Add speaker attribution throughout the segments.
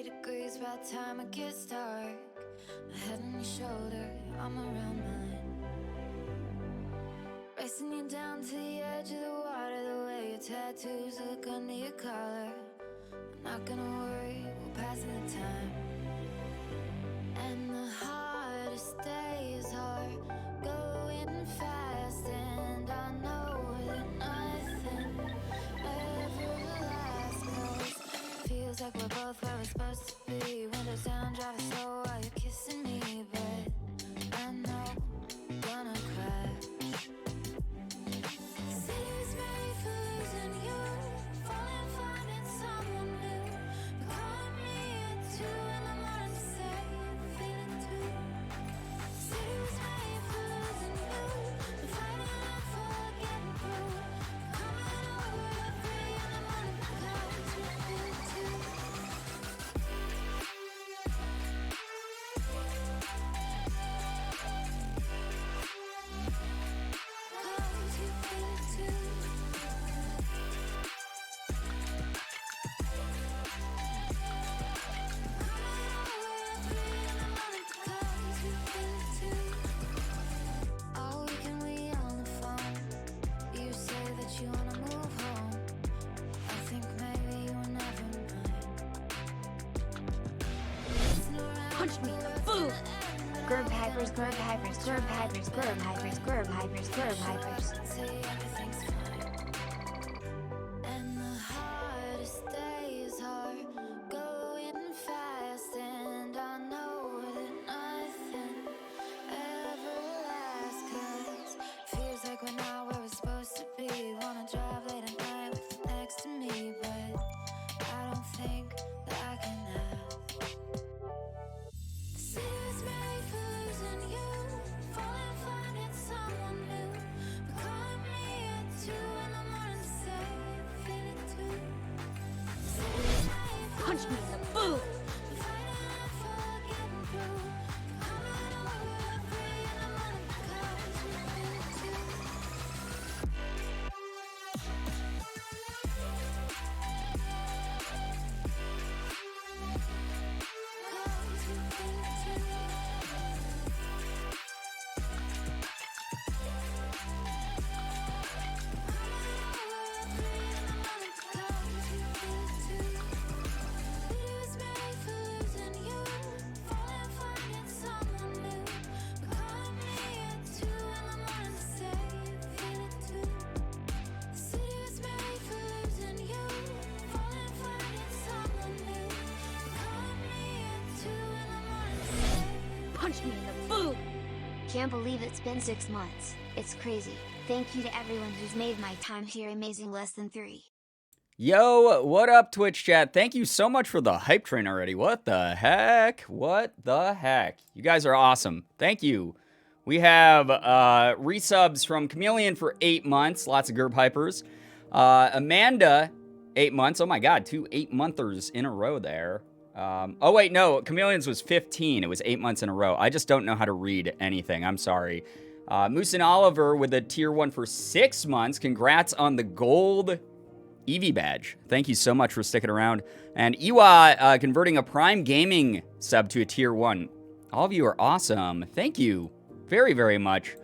Speaker 1: 60 degrees by the time it gets dark. My head on your shoulder, I'm around mine. Racing you down to the edge of the water, the way your tattoos look under your collar. I'm not gonna worry, we're passing the time. And the hardest days are going fast, and I know that nothing ever lasts, 'cause it feels like we're both where we're supposed to be. Windows down, driving slow while you're kissing me, but I know I'm gonna crash. City's made for losing you, falling, finding someone new. But calling me at 2 in the morning to say you feel it too. City's made for losing you, but fighting and forgetting through. Coming over at 3 in the morning because you feel it too. Cause you feel it too. All weekend we on the phone. You say that you wanna move home. I think maybe you were never mine.
Speaker 2: Punch me in the boob. Girbeagly, Girbeagly, Girbeagly, Girbeagly, Girbeagly, Girbeagly.
Speaker 1: Say everything's fine. And the hardest days are going fast, and I know that nothing ever lasts, 'cause feels like we're not where we're supposed to be. Wanna drive late at night with you next to me, but I don't think that I can have. The city's made for losing you, falling, finding someone new. But calling me at 2 in the morning to say you feel it too. The city's made for
Speaker 2: Punch me in the boob.
Speaker 1: but fighting and forgetting through. Coming over at 3 in the morning because you feel it too. Cause you feel it too.
Speaker 2: Punch me in the boob.
Speaker 3: Can't believe it's been 6 months. It's crazy. Thank you to everyone who's made my time here amazing less than 3.
Speaker 4: Yo, what up, Twitch chat? Thank you so much for the hype train already. What the heck? What the heck? You guys are awesome. Thank you. We have resubs from Chameleon for 8 months. Lots of Gerb hypers. Amanda, 8 months. Oh my god, 2 8-monthers in a row there. Oh wait, no, Chameleon's was 15. It was 8 months in a row. I just don't know how to read anything. I'm sorry. Moose and Oliver with a tier 1 for 6 months. Congrats on the gold Eevee badge. Thank you so much for sticking around. And Iwa converting a Prime Gaming sub to a tier 1. All of you are awesome. Thank you very, very much.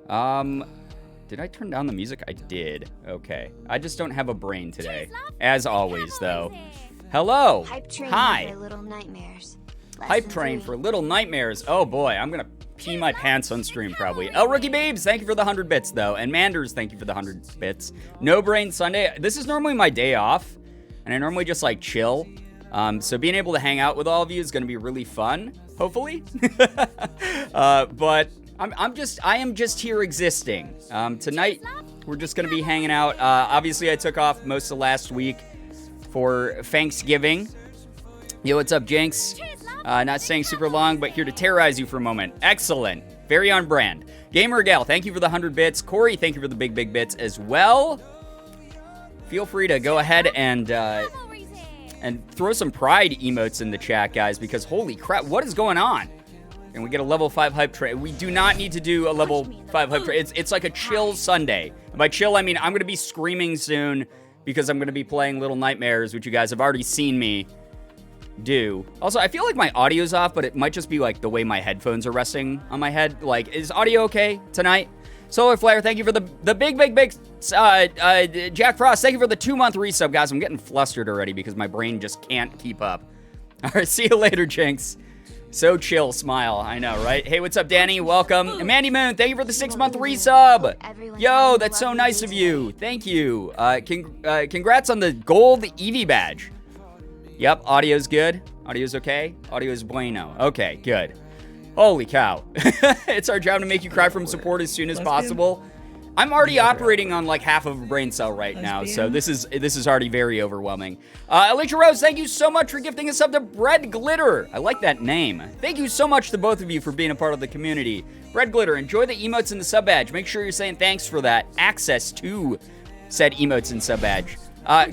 Speaker 4: Did I turn down the music? I did. Okay. I just don't have a brain today. As always, though. Hello.
Speaker 3: Hype train
Speaker 4: Hi.
Speaker 3: for little nightmares. Less
Speaker 4: Hype
Speaker 3: than
Speaker 4: train
Speaker 3: 3.
Speaker 4: for little nightmares. Oh boy, I'm gonna pee my pants on stream probably. El Rookie Babes, thank you for the 100 bits though. And Manders, thank you for the 100 bits. No Brain Sunday. This is normally my day off, and I normally just like chill. So being able to hang out with all of you is gonna be really fun, hopefully. But I am just here existing. Tonight we're just gonna be hanging out. Obviously I took off most of last week for Thanksgiving. Yo, what's up, Jinx? Not staying super long, but here to terrorize you for a moment. Excellent. Very on brand. Gamer Gal, thank you for the 100 bits. Corey, thank you for the big bits as well. Feel free to go ahead and throw some pride emotes in the chat, guys, because holy crap, what is going on? And we get a level 5 hype train. We do not need to do a level 5 hype train. It's like a chill Sunday. And by chill, I mean I'm going to be screaming soon because I'm going to be playing Little Nightmares, which you guys have already seen me do. Also, I feel like my audio's off, but it might just be like the way my headphones are resting on my head. Like, is audio okay tonight? Solar Flare, thank you for the big Jack Frost, thank you for the 2-month resub, guys. I'm getting flustered already because my brain just can't keep up. All right, see you later, Jinx. So chill, smile. I know, right? Hey, what's up, Danny? Welcome. And Mandy Moon, thank you for the 6-month resub. Yo, that's so nice of you. Thank you. Congrats on the gold Eevee badge. Yep, audio's good. Audio's okay. Audio's bueno. Okay, good. Holy cow. It's our job to make you cry from support as soon as possible. I'm already operating on like half of a brain cell right now, so this is already very overwhelming. Alicia Rose, thank you so much for gifting us up to Bread Glitter. I like that name. Thank you so much to both of you for being a part of the community. Bread Glitter, enjoy the emotes in the sub badge. Make sure you're saying thanks for that access to said emotes and sub badge.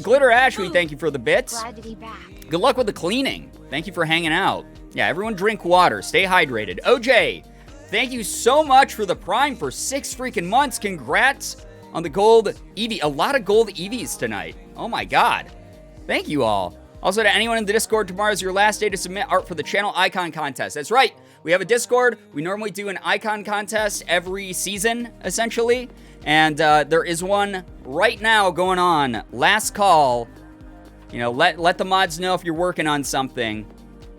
Speaker 4: Glitter Ashley, thank you for the bits.
Speaker 3: Glad to be back.
Speaker 4: Good luck with the cleaning. Thank you for hanging out. Yeah, everyone drink water. Stay hydrated. OJ, thank you so much for the Prime for 6 freaking months. Congrats on the gold Eevee. A lot of gold Eevees tonight. Oh my god. Thank you all. Also, to anyone in the Discord, tomorrow is your last day to submit art for the channel icon contest. That's right. We have a Discord. We normally do an icon contest every season, essentially. And there is one right now going on. Last call. You know, let the mods know if you're working on something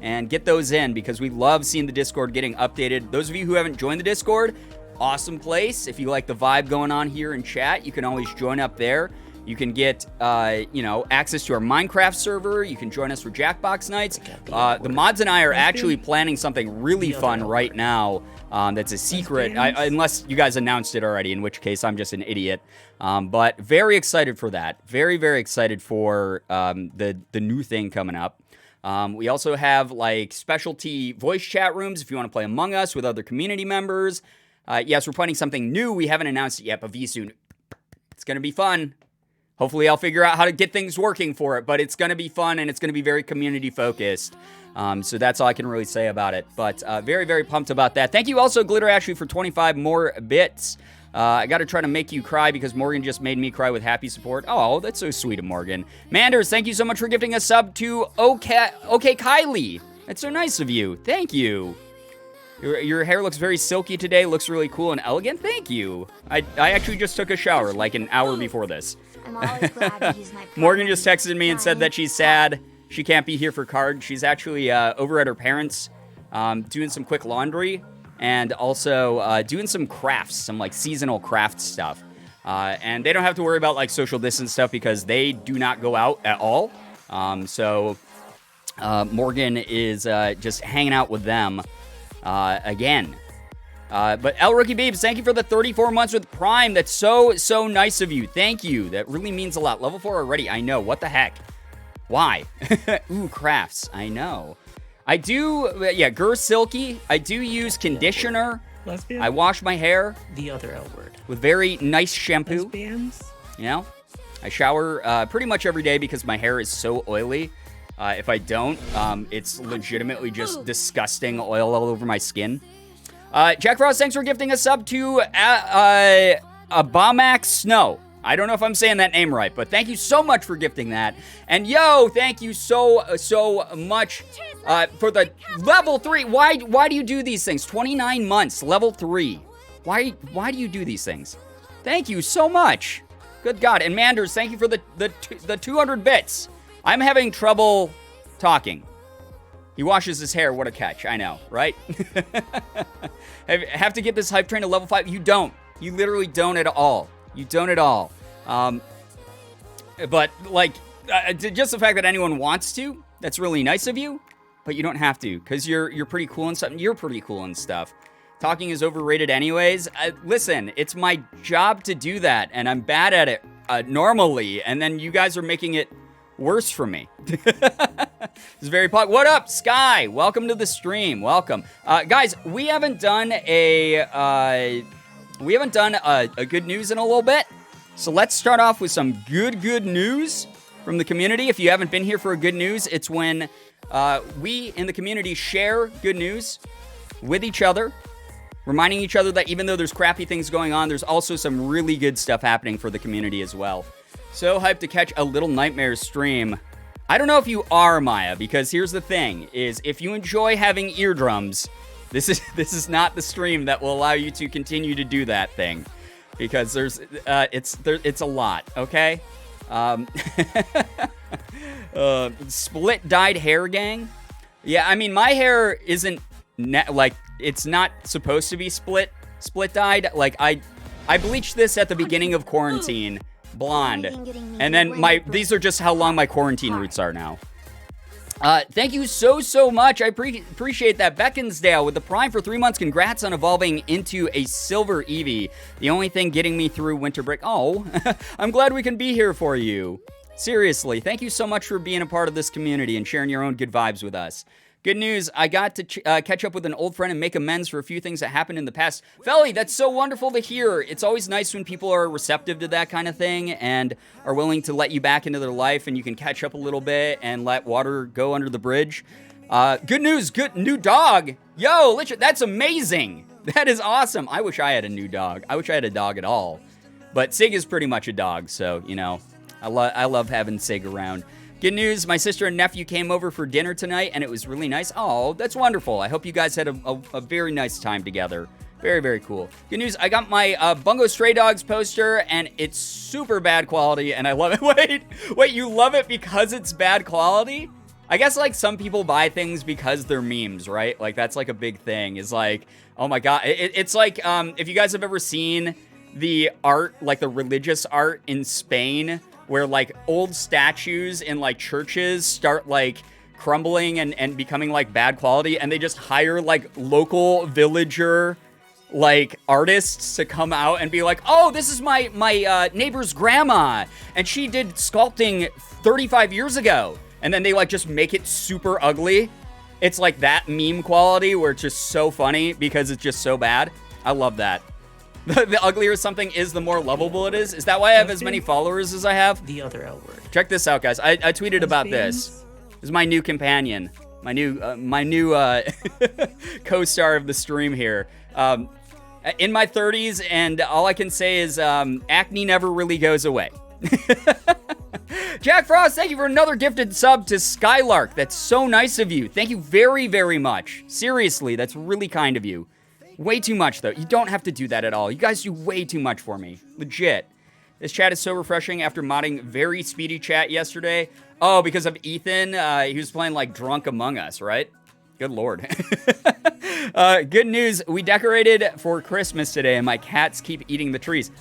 Speaker 4: and get those in because we love seeing the Discord getting updated. Those of you who haven't joined the Discord, awesome place. If you like the vibe going on here in chat, you can always join up there. You can get, access to our Minecraft server. You can join us for Jackbox nights. The mods and I are actually planning something really fun right now. That's a secret, unless you guys announced it already, in which case I'm just an idiot. But very excited for that. Very, very excited for the new thing coming up. We also have like specialty voice chat rooms if you want to play Among Us with other community members. Yes, we're planning something new. We haven't announced it yet, but soon. It's going to be fun. Hopefully I'll figure out how to get things working for it, but it's going to be fun and it's going to be very community focused. So that's all I can really say about it. But very, very pumped about that. Thank you also, Glitter Ashley, for 25 more bits. I got to try to make you cry because Morgan just made me cry with happy support. Oh, that's so sweet of Morgan. Manders, thank you so much for gifting a sub to Okay Kylie. That's so nice of you. Thank you. Your hair looks very silky today. Looks really cool and elegant. Thank you. I actually just took a shower like an hour before this.
Speaker 3: I'm always glad that he's my
Speaker 4: Morgan just texted me and said that she's sad. She can't be here for card. She's actually over at her parents' doing some quick laundry and also doing some crafts, some like seasonal craft stuff. And they don't have to worry about like social distance stuff because they do not go out at all. So Morgan is just hanging out with them again. But El Rookie Beebs, thank you for the 34 months with Prime. That's so nice of you. Thank you. That really means a lot. Level 4 already. I know. What the heck? Why? Ooh, crafts. I know. I do, yeah, Silky. I do use conditioner.
Speaker 5: Lesbian?
Speaker 4: I wash my hair.
Speaker 5: The other L word.
Speaker 4: With very nice shampoo.
Speaker 5: Lesbians?
Speaker 4: You know? I shower pretty much every day because my hair is so oily. If I don't, it's legitimately just disgusting oil all over my skin. Jack Frost, thanks for gifting a sub to Abamax Snow. I don't know if I'm saying that name right, but thank you so much for gifting that. And yo, thank you so much for the level 3. Why do you do these things? 29 months, level 3. Why do you do these things? Thank you so much. Good God. And Manders, thank you for the 200 bits. I'm having trouble talking. He washes his hair. What a catch. I know, right? Have to get this hype train to level 5. You don't. You literally don't at all. You don't at all. But, like, just the fact that anyone wants to, that's really nice of you. But you don't have to, because you're pretty cool and stuff. You're pretty cool and stuff. Talking is overrated anyways. Listen, it's my job to do that, and I'm bad at it normally. And then you guys are making it worse for me. It's very what up, Sky? Welcome to the stream. Welcome, guys. We haven't done a good news in a little bit, so let's start off with some good news from the community. If you haven't been here for a good news, it's when we in the community share good news with each other, reminding each other that even though there's crappy things going on, there's also some really good stuff happening for the community as well. So hyped to catch a Little Nightmares stream. I don't know if you are, Maya, because here's the thing, is if you enjoy having eardrums, this is not the stream that will allow you to continue to do that thing. Because it's a lot, okay? Split dyed hair gang. Yeah, I mean, my hair isn't like, it's not supposed to be split dyed. Like I bleached this at the beginning of quarantine, blonde, and then these are just how long my quarantine roots are now. Thank you so much. I appreciate that. Beckonsdale with the Prime for 3 months. Congrats on evolving into a silver Eevee. The only thing getting me through winter break. Oh, I'm glad we can be here for you. Seriously, thank you so much for being a part of this community and sharing your own good vibes with us. Good news, I got to catch up with an old friend and make amends for a few things that happened in the past. Felly, that's so wonderful to hear. It's always nice when people are receptive to that kind of thing and are willing to let you back into their life and you can catch up a little bit and let water go under the bridge. Good news, good new dog. Yo, literally, that's amazing. That is awesome. I wish I had a new dog. I wish I had a dog at all. But Sig is pretty much a dog, so, you know, I love having Sig around. Good news, my sister and nephew came over for dinner tonight, and it was really nice. Oh, that's wonderful. I hope you guys had a very nice time together. Very, very cool. Good news, I got my Bungo Stray Dogs poster, and it's super bad quality, and I love it. Wait, you love it because it's bad quality? I guess, like, some people buy things because they're memes, right? Like, that's, like, a big thing. Is like, oh, my God. It's like, if you guys have ever seen the art, like, the religious art in Spain, where, like, old statues in, like, churches start, like, crumbling and becoming, like, bad quality, and they just hire, like, local villager, like, artists to come out and be like, oh, this is my neighbor's grandma, and she did sculpting 35 years ago. And then they, like, just make it super ugly. It's, like, that meme quality where it's just so funny because it's just so bad. I love that. The uglier something is, the more lovable it is. Is that why I have as many followers as I have?
Speaker 5: The other L word.
Speaker 4: Check this out, guys. I tweeted about this. This is my new companion. My new co-star of the stream here. In my 30s, and all I can say is acne never really goes away. Jack Frost, thank you for another gifted sub to Skylark. That's so nice of you. Thank you very, very much. Seriously, that's really kind of you. Way too much, though. You don't have to do that at all. You guys do way too much for me. Legit. This chat is so refreshing after modding very speedy chat yesterday. Oh, because of Ethan? He was playing, like, Drunk Among Us, right? Good lord. Good news. We decorated for Christmas today, and my cats keep eating the trees.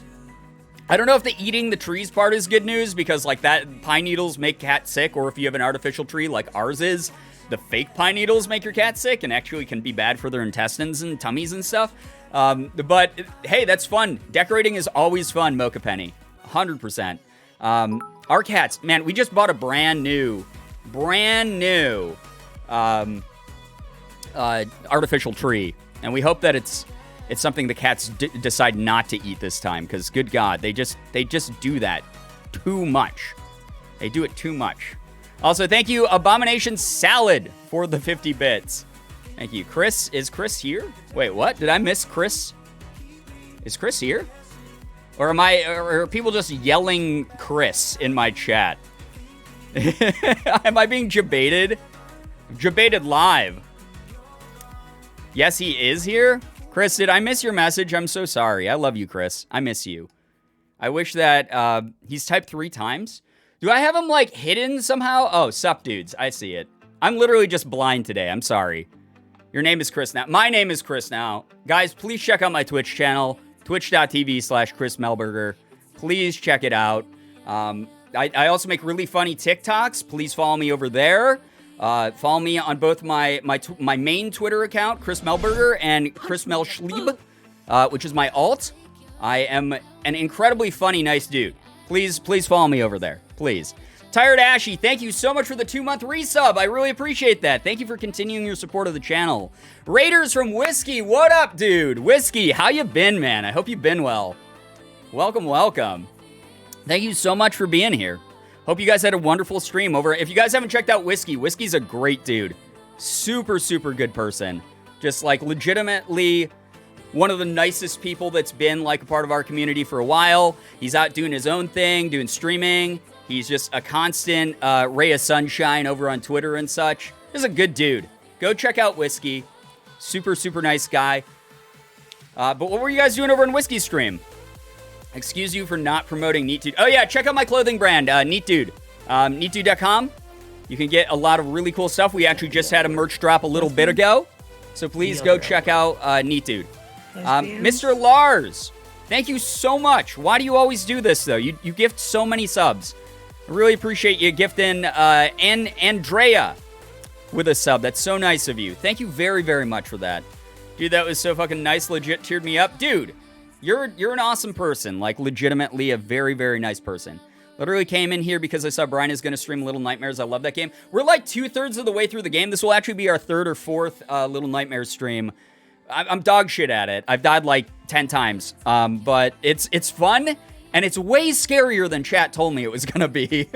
Speaker 4: I don't know if the eating the trees part is good news, because, like, that pine needles make cats sick, or if you have an artificial tree like ours is, the fake pine needles make your cat sick and actually can be bad for their intestines and tummies and stuff. But, hey, that's fun. Decorating is always fun, Mocha Penny. 100%. Our cats, man, we just bought a brand new artificial tree. And we hope that it's something the cats decide not to eat this time. Because, good God, they just do that too much. They do it too much. Also, thank you, Abomination Salad, for the 50 bits. Thank you. Chris, is Chris here? Wait, what? Did I miss Chris? Is Chris here? Or are people just yelling Chris in my chat? Am I being jebaited? Jebaited live. Yes, he is here. Chris, did I miss your message? I'm so sorry. I love you, Chris. I miss you. I wish that he's typed 3 times. Do I have him, like, hidden somehow? Oh, sup, dudes. I see it. I'm literally just blind today. I'm sorry. Your name is Chris now. My name is Chris now. Guys, please check out my Twitch channel, twitch.tv/Chris Melberger. Please check it out. I also make really funny TikToks. Please follow me over there. Follow me on both my main Twitter account, Chris Melberger, and Chris Melschlieb, which is my alt. I am an incredibly funny, nice dude. Please follow me over there. Please. Tired Ashy, thank you so much for the 2-month resub. I really appreciate that. Thank you for continuing your support of the channel. Raiders from Whiskey, what up, dude? Whiskey, how you been, man? I hope you've been well. Welcome, welcome. Thank you so much for being here. Hope you guys had a wonderful stream over. If you guys haven't checked out Whiskey, Whiskey's a great dude. Super, super good person. Just, like, legitimately one of the nicest people that's been, like, a part of our community for a while. He's out doing his own thing, doing streaming. He's just a constant ray of sunshine over on Twitter and such. He's a good dude. Go check out Whiskey. Super, super nice guy. But what were you guys doing over on Whiskey Stream? Excuse you for not promoting Neat Dude. Oh, yeah, check out my clothing brand, Neat Dude. NeatDude.com. You can get a lot of really cool stuff. We actually just had a merch drop a little bit ago. So please go check out Neat Dude. Mr. Lars, thank you so much. Why do you always do this, though? You gift so many subs. I really appreciate you gifting Andrea with a sub. That's so nice of you. Thank you very, very much for that. Dude, that was so fucking nice. Legit cheered me up. Dude, you're an awesome person. Like, legitimately a very, very nice person. Literally came in here because I saw Brian is going to stream Little Nightmares. I love that game. We're like 2/3 of the way through the game. This will actually be our 3rd or 4th Little Nightmares stream. I'm dog shit at it. I've died like 10 times. But it's fun, and it's way scarier than chat told me it was going to be.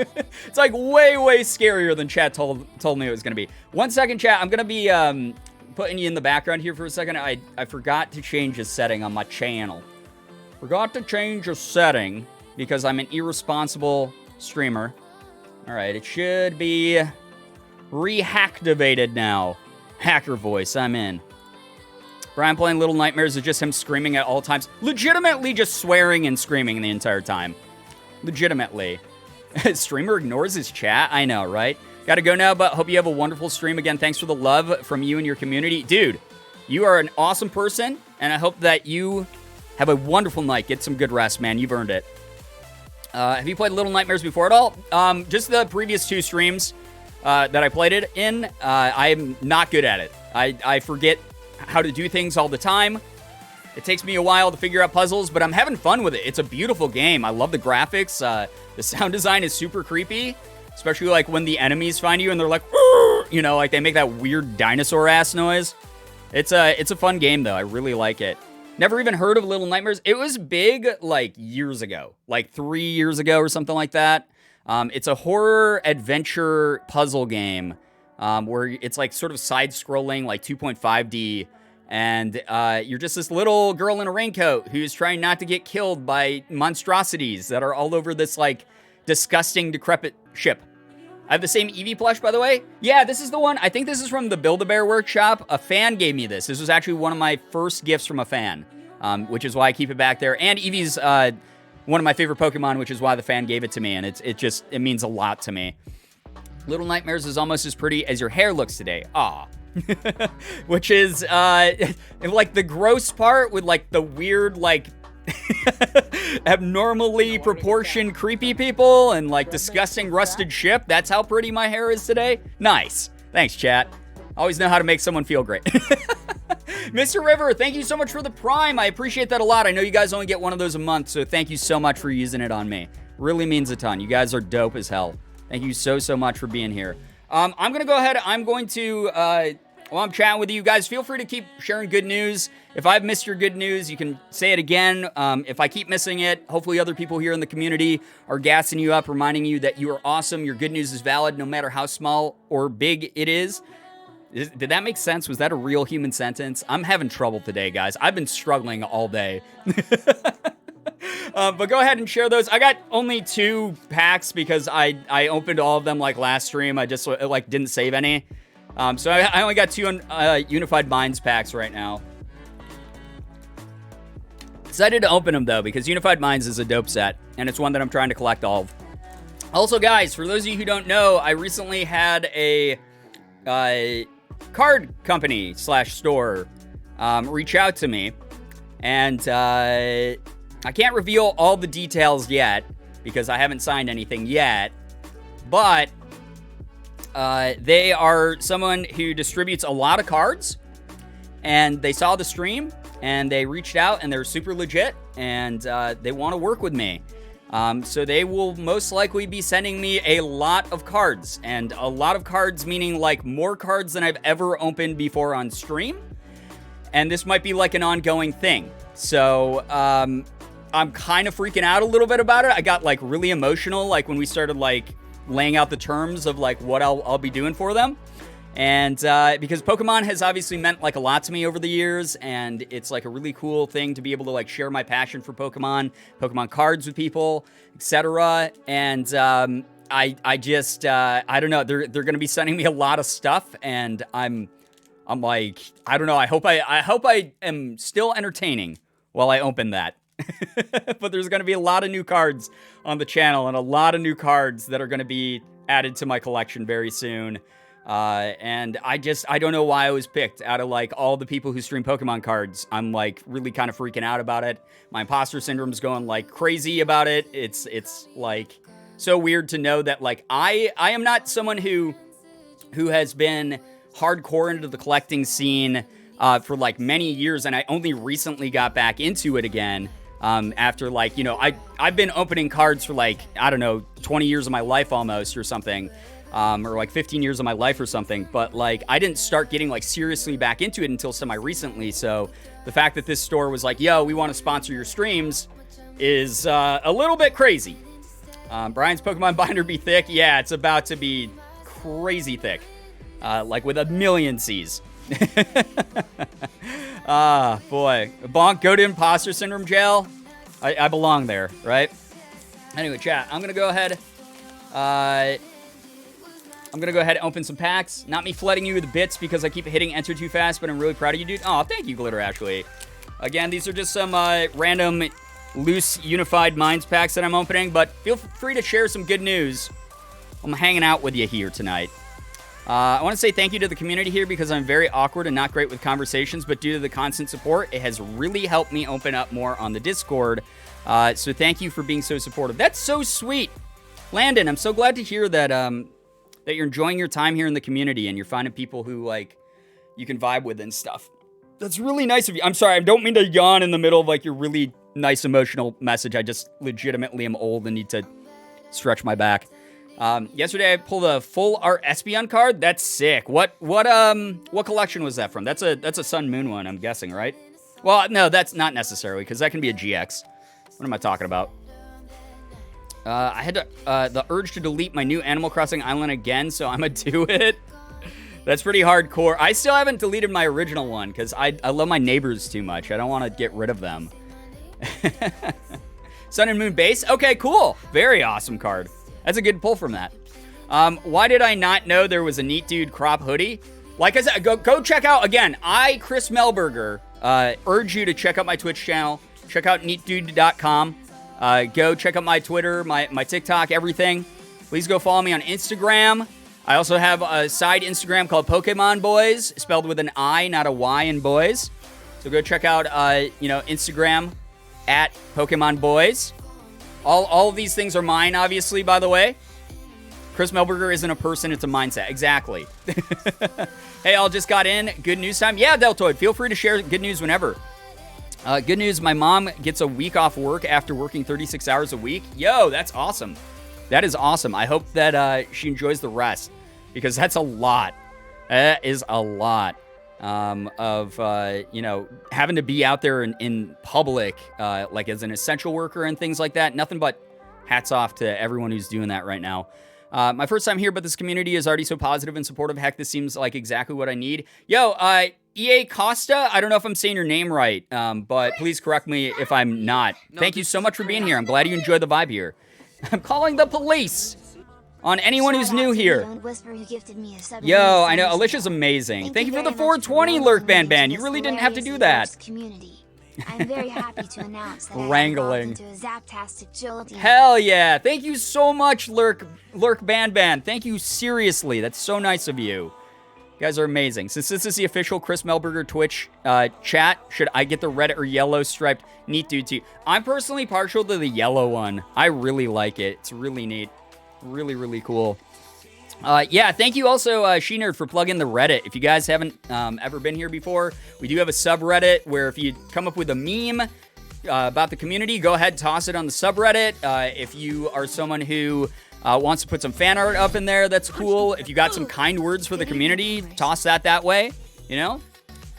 Speaker 4: It's like way, way scarier than chat told me it was going to be. 1 second, chat. I'm going to be putting you in the background here for a second. I forgot to change a setting on my channel. Forgot to change a setting because I'm an irresponsible streamer. All right, it should be reactivated now. Hacker voice, I'm in. Brian playing Little Nightmares is just him screaming at all times. Legitimately just swearing and screaming the entire time. Legitimately. Streamer ignores his chat? I know, right? Gotta go now, but hope you have a wonderful stream. Again, thanks for the love from you and your community. Dude, you are an awesome person, and I hope that you have a wonderful night. Get some good rest, man. You've earned it. Have you played Little Nightmares before at all? Just the previous 2 streams that I played it in. I'm not good at it. I forget how to do things all the time. It takes me a while to figure out puzzles, but I'm having fun with it. It's a beautiful game. I love the graphics. The sound design is super creepy, especially like when the enemies find you and they're like, you know, like they make that weird dinosaur ass noise. It's a fun game though. I really like it. Never even heard of Little Nightmares. It was big like years ago, like 3 years ago or something like that. It's a horror adventure puzzle game where it's like sort of side-scrolling, like 2.5D, and you're just this little girl in a raincoat who's trying not to get killed by monstrosities that are all over this like disgusting, decrepit ship. I have the same Eevee plush, by the way. Yeah, this is the one. I think this is from the Build-A-Bear workshop. A fan gave me this. This was actually one of my first gifts from a fan, which is why I keep it back there. And Eevee's one of my favorite Pokemon, which is why the fan gave it to me, and it means a lot to me. Little Nightmares is almost as pretty as your hair looks today. Aw. Which is, like, the gross part with, like, the weird, like, abnormally proportioned creepy people and, like, disgusting rusted ship. That's how pretty my hair is today? Nice. Thanks, chat. Always know how to make someone feel great. Mr. River, thank you so much for the Prime. I appreciate that a lot. I know you guys only get one of those a month, so thank you so much for using it on me. Really means a ton. You guys are dope as hell. Thank you so, so much for being here. I'm going to go ahead. I'm going to, while I'm chatting with you guys, feel free to keep sharing good news. If I've missed your good news, you can say it again. If I keep missing it, hopefully other people here in the community are gassing you up, reminding you that you are awesome. Your good news is valid no matter how small or big it is. Did that make sense? Was that a real human sentence? I'm having trouble today, guys. I've been struggling all day. But go ahead and share those. I got only 2 packs because I opened all of them like last stream. I just like didn't save any. So I only got 2 Unified Minds packs right now. Excited to open them though because Unified Minds is a dope set and it's one that I'm trying to collect all of. Also, guys, for those of you who don't know, I recently had a card company / store reach out to me, and I can't reveal all the details yet because I haven't signed anything yet, but they are someone who distributes a lot of cards, and they saw the stream and they reached out and they're super legit and they want to work with me. So they will most likely be sending me a lot of cards, and a lot of cards meaning like more cards than I've ever opened before on stream. And this might be like an ongoing thing. So I'm kind of freaking out a little bit about it. I got like really emotional like when we started like laying out the terms of like what I'll be doing for them. And because Pokemon has obviously meant like a lot to me over the years, and it's like a really cool thing to be able to like share my passion for Pokemon cards with people, etc. And I just I don't know, they're going to be sending me a lot of stuff, and I'm like, I don't know, I hope I am still entertaining while I open that. But there's going to be a lot of new cards on the channel, and a lot of new cards that are going to be added to my collection very soon. And I don't know why I was picked out of like all the people who stream Pokemon cards. I'm like really kind of freaking out about it. My imposter syndrome's going like crazy about it. It's like so weird to know that like I am not someone who has been hardcore into the collecting scene for like many years, and I only recently got back into it again. After like, you know, I've been opening cards for like, I don't know, 20 years of my life almost or something. Or like 15 years of my life or something. But like, I didn't start getting like seriously back into it until semi-recently. So the fact that this store was like, yo, we want to sponsor your streams is a little bit crazy. Brian's Pokemon binder be thick. Yeah, it's about to be crazy thick. Like with a million C's. Boy. Bonk, go to imposter syndrome jail. I belong there, right? Anyway, chat, I'm going to go ahead. I'm going to go ahead and open some packs. Not me flooding you with bits because I keep hitting enter too fast, but I'm really proud of you, dude. Oh, thank you, Glitter Ashley. Again, these are just some random loose Unified Minds packs that I'm opening, but feel free to share some good news. I'm hanging out with you here tonight. I want to say thank you to the community here because I'm very awkward and not great with conversations, but due to the constant support, it has really helped me open up more on the Discord. So thank you for being so supportive. That's so sweet. Landon, I'm so glad to hear that that you're enjoying your time here in the community and you're finding people who like you can vibe with and stuff. That's really nice of you. I'm sorry, I don't mean to yawn in the middle of like your really nice emotional message. I just legitimately am old and need to stretch my back. Yesterday I pulled a full art Espeon card. That's sick. What collection was that from? That's a Sun Moon one, I'm guessing, right? Well, no, that's not necessarily because that can be a GX. What am I talking about? I had the urge to delete my new Animal Crossing island again, so I'm gonna do it. That's pretty hardcore. I still haven't deleted my original one because I love my neighbors too much. I don't want to get rid of them. Sun and Moon base? Okay, cool. Very awesome card. That's a good pull from that. Why did I not know there was a Neat Dude crop hoodie? Like I said, go check out, again, Chris Melberger, urge you to check out my Twitch channel. Check out neatdude.com. Go check out my Twitter, my TikTok, everything. Please go follow me on Instagram. I also have a side Instagram called Pokemon Boys, spelled with an I, not a Y in boys. So go check out, Instagram at Pokemon Boys. All of these things are mine, obviously, by the way. Chris Melberger isn't a person, it's a mindset. Exactly. Hey, all just got in. Good news time. Yeah, Deltoid, feel free to share good news whenever. Good news, my mom gets a week off work after working 36 hours a week. Yo, that's awesome. That is awesome. I hope that she enjoys the rest because that's a lot. That is a lot of, having to be out there in public, like as an essential worker and things like that. Nothing but hats off to everyone who's doing that right now. My first time here, but this community is already so positive and supportive. Heck, this seems like exactly what I need. Yo, EA Costa, I don't know if I'm saying your name right, but please correct me if I'm not. Thank you so much for being here. I'm glad you enjoy the vibe here. I'm calling the police on anyone who's new here. Yo, I know, Alicia's amazing. Thank you for the 420, Lurk Ban. You really didn't have to do that.
Speaker 3: I'm very happy to announce that
Speaker 4: Wrangling.
Speaker 3: I into a Zaptastic Jolty.
Speaker 4: Hell yeah. Thank you so much, Lurk Ban. Thank you seriously. That's so nice of you. You guys are amazing. Since this is the official Chris Melberger Twitch chat, should I get the red or yellow striped Neat Dude too? I'm personally partial to the yellow one. I really like it. It's really neat. Really, really cool. Yeah, thank you also, She-Nerd, for plugging the Reddit. If you guys haven't ever been here before, we do have a subreddit where if you come up with a meme about the community, go ahead, toss it on the subreddit. If you are someone who wants to put some fan art up in there, that's cool. If you got some kind words for the community, toss that way. You know?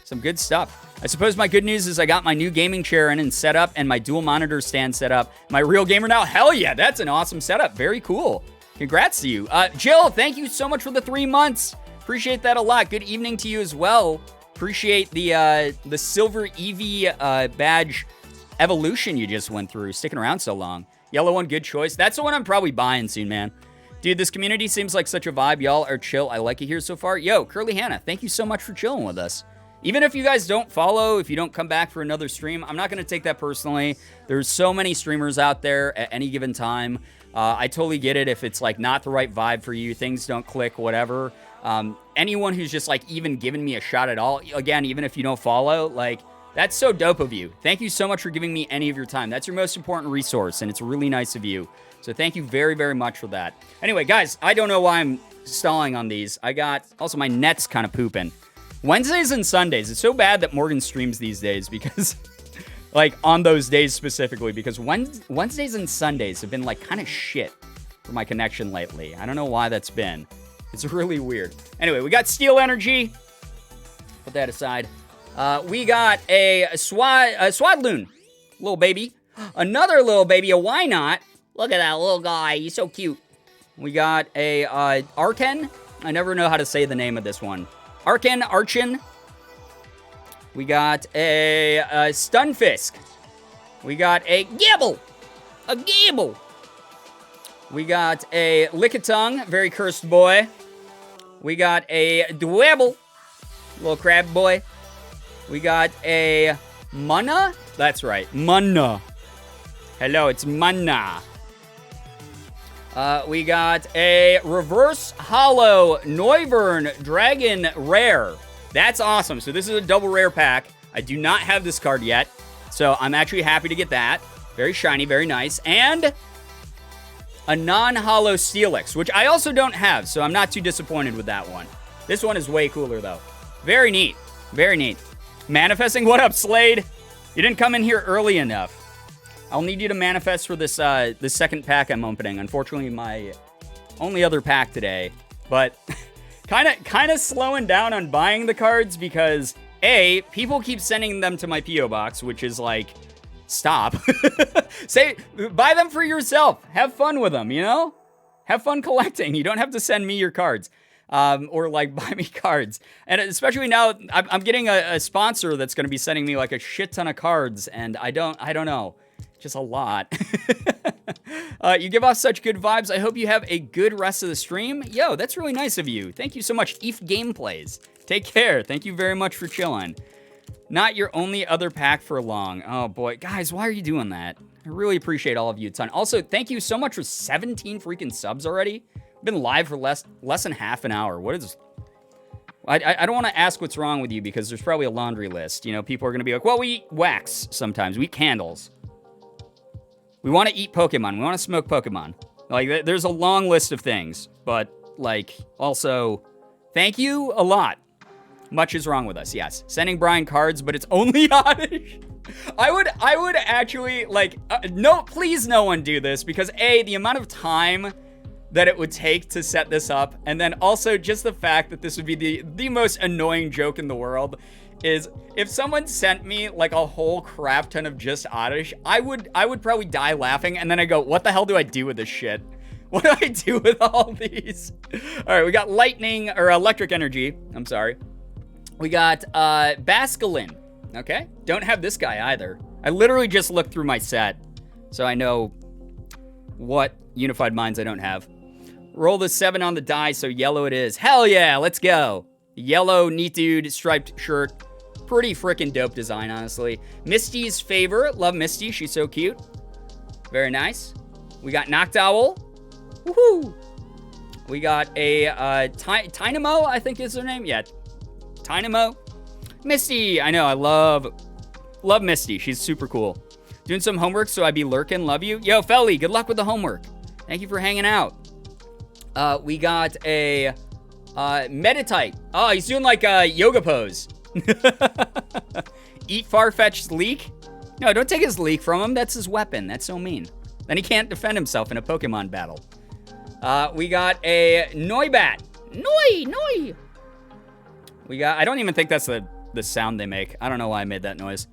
Speaker 4: Some good stuff. I suppose my good news is I got my new gaming chair in and set up and my dual monitor stand set up. My real gamer now. Hell yeah, that's an awesome setup. Very cool. Congrats to you. Jill, thank you so much for the 3 months. Appreciate that a lot. Good evening to you as well. Appreciate the silver Eevee badge evolution you just went through. Sticking around so long. Yellow one, good choice. That's the one I'm probably buying soon, man. Dude, this community seems like such a vibe. Y'all are chill. I like it here so far. Yo, Curly Hannah, thank you so much for chilling with us. Even if you guys don't follow, if you don't come back for another stream, I'm not going to take that personally. There's so many streamers out there at any given time. I totally get it if it's like not the right vibe for you, things don't click, whatever. Anyone who's just like even giving me a shot at all, again, even if you don't follow, like that's so dope of you. Thank you so much for giving me any of your time. That's your most important resource, and it's really nice of you. So thank you very, very much for that. Anyway, guys, I don't know why I'm stalling on these. I got also my net's kind of pooping. Wednesdays and Sundays. It's so bad that Morgan streams these days because, like, on those days specifically, because Wednesdays and Sundays have been, like, kind of shit for my connection lately. I don't know why that's been. It's really weird. Anyway, we got Steel Energy. Put that aside. We got a Swadloon. Little baby. Another little baby, a Why Not. Look at that little guy. He's so cute. We got a Arken. I never know how to say the name of this one. Archin. We got a Stunfisk. We got a Gibble. A Gibble. We got a Lickitung, very cursed boy. We got a Dwebble, little crab boy. We got a Munna. That's right, Munna. Hello, it's Munna. We got a Reverse Hollow Noivern Dragon Rare. That's awesome. So this is a double rare pack. I do not have this card yet, so I'm actually happy to get that. Very shiny, very nice. And a non-hollow Steelix, which I also don't have, so I'm not too disappointed with that one. This one is way cooler, though. Very neat. Very neat. Manifesting, what up, Slade? You didn't come in here early enough. I'll need you to manifest for this this second pack I'm opening. Unfortunately, my only other pack today. But kind of slowing down on buying the cards because, A, people keep sending them to my P.O. box, which is like, stop. Buy them for yourself. Have fun with them, you know? Have fun collecting. You don't have to send me your cards. Or like buy me cards. And especially now, I'm getting a sponsor that's going to be sending me like a shit ton of cards. And I don't know. Just a lot. You give off such good vibes. I hope you have a good rest of the stream. Yo, that's really nice of you. Thank you so much. EF Gameplays. Take care. Thank you very much for chilling. Not your only other pack for long. Oh boy. Guys, why are you doing that? I really appreciate all of you a ton. Also, thank you so much for 17 freaking subs already. I've been live for less than half an hour. What is... I don't want to ask what's wrong with you because there's probably a laundry list. You know, people are going to be like, well, we eat wax sometimes. We eat candles. We want to eat Pokemon. We want to smoke Pokemon. Like, there's a long list of things. But, like, also, thank you a lot. Much is wrong with us, yes. Sending Brian cards, but it's only Oddish. I would actually, like, no, please no one do this. Because, A, the amount of time that it would take to set this up, and then also just the fact that this would be the most annoying joke in the world, is if someone sent me like a whole crap ton of just Oddish, I would probably die laughing, and then I go, what the hell do I do with this shit? What do I do with all these? All right, we got lightning, or electric energy, I'm sorry. We got Basculin, okay? Don't have this guy either. I literally just looked through my set, so I know what Unified Minds I don't have. Roll the 7 on the die, so yellow it is. Hell yeah, let's go. Yellow, neat dude, striped shirt. Pretty freaking dope design, honestly. Misty's Favor. Love Misty. She's so cute. Very nice. We got Noctowl. Woohoo! We got a Tynamo, I think is her name. Yeah, Tynamo. Misty. I know, I love Misty. She's super cool. Doing some homework, so I be lurking. Love you. Yo, Felly, good luck with the homework. Thank you for hanging out. We got a Meditite. Oh, he's doing like a yoga pose. Eat Farfetch's leek? No, don't take his leek from him. That's his weapon. That's so mean. Then he can't defend himself in a Pokemon battle. We got a Noibat. Noi! We got, I don't even think that's the sound they make. I don't know why I made that noise.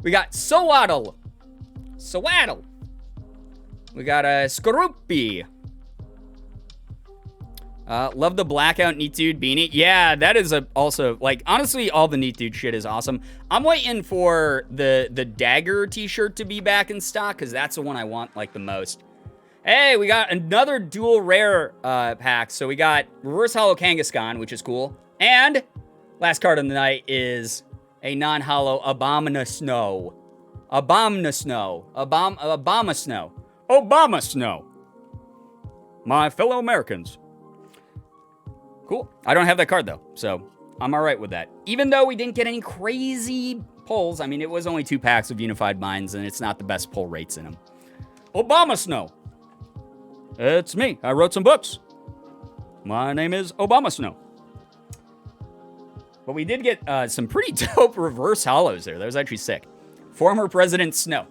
Speaker 4: We got Sowaddle. We got a Skorupi. Love the blackout Neat Dude beanie. Yeah, that is also, like, honestly, all the Neat Dude shit is awesome. I'm waiting for the Dagger t-shirt to be back in stock, because that's the one I want, like, the most. Hey, we got another dual rare pack. So we got Reverse Hollow Kangaskhan, which is cool. And last card of the night is a non-hollow Obama Snow. Obama Snow. Obama Snow. Obama Snow. My fellow Americans. Cool. I don't have that card, though, so I'm all right with that. Even though we didn't get any crazy pulls. I mean, it was only 2 packs of Unified Minds, and it's not the best pull rates in them. Obama Snow. It's me. I wrote some books. My name is Obama Snow. But we did get some pretty dope reverse hollows there. That was actually sick. Former President Snow.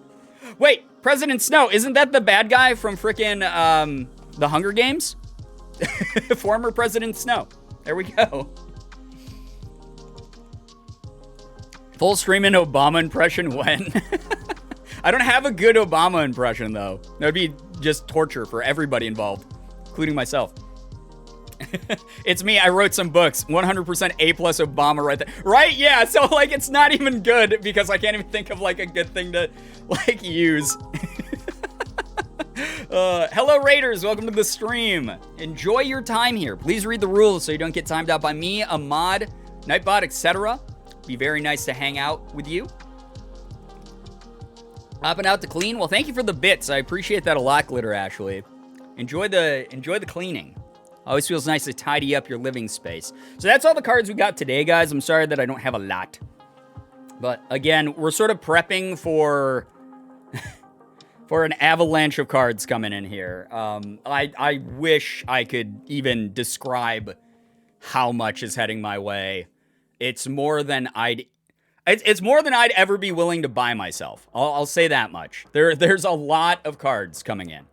Speaker 4: Wait, President Snow, isn't that the bad guy from frickin' The Hunger Games? Former President Snow. There we go. Full streaming Obama impression when? I don't have a good Obama impression, though. That would be just torture for everybody involved, including myself. It's me. I wrote some books. 100% A+ Obama right there. Right? Yeah. So, like, it's not even good because I can't even think of, like, a good thing to, like, use. Hello, Raiders. Welcome to the stream. Enjoy your time here. Please read the rules so you don't get timed out by me, a mod, Nightbot, etc. Be very nice to hang out with you. Hopping out to clean. Well, thank you for the bits. I appreciate that a lot, Glitter Ashley. Enjoy the cleaning. Always feels nice to tidy up your living space. So that's all the cards we got today, guys. I'm sorry that I don't have a lot. But again, we're sort of prepping for for an avalanche of cards coming in here. I wish I could even describe how much is heading my way. It's more than I'd ever be willing to buy myself. I'll say that much. There's a lot of cards coming in.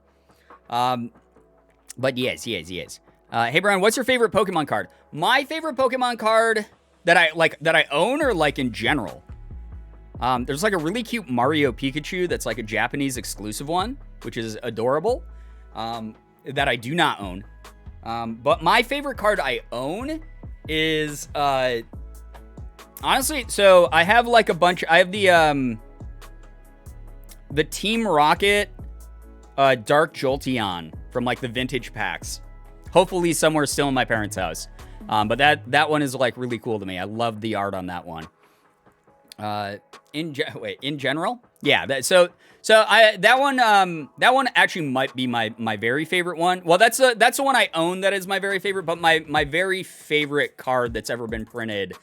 Speaker 4: But yes. Hey Brian, what's your favorite Pokemon card? My favorite Pokemon card that I own, or like in general. There's like a really cute Mario Pikachu that's like a Japanese exclusive one, which is adorable. That I do not own. But my favorite card I own is honestly, so I have like a bunch. I have the Team Rocket Dark Jolteon from like the vintage packs. Hopefully somewhere still in my parents' house. But that one is like really cool to me. I love the art on that one. In general? Yeah, that one actually might be my very favorite one. Well, that's the one I own that is my very favorite, but my very favorite card that's ever been printed.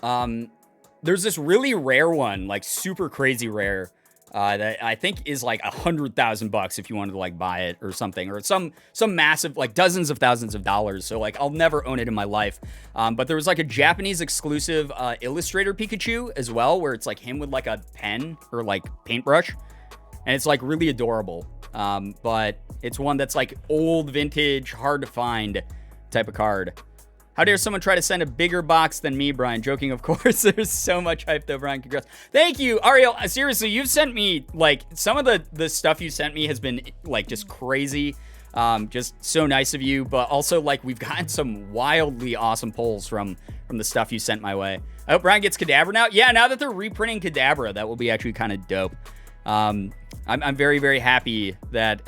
Speaker 4: There's this really rare one, like super crazy rare, that I think is like $100,000 if you wanted to like buy it or something, or some massive, like dozens of thousands of dollars. So like I'll never own it in my life. But there was like a Japanese exclusive Illustrator Pikachu as well, where it's like him with like a pen or like paintbrush, and it's like really adorable. But it's one that's like old vintage, hard to find type of card. How dare someone try to send a bigger box than me, Brian? Joking, of course. There's so much hype, though, Brian. Congrats. Thank you, Ariel. Seriously, you've sent me, like, some of the stuff you sent me has been, like, just crazy. Just so nice of you. But also, like, we've gotten some wildly awesome pulls from the stuff you sent my way. I hope Brian gets Kadabra now. Yeah, now that they're reprinting Kadabra, that will be actually kind of dope. I'm very, very happy that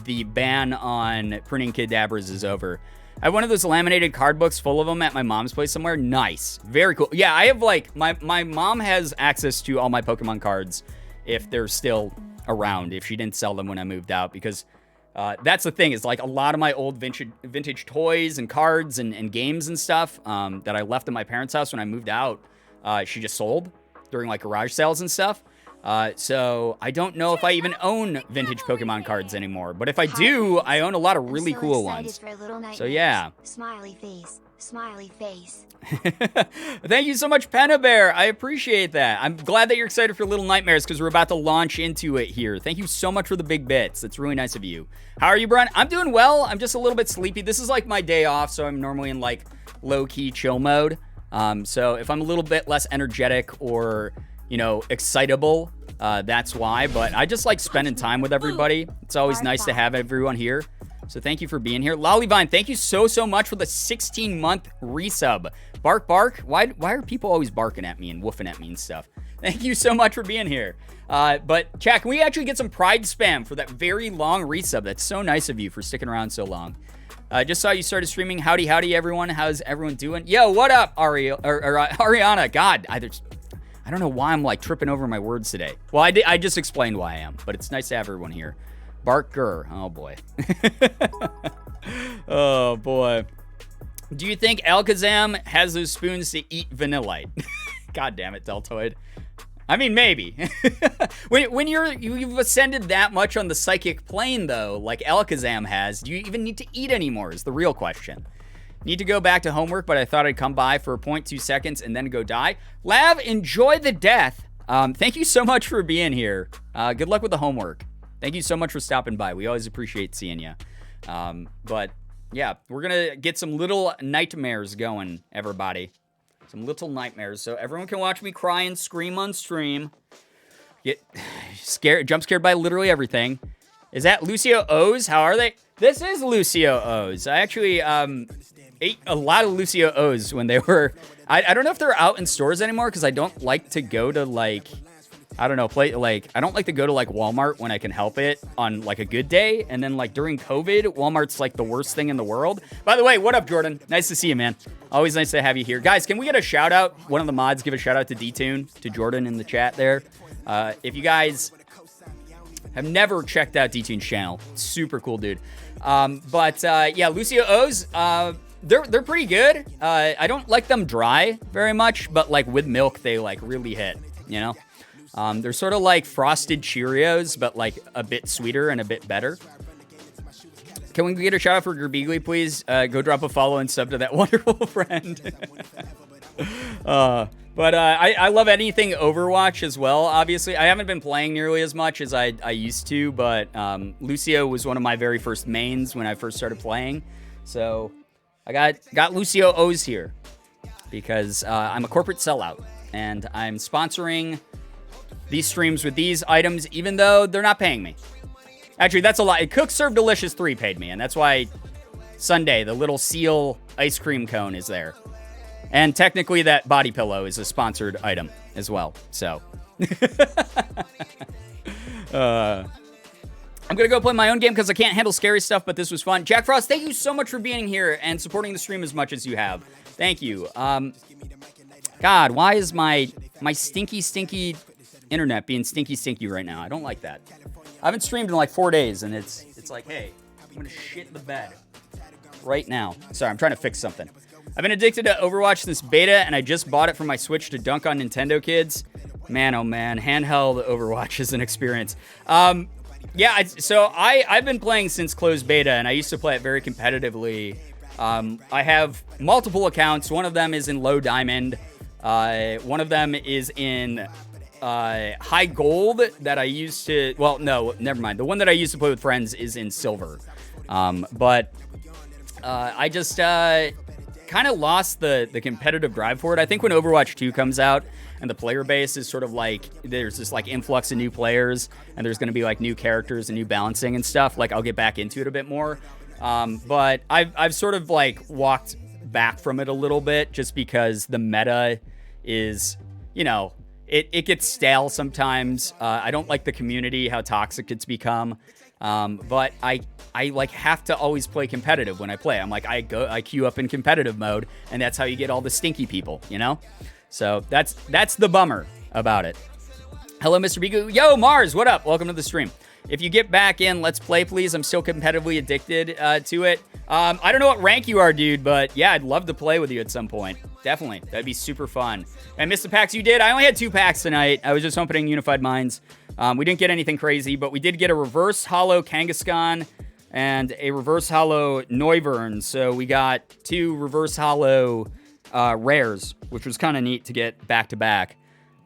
Speaker 4: the ban on printing Kadabras is over. I have one of those laminated card books full of them at my mom's place somewhere. Nice. Very cool. Yeah, I have like, my mom has access to all my Pokemon cards if they're still around, if she didn't sell them when I moved out, because that's the thing, is like a lot of my old vintage toys and cards and games and stuff that I left at my parents' house when I moved out, she just sold during like garage sales and stuff. So I don't know if I even own vintage Pokemon cards anymore, but if I do, I own a lot of really cool ones. So yeah.
Speaker 3: Smiley face, smiley face.
Speaker 4: Thank you so much, Pennabear. I appreciate that. I'm glad that you're excited for Little Nightmares because we're about to launch into it here. Thank you so much for the big bits. That's really nice of you. How are you, Brian? I'm doing well. I'm just a little bit sleepy. This is like my day off, so I'm normally in like low-key chill mode. So if I'm a little bit less energetic or, you know, excitable, that's why. But I just like spending time with everybody. It's always nice to have everyone here. So thank you for being here. Lollivine, thank you so much for the 16-month resub. Bark, bark. Why are people always barking at me and woofing at me and stuff? Thank you so much for being here. But chat, can we actually get some pride spam for that very long resub? That's so nice of you for sticking around so long. Just saw you started streaming. Howdy, howdy, everyone. How's everyone doing? Yo, what up, Ariana? God, I don't know why I'm like tripping over my words today. Well, I just explained why I am, but it's nice to have everyone here. Barker. Oh, boy. Oh, boy. Do you think Alakazam has those spoons to eat Vanillite? God damn it, Deltoid. I mean, maybe. when you've ascended that much on the psychic plane, though, like Alakazam has, do you even need to eat anymore is the real question. Need to go back to homework, but I thought I'd come by for 0.2 seconds and then go die. Lav, enjoy the death. Thank you so much for being here. Good luck with the homework. Thank you so much for stopping by. We always appreciate seeing you. But, yeah, we're going to get some little nightmares going, everybody. Some little nightmares. So everyone can watch me cry and scream on stream. Get scared, jump scared by literally everything. Is that Lucio O's? How are they? This is Lucio O's. I actually ate a lot of Lucio O's when they were... I don't know if they're out in stores anymore because I don't like to go to, like... I don't know, I don't like to go to, like, Walmart when I can help it on, like, a good day. And then, like, during COVID, Walmart's, like, the worst thing in the world. By the way, what up, Jordan? Nice to see you, man. Always nice to have you here. Guys, can we get a shout-out? One of the mods give a shout-out to D-Tune, to Jordan in the chat there. If you guys have never checked out D-Tune's channel, super cool dude. Yeah, Lucio O's, they're pretty good. I don't like them dry very much, but, like, with milk, they, like, really hit, you know? They're sort of like frosted Cheerios, but like a bit sweeter and a bit better. Can we get a shout out for Girbeagly, please? Go drop a follow and sub to that wonderful friend. I love anything Overwatch as well, obviously. I haven't been playing nearly as much as I used to, but Lucio was one of my very first mains when I first started playing. So I got Lucio O's here because I'm a corporate sellout, and I'm sponsoring these streams with these items, even though they're not paying me. Actually, that's a lie. Cook Serve Delicious 3 paid me, and that's why Sunday, the little seal ice cream cone is there. And technically, that body pillow is a sponsored item as well. So, I'm going to go play my own game because I can't handle scary stuff, but this was fun. Jack Frost, thank you so much for being here and supporting the stream as much as you have. Thank you. God, why is my stinky internet being stinky right now? I don't like that. I haven't streamed in like 4 days, and it's like, hey, I'm gonna shit the bed right now. Sorry, I'm trying to fix something. I've been addicted to Overwatch since beta, and I just bought it for my Switch to dunk on Nintendo kids. Man, oh man, handheld Overwatch is an experience. Yeah, so I've been playing since closed beta, and I used to play it very competitively. I have multiple accounts. One of them is in low diamond. One of them is in high gold that I used to... Well, no, never mind. The one that I used to play with friends is in silver. I just kind of lost the competitive drive for it. I think when Overwatch 2 comes out and the player base is sort of like... There's this like influx of new players and there's going to be like new characters and new balancing and stuff. Like I'll get back into it a bit more. But I've sort of like walked back from it a little bit just because the meta is, you know... It gets stale sometimes. I don't like the community, how toxic it's become. But I like have to always play competitive when I play. I'm like, I queue up in competitive mode, and that's how you get all the stinky people, you know? So that's the bummer about it. Hello, Mr. Bigu. Yo, Mars, what up? Welcome to the stream. If you get back in, let's play, please. I'm still competitively addicted to it. I don't know what rank you are, dude, but yeah, I'd love to play with you at some point. Definitely. That'd be super fun. I missed the packs you did. I only had 2 packs tonight. I was just opening Unified Minds. We didn't get anything crazy, but we did get a reverse hollow Kangaskhan and a reverse hollow Noivern. So we got 2 reverse hollow rares, which was kind of neat to get back-to-back.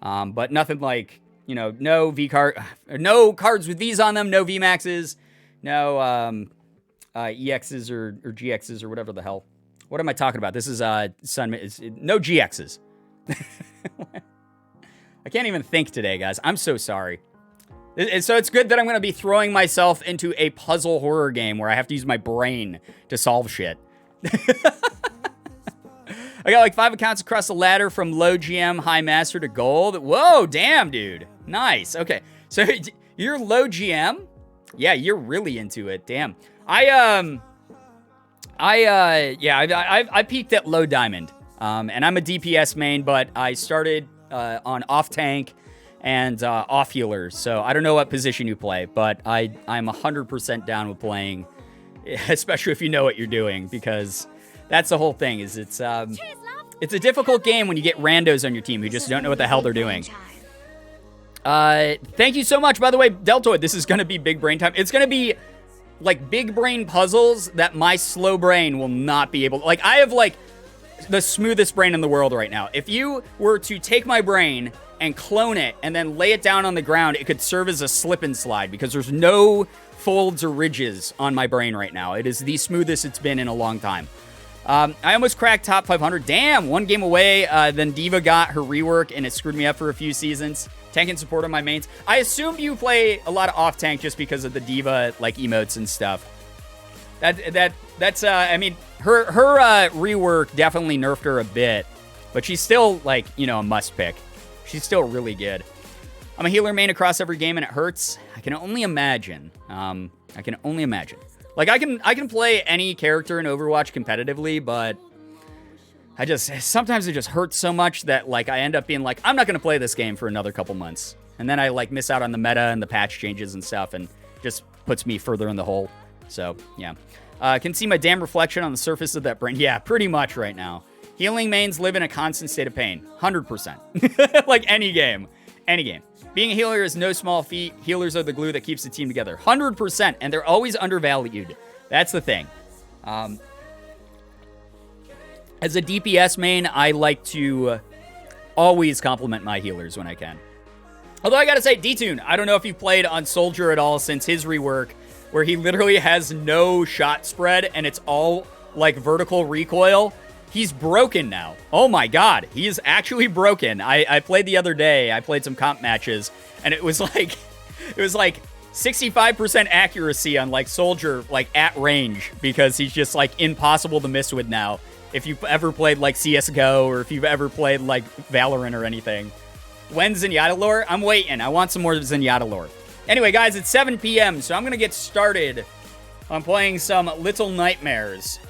Speaker 4: But nothing like, you know, no cards with V's on them, no VMAXs, no EXs or GXs or whatever the hell. What am I talking about? This is no GXs. I can't even think today, guys. I'm so sorry. So it's good that I'm going to be throwing myself into a puzzle horror game where I have to use my brain to solve shit. I got like 5 accounts across the ladder from low GM, high master to gold. Whoa, damn, dude. Nice. Okay. So you're low GM? Yeah, you're really into it. Damn. I peaked at low diamond. And I'm a DPS main, but I started on off tank and off healer. So I don't know what position you play, but I'm 100% down with playing, especially if you know what you're doing, because that's the whole thing. Is it's a difficult game when you get randos on your team who just don't know what the hell they're doing. Thank you so much, by the way, Deltoid. This is gonna be big brain time. It's gonna be like big brain puzzles that my slow brain will not be able. Like I have like the smoothest brain in the world right now. If you were to take my brain and clone it and then lay it down on the ground, it could serve as a slip and slide because there's no folds or ridges on my brain right now. It is the smoothest it's been in a long time. I almost cracked top 500. Damn, one game away. Then Diva got her rework and it screwed me up for a few seasons. Tank and support on my mains. I assumed you play a lot of off tank just because of the Diva like emotes and stuff. That's I mean, her rework definitely nerfed her a bit, but she's still like, you know, a must pick. She's still really good. I'm a healer main across every game and it hurts. I can only imagine. Like I can play any character in Overwatch competitively, but sometimes it just hurts so much that like I end up being like, I'm not going to play this game for another couple months. And then I like miss out on the meta and the patch changes and stuff and just puts me further in the hole. So, yeah. Can see my damn reflection on the surface of that brain. Yeah, pretty much right now. Healing mains live in a constant state of pain. 100%. Like any game. Any game. Being a healer is no small feat. Healers are the glue that keeps the team together. 100%. And they're always undervalued. That's the thing. As a DPS main, I like to always compliment my healers when I can. Although I gotta say, D-Tune, I don't know if you played on Soldier at all since his rework, where he literally has no shot spread and it's all like vertical recoil. He's broken now. Oh my god, he is actually broken. I played the other day. I played some comp matches, and it was like 65% accuracy on like Soldier like at range because he's just like impossible to miss with now. If you've ever played like CS:GO or if you've ever played like Valorant or anything. When Zenyatta lore? I'm waiting. I want some more Zenyatta lore. Anyway, guys, it's 7 p.m., so I'm going to get started on playing some Little Nightmares.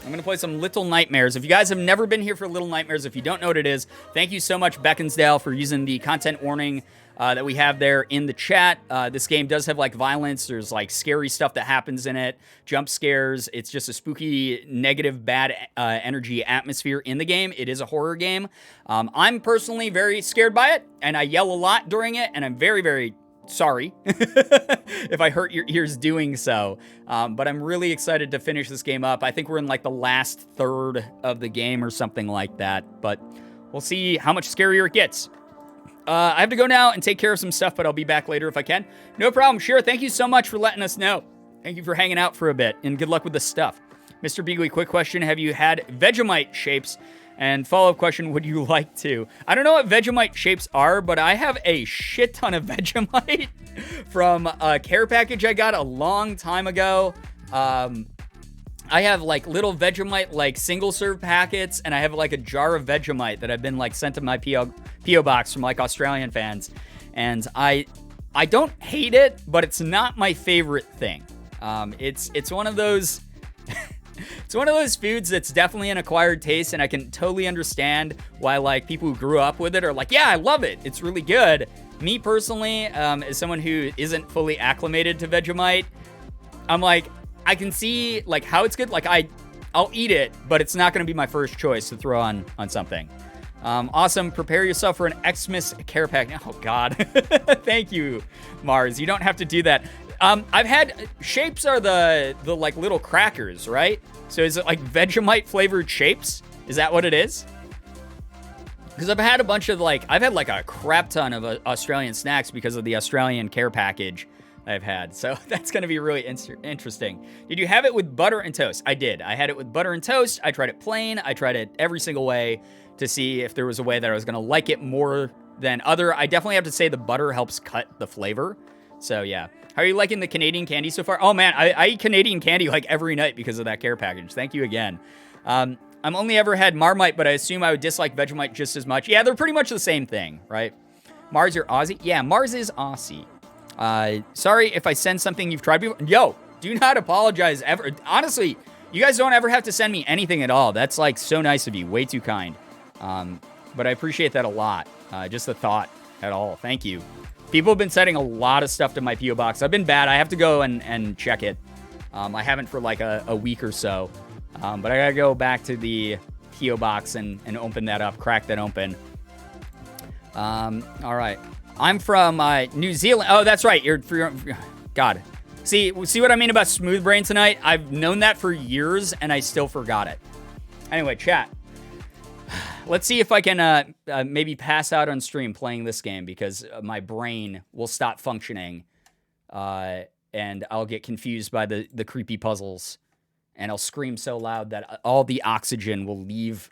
Speaker 4: I'm going to play some Little Nightmares. If you guys have never been here for Little Nightmares, if you don't know what it is, thank you so much, Beaconsdale, for using the content warning that we have there in the chat. This game does have, like, violence. There's, like, scary stuff that happens in it, jump scares. It's just a spooky, negative, bad energy atmosphere in the game. It is a horror game. I'm personally very scared by it, and I yell a lot during it, and I'm very, very sorry if I hurt your ears doing so. But I'm really excited to finish this game up. I think we're in like the last third of the game or something like that. But we'll see how much scarier it gets. I have to go now and take care of some stuff, but I'll be back later if I can. No problem. Sure. Thank you so much for letting us know. Thank you for hanging out for a bit, and good luck with the stuff. Mr. Beagley, quick question. Have you had Vegemite shapes? And follow-up question, would you like to? I don't know what Vegemite shapes are, but I have a shit ton of Vegemite from a care package I got a long time ago. I have like little Vegemite like single-serve packets, and I have like a jar of Vegemite that I've been like sent to my P.O. box from like Australian fans. And I don't hate it, but it's not my favorite thing. It's one of those... It's one of those foods that's definitely an acquired taste, and I can totally understand why, like, people who grew up with it are like, yeah, I love it. It's really good. Me, personally, as someone who isn't fully acclimated to Vegemite, I'm like, I can see, like, how it's good. Like, I'll eat it, but it's not going to be my first choice to throw on something. Awesome. Prepare yourself for an Xmas care pack. Oh, God. Thank you, Mars. You don't have to do that. I've had shapes are the like little crackers, right? So is it like Vegemite flavored shapes? Is that what it is? Because I've had a bunch of I've had like a crap ton of Australian snacks because of the Australian care package I've had. So that's going to be really interesting. Did you have it with butter and toast? I did. I had it with butter and toast. I tried it plain. I tried it every single way to see if there was a way that I was going to like it more than other. I definitely have to say the butter helps cut the flavor. So yeah. How are you liking the Canadian candy so far? Oh man, I eat Canadian candy like every night because of that care package. Thank you again. I'm only ever had Marmite, but I assume I would dislike Vegemite just as much. Yeah, they're pretty much the same thing, right? Mars, you're Aussie? Yeah, Mars is Aussie. Sorry if I send something you've tried before. Yo, do not apologize ever. Honestly, you guys don't ever have to send me anything at all. That's like so nice of you. Way too kind. But I appreciate that a lot. Just the thought at all. Thank you. People have been sending a lot of stuff to my P.O. box. I've been bad. I have to go and check it. I haven't for like a week or so. But I gotta go back to the P.O. box and open that up, crack that open. All right. I'm from New Zealand. Oh, that's right. God. See what I mean about smooth brain tonight? I've known that for years, and I still forgot it. Anyway, chat. Let's see if I can maybe pass out on stream playing this game because my brain will stop functioning and I'll get confused by the creepy puzzles and I'll scream so loud that all the oxygen will leave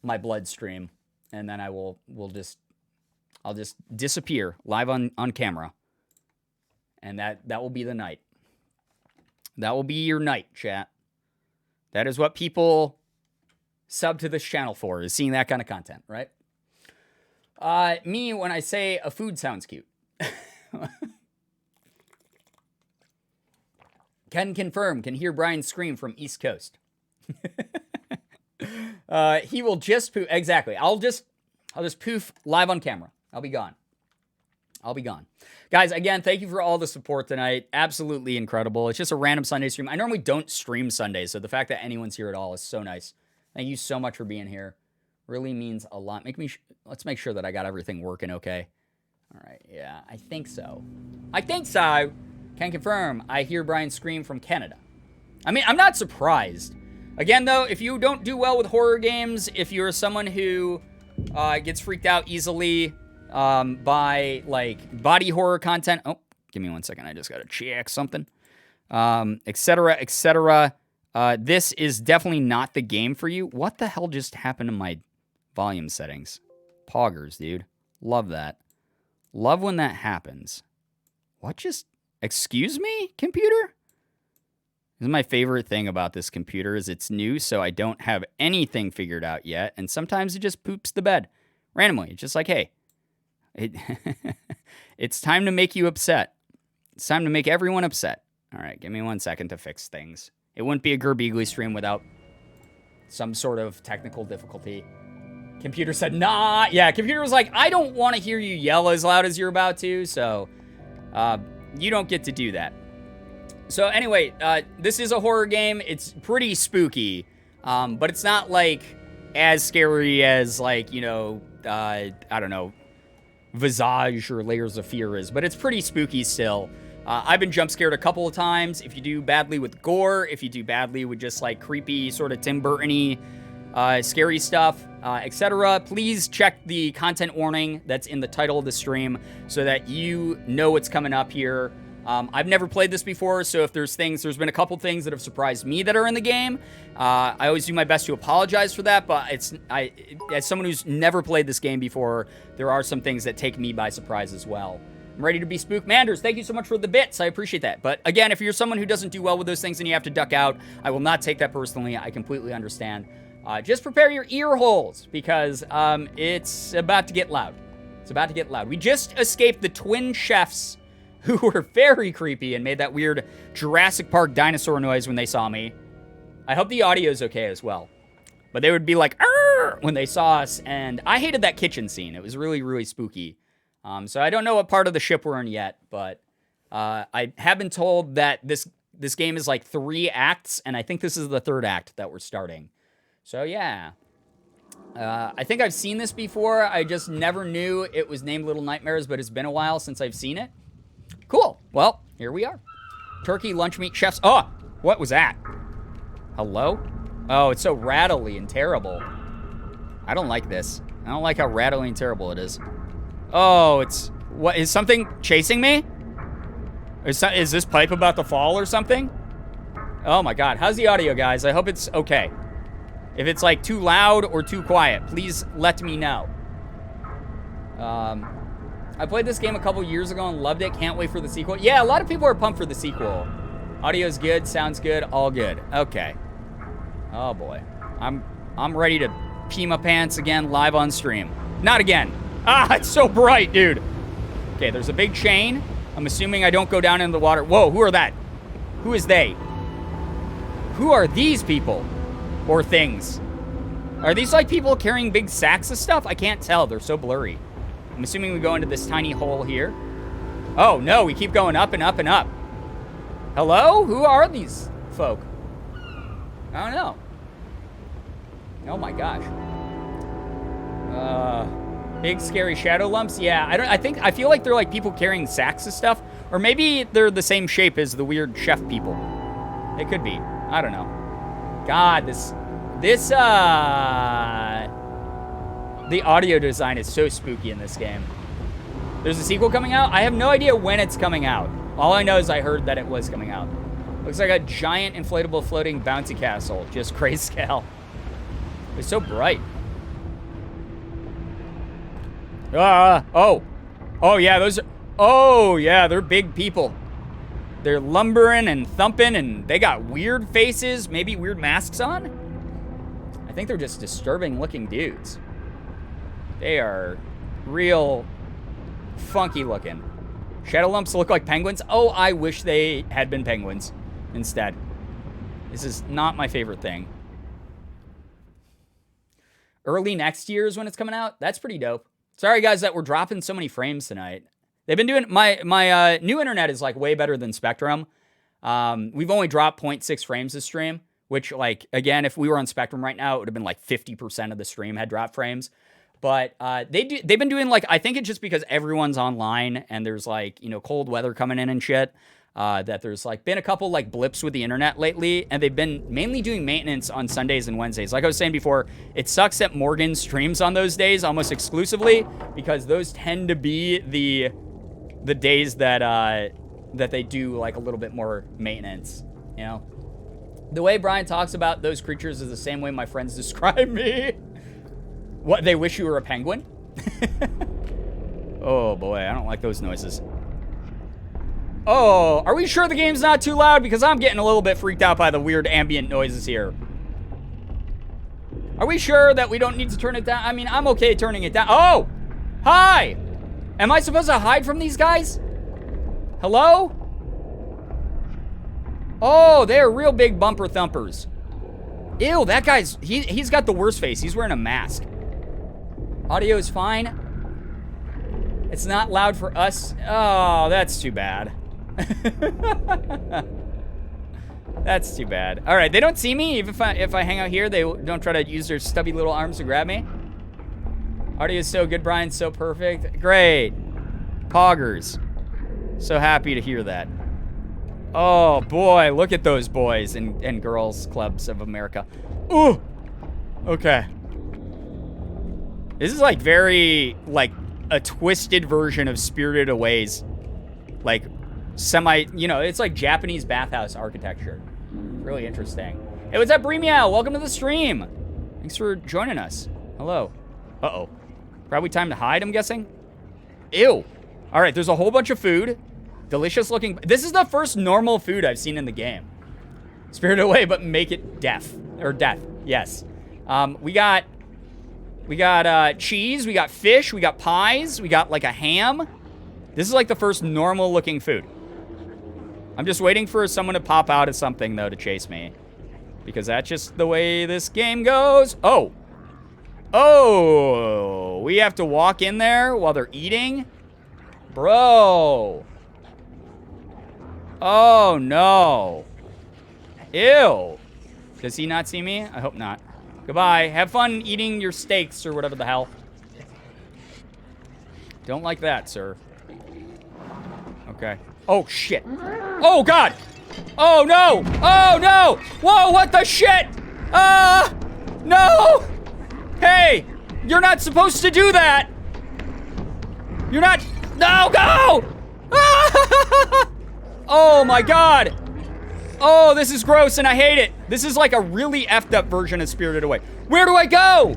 Speaker 4: my bloodstream and then I'll just disappear live on camera. And that will be the night. That will be your night, chat. That is what people sub to this channel for, is seeing that kind of content, right? Me, when I say a food sounds cute. Can confirm, can hear Brian scream from East Coast. He will just poof. Exactly. I'll just poof live on camera. I'll be gone. Guys, again, thank you for all the support tonight. Absolutely incredible. It's just a random Sunday stream. I normally don't stream Sundays, so the fact that anyone's here at all is so nice. Thank you so much for being here. Really means a lot. Let's make sure that I got everything working okay. All right, yeah, I think so. Can confirm, I hear Brian scream from Canada. I mean, I'm not surprised. Again, though, if you don't do well with horror games, if you're someone who gets freaked out easily by, like, body horror content. Oh, give me 1 second. I just got to check something. Et cetera. This is definitely not the game for you. What the hell just happened to my volume settings? Poggers, dude. Love that. Love when that happens. What just... Excuse me, computer? This is my favorite thing about this computer is it's new, so I don't have anything figured out yet, and sometimes it just poops the bed randomly. It's just like, hey, it's time to make you upset. It's time to make everyone upset. All right, give me 1 second to fix things. It wouldn't be a Girbeagly stream without some sort of technical difficulty. Computer said, nah. Yeah, computer was like, I don't want to hear you yell as loud as you're about to, so you don't get to do that. So anyway, this is a horror game. It's pretty spooky, but it's not like as scary as like, you know, I don't know, Visage or Layers of Fear is, but it's pretty spooky still. I've been jump scared a couple of times. If you do badly with gore, if you do badly with just like creepy sort of Tim Burton-y scary stuff, etc., please check the content warning that's in the title of the stream so that you know what's coming up here. I've never played this before, so if there's been a couple things that have surprised me that are in the game. I always do my best to apologize for that, but as someone who's never played this game before, there are some things that take me by surprise as well. I'm ready to be spooked. Manders, thank you so much for the bits. I appreciate that. But again, if you're someone who doesn't do well with those things and you have to duck out, I will not take that personally. I completely understand. Just prepare your ear holes because it's about to get loud. We just escaped the twin chefs who were very creepy and made that weird Jurassic Park dinosaur noise when they saw me. I hope the audio is okay as well. But they would be like, "Arr!" when they saw us, and I hated that kitchen scene. It was really, really spooky. So I don't know what part of the ship we're in yet, but I have been told that this game is like 3 acts, and I think this is the 3rd act that we're starting. So yeah. I think I've seen this before. I just never knew it was named Little Nightmares, but it's been a while since I've seen it. Cool. Well, here we are. Turkey, lunch meat, chefs. Oh, what was that? Hello? Oh, it's so rattly and terrible. I don't like this. I don't like how rattly and terrible it is. Oh, what, is something chasing me? Is this pipe about to fall or something? Oh my God. How's the audio, guys? I hope it's okay. If it's like too loud or too quiet, please let me know. I played this game a couple years ago and loved it. Can't wait for the sequel. Yeah, a lot of people are pumped for the sequel. Audio's good, sounds good, all good. Okay. Oh boy. I'm ready to pee my pants again live on stream. Not again. Ah, it's so bright, dude. Okay, there's a big chain. I'm assuming I don't go down into the water. Whoa, who are that? Who is they? Who are these people? Or things? Are these like people carrying big sacks of stuff? I can't tell. They're so blurry. I'm assuming we go into this tiny hole here. Oh, no. We keep going up and up and up. Hello? Who are these folk? I don't know. Oh, my gosh. Big scary shadow lumps. Yeah, I feel like they're like people carrying sacks of stuff. Or maybe they're the same shape as the weird chef people. It could be. I don't know. God, the audio design is so spooky in this game. There's a sequel coming out? I have no idea when it's coming out. All I know is I heard that it was coming out. Looks like a giant inflatable floating bouncy castle. Just grayscale. It's so bright. Oh yeah, they're big people. They're lumbering and thumping, and they got weird faces, maybe weird masks on. I think they're just disturbing looking dudes. They are real funky looking. Shadow lumps look like penguins. Oh, I wish they had been penguins instead. This is not my favorite thing. Early next year is when it's coming out. That's pretty dope. Sorry, guys, that we're dropping so many frames tonight. They've been doing... My new internet is, like, way better than Spectrum. We've only dropped 0.6 frames this stream, which, like, again, if we were on Spectrum right now, it would have been, like, 50% of the stream had dropped frames. But they've been doing, like... I think it's just because everyone's online and there's, like, you know, cold weather coming in and shit. That there's, like, been a couple, like, blips with the internet lately, and they've been mainly doing maintenance on Sundays and Wednesdays. Like I was saying before, it sucks that Morgan streams on those days almost exclusively, because those tend to be the days that they do, like, a little bit more maintenance, you know? The way Brian talks about those creatures is the same way my friends describe me. What, they wish you were a penguin? Oh, boy, I don't like those noises. Oh, are we sure the game's not too loud? Because I'm getting a little bit freaked out by the weird ambient noises here. Are we sure that we don't need to turn it down? I mean, I'm okay turning it down. Oh! Hi! Am I supposed to hide from these guys? Hello? Oh, they're real big bumper thumpers. Ew, that guy's... He's got the worst face. He's wearing a mask. Audio is fine. It's not loud for us. Oh, that's too bad. That's too bad. All right, they don't see me. Even if I hang out here, they don't try to use their stubby little arms to grab me. Audio is so good, Brian. So perfect. Great. Poggers. So happy to hear that. Oh, boy. Look at those boys and girls clubs of America. Ooh. Okay. This is, like, very, like, a twisted version of Spirited Away's, like, you know, it's like Japanese bathhouse architecture. Really interesting. Hey, what's up, Bremeow? Welcome to the stream. Thanks for joining us. Hello. Uh-oh. Probably time to hide, I'm guessing. Ew. All right, there's a whole bunch of food. Delicious looking. This is the first normal food I've seen in the game. Spirited Away, but make it death. Or death. Yes. We got cheese, we got fish, we got pies, we got, like, a ham. This is, like, the first normal looking food. I'm just waiting for someone to pop out of something, though, to chase me. Because that's just the way this game goes. Oh. Oh. We have to walk in there while they're eating? Bro. Oh, no. Ew. Does he not see me? I hope not. Goodbye. Have fun eating your steaks or whatever the hell. Don't like that, sir. Okay. Oh, shit. Oh, God. Oh, no. Oh, no. Whoa, what the shit? No. Hey, you're not supposed to do that. You're not. No, go. Oh, my God. Oh, this is gross, and I hate it. This is like a really effed up version of Spirited Away. Where do I go?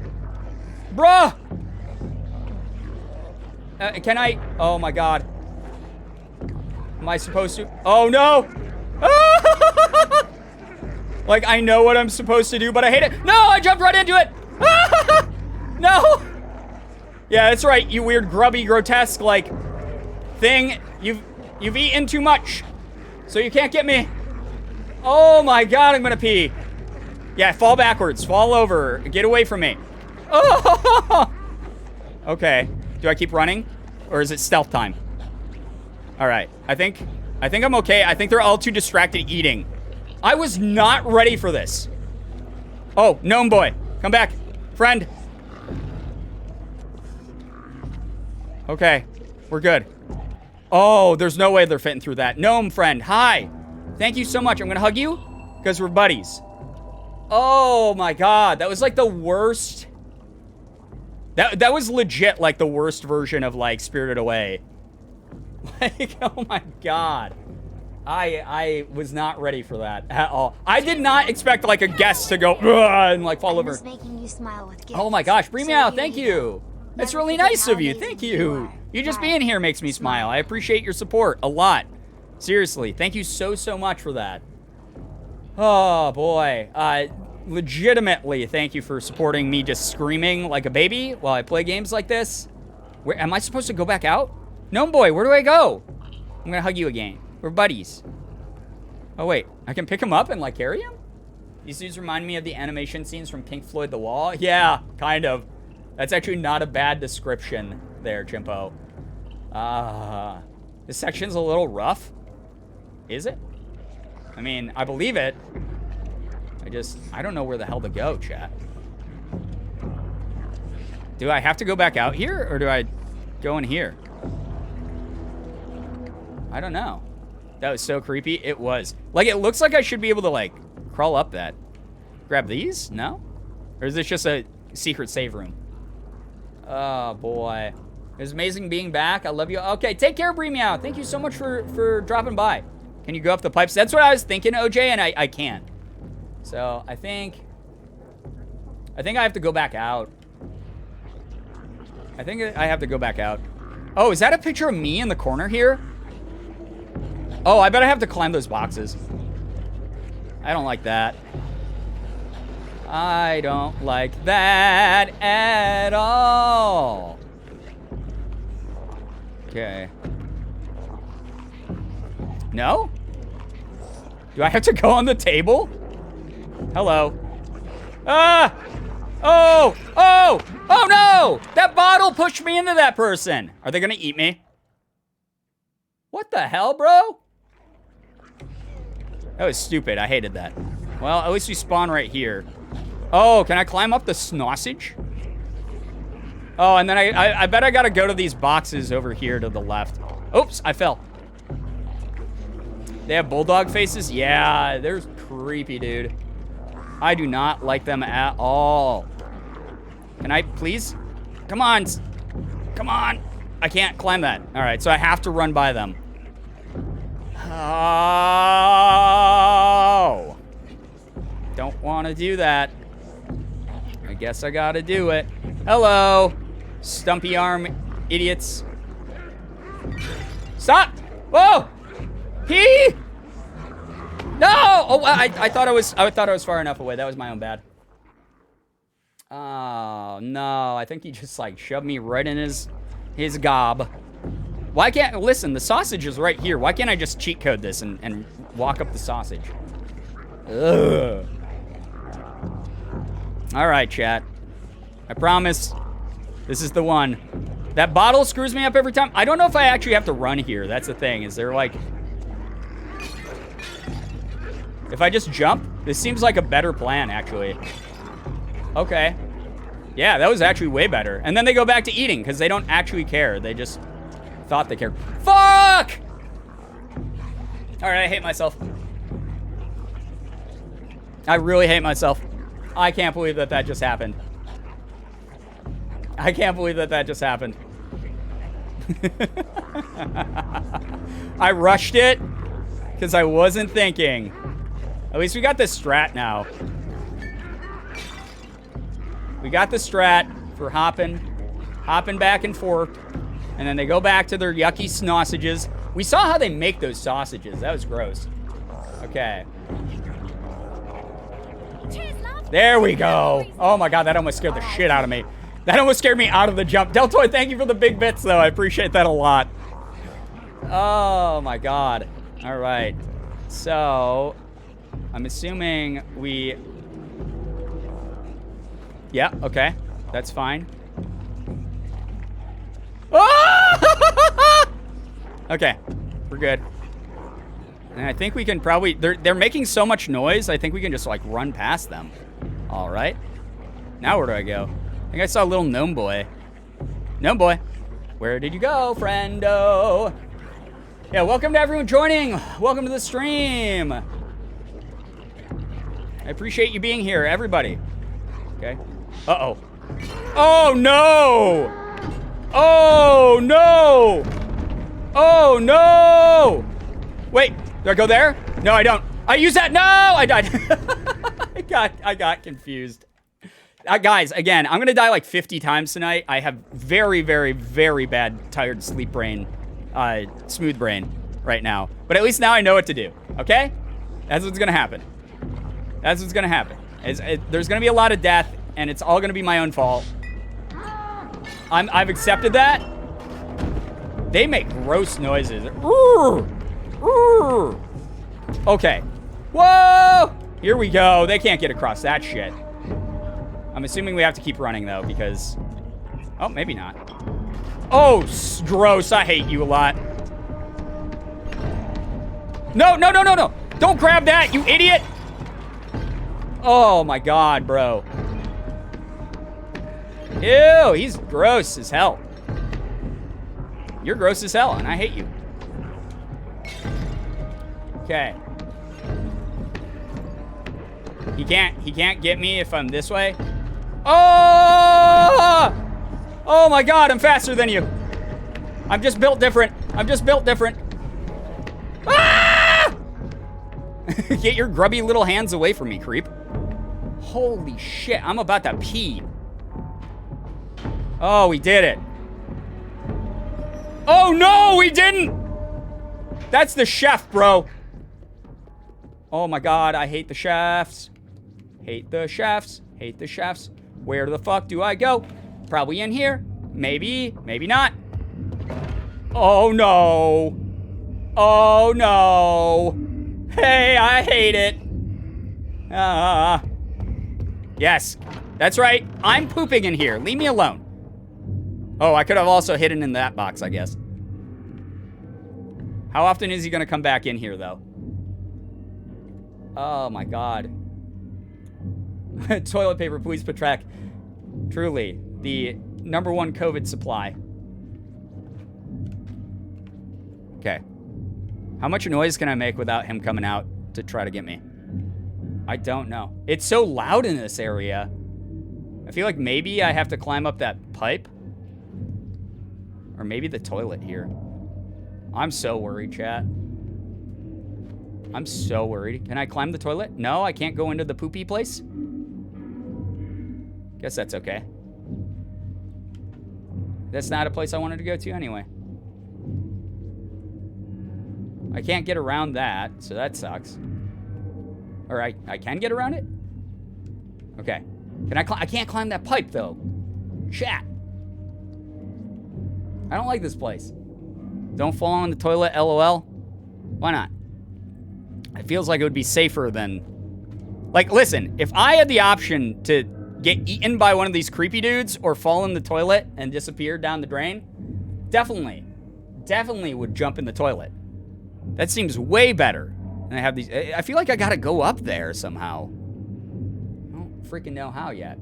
Speaker 4: Bruh. Can I? Oh my god. Am I supposed to? Oh no! Like, I know what I'm supposed to do, but I hate it. No, I jumped right into it! No! Yeah, that's right, you weird, grubby, grotesque, like, thing. You've eaten too much, so you can't get me. Oh my god, I'm gonna pee. Yeah, fall backwards, fall over, get away from me. Oh! Okay, do I keep running? Or is it stealth time? All right, I think I'm okay. I think they're all too distracted eating. I was not ready for this. Oh, gnome boy, come back, friend. Okay, we're good. Oh, there's no way they're fitting through that. Gnome friend, hi. Thank you so much. I'm gonna hug you because we're buddies. Oh my god, that was like the worst. That was legit like the worst version of like Spirited Away. Like, oh my god. I was not ready for that at all. I did not expect like a guest to go and like fall over.
Speaker 3: Making you smile with gifts.
Speaker 4: Oh my gosh, bring me
Speaker 3: So
Speaker 4: out.
Speaker 3: here
Speaker 4: Thank
Speaker 3: you
Speaker 4: you.
Speaker 3: go.
Speaker 4: That's
Speaker 3: Never
Speaker 4: really
Speaker 3: forget
Speaker 4: nice
Speaker 3: how
Speaker 4: of you.
Speaker 3: amazing
Speaker 4: Thank
Speaker 3: you
Speaker 4: you.
Speaker 3: are.
Speaker 4: You just
Speaker 3: Bye.
Speaker 4: being here makes me smile. I appreciate your support a lot. Seriously, thank you so much for that. Oh boy. Legitimately, thank you for supporting me just screaming like a baby while I play games like this. Where am I supposed to go back out? Gnome boy, where do I go? I'm gonna hug you again. We're buddies. Oh wait, I can pick him up and like carry him? These dudes remind me of the animation scenes from Pink Floyd The Wall. Yeah, kind of. That's actually not a bad description there, Chimpo. This section's a little rough. Is it? I mean, I believe it. I don't know where the hell to go, chat. Do I have to go back out here, or do I go in here? I don't know. That was so creepy. It was. Like, it looks like I should be able to, like, crawl up that. Grab these? No? Or is this just a secret save room? Oh, boy. It was amazing being back. I love you. Okay, take care, Bree Meow. Thank you so much for dropping by. Can you go up the pipes? That's what I was thinking, OJ, and I can't. So, I think I have to go back out. I think I have to go back out. Oh, is that a picture of me in the corner here? Oh, I bet I have to climb those boxes. I don't like that. I don't like that at all. Okay. No? Do I have to go on the table? Hello. Ah! Oh! Oh! Oh no! That bottle pushed me into that person. Are they gonna eat me? What the hell, bro? That was stupid. I hated that. Well, at least we spawn right here. Oh, can I climb up the sausage? Oh, and then I bet I gotta go to these boxes over here to the left. Oops, I fell. They have bulldog faces? Yeah, they're creepy, dude. I do not like them at all. Can I please? Come on. Come on. I can't climb that. All right, so I have to run by them. Oh. Don't want to do that. I guess I got to do it. Hello, stumpy arm idiots. Stop. Whoa. No! Oh, I thought I was far enough away. That was my own bad. Oh, no. I think he just, like, shoved me right in his gob. Why can't... Listen, the sausage is right here. Why can't I just cheat code this and walk up the sausage? Ugh. All right, chat. I promise this is the one. That bottle screws me up every time. I don't know if I actually have to run here. That's the thing. Is there, like... If I just jump, this seems like a better plan, actually. Okay. Yeah, that was actually way better. And then they go back to eating, because they don't actually care. They just thought they cared. Fuck! Alright, I hate myself. I really hate myself. I can't believe that just happened. I can't believe that just happened. I rushed it, because I wasn't thinking. At least we got the strat now. We got the strat for hopping back and forth. And then they go back to their yucky sausages. We saw how they make those sausages. That was gross. Okay. There we go. Oh my god, that almost scared the shit out of me. That almost scared me out of the jump. Deltoid, thank you for the big bits, though. I appreciate that a lot. Oh my god. All right. So, I'm assuming we... Yeah, okay. That's fine. Oh! Okay, we're good. And I think we can probably... They're making so much noise, I think we can just, like, run past them. All right. Now where do I go? I think I saw a little gnome boy. Gnome boy. Where did you go, friendo? Yeah, welcome to everyone joining. Welcome to the stream. I appreciate you being here, everybody. Okay. Uh-oh. Oh, no! Oh, no! Oh, no! Wait, do I go there? No, I don't. I use that. No, I died. I got confused. Guys, again, I'm going to die like 50 times tonight. I have very, very, very bad tired sleep brain, smooth brain right now. But at least now I know what to do, okay? That's what's going to happen. That's what's going to happen. There's going to be a lot of death, and it's all going to be my own fault. I've accepted that. They make gross noises. Okay. Whoa! Here we go. They can't get across that shit. I'm assuming we have to keep running, though, because... Oh, maybe not. Oh, gross. I hate you a lot. No, no, no, no, no. Don't grab that, you idiot. Oh, my God, bro. Ew, he's gross as hell. You're gross as hell, and I hate you. Okay. He can't get me if I'm this way. Oh! Oh my God, I'm faster than you. I'm just built different. I'm just built different. Ah! Get your grubby little hands away from me, creep. Holy shit, I'm about to pee. Oh, we did it. Oh no, we didn't! That's the chef, bro. Oh my God, I hate the chefs. Hate the chefs. Hate the chefs. Where the fuck do I go? Probably in here. Maybe. Maybe not. Oh no. Oh no. Hey, I hate it. Yes. That's right. I'm pooping in here. Leave me alone. Oh, I could have also hidden in that box, I guess. How often is he going to come back in here, though? Oh, my God. Toilet paper, please, Patrek. Truly, the #1 COVID supply. Okay. How much noise can I make without him coming out to try to get me? I don't know. It's so loud in this area. I feel like maybe I have to climb up that pipe. Or maybe the toilet here. I'm so worried, chat. I'm so worried. Can I climb the toilet? No, I can't go into the poopy place? Guess that's okay. That's not a place I wanted to go to anyway. I can't get around that, so that sucks. Or I can get around it? Okay. Can I can't climb that pipe, though. Chat. I don't like this place. Don't fall on the toilet, LOL. Why not? It feels like it would be safer than... Like, listen, if I had the option to get eaten by one of these creepy dudes or fall in the toilet and disappear down the drain, definitely would jump in the toilet. That seems way better. And I have these... I feel like I gotta go up there somehow. I don't freaking know how yet.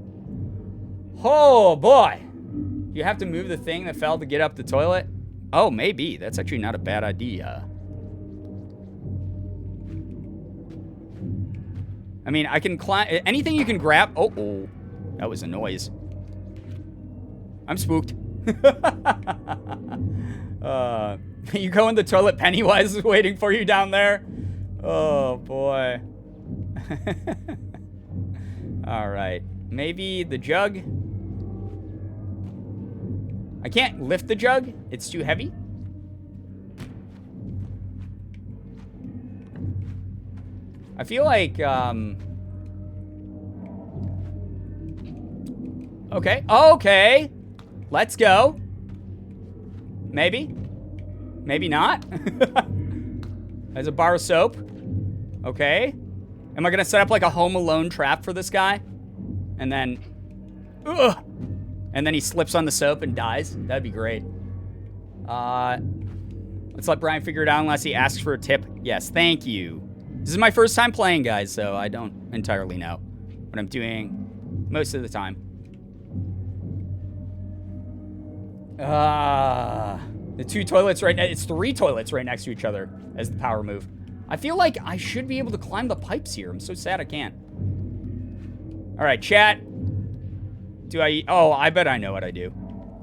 Speaker 4: Oh, boy. You have to move the thing that fell to get up the toilet? Oh, maybe. That's actually not a bad idea. I mean, I can climb... Anything you can grab... Oh. That was a noise. I'm spooked. You go in the toilet, Pennywise is waiting for you down there. Oh, boy. All right. Maybe the jug? I can't lift the jug. It's too heavy. I feel like, okay. Okay. Let's go. Maybe. Maybe not. There's a bar of soap. Okay. Am I gonna set up like a Home Alone trap for this guy? And then... Ugh! And then he slips on the soap and dies? That'd be great. Let's let Brian figure it out unless he asks for a tip. Yes, thank you. This is my first time playing, guys, so I don't entirely know what I'm doing most of the time. The two toilets right now, it's 3 toilets right next to each other as the power move. I feel like I should be able to climb the pipes here. I'm so sad I can't. All right, chat. Oh, I bet I know what I do.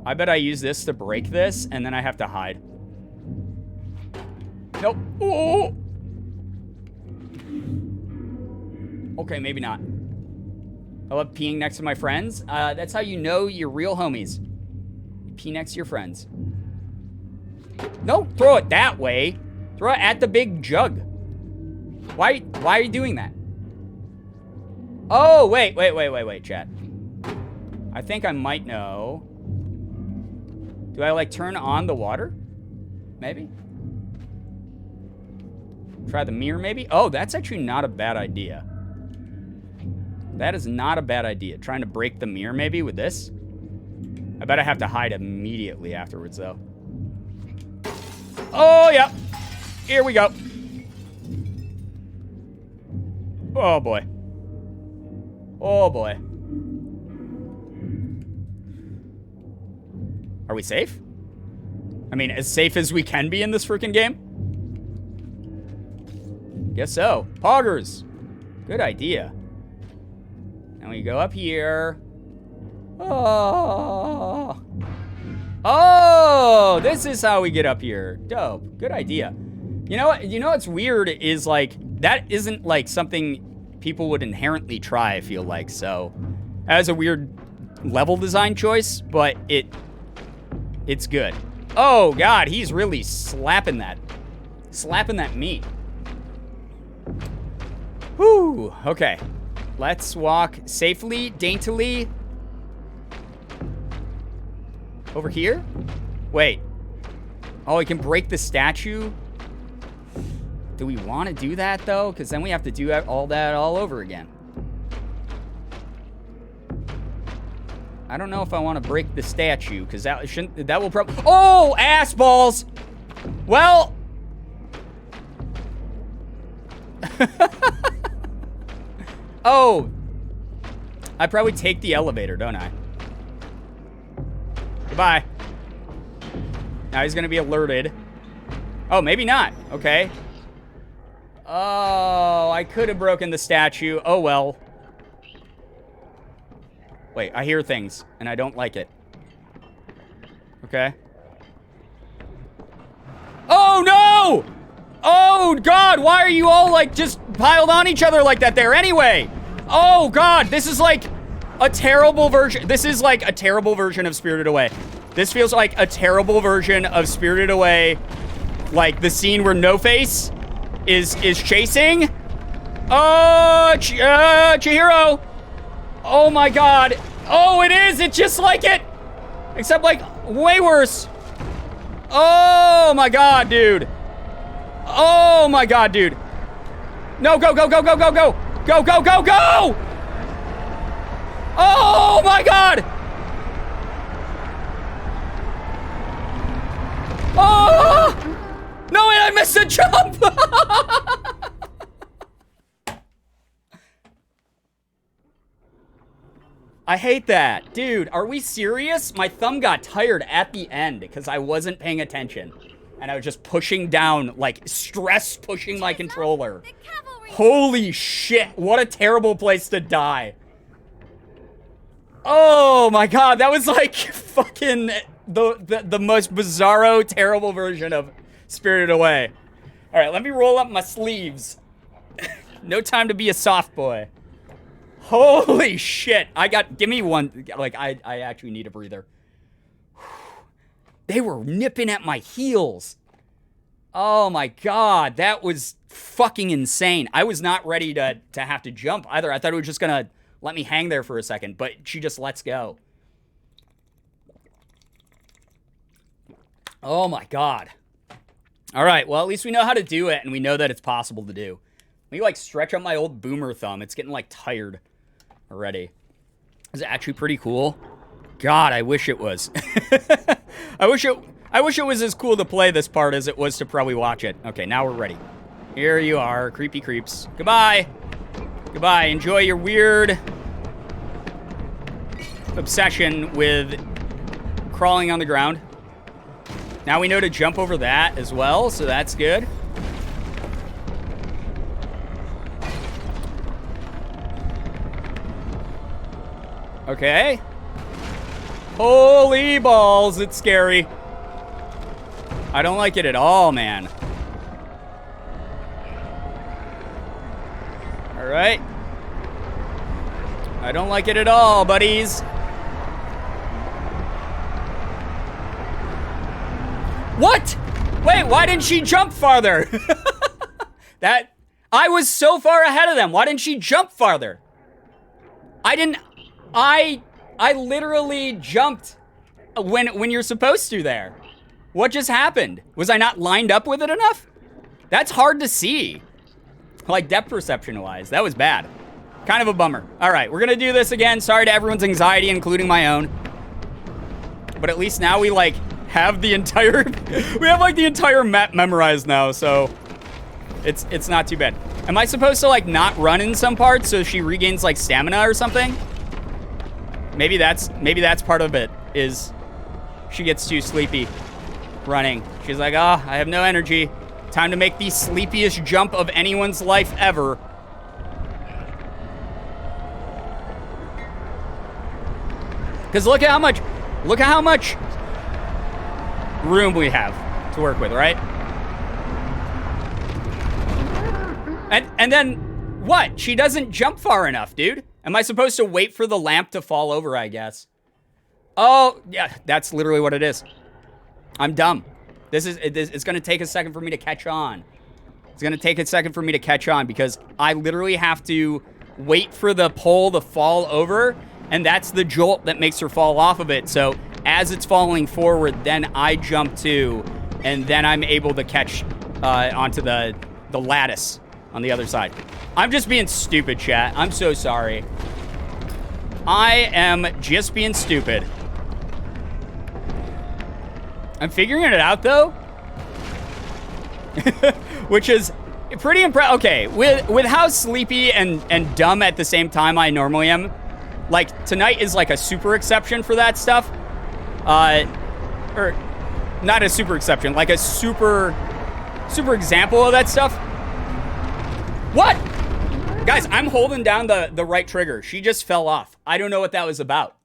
Speaker 4: I bet I use this to break this, and then I have to hide. Nope. Oh. Okay, maybe not. I love peeing next to my friends. That's how you know you're real homies. You pee next to your friends. No, throw it that way. Throw it at the big jug. Why are you doing that? Oh, wait, chat. I think I might know. Do I, like, turn on the water? Maybe? Try the mirror, maybe? Oh, that's actually not a bad idea. That is not a bad idea. Trying to break the mirror, maybe, with this? I bet I have to hide immediately afterwards, though. Oh, yeah. Here we go. Oh, boy. Oh, boy. Are we safe? I mean, as safe as we can be in this freaking game? Guess so. Poggers. Good idea. And we go up here. Oh. Oh, this is how we get up here. Dope. Good idea. You know what's weird is, like, that isn't, like, something people would inherently try, I feel like. So, that is a weird level design choice, but it's good. Oh, God, he's really slapping that meat. Whew, okay. Let's walk safely, daintily. Over here? Wait. Oh, we can break the statue? Do we want to do that, though? Because then we have to do all that all over again. I don't know if I want to break the statue, because that will probably... Oh, ass balls! Well... Oh. I probably take the elevator, don't I? Goodbye. Now he's going to be alerted. Oh, maybe not. Okay. Oh, I could have broken the statue. Oh, well. Wait, I hear things, and I don't like it. Okay. Oh, no! Oh, God, why are you all, like, just piled on each other like that there anyway? Oh, God, this is, like, a terrible version. This is, like, a terrible version of Spirited Away. This feels like a terrible version of Spirited Away. Like, the scene where No-Face is chasing. Oh, Chihiro. Oh, my God. Oh, it is. It's just like it. Except, like, way worse. Oh, my God, dude. Oh, my God, dude. No, go, go, go, go, go, go. Go, go, go, go. Oh, my God. Oh. No, I missed a jump. I hate that. Dude, are we serious? My thumb got tired at the end because I wasn't paying attention. And I was just pushing down, like, stress pushing my controller. Holy shit, what a terrible place to die. Oh my God, that was like fucking the most bizarro, terrible version of Spirited Away. All right, let me roll up my sleeves. No time to be a soft boy. Holy shit, give me one, like, I actually need a breather. They were nipping at my heels. Oh my God, that was fucking insane. I was not ready to have to jump either. I thought it was just gonna let me hang there for a second, but she just lets go. Oh my God. All right, well, at least we know how to do it, and we know that it's possible to do. Let me, like, stretch out my old boomer thumb. It's getting, like, tired already. Is it actually pretty cool? God, I wish it was. I wish it was as cool to play this part as it was to probably watch it. Okay, now we're ready. Here you are, creepy creeps. Goodbye. Goodbye. Enjoy your weird obsession with crawling on the ground. Now we know to jump over that as well, so that's good. Okay. Holy balls, it's scary. I don't like it at all, man. All right. I don't like it at all, buddies. What? Wait, why didn't she jump farther? I was so far ahead of them. Why didn't she jump farther? I literally jumped when you're supposed to there. What just happened? Was I not lined up with it enough? That's hard to see. Like depth perception wise, that was bad. Kind of a bummer. All right, we're gonna do this again. Sorry to everyone's anxiety, including my own. But at least now we like have the entire, we have like the entire map memorized now, so it's not too bad. Am I supposed to like not run in some parts so she regains like stamina or something? Maybe that's part of it, is she gets too sleepy running. She's like, oh, I have no energy. Time to make the sleepiest jump of anyone's life ever. Because look at how much room we have to work with, right? And then what? She doesn't jump far enough, dude. Am I supposed to wait for the lamp to fall over, I guess? Oh, yeah, that's literally what it is. I'm dumb. It's going to take a second for me to catch on. It's going to take a second for me to catch on because I literally have to wait for the pole to fall over, and that's the jolt that makes her fall off of it. So as it's falling forward, then I jump too, and then I'm able to catch onto the lattice on the other side. I'm just being stupid, chat. I'm so sorry. I am just being stupid. I'm figuring it out, though. Which is pretty impressive. Okay, with how sleepy and dumb at the same time I normally am, like, tonight is like a super exception for that stuff. Or, not a super exception, like a super example of that stuff. What? Guys, I'm holding down the right trigger. She just fell off. I don't know what that was about.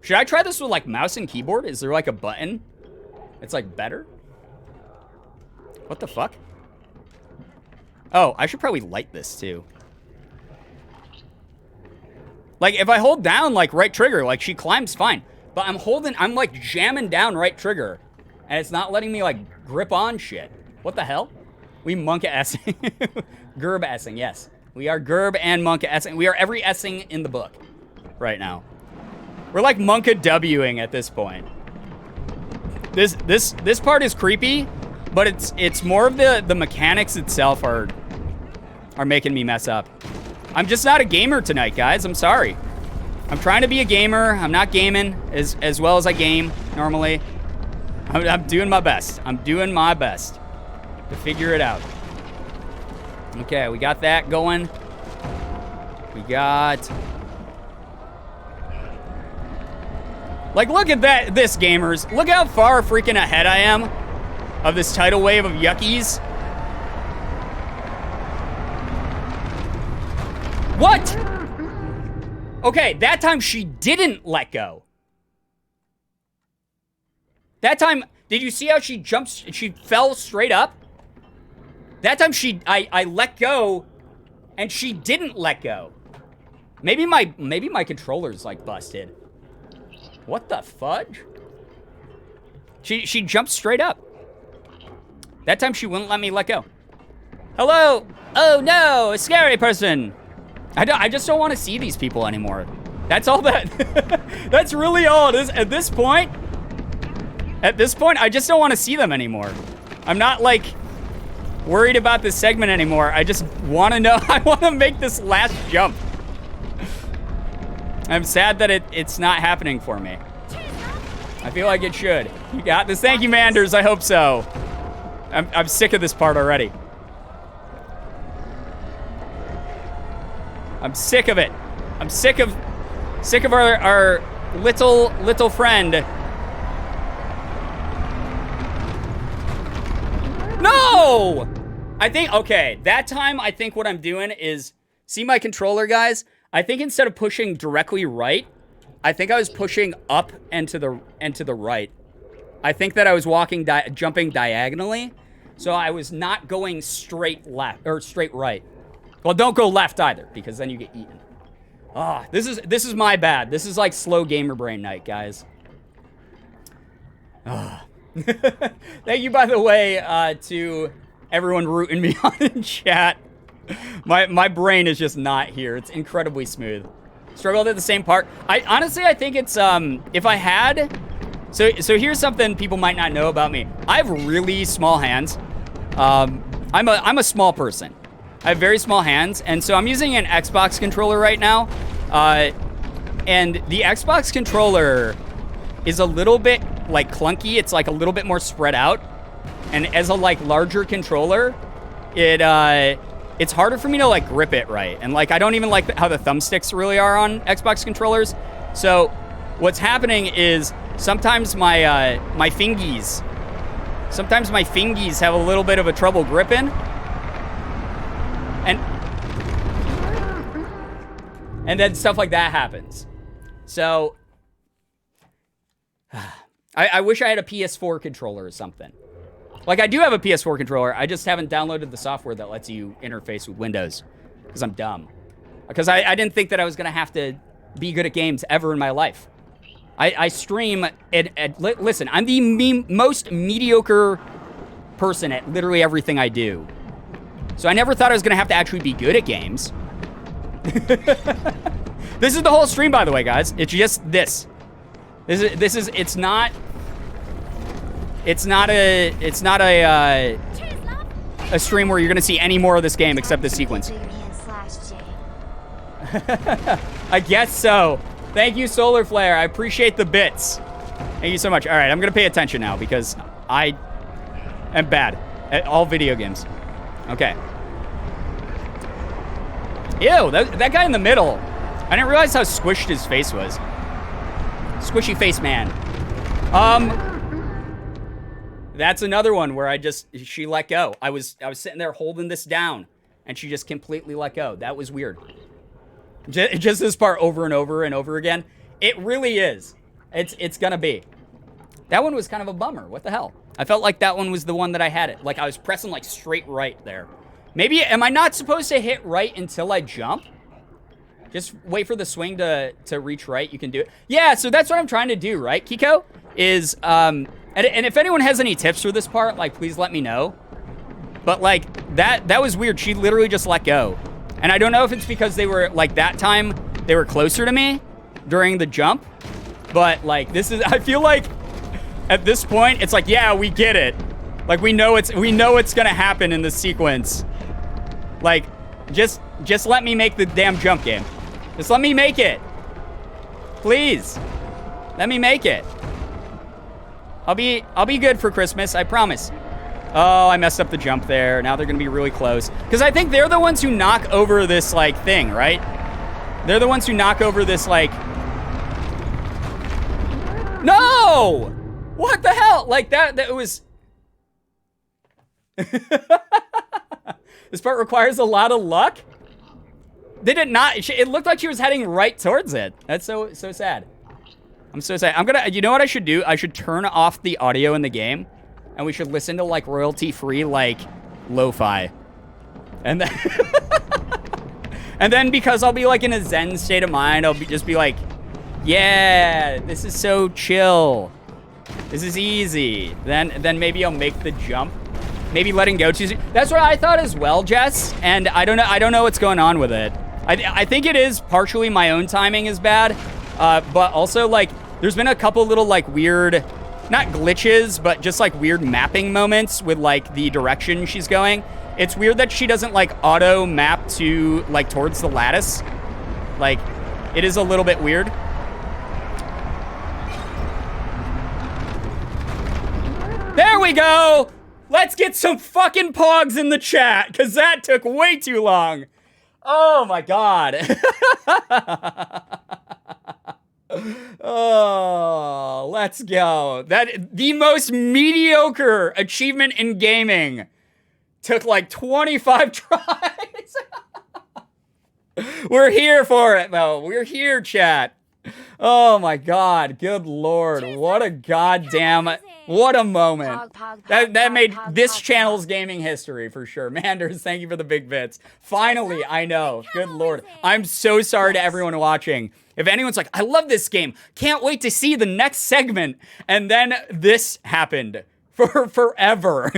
Speaker 4: Should I try this with, like, mouse and keyboard? Is there, like, a button? It's, like, better? What the fuck? Oh, I should probably light this, too. Like, if I hold down, like, right trigger, like, she climbs fine. But I'm, like, jamming down right trigger. And it's not letting me, like, grip on shit. What the hell? We monka-essing. Girbeagly, yes. We are Gerb and monka-essing. We are every essing in the book right now. We're like monka-Wing at this point. This part is creepy, but it's more of the mechanics itself are making me mess up. I'm just not a gamer tonight, guys. I'm sorry. I'm trying to be a gamer. I'm not gaming as well as I game normally. I'm doing my best. I'm doing my best to figure it out. Okay, we got that going. We got... Like, look at this, gamers. Look how far freaking ahead I am of this tidal wave of yuckies. What? Okay, that time she didn't let go. That time, did you see how she jumps? She fell straight up. That time I let go, and she didn't let go. Maybe my controller's like busted. What the fudge? She jumped straight up. That time she wouldn't let me let go. Hello? Oh no, a scary person. I just don't want to see these people anymore. That's all that, that's really all it is. At this point, I just don't want to see them anymore. I'm not like worried about this segment anymore. I just want to know, I want to make this last jump. I'm sad that it's not happening for me. I feel like it should. You got this. Thank you, Manders. I hope so. I'm sick of this part already. I'm sick of it. I'm sick of our little friend. No! I think, okay, that time I think what I'm doing is, see my controller, guys? I think instead of pushing directly right, I think I was pushing up and to the right. I think that I was jumping diagonally, so I was not going straight left or straight right. Well, don't go left either, because then you get eaten. Ah, this is my bad. This is like slow gamer brain night, guys. Ah. Thank you, by the way, to everyone rooting me on in chat. My brain is just not here. It's incredibly smooth. Struggled at the same part. I think it's if I had. So here's something people might not know about me. I have really small hands. I'm a small person. I have very small hands, and so I'm using an Xbox controller right now. And the Xbox controller is a little bit like clunky. It's like a little bit more spread out. And as a like larger controller, it's harder for me to like grip it right. And like I don't even like how the thumbsticks really are on Xbox controllers. So what's happening is sometimes my fingies have a little bit of a trouble gripping. And then stuff like that happens. So I wish I had a PS4 controller or something. Like, I do have a PS4 controller. I just haven't downloaded the software that lets you interface with Windows. Because I'm dumb. Because I didn't think that I was going to have to be good at games ever in my life. I stream... listen, I'm the most mediocre person at literally everything I do. So I never thought I was going to have to actually be good at games. This is the whole stream, by the way, guys. It's just this. It's not a stream where you're gonna see any more of this game except this sequence. I guess so. Thank you, Solar Flare. I appreciate the bits. Thank you so much. All right, I'm gonna pay attention now because I am bad at all video games. Okay. Ew, that guy in the middle. I didn't realize how squished his face was. Squishy face man. That's another one where she let go. I was sitting there holding this down, and she just completely let go. That was weird. Just this part over and over and over again. It really is. It's gonna be. That one was kind of a bummer. What the hell? I felt like that one was the one that I had it. Like I was pressing like straight right there. Maybe, am I not supposed to hit right until I jump? Just wait for the swing to reach right. You can do it. Yeah, so that's what I'm trying to do, right, Kiko? Is, and if anyone has any tips for this part, like, please let me know. But, like, that was weird. She literally just let go. And I don't know if it's because they were, like, that time, they were closer to me during the jump. But, like, I feel like, at this point, it's like, yeah, we get it. Like, we know it's gonna happen in this sequence. Like, just let me make the damn jump game. Just let me make it. Please. Let me make it. I'll be good for Christmas, I promise. Oh, I messed up the jump there. Now they're gonna be really close. Because I think they're the ones who knock over this, like, thing, right? They're the ones who knock over this, like... No! What the hell? Like, that was... This part requires a lot of luck? They did not. It looked like she was heading right towards it. That's so sad. I'm so sad. You know what I should do? I should turn off the audio in the game, and we should listen to, like, royalty-free, like, lo-fi. And then... and then because I'll be, like, in a zen state of mind, I'll just be like, Yeah, this is so chill. This is easy. Then maybe I'll make the jump. Maybe letting go too soon. That's what I thought as well, Jess. And I don't know what's going on with it. I think it is partially my own timing is bad, but also like there's been a couple little like weird, not glitches, but just like weird mapping moments with like the direction she's going. It's weird that she doesn't like auto map to like towards the lattice. Like it is a little bit weird. There we go. Let's get some fucking pogs in the chat, because that took way too long. Oh, my God. Oh, let's go. The most mediocre achievement in gaming took like 25 tries. We're here for it, though. We're here, chat. Oh, my God. Good Lord. What a goddamn... What a moment. That made this channel's gaming history for sure. Manders, thank you for the big bits. Finally, I know. Good Lord. I'm so sorry to everyone watching. If anyone's like, I love this game, can't wait to see the next segment, and then this happened for forever.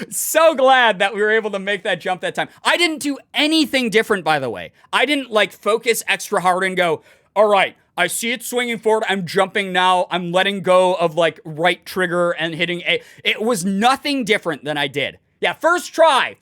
Speaker 4: So glad that we were able to make that jump that time. I didn't do anything different, by the way. I didn't like focus extra hard and go, all right, I see it swinging forward. I'm jumping now. I'm letting go of like right trigger and hitting A. It was nothing different than I did. Yeah, first try,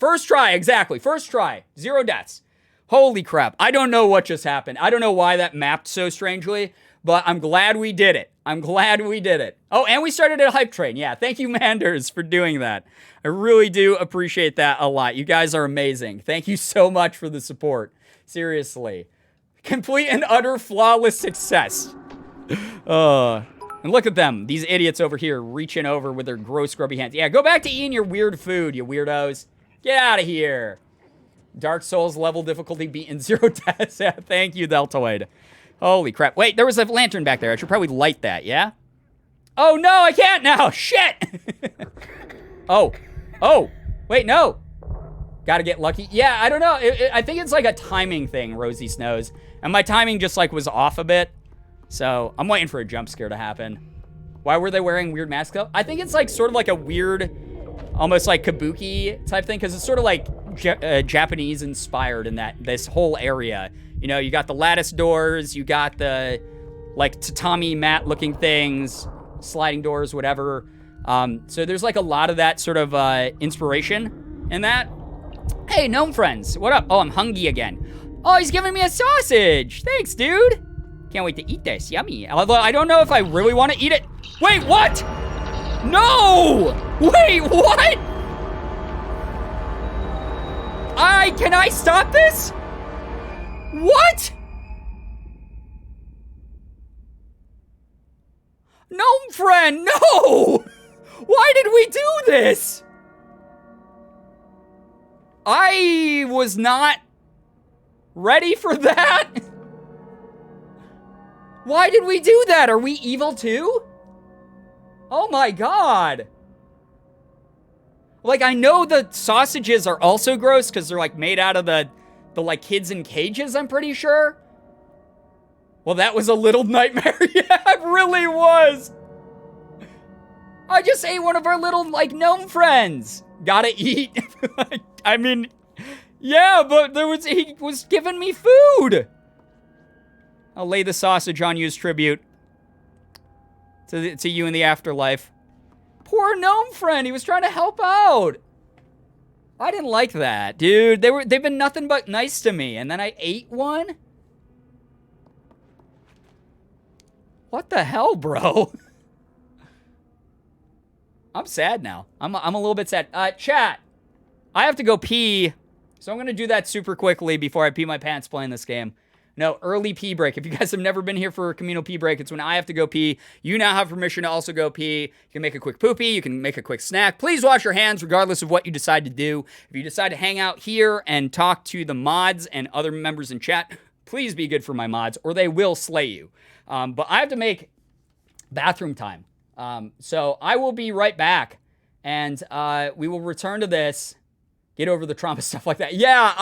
Speaker 4: exactly. First try, 0 deaths. Holy crap. I don't know what just happened. I don't know why that mapped so strangely, but I'm glad we did it. Oh, and we started a hype train. Yeah, thank you, Manders, for doing that. I really do appreciate that a lot. You guys are amazing. Thank you so much for the support. Seriously. Complete and utter flawless success. And look at them. These idiots over here reaching over with their gross, grubby hands. Yeah, go back to eating your weird food, you weirdos. Get out of here. Dark Souls level difficulty beaten 0 deaths. Yeah, thank you, Deltoid. Holy crap. Wait, there was a lantern back there. I should probably light that, yeah? Oh, no, I can't now. Shit. Oh. Wait, no. Gotta get lucky. Yeah, I don't know. I think it's like a timing thing, Rosie Snows. And my timing just like was off a bit. So I'm waiting for a jump scare to happen. Why were they wearing weird masks though? I think it's like sort of like a weird, almost like kabuki type thing. Because it's sort of like Japanese inspired in this whole area. You know, you got the lattice doors. You got the like tatami mat looking things. Sliding doors, whatever. So there's like a lot of that sort of inspiration in that. Hey, gnome friends, what up? Oh, I'm hungry again. Oh, he's giving me a sausage. Thanks, dude. Can't wait to eat this. Yummy. Although I don't know if I really want to eat it. Wait, what? No! Wait, what? Can I stop this? What? Gnome friend, no! Why did we do this? I was not ready for that. Why did we do that? Are we evil too? Oh my God. Like, I know the sausages are also gross because they're like made out of the like kids in cages, I'm pretty sure. Well, that was a little nightmare. Yeah, it really was. I just ate one of our little like gnome friends. Gotta eat. I mean, yeah, but he was giving me food. I'll lay the sausage on you as tribute to you in the afterlife. Poor gnome friend, he was trying to help out. I didn't like that, dude. They've been nothing but nice to me, and then I ate one? What the hell, bro? I'm sad now. I'm a little bit sad. Chat, I have to go pee, so I'm gonna do that super quickly before I pee my pants playing this game. No, early pee break. If you guys have never been here for a communal pee break, it's when I have to go pee. You now have permission to also go pee. You can make a quick poopy. You can make a quick snack. Please wash your hands regardless of what you decide to do. If you decide to hang out here and talk to the mods and other members in chat, please be good for my mods or they will slay you. But I have to make bathroom time. So I will be right back and we will return to this. Get over the trauma, stuff like that. Yeah,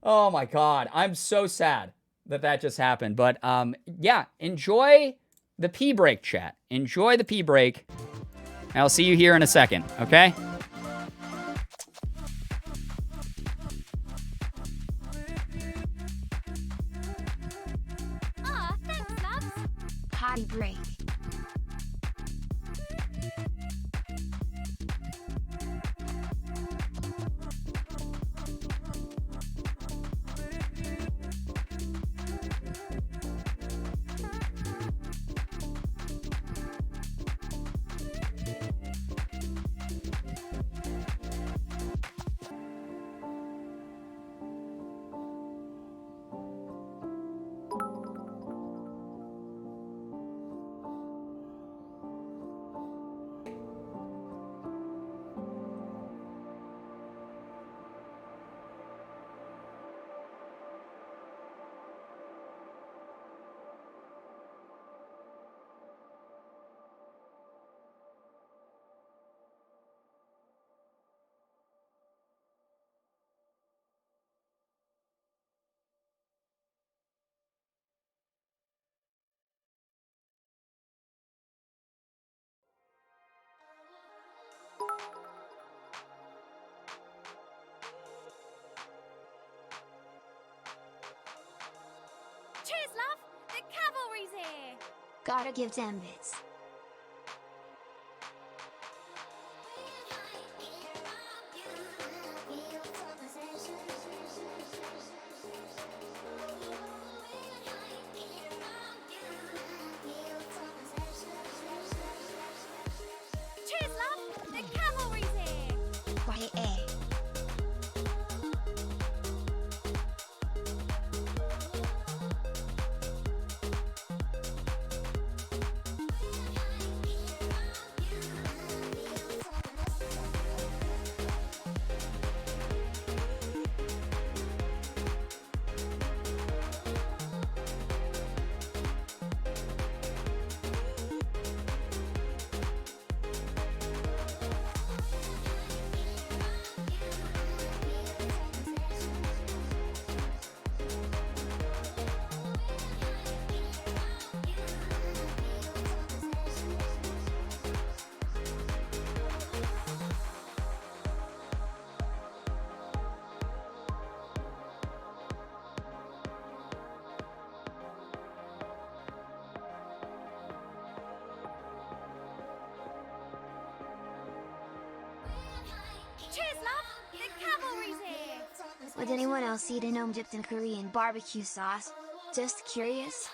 Speaker 4: oh my God, I'm so sad. that just happened. But yeah, enjoy the pee break, chat. Enjoy the pee break. I'll see you here in a second, okay?
Speaker 2: Aw, thanks, loves.
Speaker 3: Potty break.
Speaker 2: Cheers, love. The cavalry's here.
Speaker 3: Gotta give them bits.
Speaker 2: Cheers, love. The cavalry's here.
Speaker 3: Quiet A.
Speaker 2: Cheers, love. The cavalry's here.
Speaker 3: Would anyone else eat a gnome dipped in Korean barbecue sauce? Just curious?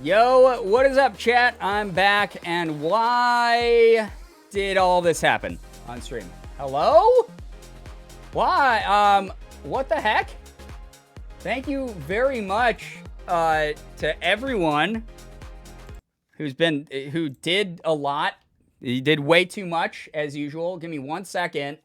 Speaker 4: Yo, what is up, chat? I'm back, and why did all this happen on stream? Hello? Why? What the heck? Thank you very much to everyone who did a lot. You did way too much, as usual. Give me 1 second.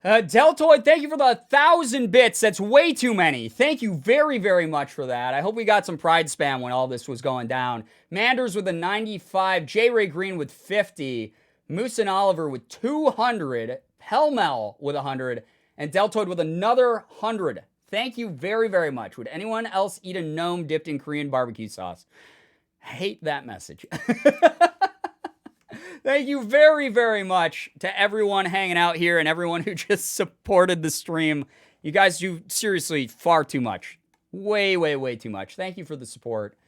Speaker 4: Deltoid, thank you for the 1,000 bits. That's way too many. Thank you very, very much for that. I hope we got some pride spam when all this was going down. Manders with a 95. J. Ray Green with 50. Moose and Oliver with 200. Pellmell with 100. And Deltoid with another 100. Thank you very, very much. Would anyone else eat a gnome dipped in Korean barbecue sauce? Hate that message. Thank you very, very much to everyone hanging out here and everyone who just supported the stream. You guys do seriously far too much. Way, way, way too much. Thank you for the support.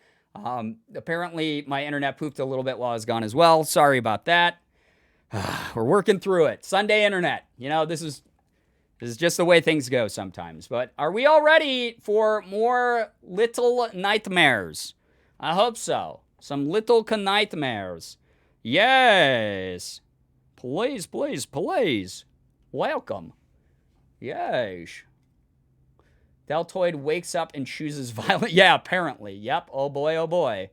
Speaker 4: Apparently, my internet pooped a little bit while I was gone as well. Sorry about that. We're working through it. Sunday internet. You know, this is just the way things go sometimes. But are we all ready for more little nightmares? I hope so. Some little nightmares. Yes. Please, please, please. Welcome. Yes. Deltoid wakes up and chooses violent. Yeah, apparently. Yep. Oh boy, oh boy.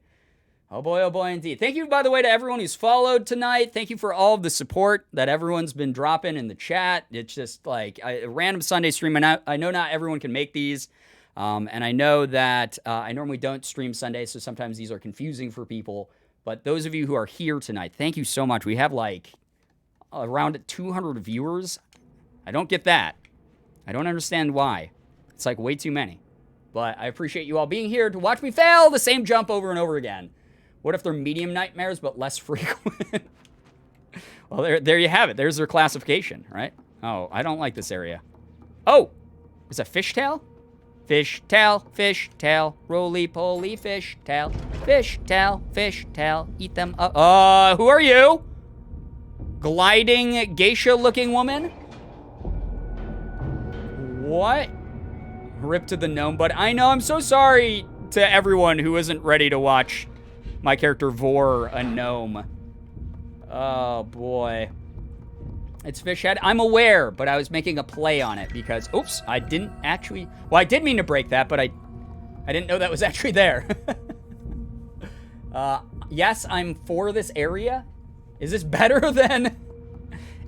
Speaker 4: Oh boy, indeed. Thank you, by the way, to everyone who's followed tonight. Thank you for all of the support that everyone's been dropping in the chat. It's just like a random Sunday stream. And I know not everyone can make these. And I know that I normally don't stream Sunday, so sometimes these are confusing for people. But those of you who are here tonight, thank you so much. We have like around 200 viewers. I don't get that. I don't understand why. It's like way too many. But I appreciate you all being here to watch me fail the same jump over and over again. What if they're medium nightmares but less frequent? Well, there you have it. There's their classification, right? Oh, I don't like this area. Oh, is it fishtail? Fishtail, roly-poly fishtail, fishtail, eat them up. Who are you? Gliding geisha-looking woman? What? Rip to the gnome, but I know I'm so sorry to everyone who isn't ready to watch my character Vor, a gnome. Oh, boy. It's Fishhead. I'm aware, but I was making a play on it because, oops, I didn't actually, well, I did mean to break that, but I didn't know that was actually there. Yes, I'm for this area. Is this better than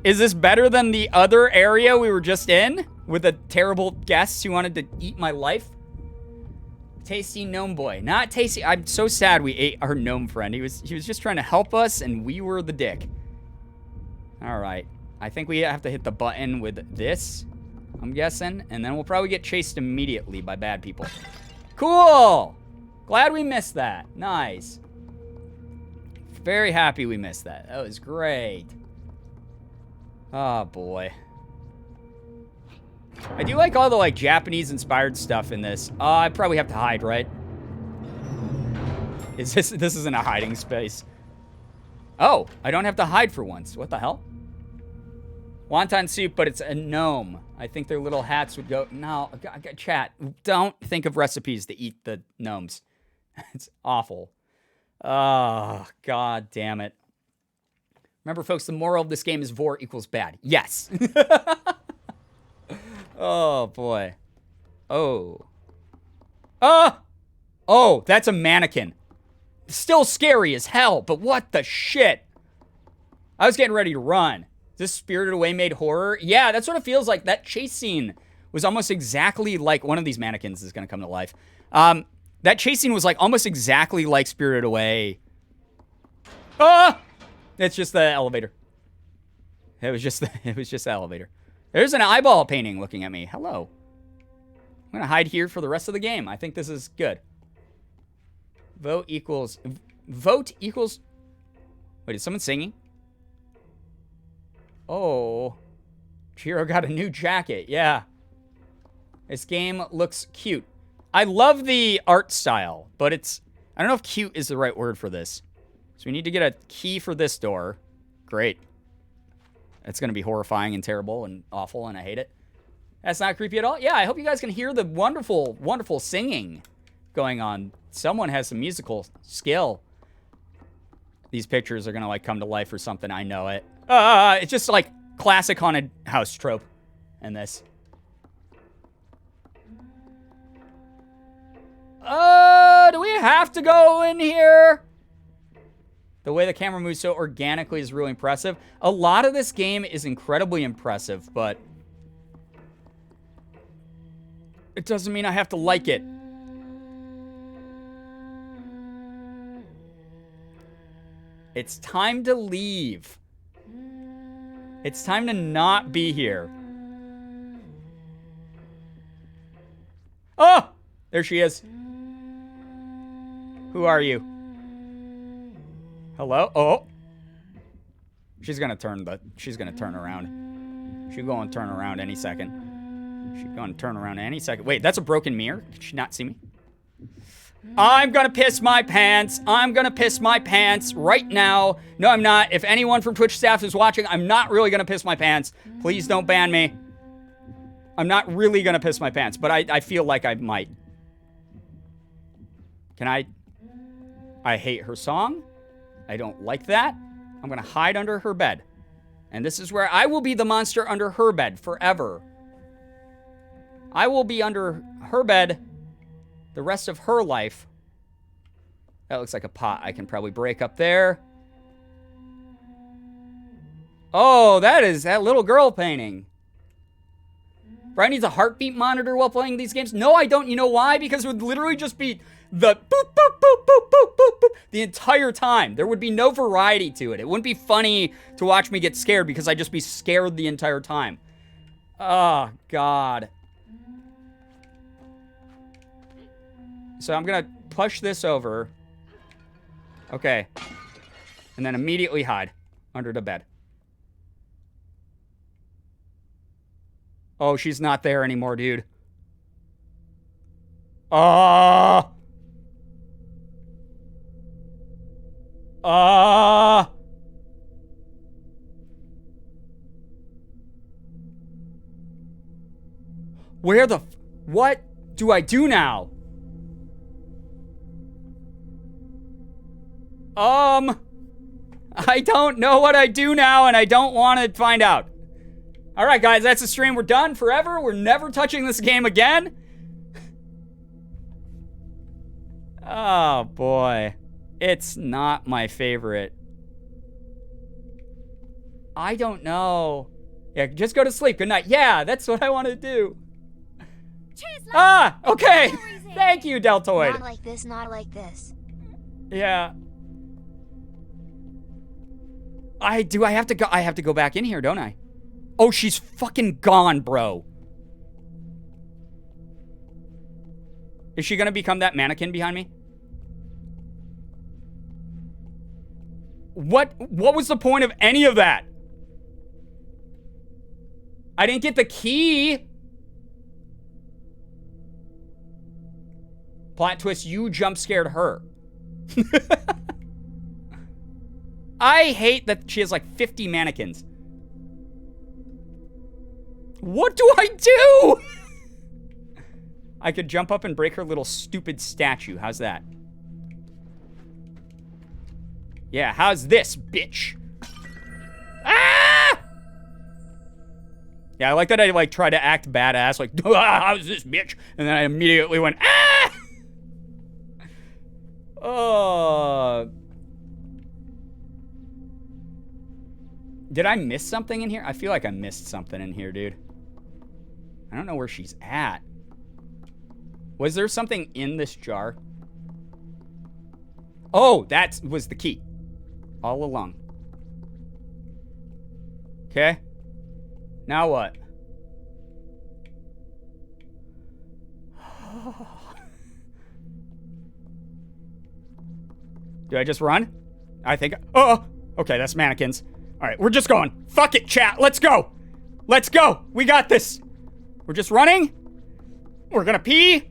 Speaker 4: the other area we were just in with the terrible guests who wanted to eat my life? Tasty gnome boy. Not tasty. I'm so sad we ate our gnome friend. He was just trying to help us and we were the dick. All right. I think we have to hit the button with this, I'm guessing, and then we'll probably get chased immediately by bad people. Cool! Glad we missed that. Nice. Very happy we missed that. That was great. Oh, boy. I do like all the, like, Japanese-inspired stuff in this. I probably have to hide, right? This isn't a hiding space. Oh, I don't have to hide for once. What the hell? Wonton soup, but it's a gnome. I think their little hats would go... No, chat, don't think of recipes to eat the gnomes. It's awful. Oh, god damn it. Remember, folks, the moral of this game is Vor equals bad. Yes. Oh, boy. Oh. Oh, that's a mannequin. Still scary as hell, but what the shit? I was getting ready to run. Is this Spirited Away made horror? Yeah, that's what it feels like. That chase scene was almost exactly like one of these mannequins is going to come to life. That chase scene was like almost exactly like Spirited Away. It's just the elevator. It was just the elevator. There's an eyeball painting looking at me. Hello. I'm going to hide here for the rest of the game. I think this is good. Vote equals... Wait, is someone singing? Oh. Chiro got a new jacket. Yeah. This game looks cute. I love the art style, but it's... I don't know if cute is the right word for this. So we need to get a key for this door. Great. It's going to be horrifying and terrible and awful, and I hate it. That's not creepy at all. Yeah, I hope you guys can hear the wonderful, wonderful singing going on. Someone has some musical skill. These pictures are going to, like, come to life or something. I know it. It's just, like, classic haunted house trope in this. Do we have to go in here? The way the camera moves so organically is really impressive. A lot of this game is incredibly impressive, but it doesn't mean I have to like it. It's time to leave. It's time to not be here. Oh! There she is. Who are you? Hello? Oh. She's gonna turn around. She's gonna turn around any second. She's going to turn around any second. Wait, that's a broken mirror? Can she not see me? I'm gonna piss my pants. I'm gonna piss my pants right now. No, I'm not. If anyone from Twitch staff is watching, I'm not really gonna piss my pants. Please don't ban me. I'm not really gonna piss my pants, but I feel like I might. Can I? I hate her song. I don't like that. I'm gonna hide under her bed. And this is where I will be the monster under her bed forever. I will be under her bed the rest of her life. That looks like a pot I can probably break up there. Oh, that is that little girl painting. Brian needs a heartbeat monitor while playing these games. No, I don't. You know why? Because it would literally just be the boop, boop, boop, boop, boop, boop, boop the entire time. There would be no variety to it. It wouldn't be funny to watch me get scared because I'd just be scared the entire time. Oh, God. So I'm going to push this over. Okay. And then immediately hide under the bed. Oh, she's not there anymore, dude. Where the... What do I do now? I don't know what I do now, and I don't want to find out. All right, guys, that's the stream. We're done forever. We're never touching this game again. Oh, boy. It's not my favorite. I don't know. Yeah, just go to sleep. Good night. Yeah, that's what I want to do. Cheers, okay. Thank you, Deltoid.
Speaker 3: Not like this, not like this.
Speaker 4: Yeah. I have to go back in here, don't I? Oh, she's fucking gone, bro. Is she gonna become that mannequin behind me? What was the point of any of that? I didn't get the key. Plot twist, you jump scared her. I hate that she has like 50 mannequins. What do I do? I could jump up and break her little stupid statue. How's that? Yeah, how's this, bitch? Ah! Yeah, I like that I like try to act badass, like, how's this, bitch? And then I immediately went, ah! Oh. Did I miss something in here? I feel like I missed something in here, dude. I don't know where she's at. Was there something in this jar? Oh, that was the key. All along. Okay. Now what? Do I just run? I think... Oh! Okay, that's mannequins. Alright, we're just going. Fuck it, chat. Let's go. Let's go. We got this. We're just running. We're gonna pee.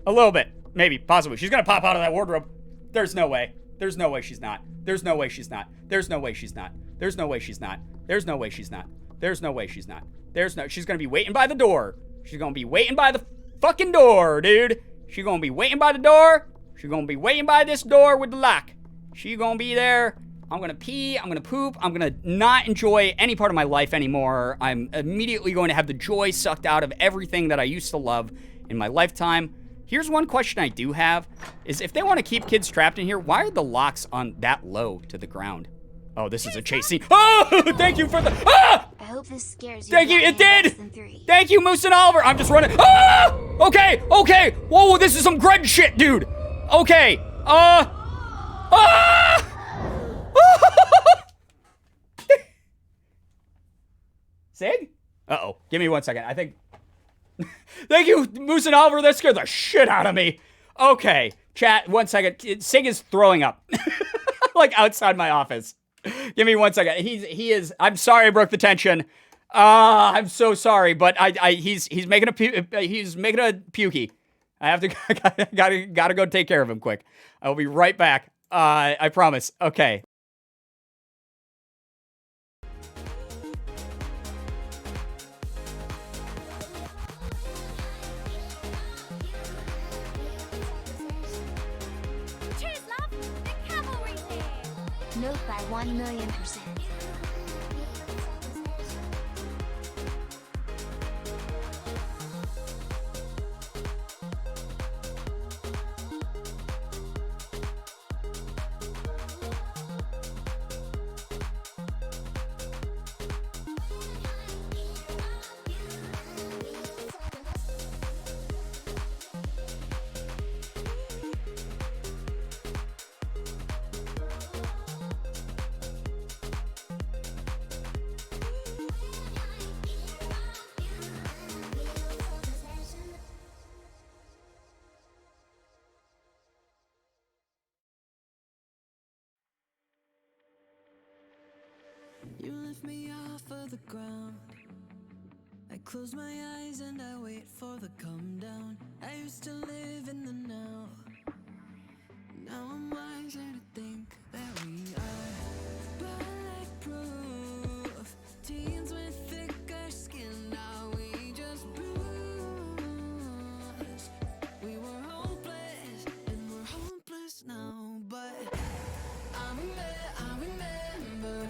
Speaker 4: A little bit. Maybe. Possibly. She's gonna pop out of that wardrobe. There's no way. There's no way she's not. There's no way she's not. There's no way she's not. There's no way she's not. There's no way she's not. There's no way she's not. There's no... She's gonna be waiting by the door. She's gonna be waiting by the fucking door, dude. She's gonna be waiting by the door. She's gonna be waiting by this door with the lock. She's gonna be there. I'm gonna pee, I'm gonna poop, I'm gonna not enjoy any part of my life anymore. I'm immediately going to have the joy sucked out of everything that I used to love in my lifetime. Here's one question I do have, is if they want to keep kids trapped in here, why are the locks on that low to the ground? Oh, this is a chase scene. Oh, thank you for the, ah!
Speaker 3: I hope this scares you.
Speaker 4: Thank you, it did! Thank you, Moose and Oliver. I'm just running, ah! Okay, okay, whoa, this is some grudge shit, dude. Okay, ah! Sig? Uh-oh. Give me 1 second. I think... Thank you, Moose and Oliver. That scared the shit out of me. Okay. Chat, 1 second. Sig is throwing up. Like outside my office. Give me 1 second. He is... I'm sorry I broke the tension. I'm so sorry, but he's making a pukey. I have to gotta go take care of him quick. I'll be right back. I promise. Okay.
Speaker 2: Cheers, love! The cavalry's here!
Speaker 3: Note by 1,000,000%.
Speaker 1: You lift me off of the ground. I close my eyes and I wait for the come down. I used to live in the now. Now I'm wiser to think that we are bulletproof. Teens with thicker skin, now we just bruise. We were hopeless and we're hopeless now, but I remember.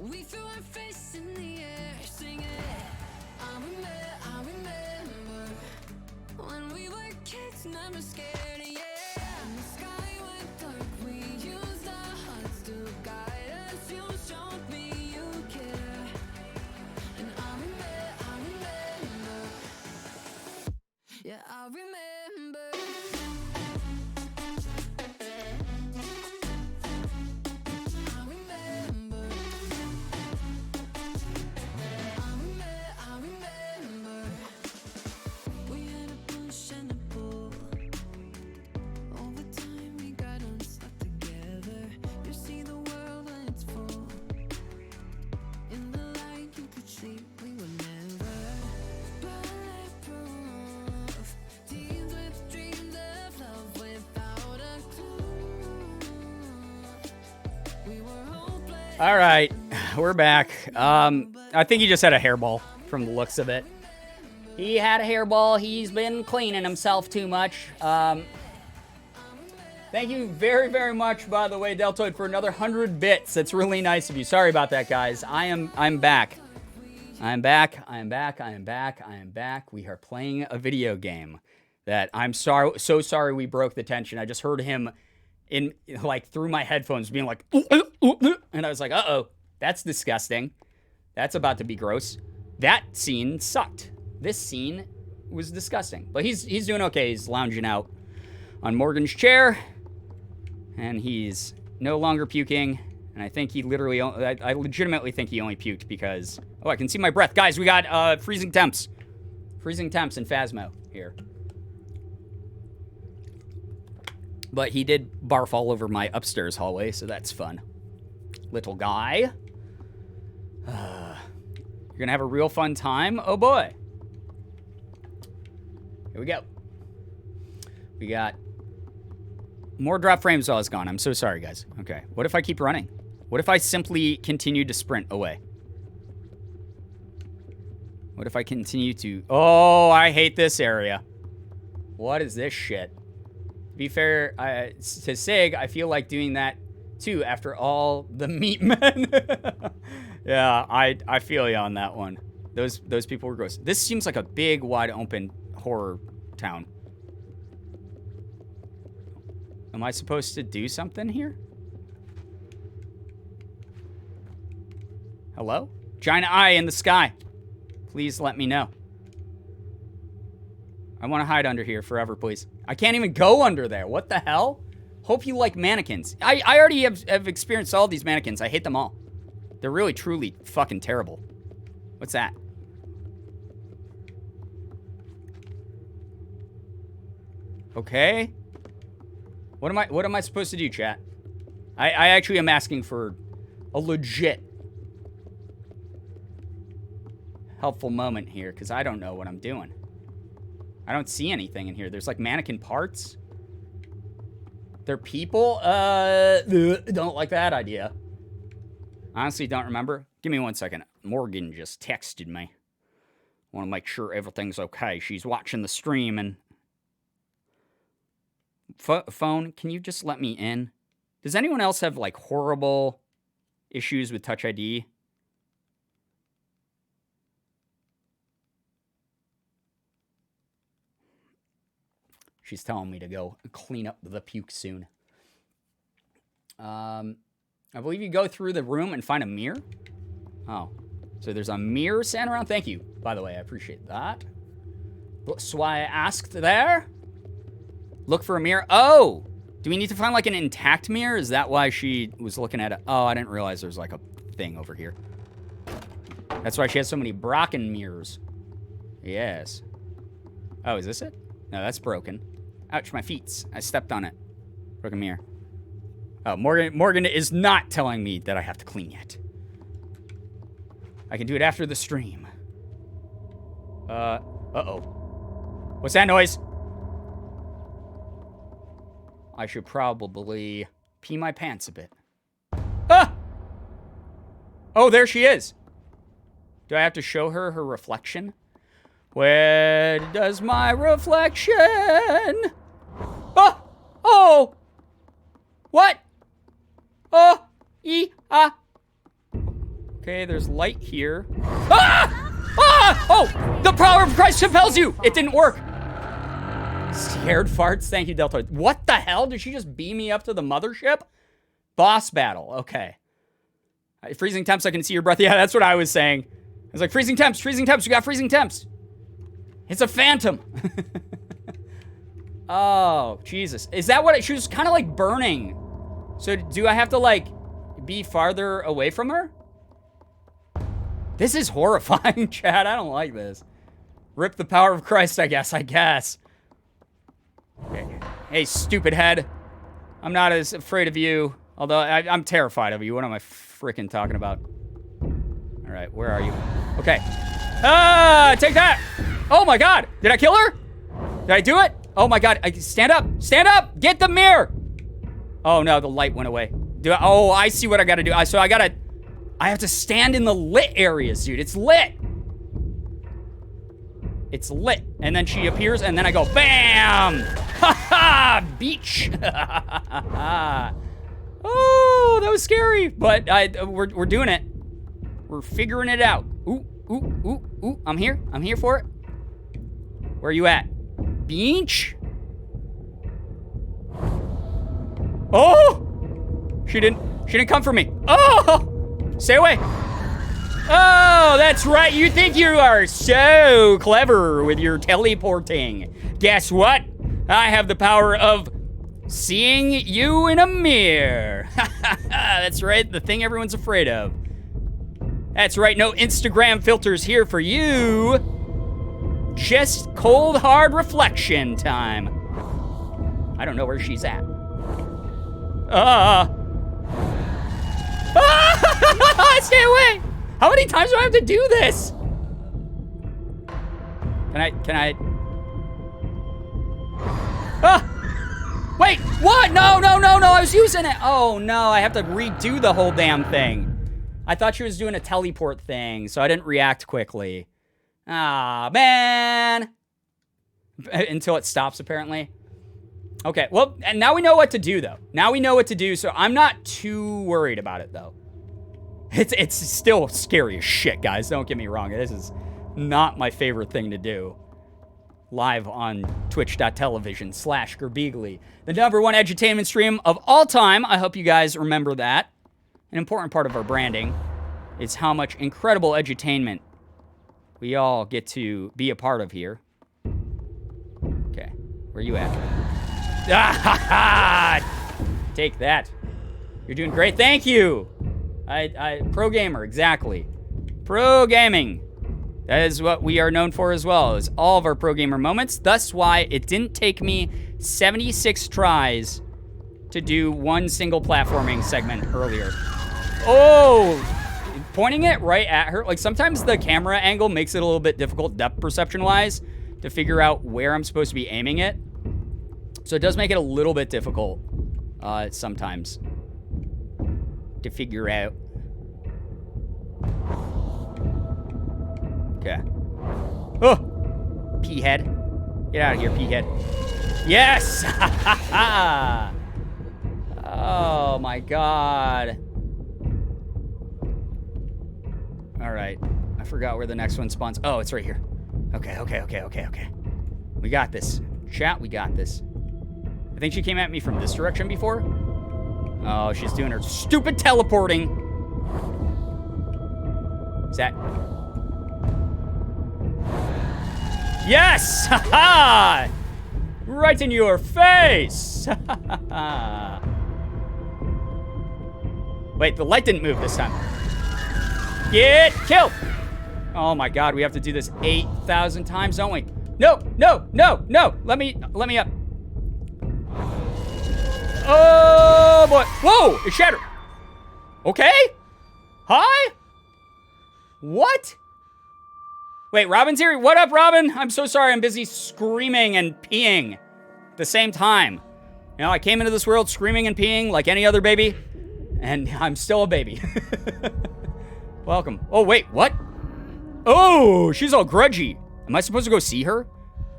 Speaker 1: We threw our face in the air, singing. I remember when we were kids, never scared, yeah. And the sky went dark, we used our hearts to guide us. You showed me you care, and I remember. Yeah, I remember.
Speaker 4: All right, we're back. I think he just had a hairball from the looks of it. He had a hairball. He's been cleaning himself too much. Thank you very, very much, by the way, Deltoid, for another 100 bits. That's really nice of you. Sorry about that, guys. I'm back. I'm back. We are playing a video game that I'm so sorry we broke the tension. I just heard him in like through my headphones being like, and I was like, uh-oh, that's disgusting. That's about to be gross. That scene sucked. This scene was disgusting. But he's doing okay. He's lounging out on Morgan's chair, and he's no longer puking. And I think he literally, I legitimately think he only puked because, oh, I can see my breath. Guys, we got freezing temps. Freezing temps in Phasmo here. But he did barf all over my upstairs hallway, so that's fun. Little guy. You're gonna have a real fun time. Oh boy. Here we go. We got more drop frames while it's gone. I'm so sorry, guys. Okay. What if I keep running? What if I simply continue to sprint away? What if I continue to... Oh, I hate this area. What is this shit? To be fair, to Sig, I feel like doing that too after all the meat men. Yeah, I feel you on that one. Those people were gross. This seems like a big, wide open horror town. Am I supposed to do something here? Hello? Giant eye in the sky. Please let me know. I want to hide under here forever, please. I can't even go under there. What the hell? Hope you like mannequins. I already have experienced all these mannequins. I hate them all. They're really, truly fucking terrible. What's that? Okay. What am I supposed to do, chat? I actually am asking for a legit helpful moment here, because I don't know what I'm doing. I don't see anything in here. There's like mannequin parts. They're people? Don't like that idea. Honestly, don't remember. Give me 1 second. Morgan just texted me. Want to make sure everything's okay. She's watching the stream and... Phone, can you just let me in? Does anyone else have, like, horrible issues with Touch ID? She's telling me to go clean up the puke soon. I believe you go through the room and find a mirror. Oh. So there's a mirror standing around. Thank you, by the way. I appreciate that. That's why I asked there. Look for a mirror. Oh! Do we need to find, like, an intact mirror? Is that why she was looking at it? Oh, I didn't realize there's, like, a thing over here. That's why she has so many Brocken mirrors. Yes. Oh, is this it? No, that's broken. Ouch, my feet. I stepped on it. Broken mirror. Oh, Morgan is not telling me that I have to clean yet. I can do it after the stream. Uh-oh. What's that noise? I should probably pee my pants a bit. Ah! Oh, there she is. Do I have to show her her reflection? Where does my reflection? Oh! Oh! What? Oh! Okay, there's light here. Ah! Ah! Oh! The power of Christ compels you! It didn't work. Scared farts? Thank you, Deltoid. What the hell? Did she just beam me up to the mothership? Boss battle. Okay. Freezing temps, I can see your breath. Yeah, that's what I was saying. I was like, freezing temps, we got freezing temps. It's a phantom. Oh, Jesus. Is that what she was kind of like burning? So do I have to like be farther away from her? This is horrifying, Chad. I don't like this. Rip the power of Christ, I guess. Okay. Hey, stupid head. I'm not as afraid of you. Although, I'm terrified of you. What am I freaking talking about? All right, where are you? Okay. Ah, take that. Oh, my God. Did I kill her? Did I do it? Oh, my God. Stand up. Stand up. Get the mirror. Oh, no. The light went away. Oh, I see what I got to do. So I have to stand in the lit areas, dude. It's lit. It's lit. And then she appears, and then I go, bam! Ha ha! Beach! Oh, that was scary. But we're doing it. We're figuring it out. Ooh, ooh, ooh, ooh. I'm here. I'm here for it. Where are you at? Beach? Oh! She didn't come for me. Oh! Stay away. Oh, that's right. You think you are so clever with your teleporting. Guess what? I have the power of seeing you in a mirror. That's right. The thing everyone's afraid of. That's right. No Instagram filters here for you. Just cold, hard reflection time. I don't know where she's at. Stay away! How many times do I have to do this? Can I? Ah! Wait, what? No, I was using it. Oh no, I have to redo the whole damn thing. I thought she was doing a teleport thing, so I didn't react quickly. Ah, man. Until it stops, apparently. Okay, well, and now we know what to do, though. Now we know what to do, so I'm not too worried about it, though. It's still scary as shit, guys. Don't get me wrong. This is not my favorite thing to do. Live on twitch.tv/Girbeagly. The #1 edutainment stream of all time. I hope you guys remember that. An important part of our branding is how much incredible edutainment we all get to be a part of here. Okay, where you at? Take that. You're doing great. Thank you. Pro gamer, exactly. Pro gaming. That is what we are known for as well, is all of our pro gamer moments. That's why it didn't take me 76 tries to do one single platforming segment earlier. Oh, pointing it right at her, like sometimes the camera angle makes it a little bit difficult depth perception wise to figure out where I'm supposed to be aiming it. So it does make it a little bit difficult sometimes to figure out. Okay. Oh! Pea-head. Get out of here, pea-head. Yes! Oh my god. Alright. I forgot where the next one spawns. Oh, it's right here. Okay. We got this. Chat, we got this. I think she came at me from this direction before. Oh, she's doing her stupid teleporting. Is that... Yes! Ha-ha! Right in your face! Wait, the light didn't move this time. Get killed! Oh my god, we have to do this 8,000 times, don't we? No! Let me up. Oh boy. Whoa! It shattered. Okay? Hi? What? Wait, Robin's here? What up, Robin? I'm so sorry, I'm busy screaming and peeing at the same time. You know, I came into this world screaming and peeing like any other baby, and I'm still a baby. Welcome. Oh, wait, what? Oh, she's all grudgy. Am I supposed to go see her?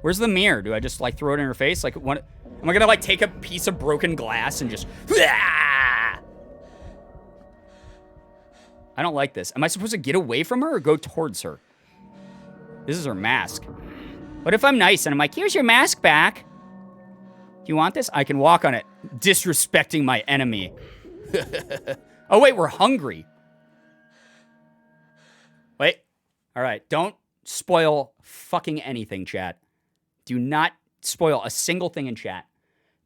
Speaker 4: Where's the mirror? Do I just, like, throw it in her face? Like, what? Am I gonna, like, take a piece of broken glass and just... I don't like this. Am I supposed to get away from her or go towards her? This is her mask. What if I'm nice and I'm like, here's your mask back? Do you want this? I can walk on it. Disrespecting my enemy. Oh, wait, we're hungry. Wait. All right, don't spoil fucking anything, chat. Do not spoil a single thing in chat.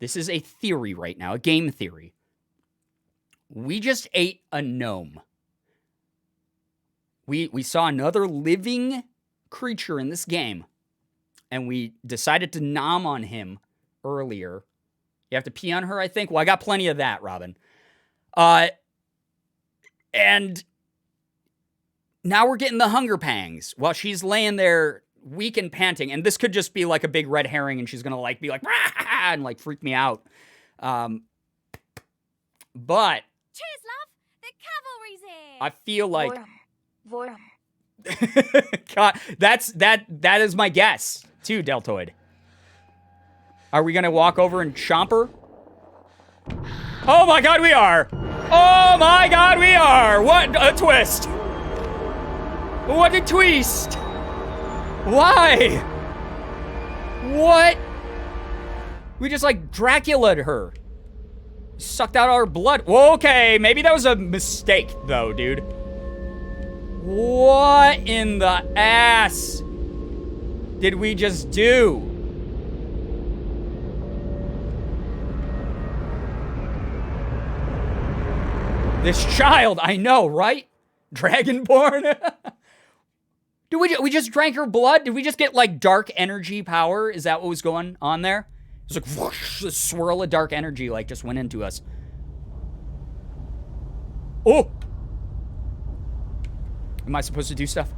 Speaker 4: This is a theory right now, a game theory. We just ate a gnome. We saw another living creature in this game, and we decided to nom on him earlier. You have to pee on her, I think. Well, I got plenty of that, Robin. And now we're getting the hunger pangs while she's laying there weak and panting. And this could just be like a big red herring, and she's gonna like be like and like freak me out. But
Speaker 2: Cheers, love. The cavalry's here.
Speaker 4: I feel like
Speaker 3: Vor.
Speaker 4: God, that is my guess too, Deltoid. Are we gonna walk over and chomp her? Oh my god, we are! Oh my god, we are! What a twist! What a twist! Why? What? We just like Dracula'd her. Sucked out our blood. Well, okay, maybe that was a mistake though, dude. What in the ass did we just do? This child, I know, right? Dragonborn? Did we just drank her blood? Did we just get like dark energy power? Is that what was going on there? It was like whoosh, a swirl of dark energy like just went into us. Oh! Am I supposed to do stuff?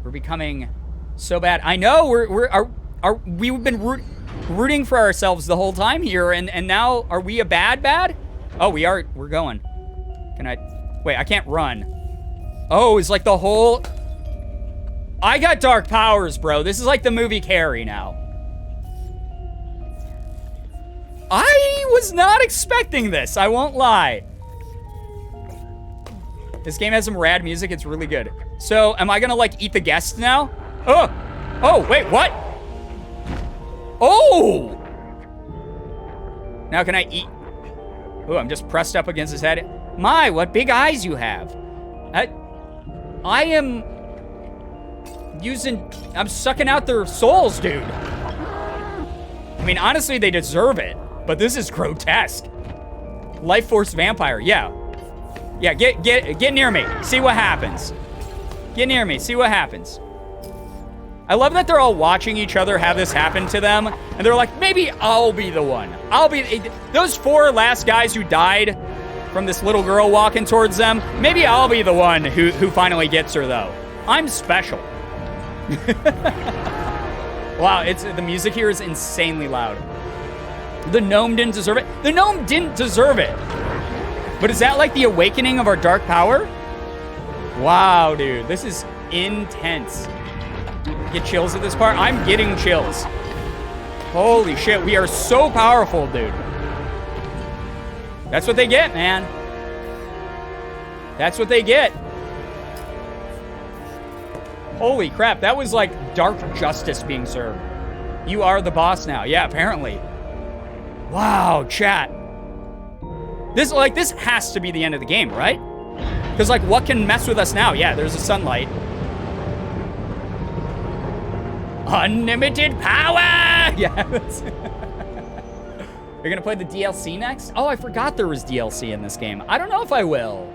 Speaker 4: We're becoming so bad. I know we've been rooting for ourselves the whole time here, and now are we a bad? Oh, we are. We're going. Can I? Wait, I can't run. Oh, it's like the whole. I got dark powers, bro. This is like the movie Carrie now. I was not expecting this. I won't lie. This game has some rad music. It's really good. So, am I gonna like eat the guests now? Oh! Oh, wait, what? Oh! Now can I eat? Oh, I'm just pressed up against his head. My, what big eyes you have. I am I'm sucking out their souls, dude. I mean, honestly, they deserve it, but this is grotesque. Life Force Vampire, yeah. Yeah, get near me. See what happens. Get near me. See what happens. I love that they're all watching each other have this happen to them, and they're like, maybe I'll be the one. Those 4 last guys who died from this little girl walking towards them. Maybe I'll be the one who finally gets her, though. I'm special. Wow, the music here is insanely loud. The gnome didn't deserve it. The gnome didn't deserve it. But is that like the awakening of our dark power? Wow, dude, this is intense. Get chills at this part? I'm getting chills. Holy shit, we are so powerful, dude. That's what they get, man. That's what they get. Holy crap, that was like dark justice being served. You are the boss now. Yeah, apparently. Wow, chat. This has to be the end of the game, right? Because, like, what can mess with us now? Yeah, there's a sunlight. Unlimited power! Yeah. You're gonna play the DLC next? Oh, I forgot there was DLC in this game. I don't know if I will.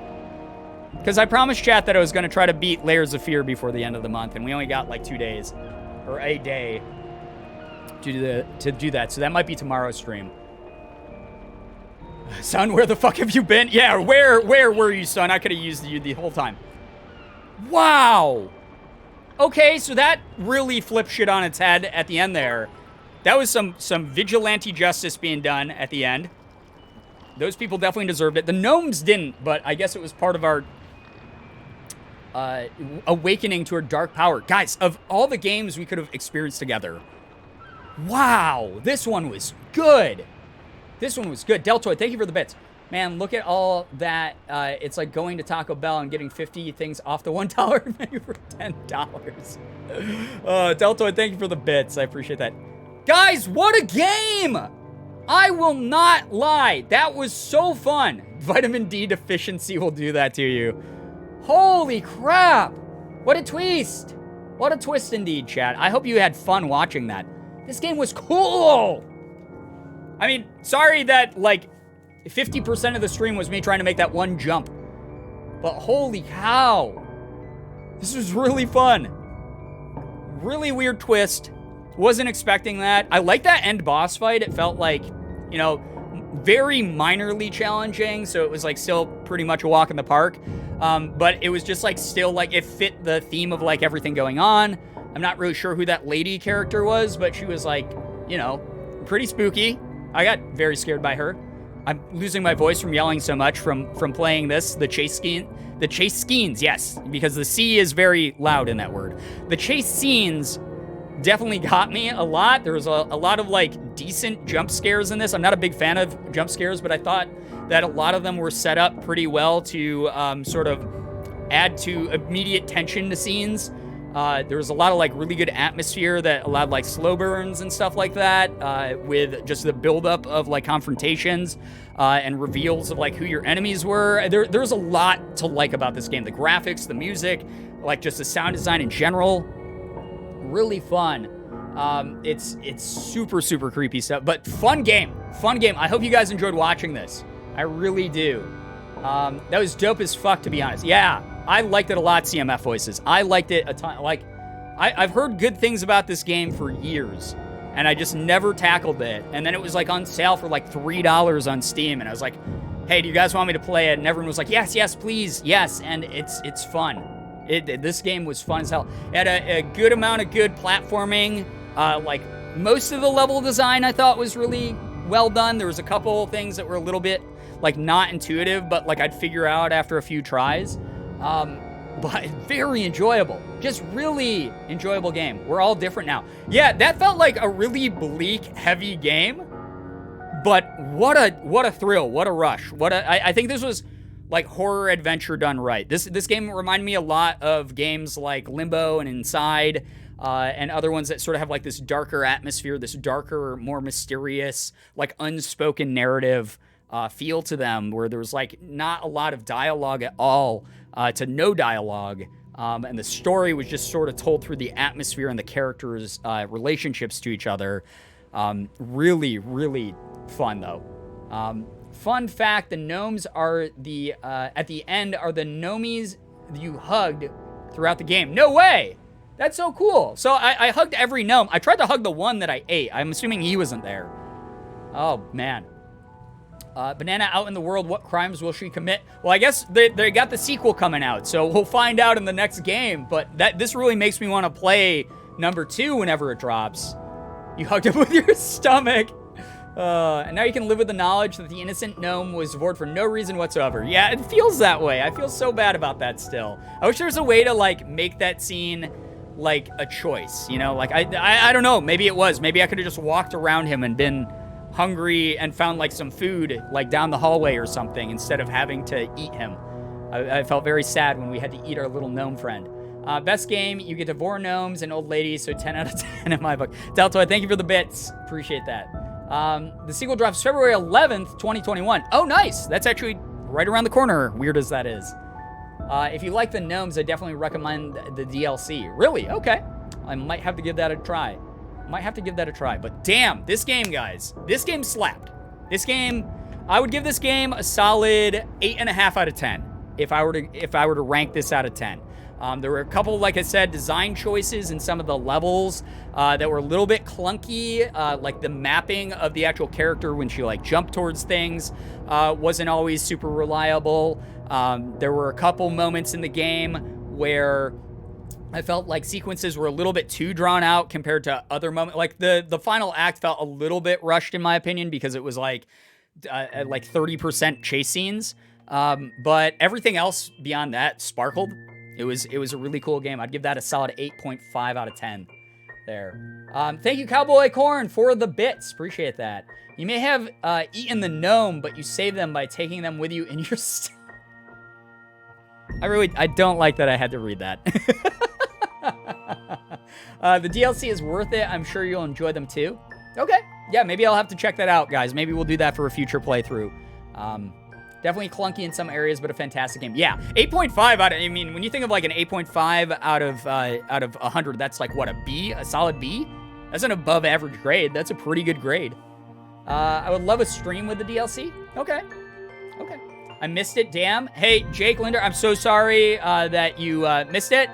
Speaker 4: Because I promised chat that I was gonna try to beat Layers of Fear before the end of the month, and we only got, like, 2 days. Or a day to do that. So that might be tomorrow's stream. Son, where the fuck have you been? Yeah, where were you, son? I could have used you the whole time. Wow. Okay, so that really flipped shit on its head at the end there. That was some vigilante justice being done at the end. Those people definitely deserved it. The gnomes didn't, but I guess it was part of our awakening to our dark power. Guys, of all the games we could have experienced together, wow, this one was good. This one was good. Deltoid, thank you for the bits. Man, look at all that. It's like going to Taco Bell and getting 50 things off the $1 menu for $10. Deltoid, thank you for the bits. I appreciate that. Guys, what a game! I will not lie. That was so fun. Vitamin D deficiency will do that to you. Holy crap. What a twist. What a twist indeed, chat. I hope you had fun watching that. This game was cool. I mean, sorry that, like, 50% of the stream was me trying to make that one jump. But holy cow. This was really fun. Really weird twist. Wasn't expecting that. I like that end boss fight. It felt like, you know, very minorly challenging. So it was, like, still pretty much a walk in the park. But it was just, like, still, like, it fit the theme of, like, everything going on. I'm not really sure who that lady character was, but she was, like, you know, pretty spooky. I got very scared by her. I'm losing my voice from yelling so much from playing this. The chase scenes, yes, because the C is very loud in that word. The chase scenes definitely got me a lot. There was a lot of, like, decent jump scares in this. I'm not a big fan of jump scares, but I thought that a lot of them were set up pretty well to sort of add to immediate tension to scenes. There was a lot of, like, really good atmosphere that allowed, like, slow burns and stuff like that, with just the buildup of, like, confrontations and reveals of, like, who your enemies were. There's a lot to like about this game. The graphics, the music, like, just the sound design in general. Really fun. It's super, super creepy stuff, but fun game. Fun game. I hope you guys enjoyed watching this. I really do. That was dope as fuck, to be honest. Yeah. I liked it a lot, CMF Voices. I liked it a ton. Like, I've heard good things about this game for years, and I just never tackled it. And then it was, like, on sale for, like, $3 on Steam, and I was like, hey, do you guys want me to play it? And everyone was like, yes, yes, please, yes. And it's fun. This game was fun as hell. It had a good amount of good platforming. Like, most of the level design I thought was really well done. There was a couple things that were a little bit, like, not intuitive, but, like, I'd figure out after a few tries. But very enjoyable. Just really enjoyable game. We're all different now. Yeah, that felt like a really bleak, heavy game. But what a thrill. What a rush. I think this was, like, horror adventure done right. This game reminded me a lot of games like Limbo and Inside, and other ones that sort of have, like, this darker atmosphere, this darker, more mysterious, like, unspoken narrative feel to them, where there was, like, not a lot of dialogue at all, to no dialogue, and the story was just sort of told through the atmosphere and the characters' relationships to each other. Really, really fun, though. Fun fact, the gnomes are at the end, are the gnomies you hugged throughout the game. No way! That's so cool. So I hugged every gnome. I tried to hug the one that I ate. I'm assuming he wasn't there. Oh, man. Banana out in the world, what crimes will she commit? Well, I guess they got the sequel coming out, so we'll find out in the next game. But this really makes me want to play number 2 whenever it drops. You hugged him with your stomach. And now you can live with the knowledge that the innocent gnome was devoured for no reason whatsoever. Yeah, it feels that way. I feel so bad about that still. I wish there was a way to, like, make that scene, like, a choice, you know? Like, I don't know. Maybe it was. Maybe I could have just walked around him and been hungry and found, like, some food, like, down the hallway or something instead of having to eat him. I felt very sad when we had to eat our little gnome friend. Best game, you get to devour gnomes and old ladies, so 10 out of 10 in my book. Deltoid, thank you for the bits. Appreciate that. The sequel drops February 11th, 2021. Oh, nice. That's actually right around the corner, weird as that is. If you like the gnomes, I definitely recommend the DLC. Really? Okay. I might have to give that a try. But damn, this game, guys. This game slapped. This game, I would give this game a solid 8.5 out of 10 if I were to rank this out of 10. There were a couple, like I said, design choices in some of the levels that were a little bit clunky. Like the mapping of the actual character when she like jumped towards things wasn't always super reliable. There were a couple moments in the game where I felt like sequences were a little bit too drawn out compared to other moments. Like the final act felt a little bit rushed in my opinion because it was like 30% chase scenes. But everything else beyond that sparkled. It was a really cool game. I'd give that a solid 8.5 out of 10 there. Thank you, Cowboy Corn, for the bits. Appreciate that. You may have eaten the gnome, but you save them by taking them with you in your I don't like that I had to read that. The DLC is worth it. I'm sure you'll enjoy them too. Okay. Yeah, maybe I'll have to check that out, guys. Maybe we'll do that for a future playthrough. Definitely clunky in some areas, but a fantastic game. Yeah, 8.5 out of, I mean, when you think of like an 8.5 out of 100, that's like what, a B? A solid B? That's an above average grade. That's a pretty good grade. I would love a stream with the DLC. Okay. I missed it, damn. Hey, Jake Linder, I'm so sorry that you missed it.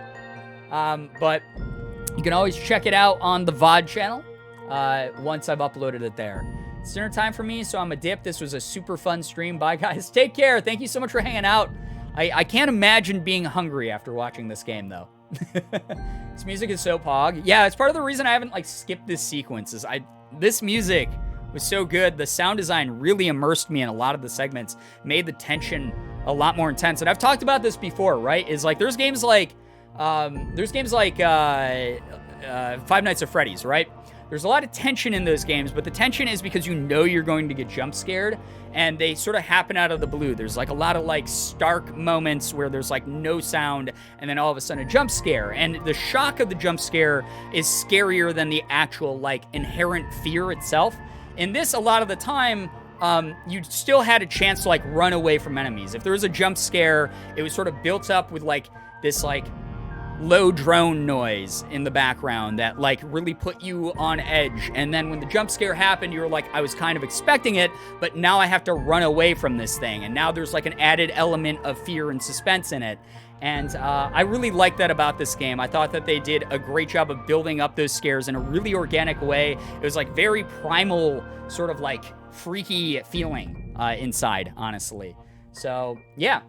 Speaker 4: But you can always check it out on the VOD channel once I've uploaded it there. It's dinner time for me, so I'm a dip. This was a super fun stream. Bye, guys. Take care. Thank you so much for hanging out. I can't imagine being hungry after watching this game, though. This music is so pog. Yeah, it's part of the reason I haven't, like, skipped this sequence. This music was so good. The sound design really immersed me in a lot of the segments, made the tension a lot more intense. And I've talked about this before, right? Is like, there's games like Five Nights at Freddy's, right? There's a lot of tension in those games, but the tension is because you know you're going to get jump scared, and they sort of happen out of the blue. There's like a lot of like stark moments where there's like no sound, and then all of a sudden a jump scare. And the shock of the jump scare is scarier than the actual like inherent fear itself. In this, a lot of the time, you still had a chance to like run away from enemies. If there was a jump scare, it was sort of built up with like this like low drone noise in the background that like really put you on edge. And then when the jump scare happened, you were like, I was kind of expecting it, but now I have to run away from this thing. And now there's like an added element of fear and suspense in it. And I really like that about this game. I thought that they did a great job of building up those scares in a really organic way. It was like very primal, sort of like freaky feeling inside, honestly. So yeah.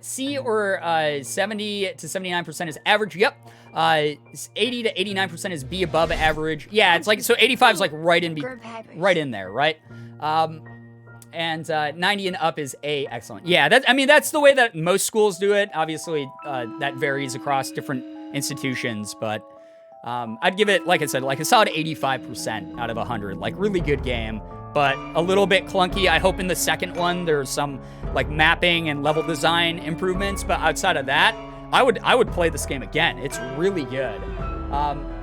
Speaker 4: C or 70 to 79% is average. Yep. 80 to 89% is B above average. Yeah, it's like, so 85 is like right in there, right? And 90 and up is A, excellent. Yeah, that's the way that most schools do it. Obviously, that varies across different institutions, but I'd give it, like I said, like a solid 85% out of 100. Like, really good game, but a little bit clunky. I hope in the second one there's some like mapping and level design improvements, but outside of that, I would play this game again. It's really good.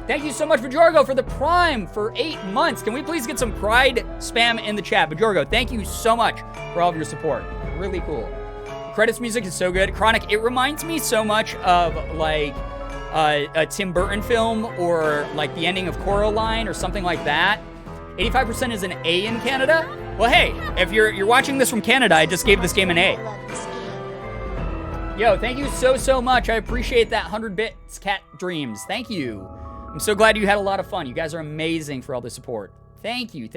Speaker 4: Thank you so much, Bajorgo, for the Prime for 8 months. Can we please get some pride spam in the chat? Bajorgo, thank you so much for all of your support. Really cool. Credits music is so good. Chronic, it reminds me so much of like a Tim Burton film or like the ending of Coraline or something like that. 85% is an A in Canada. Well, hey, if you're watching this from Canada, I just gave this game an A. Yo, thank you so much. I appreciate that 100 bits, Cat Dreams. Thank you. I'm so glad you had a lot of fun. You guys are amazing for all the support. Thank you.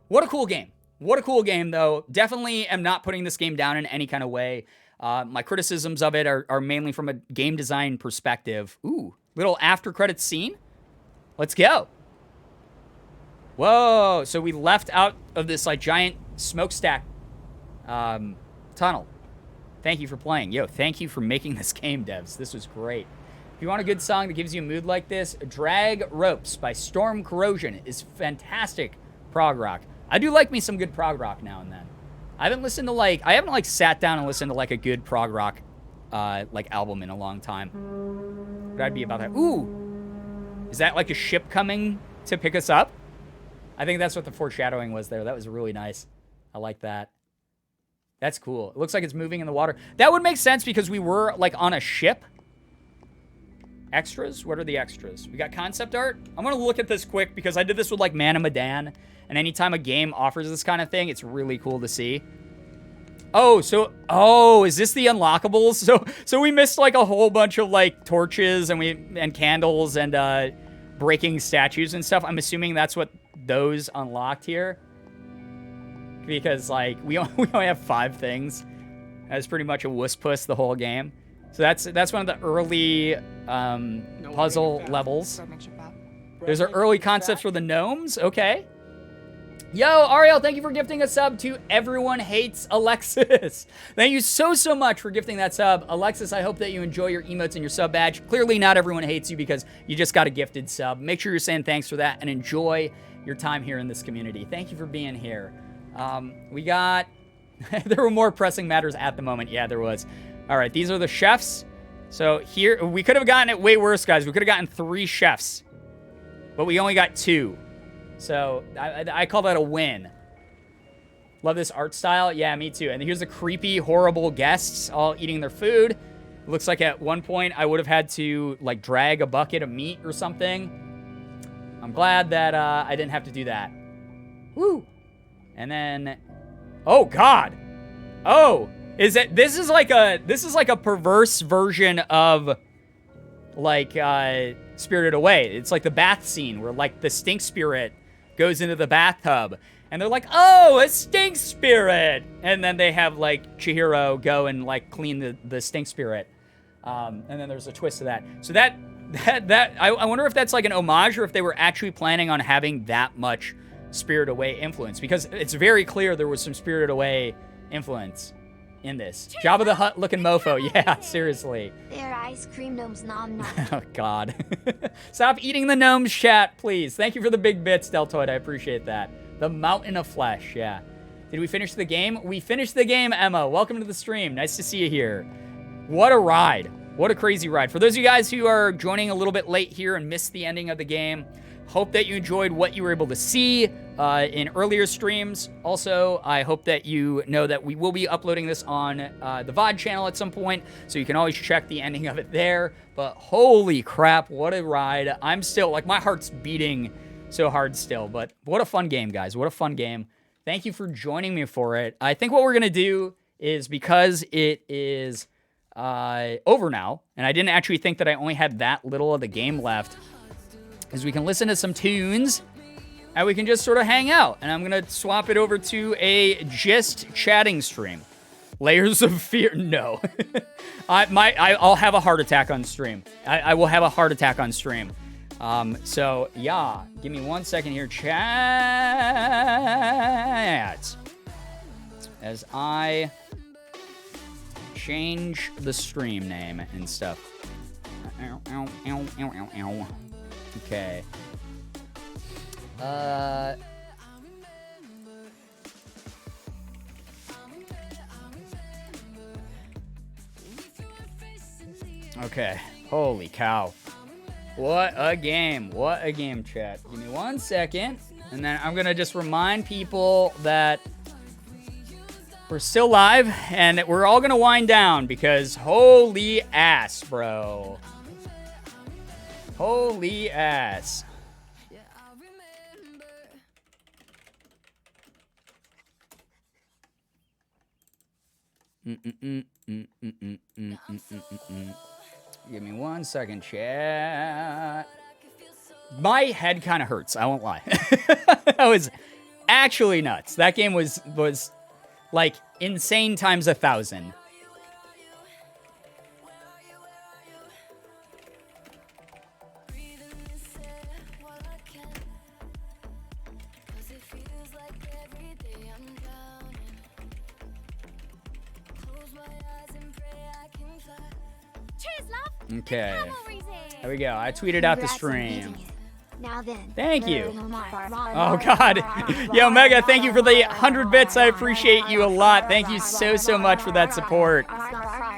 Speaker 4: What a cool game. What a cool game, though. Definitely am not putting this game down in any kind of way. My criticisms of it are mainly from a game design perspective. Ooh, little after credits scene. Let's go. Whoa, so we left out of this like giant smokestack tunnel. Thank you for playing. Yo, thank you for making this game, devs. This was great. If you want a good song that gives you a mood like this, Drag Ropes by Storm Corrosion is fantastic prog rock. I do like me some good prog rock now and then. I haven't sat down and listened to like a good prog rock like album in a long time. But I'd be about that. Ooh, is that like a ship coming to pick us up? I think that's what the foreshadowing was there. That was really nice. I like that. That's cool. It looks like it's moving in the water. That would make sense because we were like on a ship. Extras? What are the extras? We got concept art. I'm going to look at this quick because I did this with like Man of Medan. And anytime a game offers this kind of thing, it's really cool to see. Oh, is this the unlockables? So we missed like a whole bunch of like torches and candles and breaking statues and stuff. I'm assuming that's what those unlocked here. Because like we only have 5 things. That's pretty much a wuss puss the whole game. So that's one of the early puzzle levels. There's our early concepts for the gnomes. Okay. Yo, Ariel, thank you for gifting a sub to Everyone Hates Alexis. Thank you so much for gifting that sub. Alexis, I hope that you enjoy your emotes and your sub badge. Clearly not everyone hates you because you just got a gifted sub. Make sure you're saying thanks for that and enjoy your time here in this community. Thank you for being here. We got... there were more pressing matters at the moment. Yeah, there was. All right, these are the chefs. So here, we could have gotten it way worse, guys. We could have gotten 3 chefs. But we only got 2. So I call that a win. Love this art style. Yeah, me too. And here's the creepy, horrible guests all eating their food. It looks like at one point I would have had to like drag a bucket of meat or something. I'm glad that I didn't have to do that. Woo! And then, oh God, oh, this is like a perverse version of like Spirited Away. It's like the bath scene where like the stink spirit goes into the bathtub and they're like, oh, a stink spirit, and then they have like Chihiro go and like clean the stink spirit, and then there's a twist to that. So that I wonder if that's like an homage or if they were actually planning on having that much Spirited Away influence, because it's very clear there was some Spirited Away influence in this. Jabba the Hutt looking mofo. Yeah, seriously.
Speaker 3: They're ice cream gnomes, nom nom.
Speaker 4: Oh, God. Stop eating the gnomes, chat, please. Thank you for the big bits, Deltoid. I appreciate that. The Mountain of Flesh, yeah. Did we finish the game? We finished the game, Emma. Welcome to the stream. Nice to see you here. What a ride. What a crazy ride. For those of you guys who are joining a little bit late here and missed the ending of the game, hope that you enjoyed what you were able to see in earlier streams. Also, I hope that you know that we will be uploading this on the VOD channel at some point, so you can always check the ending of it there. But holy crap, what a ride. I'm still, like, my heart's beating so hard still. But what a fun game, guys. What a fun game. Thank you for joining me for it. I think what we're going to do is, because it is over now, and I didn't actually think that I only had that little of the game left, is we can listen to some tunes and we can just sort of hang out. And I'm going to swap it over to a just chatting stream. Layers of Fear. No. I'll have a heart attack on stream. I will have a heart attack on stream. So, yeah. Give me 1 second here. Chat. As I change the stream name and stuff. Okay. Okay. Holy cow. What a game. What a game, chat. Give me 1 second. And then I'm going to just remind people that we're still live and that we're all going to wind down because holy ass, bro. Holy ass. Give me 1 second, chat. My head kind of hurts, I won't lie. That was actually nuts. That game was like insane times 1,000.
Speaker 1: Cheers, love.
Speaker 4: Okay.
Speaker 1: Cavalry's here.
Speaker 4: There we go. I tweeted out the
Speaker 3: Congrats on beating
Speaker 4: stream.
Speaker 3: it. Now then.
Speaker 4: Thank you.
Speaker 3: Oh
Speaker 4: Oh God. Yo, Mega, thank you for the 100 bits. I appreciate you a lot. Thank you so much for that support.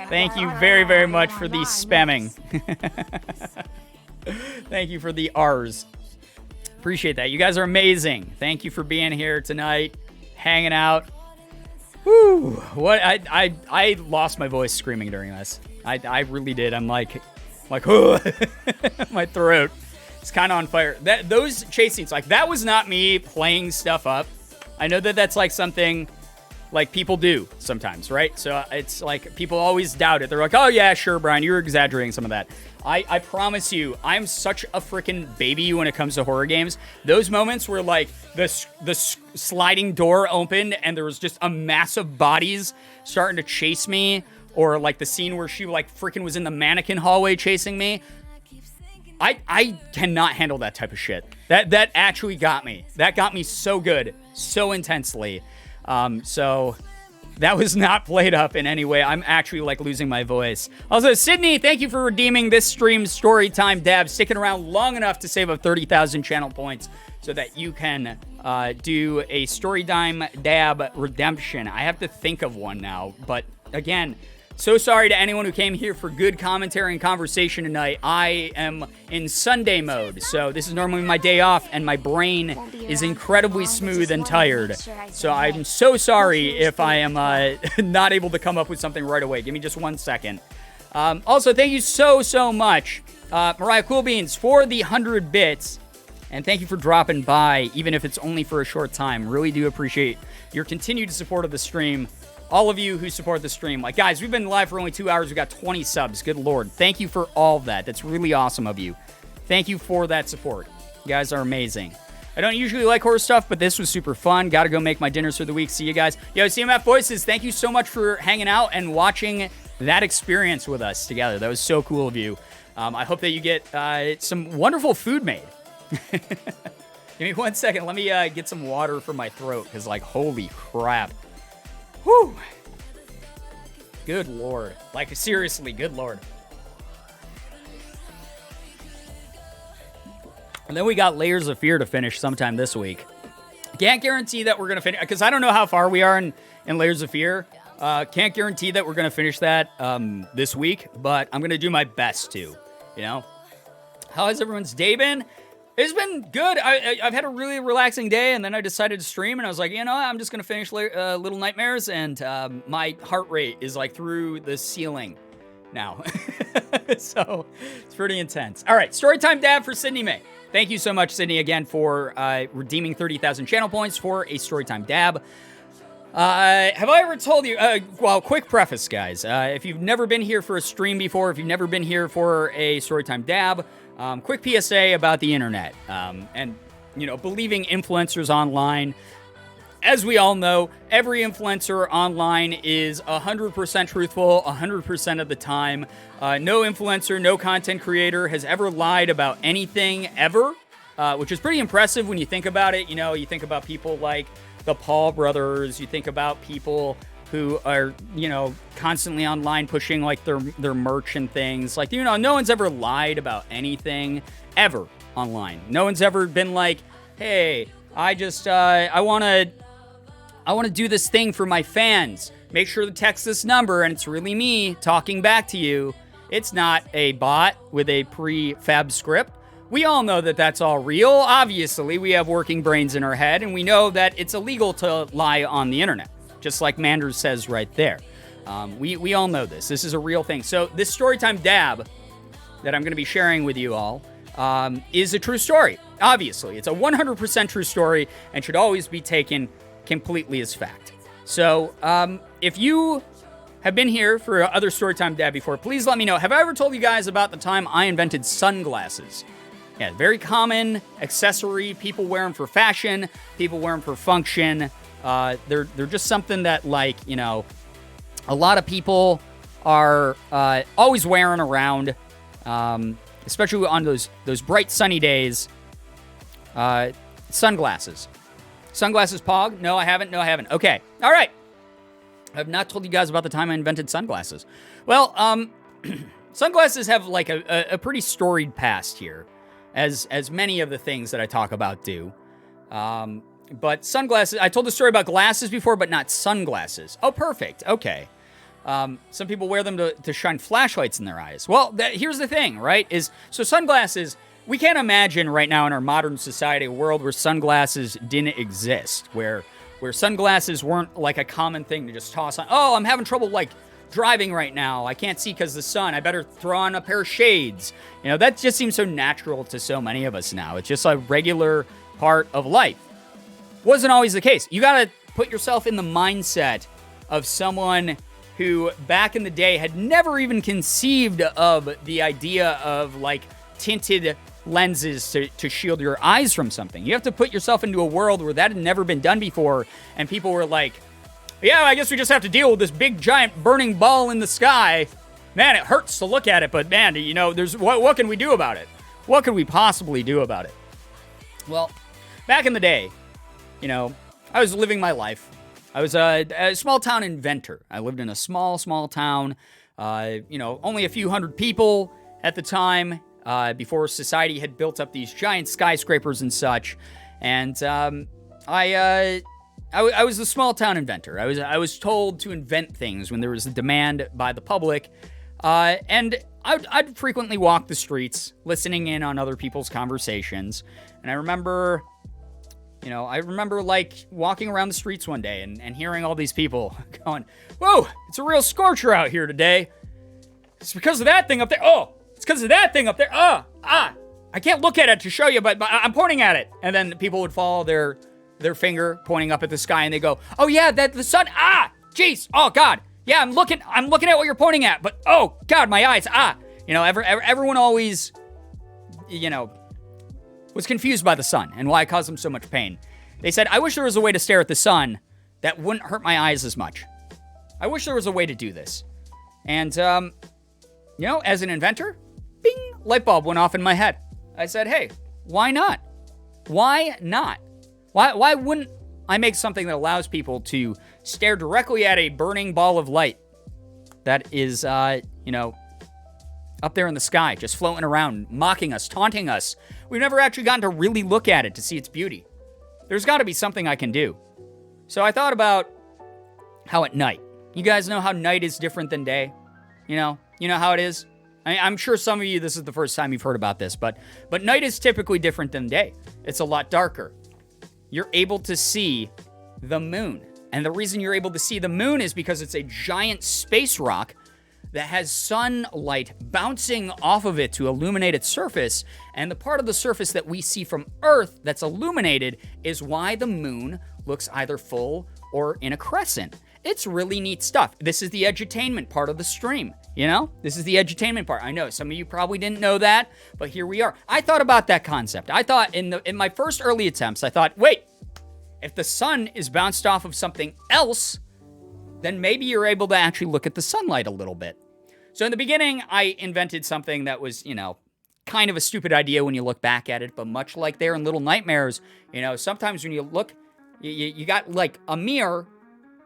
Speaker 4: Thank you very, very much for the spamming. Thank you for the R's. Appreciate that. You guys are amazing. Thank you for being here tonight, hanging out. Woo! What I lost my voice screaming during this. I really did. I'm like, my throat. It's kind of on fire. Those chase scenes, like, that was not me playing stuff up. I know that that's like something like people do sometimes, right? So it's like people always doubt it. They're like, oh yeah, sure, Brian, you're exaggerating some of that. I promise you, I'm such a freaking baby when it comes to horror games. Those moments where like the sliding door opened and there was just a mass of bodies starting to chase me, or like the scene where she like freaking was in the mannequin hallway chasing me. I cannot handle that type of shit. That actually got me. That got me so good, so intensely. So that was not played up in any way. I'm actually like losing my voice. Also, Sydney, thank you for redeeming this stream's Storytime Dab, sticking around long enough to save up 30,000 channel points so that you can do a Storytime Dab redemption. I have to think of one now, but again, so sorry to anyone who came here for good commentary and conversation tonight. I am in Sunday mode, so this is normally my day off, and my brain is incredibly smooth and tired. So I'm so sorry if I am not able to come up with something right away. Give me just 1 second. Also, thank you so much, Mariah Coolbeans, for the 100 bits, and thank you for dropping by, even if it's only for a short time. Really do appreciate your continued support of the stream. All of you who support the stream. Like, guys, we've been live for only 2 hours. We got 20 subs. Good Lord. Thank you for all of that. That's really awesome of you. Thank you for that support. You guys are amazing. I don't usually like horror stuff, but this was super fun. Got to go make my dinners for the week. See you guys. Yo, CMF Voices, thank you so much for hanging out and watching that experience with us together. That was so cool of you. I hope that you get some wonderful food made. Give me 1 second. Let me get some water for my throat, because, like, holy crap. Whew. Good Lord. Like, seriously, good Lord. And then we got Layers of Fear to finish sometime this week. Can't guarantee that we're going to finish, because I don't know how far we are in Layers of Fear. Can't guarantee that we're going to finish that this week, but I'm going to do my best to, you know? How has everyone's day been? It's been good. I've had a really relaxing day, and then I decided to stream, and I was like, you know, I'm just going to finish Little Nightmares, and my heart rate is like through the ceiling now. So it's pretty intense. All right, Storytime Dab for Sydney May. Thank you so much, Sydney, again, for redeeming 30,000 channel points for a Storytime Dab. Have I ever told you, well, quick preface, guys. If you've never been here for a stream before, if you've never been here for a Storytime Dab, quick PSA about the internet, and, you know, believing influencers online. As we all know, every influencer online is 100% truthful 100% of the time. No influencer, no content creator has ever lied about anything, ever, which is pretty impressive when you think about it. You know, you think about people like the Paul brothers, you think about people who are, you know, constantly online pushing, like, their merch and things. Like, you know, no one's ever lied about anything, ever, online. No one's ever been like, hey, I want to do this thing for my fans. Make sure to text this number, and it's really me talking back to you. It's not a bot with a prefab script. We all know that that's all real. Obviously, we have working brains in our head, and we know that it's illegal to lie on the internet. Just like Manders says right there. We all know this. This is a real thing. So this Storytime Dab that I'm going to be sharing with you all is a true story. Obviously, it's a 100% true story and should always be taken completely as fact. So if you have been here for other Storytime Dab before, please let me know. Have I ever told you guys about the time I invented sunglasses? Yeah, very common accessory. People wear them for fashion. People wear them for function. They're just something that, like, you know, a lot of people are always wearing around, especially on those bright sunny days. Sunglasses. Sunglasses, Pog? No, I haven't. Okay. All right. I've not told you guys about the time I invented sunglasses. Well, sunglasses have like a pretty storied past here, as many of the things that I talk about do. But sunglasses, I told the story about glasses before, but not sunglasses. Oh, perfect. Okay. Some people wear them to shine flashlights in their eyes. Well, here's the thing, right? So sunglasses, we can't imagine right now in our modern society a world where sunglasses didn't exist, where sunglasses weren't like a common thing to just toss on. Oh, I'm having trouble like driving right now. I can't see because of the sun. I better throw on a pair of shades. You know, that just seems so natural to so many of us now. It's just a regular part of life. Wasn't always the case. You got to put yourself in the mindset of someone who back in the day had never even conceived of the idea of like tinted lenses to shield your eyes from something. You have to put yourself into a world where that had never been done before, and people were like, yeah, I guess we just have to deal with this big giant burning ball in the sky. Man, it hurts to look at it, but man, you know, what can we do about it? What could we possibly do about it? Well, back in the day, you know, I was living my life. I was a small town inventor. I lived in a small town, you know, only a few hundred people at the time, before society had built up these giant skyscrapers and such. And I was a small town inventor. I was told to invent things when there was a demand by the public. And I'd frequently walk the streets, listening in on other people's conversations. And I remember like walking around the streets one day and hearing all these people going, whoa, it's a real scorcher out here today. It's because of that thing up there. Oh, it's because of that thing up there. I can't look at it to show you, but I'm pointing at it. And then people would follow their finger pointing up at the sky and they go, oh yeah, that the sun. Jeez. Oh God. Yeah, I'm looking at what you're pointing at, but oh God, my eyes. You know, everyone always, you know, was confused by the sun and why it caused them so much pain. They said, I wish there was a way to stare at the sun that wouldn't hurt my eyes as much. I wish there was a way to do this. And, you know, as an inventor, bing, light bulb went off in my head. I said, hey, why not? Why not? Why wouldn't I make something that allows people to stare directly at a burning ball of light that is, you know, up there in the sky, just floating around, mocking us, taunting us. We've never actually gotten to really look at it to see its beauty. There's got to be something I can do. So I thought about how at night. You guys know how night is different than day? You know how it is? I'm sure some of you, this is the first time you've heard about this, but night is typically different than day. It's a lot darker. You're able to see the moon. And the reason you're able to see the moon is because it's a giant space rock that has sunlight bouncing off of it to illuminate its surface, and the part of the surface that we see from Earth that's illuminated is why the moon looks either full or in a crescent. It's really neat stuff. This is the edutainment part of the stream, you know? This is the edutainment part. I know some of you probably didn't know that, but here we are. I thought about that concept. I thought in my first early attempts, I thought, wait, if the sun is bounced off of something else, then maybe you're able to actually look at the sunlight a little bit. So in the beginning, I invented something that was, you know, kind of a stupid idea when you look back at it, but much like there in Little Nightmares, you know, sometimes when you look, you got like a mirror,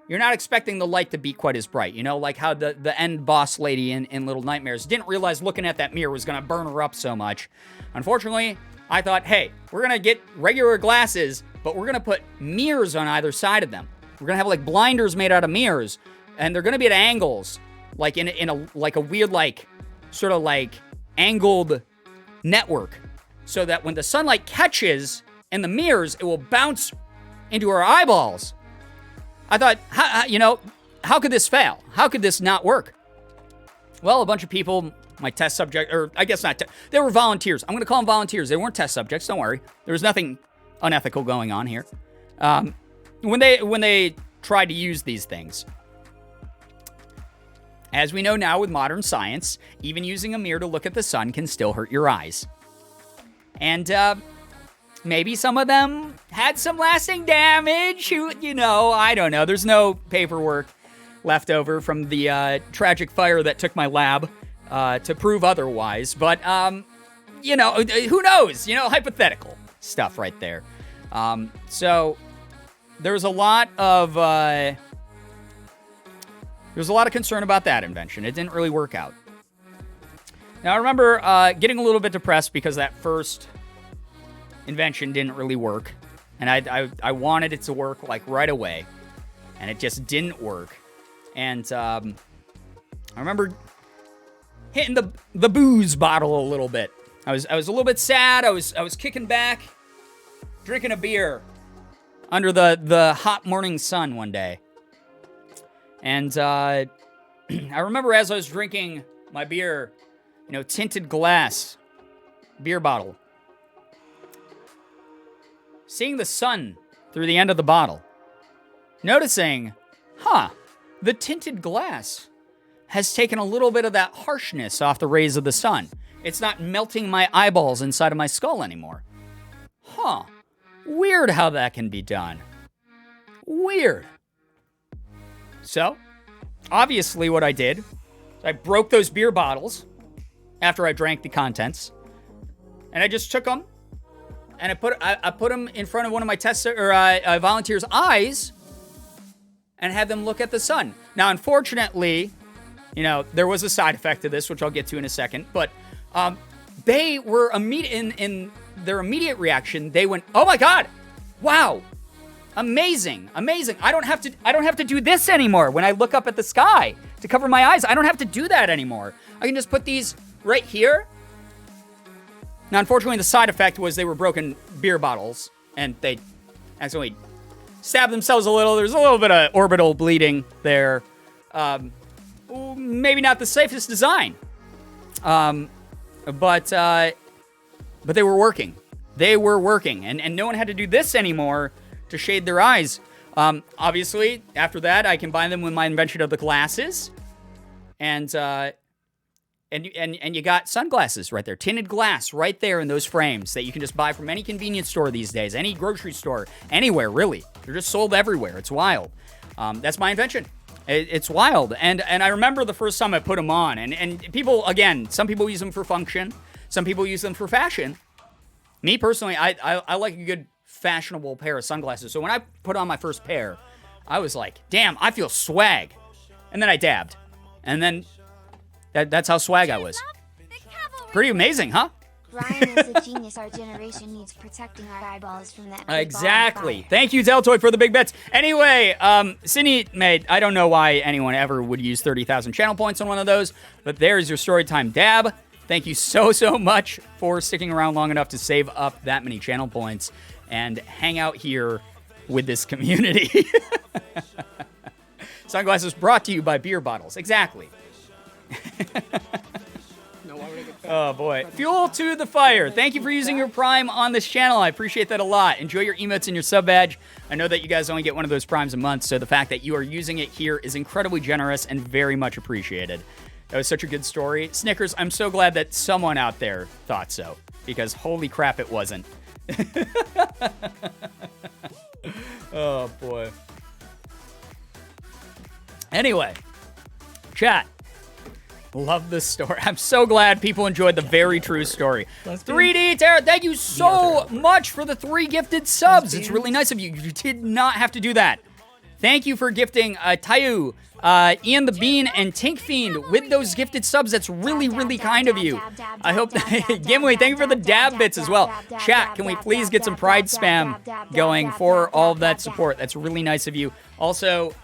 Speaker 4: you're not expecting the light to be quite as bright, you know, like how the end boss lady in Little Nightmares didn't realize looking at that mirror was going to burn her up so much. Unfortunately, I thought, hey, we're going to get regular glasses, but we're going to put mirrors on either side of them. We're going to have like blinders made out of mirrors, and they're going to be at angles, like in a like a weird, like sort of like angled network, so that when the sunlight catches in the mirrors, it will bounce into our eyeballs. I thought, how could this fail? How could this not work? Well, a bunch of people, my test subject, or I guess not, they were volunteers. I'm going to call them volunteers. They weren't test subjects. Don't worry. There was nothing unethical going on here. When they tried to use these things. As we know now with modern science, even using a mirror to look at the sun can still hurt your eyes. And maybe some of them had some lasting damage. You know, I don't know. There's no paperwork left over from the tragic fire that took my lab to prove otherwise. But, you know, who knows? You know, hypothetical stuff right there. So there's a lot of concern about that invention. It didn't really work out. Now, I remember getting a little bit depressed because that first invention didn't really work. And I wanted it to work, like, right away. And it just didn't work. And I remember hitting the booze bottle a little bit. I was a little bit sad. I was kicking back, drinking a beer under the hot morning sun one day. And I remember as I was drinking my beer, you know, tinted glass beer bottle, seeing the sun through the end of the bottle, noticing, the tinted glass has taken a little bit of that harshness off the rays of the sun. It's not melting my eyeballs inside of my skull anymore. Weird how that can be done. Weird. So, obviously what I did, I broke those beer bottles after I drank the contents, and I just took them, and I put them in front of one of my volunteers' eyes, and had them look at the sun. Now, unfortunately, you know, there was a side effect to this, which I'll get to in a second, but they were in their immediate reaction. They went, "Oh my God, wow, amazing! I don't have to do this anymore. When I look up at the sky to cover my eyes, I don't have to do that anymore. I can just put these right here." Now, unfortunately, the side effect was they were broken beer bottles, and they accidentally stabbed themselves a little. There's a little bit of orbital bleeding there. Maybe not the safest design. But they were working. They were working, and no one had to do this anymore to shade their eyes. Obviously, after that, I combined them with my invention of the glasses, and you got sunglasses right there, tinted glass right there in those frames that you can just buy from any convenience store these days, any grocery store, anywhere really. They're just sold everywhere. It's wild. That's my invention. It's wild. And I remember the first time I put them on, and people, again, some people use them for function, some people use them for fashion. Me personally, I like a good fashionable pair of sunglasses. So when I put on my first pair, I was like, damn, I feel swag. And then I dabbed. And then that's how swag I was. Pretty amazing, huh?
Speaker 3: Ryan is a genius. Our generation needs protecting our eyeballs from that.
Speaker 4: Exactly. Thank you, Deltoid, for the big bets. Anyway, Sydney made, I don't know why anyone ever would use 30,000 channel points on one of those, but there's your storytime dab. Thank you so much for sticking around long enough to save up that many channel points and hang out here with this community. Sunglasses brought to you by beer bottles. Exactly. Oh boy. Fuel to the fire. Thank you for using your Prime on this channel. I appreciate that a lot. Enjoy your emotes and your sub badge. I know that you guys only get one of those Primes a month, so the fact that you are using it here is incredibly generous and very much appreciated. That was such a good story. Snickers, I'm so glad that someone out there thought so, because holy crap, it wasn't. Oh boy. Anyway, chat. Love this story. I'm so glad people enjoyed the very true story. 3D Terra, thank you so much for the 3 gifted subs. It's really nice of you. You did not have to do that. Thank you for gifting Tayu, Ian the Bean, and Tink Fiend with those gifted subs. That's really, really kind of you. I hope that... Gimli, thank you for the dab bits as well. Chat, can we please get some pride spam going for all of that support? That's really nice of you. Also...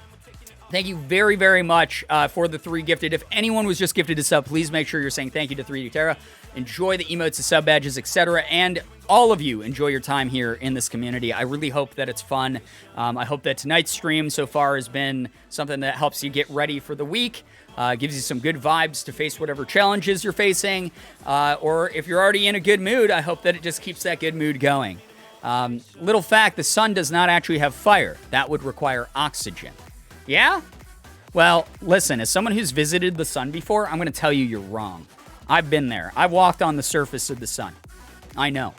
Speaker 4: thank you very, very much for the 3 gifted. If anyone was just gifted a sub, please make sure you're saying thank you to 3D Terra. Enjoy the emotes, the sub badges, etc. And all of you enjoy your time here in this community. I really hope that it's fun. I hope that tonight's stream so far has been something that helps you get ready for the week, gives you some good vibes to face whatever challenges you're facing. Or if you're already in a good mood, I hope that it just keeps that good mood going. Little fact, the sun does not actually have fire. That would require oxygen. Yeah? Well, listen, as someone who's visited the sun before, I'm going to tell you you're wrong. I've been there. I've walked on the surface of the sun. I know.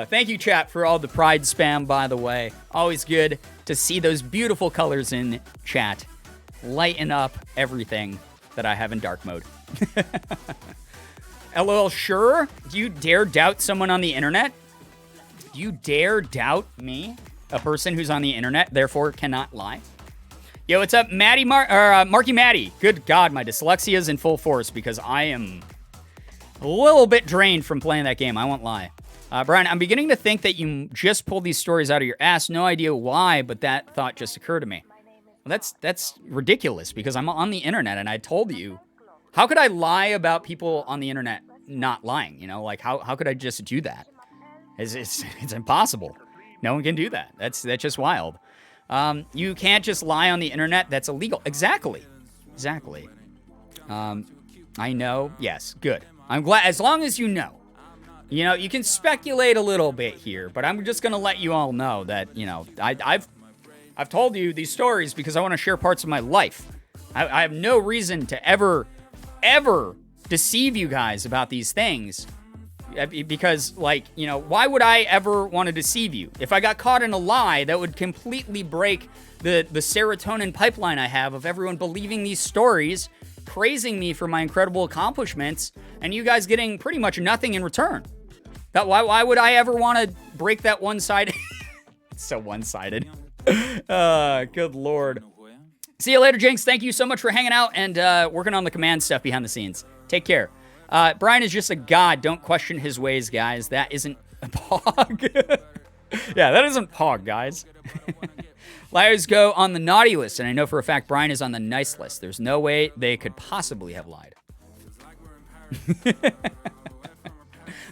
Speaker 4: Thank you, chat, for all the pride spam, by the way. Always good to see those beautiful colors in chat. Lighten up everything that I have in dark mode. LOL, sure? Do you dare doubt someone on the internet? Do you dare doubt me? A person who's on the internet, therefore cannot lie? Yo, what's up, Marky Matty? Good God, my dyslexia is in full force because I am a little bit drained from playing that game. I won't lie. Brian, I'm beginning to think that you just pulled these stories out of your ass. No idea why, but that thought just occurred to me. Well, that's ridiculous because I'm on the internet and I told you. How could I lie about people on the internet not lying? You know, like how could I just do that? It's impossible. No one can do that. That's just wild. You can't just lie on the internet. That's illegal. Exactly. I know. Yes. Good. I'm glad. As long as you know. You know, you can speculate a little bit here, but I'm just going to let you all know that, you know, I've told you these stories because I want to share parts of my life. I have no reason to ever deceive you guys about these things because, like, you know, why would I ever want to deceive you? If I got caught in a lie, that would completely break the serotonin pipeline I have of everyone believing these stories, praising me for my incredible accomplishments, and you guys getting pretty much nothing in return. Why would I ever want to break that one-sided? It's so one-sided. Good Lord. See you later, Jinx. Thank you so much for hanging out and working on the command stuff behind the scenes. Take care. Brian is just a god. Don't question his ways, guys. That isn't a pog. Yeah, that isn't pog, guys. Liars go on the naughty list, and I know for a fact Brian is on the nice list. There's no way they could possibly have lied.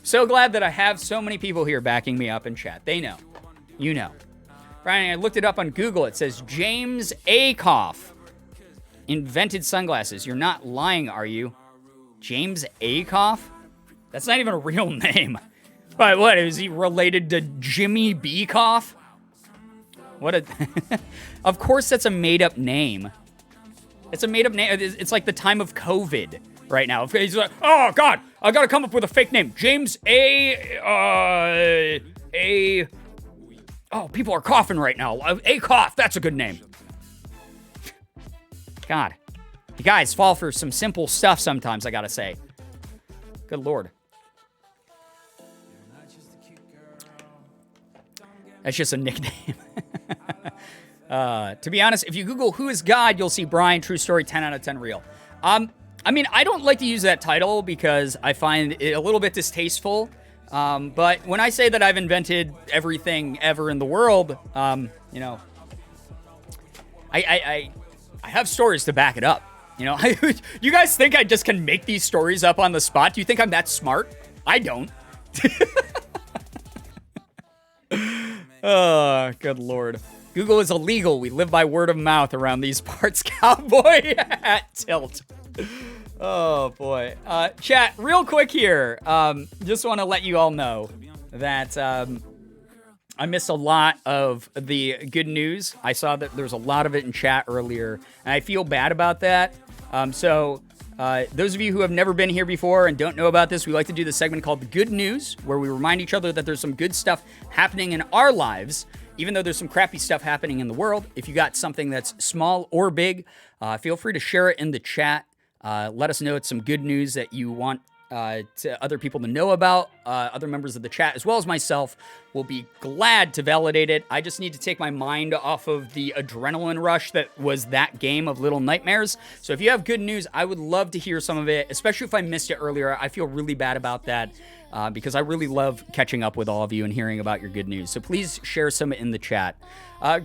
Speaker 4: So glad that I have so many people here backing me up in chat. They know. You know. Brian, I looked it up on Google. It says James Akoff invented sunglasses. You're not lying, are you? James Akoff? That's not even a real name. But what, is he related to Jimmy Beakoff? What a... Of course that's a made-up name. It's a made-up name. It's like the time of COVID right now. He's like, oh, God, I gotta come up with a fake name. James Oh, people are coughing right now. Akoff, that's a good name. God. You guys fall for some simple stuff sometimes, I gotta say. Good Lord. That's just a nickname. To be honest, if you Google who is God, you'll see Brian, true story, 10 out of 10 real. I mean, I don't like to use that title because I find it a little bit distasteful. But when I say that I've invented everything ever in the world, you know, I have stories to back it up. You know, you guys think I just can make these stories up on the spot? Do you think I'm that smart? I don't. Oh, good Lord. Google is illegal. We live by word of mouth around these parts. Cowboy at tilt. Oh, boy. Chat, real quick here. Just want to let you all know that I missed a lot of the good news. I saw that there's a lot of it in chat earlier, and I feel bad about that. So those of you who have never been here before and don't know about this, we like to do this segment called The Good News, where we remind each other that there's some good stuff happening in our lives, even though there's some crappy stuff happening in the world. If you got something that's small or big, feel free to share it in the chat. Let us know it's some good news that you want to other people to know about. Other members of the chat, as well as myself, will be glad to validate it. I just need to take my mind off of the adrenaline rush that was that game of Little Nightmares. So if you have good news, I would love to hear some of it, especially if I missed it earlier. I feel really bad about that because I really love catching up with all of you and hearing about your good news. So please share some in the chat.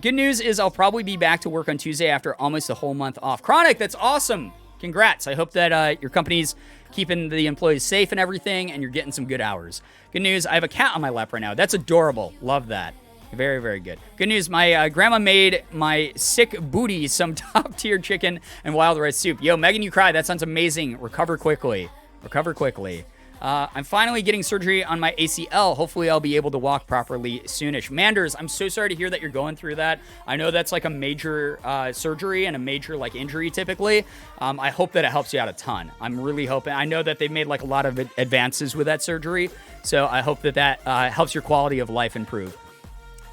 Speaker 4: Good news is I'll probably be back to work on Tuesday after almost a whole month off. Chronic, that's awesome. Congrats. I hope that your company's keeping the employees safe and everything, and you're getting some good hours. Good news, I have a cat on my lap right now. That's adorable. Love that. Very, very good. Good news, my grandma made my sick booty some top-tier chicken and wild rice soup. Yo, Megan, you cried. That sounds amazing. Recover quickly. Recover quickly. I'm finally getting surgery on my ACL. Hopefully I'll be able to walk properly soonish. Manders, I'm so sorry to hear that you're going through that. I know that's like a major surgery and a major like injury typically. I hope that it helps you out a ton. I'm really hoping. I know that they've made like a lot of advances with that surgery. So I hope that helps your quality of life improve.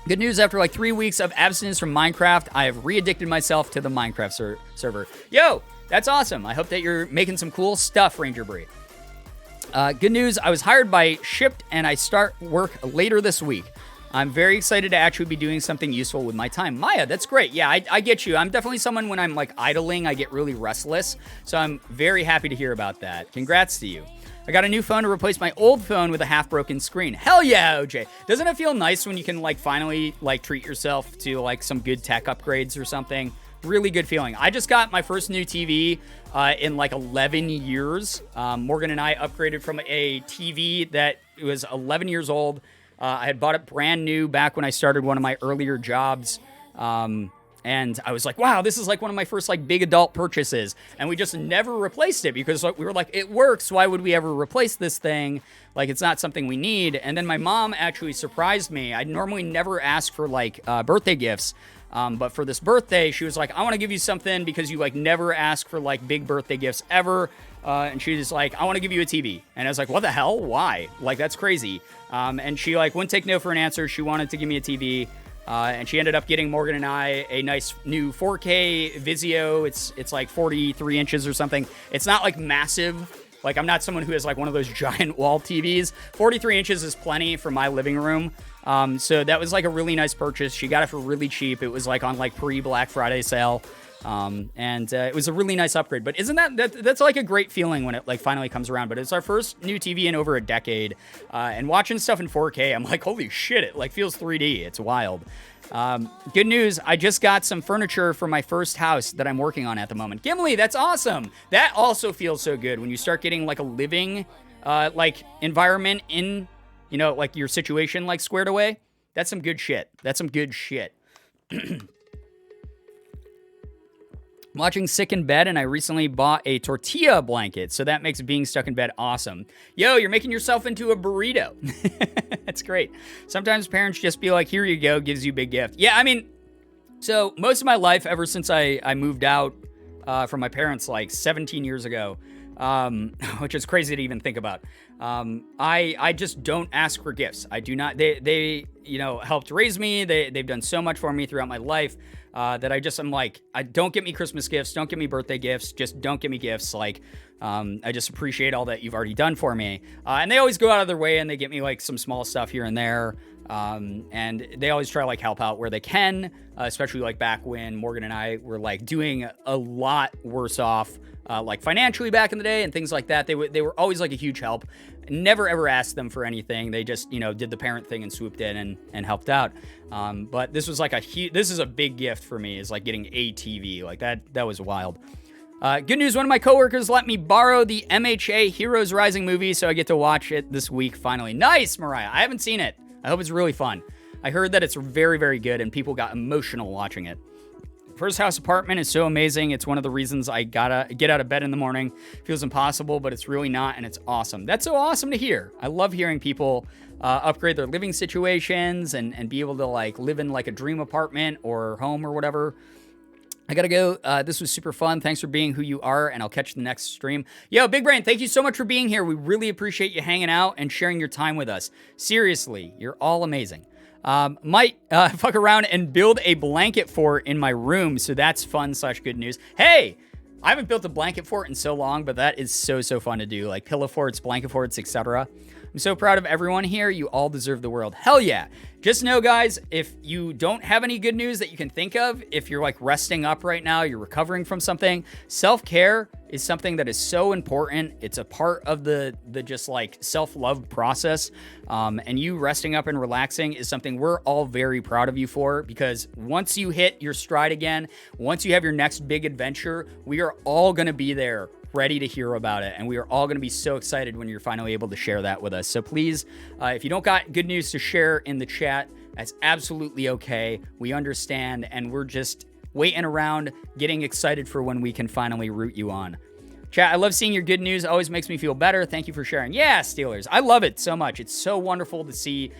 Speaker 4: Good news, after like 3 weeks of abstinence from Minecraft, I have re-addicted myself to the Minecraft server. Yo, that's awesome. I hope that you're making some cool stuff, Ranger Bree. Good news, I was hired by Shipped and I start work later this week. I'm very excited to actually be doing something useful with my time. Maya, that's great. Yeah, I get you. I'm definitely someone when I'm like idling, I get really restless. So I'm very happy to hear about that. Congrats to you. I got a new phone to replace my old phone with a half-broken screen. Hell yeah, OJ. Doesn't it feel nice when you can like finally like treat yourself to like some good tech upgrades or something? Really good feeling. I just got my first new TV in like 11 years. Morgan and I upgraded from a TV that was 11 years old. I had bought it brand new back when I started one of my earlier jobs. And I was like, wow, this is like one of my first like big adult purchases. And we just never replaced it because we were like, it works. Why would we ever replace this thing? Like, it's not something we need. And then my mom actually surprised me. I normally never ask for like birthday gifts. But for this birthday, she was like, I want to give you something because you like never ask for like big birthday gifts ever. And she was like, I want to give you a TV. And I was like, what the hell? Why? Like, that's crazy. And she like wouldn't take no for an answer. She wanted to give me a TV. And she ended up getting Morgan and I a nice new 4K Vizio. It's like 43 inches or something. It's not like massive. Like, I'm not someone who has like one of those giant wall TVs. 43 inches is plenty for my living room. So that was like a really nice purchase. She got it for really cheap. It was like on like pre-Black Friday sale. And it was a really nice upgrade. But isn't that's like a great feeling when it like finally comes around. But it's our first new TV in over a decade. And watching stuff in 4K, I'm like, holy shit, it like feels 3D. It's wild. Good news, I just got some furniture for my first house that I'm working on at the moment. Gimli, that's awesome. That also feels so good when you start getting like a living like environment in, you know, like your situation like squared away. That's some good shit. That's some good shit. I'm watching Sick in Bed, and I recently bought a tortilla blanket, so that makes being stuck in bed awesome. Yo, you're making yourself into a burrito. That's great. Sometimes parents just be like, here you go, gives you a big gift. Yeah, I mean, so most of my life, ever since I moved out from my parents like 17 years ago, which is crazy to even think about, I just don't ask for gifts. I do not. They you know, helped raise me. They've done so much for me throughout my life. That I'm like, don't get me Christmas gifts, don't get me birthday gifts, just don't get me gifts. Like, I just appreciate all that you've already done for me. And they always go out of their way and they get me like some small stuff here and there. And they always try to like help out where they can, especially like back when Morgan and I were like doing a lot worse off, like financially back in the day and things like that. They were always like a huge help. Never ever asked them for anything. They just, you know, did the parent thing and swooped in and helped out. But this was like this is a big gift for me, is like getting a TV. Like that was wild. Good news, one of my coworkers let me borrow the MHA Heroes Rising movie, so I get to watch it this week finally. Nice, Mariah. I haven't seen it. I hope it's really fun. I heard that it's very, very good and people got emotional watching it. First house apartment is so amazing. It's one of the reasons I gotta get out of bed in the morning. Feels impossible, but it's really not, and it's awesome. That's so awesome to hear. I love hearing people upgrade their living situations and be able to like live in like a dream apartment or home or whatever. I gotta go. This was super fun. Thanks for being who you are, and I'll catch you the next stream. Yo, Big Brain, thank you so much for being here. We really appreciate you hanging out and sharing your time with us. Seriously, you're all amazing. Might fuck around and build a blanket fort in my room, so that's fun / good news. Hey, I haven't built a blanket fort in so long, but that is so fun to do, like pillow forts, blanket forts, etc. I'm so proud of everyone here. You all deserve the world. Hell yeah. Just know, guys, if you don't have any good news that you can think of, if you're like resting up right now, you're recovering from something, self-care is something that is so important. It's a part of the just like self-love process. And you resting up and relaxing is something we're all very proud of you for, because once you hit your stride again, once you have your next big adventure, we are all going to be there ready to hear about it. And we are all going to be so excited when you're finally able to share that with us. So please, if you don't got good news to share in the chat, that's absolutely okay. We understand. And we're just waiting around, getting excited for when we can finally root you on. Chat, I love seeing your good news. Always makes me feel better. Thank you for sharing. Yeah, Steelers. I love it so much. It's so wonderful to see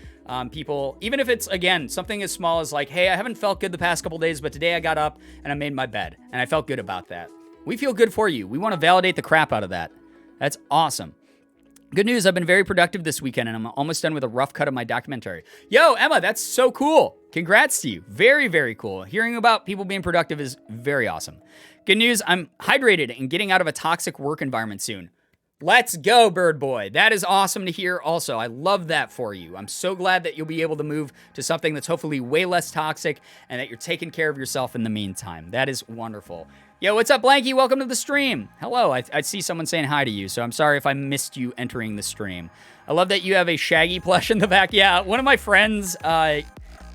Speaker 4: people, even if it's, again, something as small as like, hey, I haven't felt good the past couple days, but today I got up and I made my bed, and I felt good about that. We feel good for you. We want to validate the crap out of that. That's awesome. Good news, I've been very productive this weekend, and I'm almost done with a rough cut of my documentary. Yo, Emma, that's so cool. Congrats to you. Very, very cool. Hearing about people being productive is very awesome. Good news, I'm hydrated and getting out of a toxic work environment soon. Let's go, Bird Boy. That is awesome to hear also. I love that for you. I'm so glad that you'll be able to move to something that's hopefully way less toxic and that you're taking care of yourself in the meantime. That is wonderful. Yo, what's up, Blanky? Welcome to the stream. Hello. I see someone saying hi to you, so I'm sorry if I missed you entering the stream. I love that you have a Shaggy plush in the back. Yeah, one of my friends,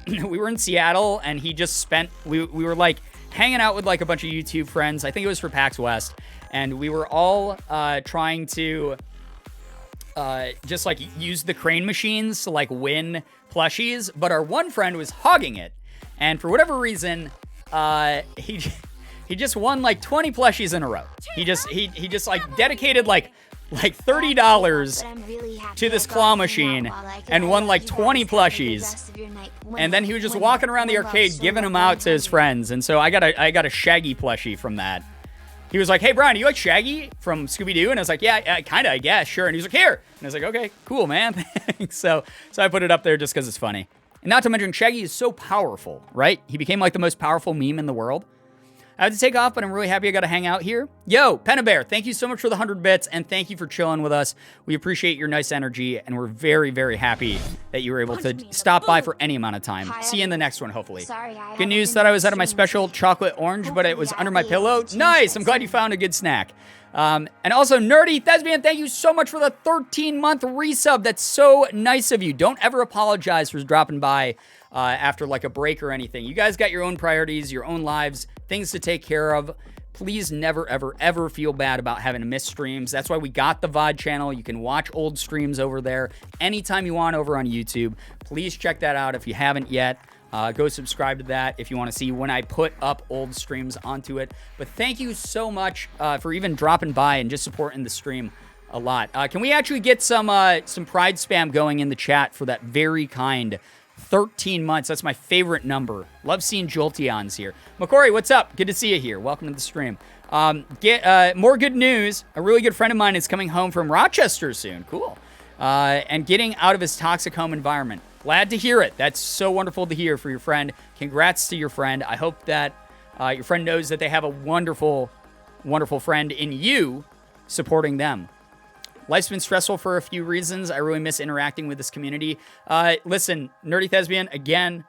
Speaker 4: we were in Seattle, and he just spent, we were like hanging out with like a bunch of YouTube friends. I think it was for PAX West. And we were all trying to just like use the crane machines to like win plushies, but our one friend was hogging it. And for whatever reason, he just won like 20 plushies in a row. He just like dedicated like $30 to this claw machine and won like 20 plushies. And then he was just walking around the arcade giving them out to his friends. And so I got a Shaggy plushie from that. He was like, hey, Brian, do you like Shaggy from Scooby-Doo? And I was like, yeah, kind of, I guess, sure. And he was like, here. And I was like, okay, cool, man. Thanks. So I put it up there just because it's funny. And not to mention, Shaggy is so powerful, right? He became like the most powerful meme in the world. I had to take off, but I'm really happy I got to hang out here. Yo, Bear, thank you so much for the 100 bits, and thank you for chilling with us. We appreciate your nice energy, and we're very, very happy that you were able to stop by for any amount of time. See you in the next one, hopefully. Good news, thought I was out of my special chocolate orange, but it was under my pillow. Nice, I'm glad you found a good snack. And also, Nerdy Thespian, thank you so much for the 13-month resub. That's so nice of you. Don't ever apologize for dropping by after like a break or anything. You guys got your own priorities, your own lives, things to take care of. Please never, ever, ever feel bad about having to miss streams. That's why we got the VOD channel. You can watch old streams over there anytime you want over on YouTube. Please check that out if you haven't yet. Go subscribe to that if you want to see when I put up old streams onto it. But thank you so much for even dropping by and just supporting the stream a lot. Can we actually get some pride spam going in the chat for that very kind 13 months? That's my favorite number. Love seeing Jolteons here. McCory, what's up? Good to see you here. Welcome to the stream. More good news. A really good friend of mine is coming home from Rochester soon. Cool. And getting out of his toxic home environment. Glad to hear it. That's so wonderful to hear for your friend. Congrats to your friend. I hope that your friend knows that they have a wonderful, wonderful friend in you supporting them. Life's been stressful for a few reasons. I really miss interacting with this community. Listen, Nerdy Thespian, again,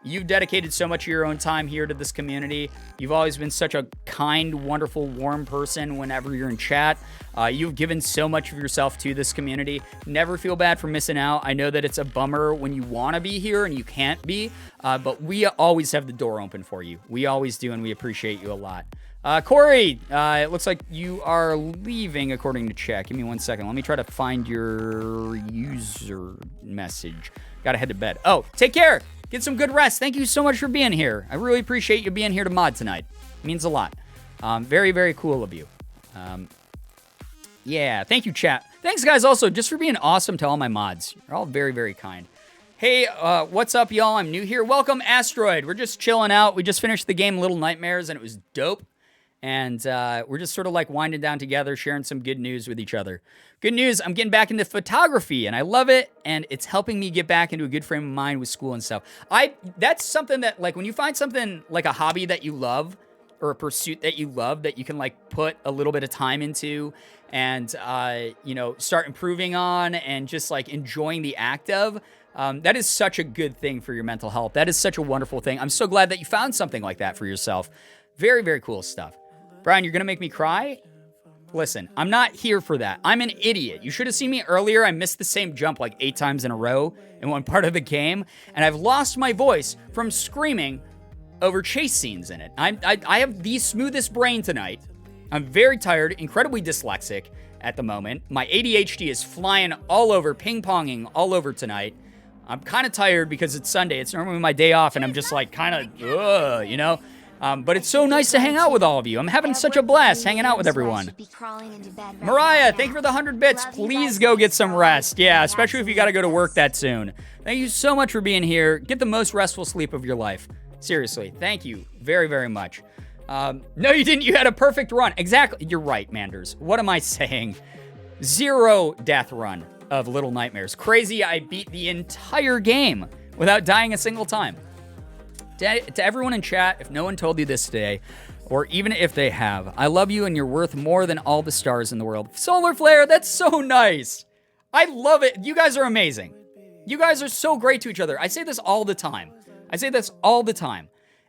Speaker 4: you've dedicated so much of your own time here to this community. You've always been such a kind, wonderful, warm person whenever you're in chat. You've given so much of yourself to this community. Never feel bad for missing out. I know that it's a bummer when you want to be here and you can't be, but we always have the door open for you. We always do, and we appreciate you a lot. Corey, it looks like you are leaving according to chat. Give me 1 second. Let me try to find your user message. Gotta head to bed. Oh, take care. Get some good rest. Thank you so much for being here. I really appreciate you being here to mod tonight. It means a lot. Very, very cool of you. Yeah, thank you, chat. Thanks, guys, also, just for being awesome to all my mods. You're all very, very kind. Hey, what's up, y'all? I'm new here. Welcome, Asteroid. We're just chilling out. We just finished the game Little Nightmares, and it was dope. And we're just sort of like winding down together, sharing some good news with each other. Good news, I'm getting back into photography, and I love it, and it's helping me get back into a good frame of mind with school and stuff. That's something that, like, when you find something like a hobby that you love, or a pursuit that you love, that you can, like, put a little bit of time into, and, you know, start improving on, and just, like, enjoying the act of, that is such a good thing for your mental health. That is such a wonderful thing. I'm so glad that you found something like that for yourself. Very, very cool stuff. Brian, you're going to make me cry? Listen, I'm not here for that. I'm an idiot. You should have seen me earlier. I missed the same jump like 8 times in a row in one part of the game, and I've lost my voice from screaming over chase scenes in it. I have the smoothest brain tonight. I'm very tired, incredibly dyslexic at the moment. My ADHD is flying all over, ping-ponging all over tonight. I'm kind of tired because it's Sunday. It's normally my day off, and I'm just like kind of, you know? But it's so nice to hang out with all of you. I'm having such a blast hanging out with everyone. Mariah, thank you for the 100 bits. Please go get some rest. Yeah, especially if you got to go to work that soon. Thank you so much for being here. Get the most restful sleep of your life. Seriously, thank you very, very much. No, you didn't. You had a perfect run. Exactly. You're right, Manders. What am I saying? 0 death run of Little Nightmares. Crazy, I beat the entire game without dying a single time. To everyone in chat, if no one told you this today, or even if they have, I love you and you're worth more than all the stars in the world. Solar Flare, that's so nice. I love it. You guys are amazing. You guys are so great to each other. I say this all the time.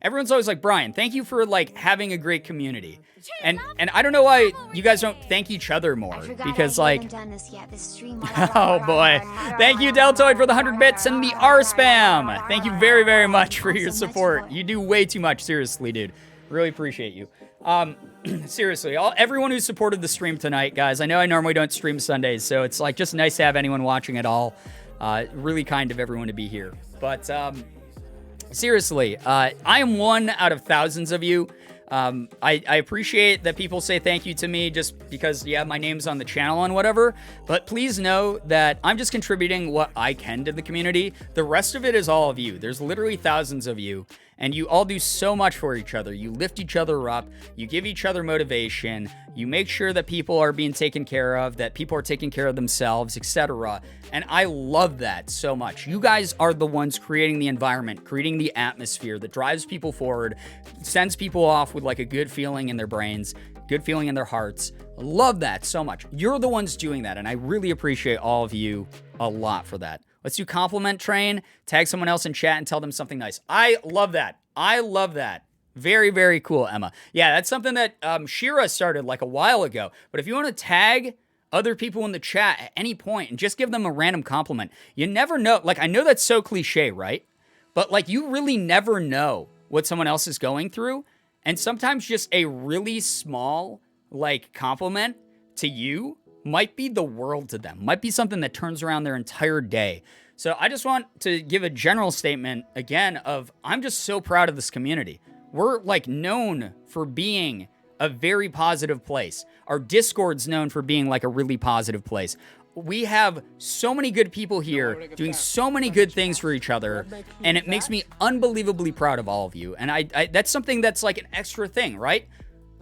Speaker 4: Everyone's always like, Brian, thank you for like having a great community. And I don't know why you guys don't thank each other more, because like, oh boy. Thank you, Deltoid, for the 100 bits and the R spam. Thank you very, very much for your support. You do way too much, seriously, dude. Really appreciate you. Seriously, everyone who supported the stream tonight, guys. I know I normally don't stream Sundays, so it's like just nice to have anyone watching at all. Really kind of everyone to be here. But seriously, I am one out of thousands of you. I appreciate that people say thank you to me just because, yeah, my name's on the channel and whatever, but please know that I'm just contributing what I can to the community. The rest of it is all of you. There's literally thousands of you, and you all do so much for each other. You lift each other up, you give each other motivation, you make sure that people are being taken care of, that people are taking care of themselves, etc. And I love that so much. You guys are the ones creating the environment, creating the atmosphere that drives people forward, sends people off with like a good feeling in their brains, good feeling in their hearts. Love that so much. You're the ones doing that, and I really appreciate all of you a lot for that. Let's do compliment train, tag someone else in chat and tell them something nice. I love that. I love that. Very, very cool, Emma. Yeah, that's something that Shira started like a while ago. But if you want to tag other people in the chat at any point and just give them a random compliment, you never know. Like, I know that's so cliche, right? But like, you really never know what someone else is going through. And sometimes just a really small, like, compliment to you might be the world to them, might be something that turns around their entire day. So I just want to give a general statement again of, I'm just so proud of this community. We're like known for being a very positive place. Our Discord's known for being like a really positive place. We have so many good people here doing so many good things for each other, and it makes me unbelievably proud of all of you. And I that's something that's like an extra thing, right?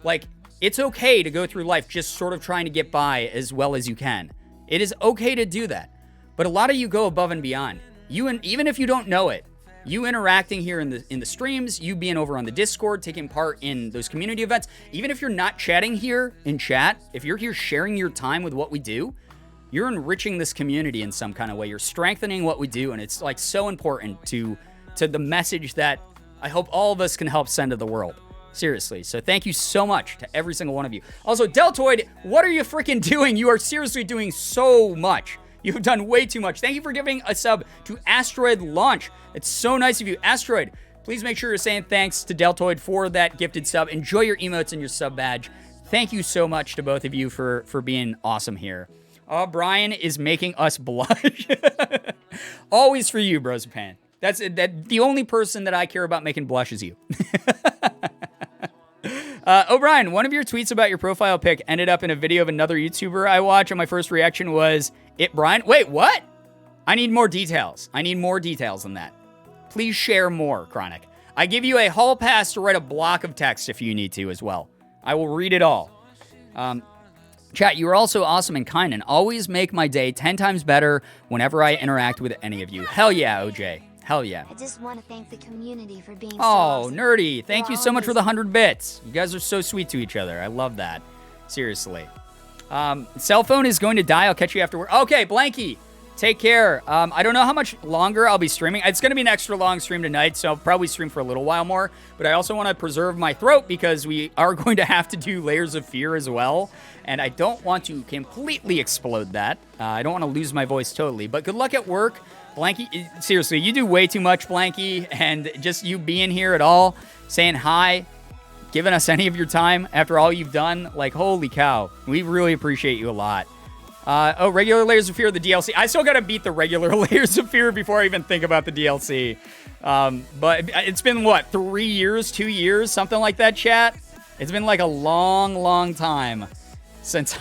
Speaker 4: Like, it's okay to go through life just sort of trying to get by as well as you can. It is okay to do that. But a lot of you go above and beyond. Even if you don't know it, you interacting here in the streams, you being over on the Discord, taking part in those community events, even if you're not chatting here in chat, if you're here sharing your time with what we do, you're enriching this community in some kind of way. You're strengthening what we do, and it's like so important to the message that I hope all of us can help send to the world. Seriously. So thank you so much to every single one of you. Also, Deltoid, what are you freaking doing? You are seriously doing so much. You've done way too much. Thank you for giving a sub to Asteroid Launch. It's so nice of you. Asteroid, please make sure you're saying thanks to Deltoid for that gifted sub. Enjoy your emotes and your sub badge. Thank you so much to both of you for being awesome here. Oh, Brian is making us blush. Always for you, Brosapan. That's the only person that I care about making blush is you. O'Brien, one of your tweets about your profile pic ended up in a video of another YouTuber I watch, and my first reaction was, "It Brian?" Wait, what? I need more details. I need more details than that. Please share more, Chronic. I give you a hall pass to write a block of text if you need to as well. I will read it all. Chat, you are also awesome and kind and always make my day 10 times better whenever I interact with any of you. Hell yeah, OJ. Hell yeah.
Speaker 3: I just want to thank the community for being so
Speaker 4: Oh,
Speaker 3: awesome.
Speaker 4: Nerdy. Thank you so much for the 100 bits. You guys are so sweet to each other. I love that. Seriously. Cell phone is going to die. I'll catch you after work. Okay, Blanky. Take care. I don't know how much longer I'll be streaming. It's going to be an extra long stream tonight, so I'll probably stream for a little while more. But I also want to preserve my throat because we are going to have to do Layers of Fear as well. And I don't want to completely explode that. I don't want to lose my voice totally. But good luck at work. Blanky, seriously, you do way too much, Blanky. And just you being here at all, saying hi, giving us any of your time after all you've done. Like, holy cow. We really appreciate you a lot. Regular Layers of Fear, the DLC. I still gotta beat the regular Layers of Fear before I even think about the DLC. But it's been, what, 3 years, 2 years, something like that, chat? It's been like a long, long time since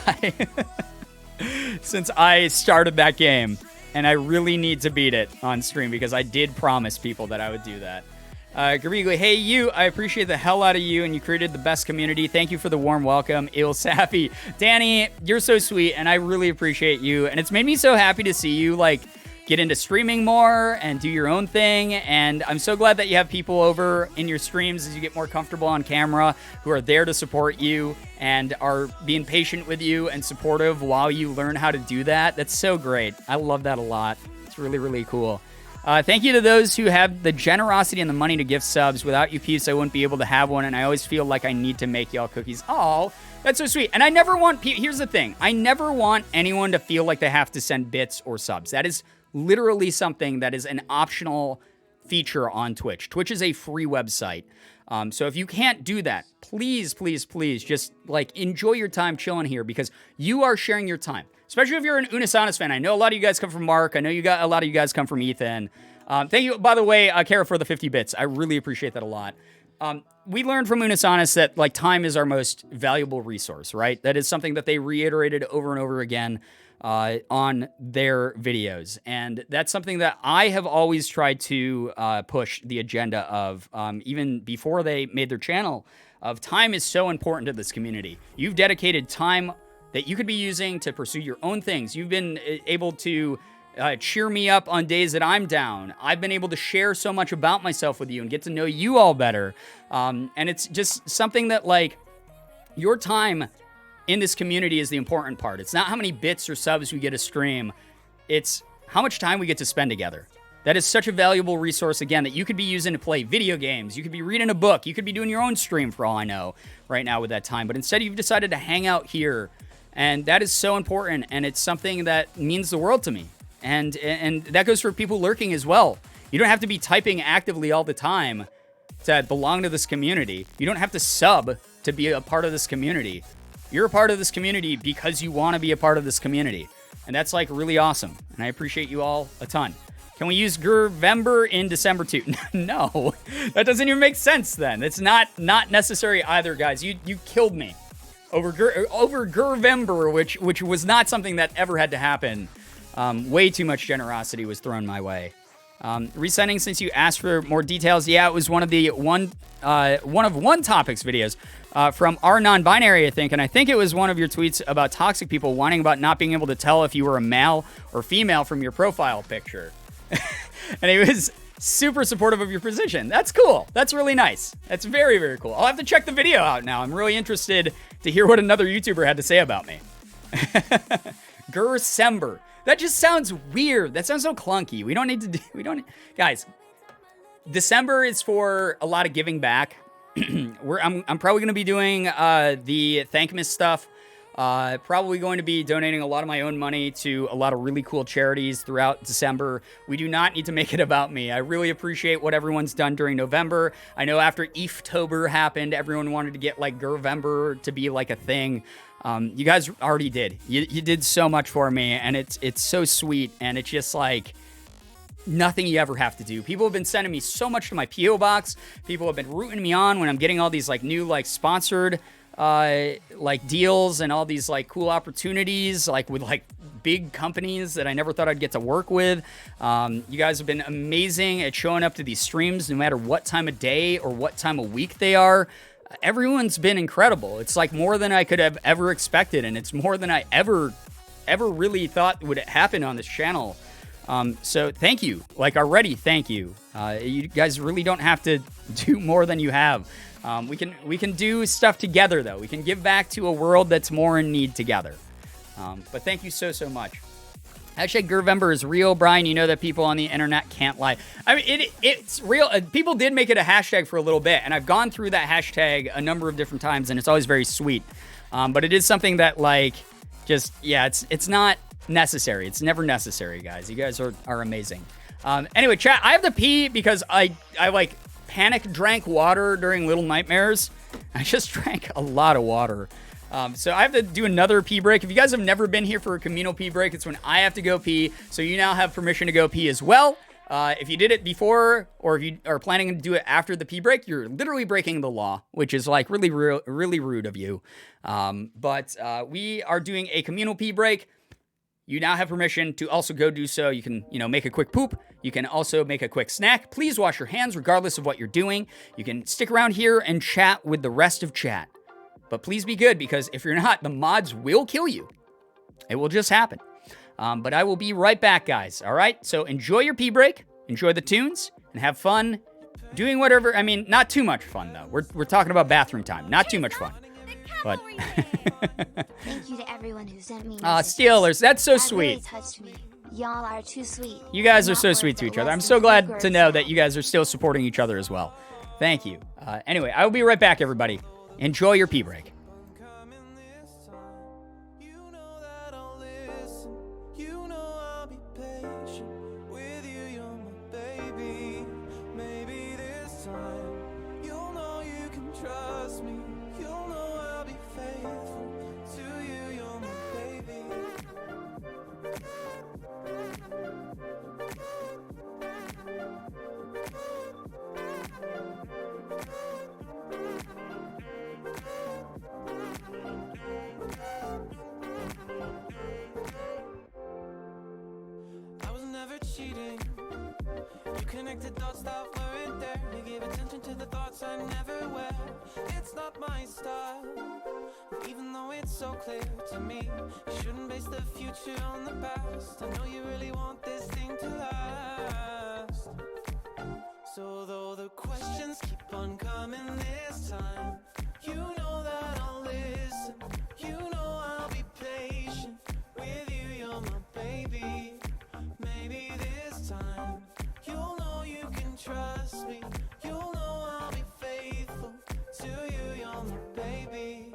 Speaker 4: since I started that game. And I really need to beat it on stream because I did promise people that I would do that. Girbeagly, hey you, I appreciate the hell out of you, and you created the best community. Thank you for the warm welcome. Il Safi. Danny, you're so sweet, and I really appreciate you. And it's made me so happy to see you, like, get into streaming more and do your own thing. And I'm so glad that you have people over in your streams as you get more comfortable on camera who are there to support you and are being patient with you and supportive while you learn how to do that. That's so great. I love that a lot. It's really, really cool. Thank you to those who have the generosity and the money to gift subs. Without you peeps, I wouldn't be able to have one, and I always feel like I need to make y'all cookies. Oh, that's so sweet. And I never want here's the thing. I never want anyone to feel like they have to send bits or subs. That is literally something that is an optional feature on Twitch. Twitch is a free website. So if you can't do that, please, please, please just like enjoy your time chilling here because you are sharing your time. Especially if you're an Unisanis fan. I know a lot of you guys come from Mark. I know a lot of you guys come from Ethan. Thank you, by the way, Kara, for the 50 bits. I really appreciate that a lot. We learned from Unisanis that like time is our most valuable resource, right? That is something that they reiterated over and over again on their videos. And that's something that I have always tried to push the agenda of, even before they made their channel, of time is so important to this community. You've dedicated time that you could be using to pursue your own things. You've been able to cheer me up on days that I'm down. I've been able to share so much about myself with you and get to know you all better. And it's just something that, like, your time in this community is the important part. It's not how many bits or subs we get a stream. It's how much time we get to spend together. That is such a valuable resource, again, that you could be using to play video games. You could be reading a book. You could be doing your own stream for all I know right now with that time. But instead, you've decided to hang out here. And that is so important, and it's something that means the world to me. And that goes for people lurking as well. You don't have to be typing actively all the time to belong to this community. You don't have to sub to be a part of this community. You're a part of this community because you want to be a part of this community. And that's, like, really awesome. And I appreciate you all a ton. Can we use Girvember in December too? No, that doesn't even make sense then. It's not necessary either, guys. You killed me. Over Girvember, which was not something that ever had to happen. Way too much generosity was thrown my way. Resending since you asked for more details. Yeah, it was one of one topics videos from our non-binary, I think, and I think it was one of your tweets about toxic people whining about not being able to tell if you were a male or female from your profile picture. And he was super supportive of your position. That's cool. That's really nice. That's very, very cool. I'll have to check the video out now. I'm really interested to hear what another YouTuber had to say about me. Gersember. That just sounds weird. That sounds so clunky. Guys, December is for a lot of giving back. I'm probably going to be doing the Thankmas stuff. Probably going to be donating a lot of my own money to a lot of really cool charities throughout December. We do not need to make it about me. I really appreciate what everyone's done during November. I know after Eeftober happened, everyone wanted to get like Girvember to be like a thing. You guys already did. You did so much for me, and it's so sweet, and it's just like nothing you ever have to do. People have been sending me so much to my P.O. box. People have been rooting me on when I'm getting all these like new like sponsored like deals and all these like cool opportunities like with like big companies that I never thought I'd get to work with. You guys have been amazing at showing up to these streams no matter what time of day or what time of week they are. Everyone's been incredible. It's like more than I could have ever expected, and it's more than I ever really thought would happen on this channel. So thank you. Like already, thank you. You guys really don't have to do more than you have. We can do stuff together, though. We can give back to a world that's more in need together. But thank you so much. Hashtag Girvember is real, Brian. You know that people on the internet can't lie. I mean, it's real. People did make it a hashtag for a little bit, and I've gone through that hashtag a number of different times, and it's always very sweet. But it is something that, like, just, yeah, it's not necessary. It's never necessary, guys. You guys are amazing. Anyway, chat, I have to pee because I like panic drank water during Little Nightmares. I just drank a lot of water. So I have to do another pee break. If you guys have never been here for a communal pee break, it's when I have to go pee. So you now have permission to go pee as well. If you did it before, or if you are planning to do it after the pee break, you're literally breaking the law, which is like really rude of you. But we are doing a communal pee break. You now have permission to also go do so. You can, make a quick poop. You can also make a quick snack. Please wash your hands regardless of what you're doing. You can stick around here and chat with the rest of chat. But please be good, because if you're not, the mods will kill you. It will just happen. But I will be right back, guys. All right? So enjoy your pee break. Enjoy the tunes. And have fun doing whatever. I mean, not too much fun, though. We're talking about bathroom time. Not too much fun. But
Speaker 3: Thank you to everyone who sent me
Speaker 4: Steelers, that's so
Speaker 3: That
Speaker 4: sweet.
Speaker 3: really touched me. Y'all are too sweet.
Speaker 4: You guys are
Speaker 3: Not
Speaker 4: so
Speaker 3: worth
Speaker 4: sweet to
Speaker 3: it
Speaker 4: each other.
Speaker 3: less
Speaker 4: I'm
Speaker 3: than
Speaker 4: so
Speaker 3: two
Speaker 4: glad to
Speaker 3: words
Speaker 4: know
Speaker 3: now.
Speaker 4: that you guys are still supporting each other as well. Thank you. Anyway, I will be right back, everybody. Enjoy your pee break.
Speaker 5: I was never cheating. You connected dots that weren't there. You gave attention to the thoughts I never wear. It's not my style, even though it's so clear to me. You shouldn't base the future on the past. I know you really want this thing to last. So though the questions keep on coming this time, you know that I'll listen. You know I'll be patient with you. You're my baby. Maybe this time you'll know you can trust me. You'll know I'll be faithful to you. You're my baby.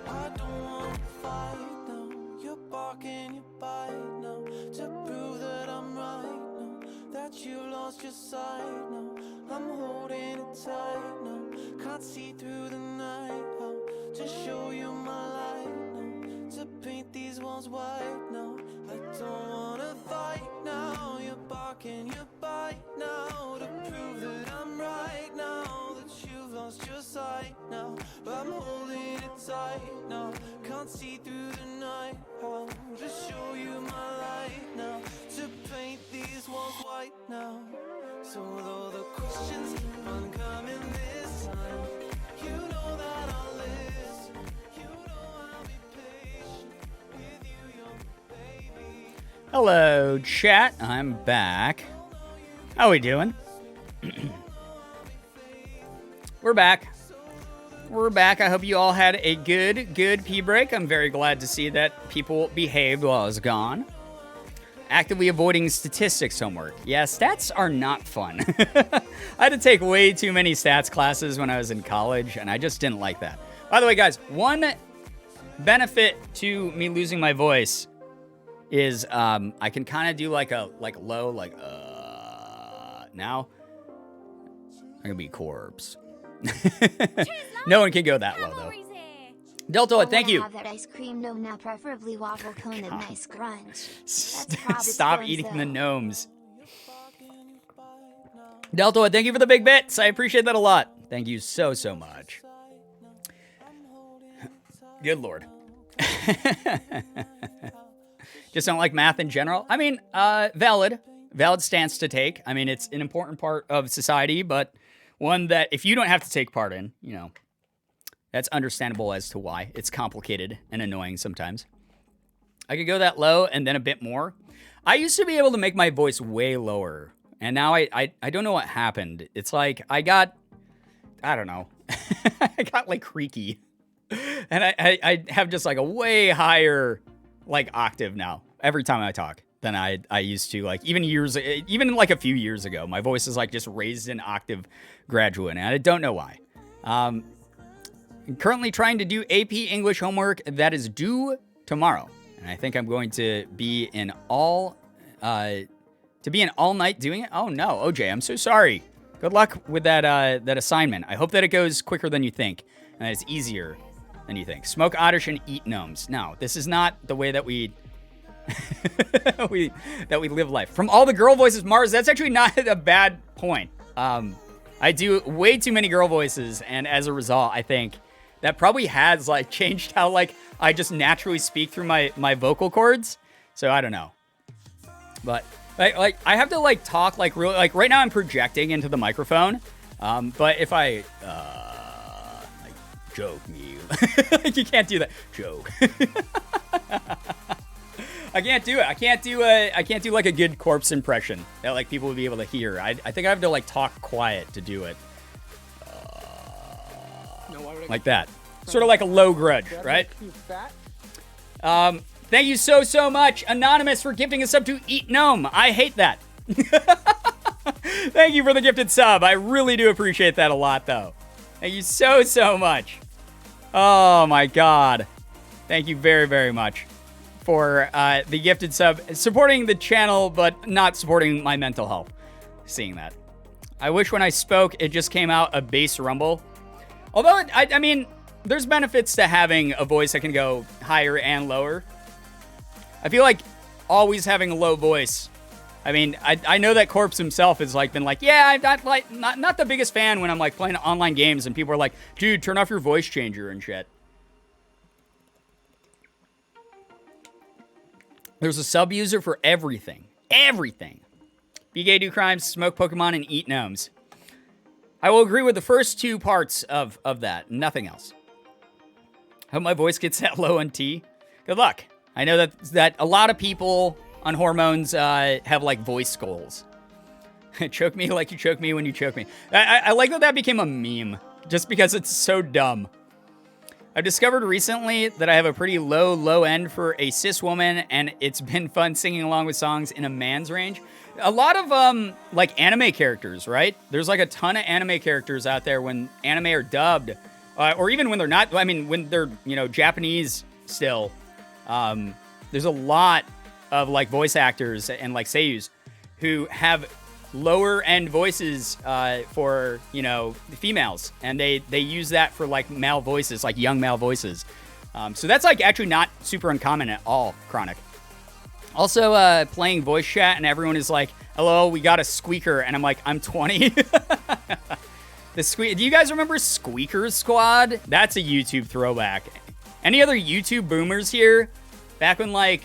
Speaker 5: I don't wanna fight now. You're barking, you bite now. To prove that I'm right now. That you lost your sight now. I'm holding it tight now. Can't see through the night. How to show you my light now. To paint these walls white now. I don't wanna fight now. You're barking, you bite now. To prove that I'm right now. That you've lost your sight now. I'm holding it tight now. Can't see through the night. How to show you my light now. To paint these walls white now. So though the questions keep on coming this time, you know that I'll listen. You know I'll be patient with you. You're my baby.
Speaker 4: Hello, chat. I'm back. How we doing? We're back. We're back. I hope you all had a good pee break. I'm very glad to see that people behaved while I was gone. Actively avoiding statistics homework. Yeah, stats are not fun. I had to take way too many stats classes when I was in college, and I just didn't like that. By the way, guys, one benefit to me losing my voice is I can kind of do like a low, now I'm gonna be corpse. No one can go that low though. Deltoid, thank you.
Speaker 3: Have that ice cream gnome now, preferably waffle cone of nice crunch. That's
Speaker 4: Stop
Speaker 3: spoons,
Speaker 4: eating
Speaker 3: though.
Speaker 4: the gnomes. Deltoid, thank you for the big bits. I appreciate that a lot. Thank you so much. Good lord. Just don't like math in general. I mean, valid stance to take. I mean, it's an important part of society, but one that if you don't have to take part in, that's understandable as to why. It's complicated and annoying sometimes. I could go that low and then a bit more. I used to be able to make my voice way lower, and now I don't know what happened. It's like I don't know. I got like creaky. And I have just like a way higher like octave now every time I talk than I used to, like even like a few years ago. My voice is like just raised an octave gradually, and I don't know why. I'm currently trying to do AP English homework that is due tomorrow. And I think I'm going to be in all night doing it. Oh no, OJ, I'm so sorry. Good luck with that assignment. I hope that it goes quicker than you think, and that it's easier than you think. Smoke oddish and eat gnomes. No, this is not the way that we we live life. From all the girl voices, Mars, that's actually not a bad point. I do way too many girl voices, and as a result, I think that probably has like changed how like I just naturally speak through my vocal cords. So I don't know, but like I have to like talk like really like right now I'm projecting into the microphone. But if I like joke me, like you can't do that joke. I can't do it. I can't do like a good corpse impression that like people would be able to hear. I think I have to like talk quiet to do it. Like that. Sort of like a low grudge, right? Thank you so much, Anonymous, for gifting a sub to Eat Gnome. I hate that. Thank you for the gifted sub. I really do appreciate that a lot, though. Thank you so much. Oh, my God. Thank you very much for the gifted sub. Supporting the channel, but not supporting my mental health. Seeing that. I wish when I spoke, it just came out a bass rumble. Although, I mean, there's benefits to having a voice that can go higher and lower. I feel like always having a low voice. I mean, I know that Corpse himself has like been like, yeah, I'm not the biggest fan when I'm like playing online games and people are like, dude, turn off your voice changer and shit. There's a sub user for everything. Everything. Be gay, do crimes, smoke Pokemon, and eat gnomes. I will agree with the first two parts of that. Nothing else. Hope my voice gets that low on T. Good luck. I know that a lot of people on hormones have like voice goals. Choke me like you choke me when you choke me. I like that became a meme just because it's so dumb. I've discovered recently that I have a pretty low end for a cis woman, and it's been fun singing along with songs in a man's range. A lot of like anime characters, right? There's like a ton of anime characters out there when anime are dubbed, or even when they're not. I mean, when they're Japanese still. There's a lot of like voice actors and like seiyus who have lower end voices for females, and they use that for like male voices, like young male voices. So that's like actually not super uncommon at all. Chronic. Also playing voice chat and everyone is like, hello, we got a squeaker, and I'm like, I'm 20. Do you guys remember Squeaker Squad? That's a YouTube throwback. Any other YouTube boomers here? Back when like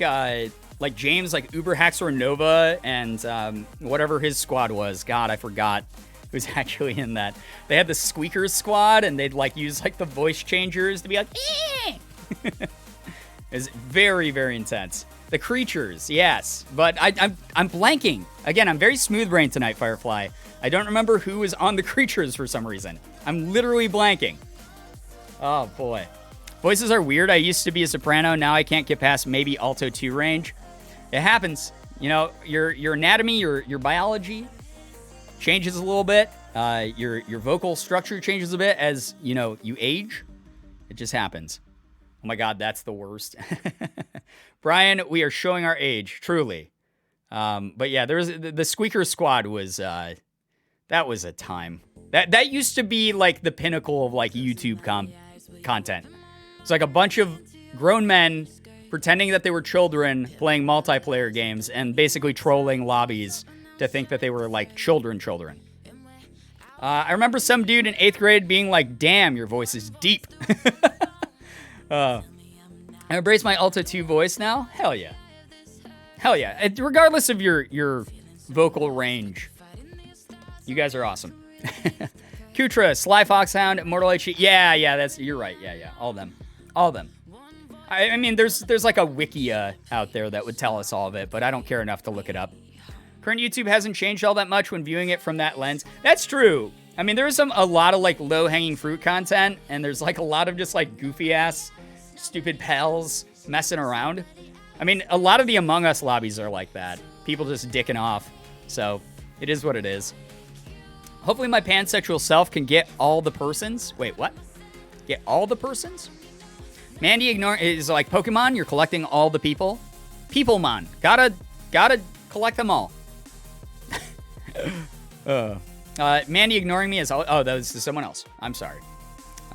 Speaker 4: James, like Uber Haxor Nova and whatever his squad was. God, I forgot who's actually in that. They had the Squeaker Squad, and they'd like use like the voice changers to be like, eh! It's very intense. The creatures, yes, but I'm blanking. Again, I'm very smooth brain tonight, Firefly. I don't remember who was on the creatures for some reason. I'm literally blanking. Oh boy. Voices are weird. I used to be a soprano. Now I can't get past maybe alto 2 range. It happens. Your anatomy, your biology changes a little bit. Your vocal structure changes a bit as, you age. It just happens. Oh my God, that's the worst. Brian, we are showing our age, truly. But yeah, there was the Squeaker Squad was, that was a time. That used to be like the pinnacle of like YouTube content. It's like a bunch of grown men pretending that they were children playing multiplayer games and basically trolling lobbies to think that they were like children. I remember some dude in 8th grade being like, damn, your voice is deep. I embrace my Alto 2 voice now. Hell yeah. Regardless of your vocal range, you guys are awesome. Kutra, Sly Foxhound, Immortal HG. Yeah, you're right. Yeah, all of them. I mean, there's like a wiki out there that would tell us all of it, but I don't care enough to look it up. Current YouTube hasn't changed all that much when viewing it from that lens. That's true. I mean, there's a lot of like low-hanging fruit content, and there's like a lot of just like goofy-ass, stupid pals messing around. I mean, a lot of the Among Us lobbies are like that. People just dicking off. So, it is what it is. Hopefully my pansexual self can get all the persons. Wait, what? Get all the persons? Mandy is like Pokemon. You're collecting all the people. Peoplemon. Gotta collect them all. Mandy ignoring me is all. Oh, that was someone else. I'm sorry.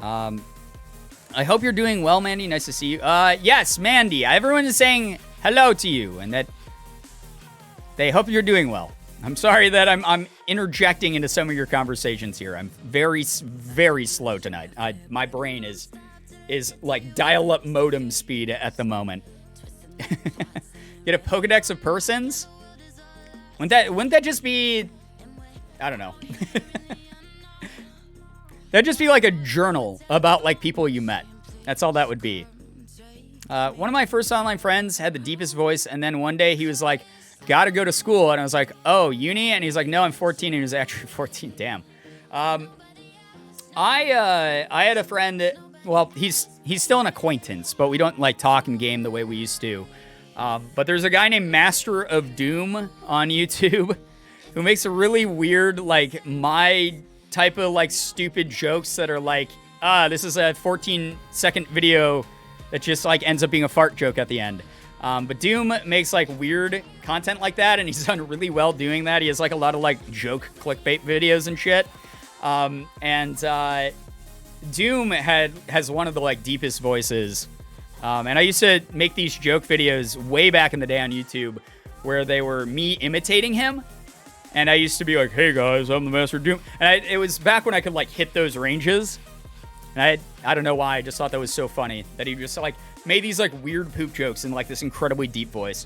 Speaker 4: I hope you're doing well, Mandy. Nice to see you. Yes, Mandy. Everyone is saying hello to you, and that they hope you're doing well. I'm sorry that I'm interjecting into some of your conversations here. I'm very, very slow tonight. My brain is like dial-up modem speed at the moment. Get a Pokedex of persons? Wouldn't that just be... I don't know. That'd just be like a journal about like people you met. That's all that would be. One of my first online friends had the deepest voice, and then one day he was like, gotta go to school. And I was like, oh, uni? And he's like, no, I'm 14. And he was actually 14. Damn. I had a friend, well, he's still an acquaintance, but we don't like talk and game the way we used to. But there's a guy named Master of Doom on YouTube who makes a really weird, like, my type of, like, stupid jokes that are like, this is a 14-second video that just, like, ends up being a fart joke at the end. But Doom makes, like, weird content like that, and he's done really well doing that. He has, like, a lot of, like, joke clickbait videos and shit. Doom has one of the, like, deepest voices. And I used to make these joke videos way back in the day on YouTube where they were me imitating him. And I used to be like, hey, guys, I'm the Master of Doom. And it was back when I could, like, hit those ranges. And I don't know why. I just thought that was so funny that he just, like, made these, like, weird poop jokes in, like, this incredibly deep voice.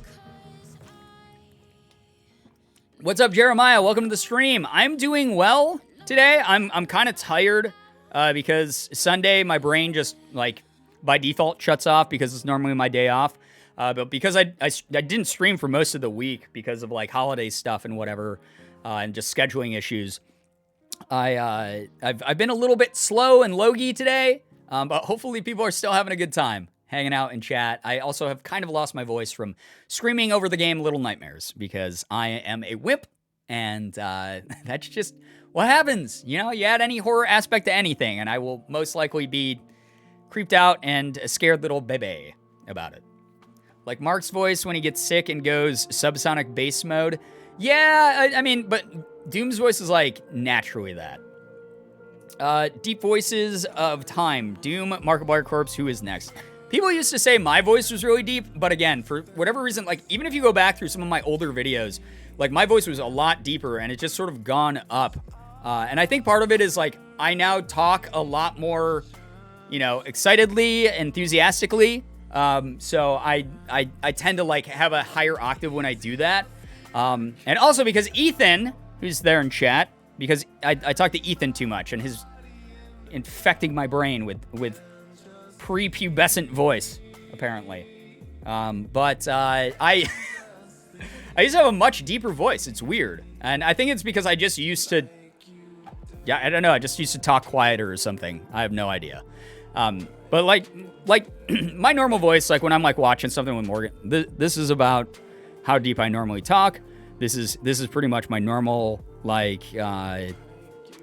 Speaker 4: What's up, Jeremiah? Welcome to the stream. I'm doing well today. I'm kind of tired because Sunday my brain just, like, by default shuts off because it's normally my day off. But because I didn't stream for most of the week because of, like, holiday stuff and whatever, and just scheduling issues, I've been a little bit slow and logy today, but hopefully people are still having a good time hanging out in chat. I also have kind of lost my voice from screaming over the game Little Nightmares because I am a wimp, and that's just what happens. You know, you add any horror aspect to anything, and I will most likely be creeped out and a scared little baby about it. Like Mark's voice when he gets sick and goes subsonic bass mode. Yeah, I mean, but Doom's voice is like naturally that. Deep voices of time. Doom, Markiplier Corpse, who is next? People used to say my voice was really deep, but again, for whatever reason, like even if you go back through some of my older videos, like my voice was a lot deeper and it's just sort of gone up. And I think part of it is like I now talk a lot more, you know, excitedly, enthusiastically. So I tend to like have a higher octave when I do that. And also because Ethan, who's there in chat, because I talk to Ethan too much and his infecting my brain with prepubescent voice, apparently. But I used to have a much deeper voice. It's weird. And I think it's because I just used to, yeah, I don't know. I just used to talk quieter or something. I have no idea. But like my normal voice, like when I'm like watching something with Morgan, this is about how deep I normally talk. This is pretty much my normal like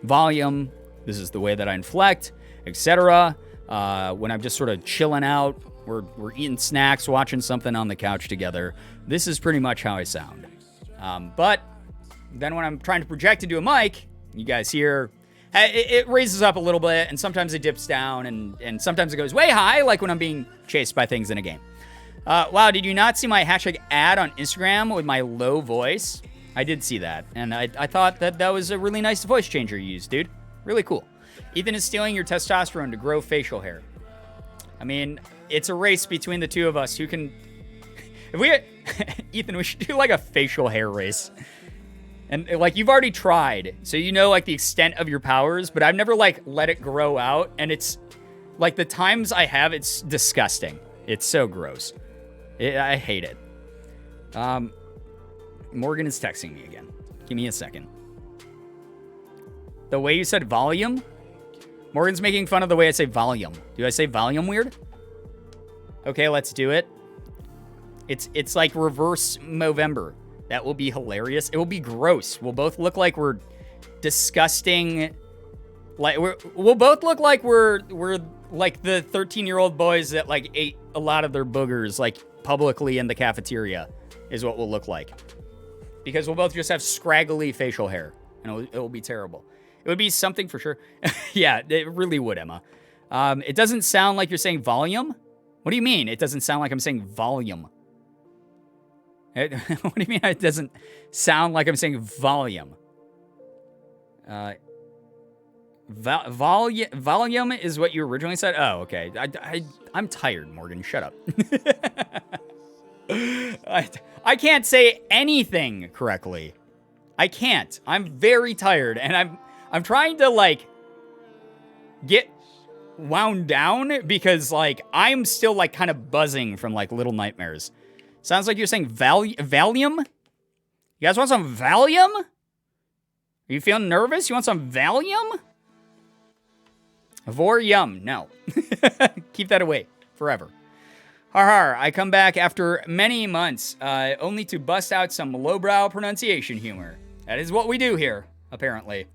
Speaker 4: volume. This is the way that I inflect, etc. When I'm just sort of chilling out, we're eating snacks, watching something on the couch together. This is pretty much how I sound. But then when I'm trying to project into a mic, you guys hear. It raises up a little bit, and sometimes it dips down, and sometimes it goes way high, like when I'm being chased by things in a game. Wow, did you not see my hashtag ad on Instagram with my low voice? I did see that, and I thought that was a really nice voice changer you used, dude. Really cool. Ethan is stealing your testosterone to grow facial hair. I mean, it's a race between the two of us who can... If we... Ethan, we should do like a facial hair race. And, like, you've already tried, so you know, like, the extent of your powers, but I've never, like, let it grow out, and it's, like, the times I have, it's disgusting. It's so gross. I hate it. Morgan is texting me again. Give me a second. The way you said volume? Morgan's making fun of the way I say volume. Do I say volume weird? Okay, let's do it. It's like reverse Movember. That will be hilarious. It will be gross. We'll both look like we're disgusting. Like we'll both look like we're like the 13-year-old boys that like ate a lot of their boogers like publicly in the cafeteria is what we'll look like. Because we'll both just have scraggly facial hair and it will be terrible. It would be something for sure. Yeah, it really would, Emma. It doesn't sound like you're saying volume. What do you mean? It doesn't sound like I'm saying volume. What do you mean it doesn't sound like I'm saying volume? Volume is what you originally said? Oh, okay. I'm tired, Morgan. Shut up. I can't say anything correctly. I can't. I'm very tired, and I'm trying to, like, get wound down because, like, I'm still, like, kind of buzzing from, like, little nightmares. Sounds like you're saying Valium? You guys want some Valium? Are you feeling nervous? You want some Valium? Vorium. No. Keep that away forever. Har, I come back after many months, only to bust out some lowbrow pronunciation humor. That is what we do here, apparently.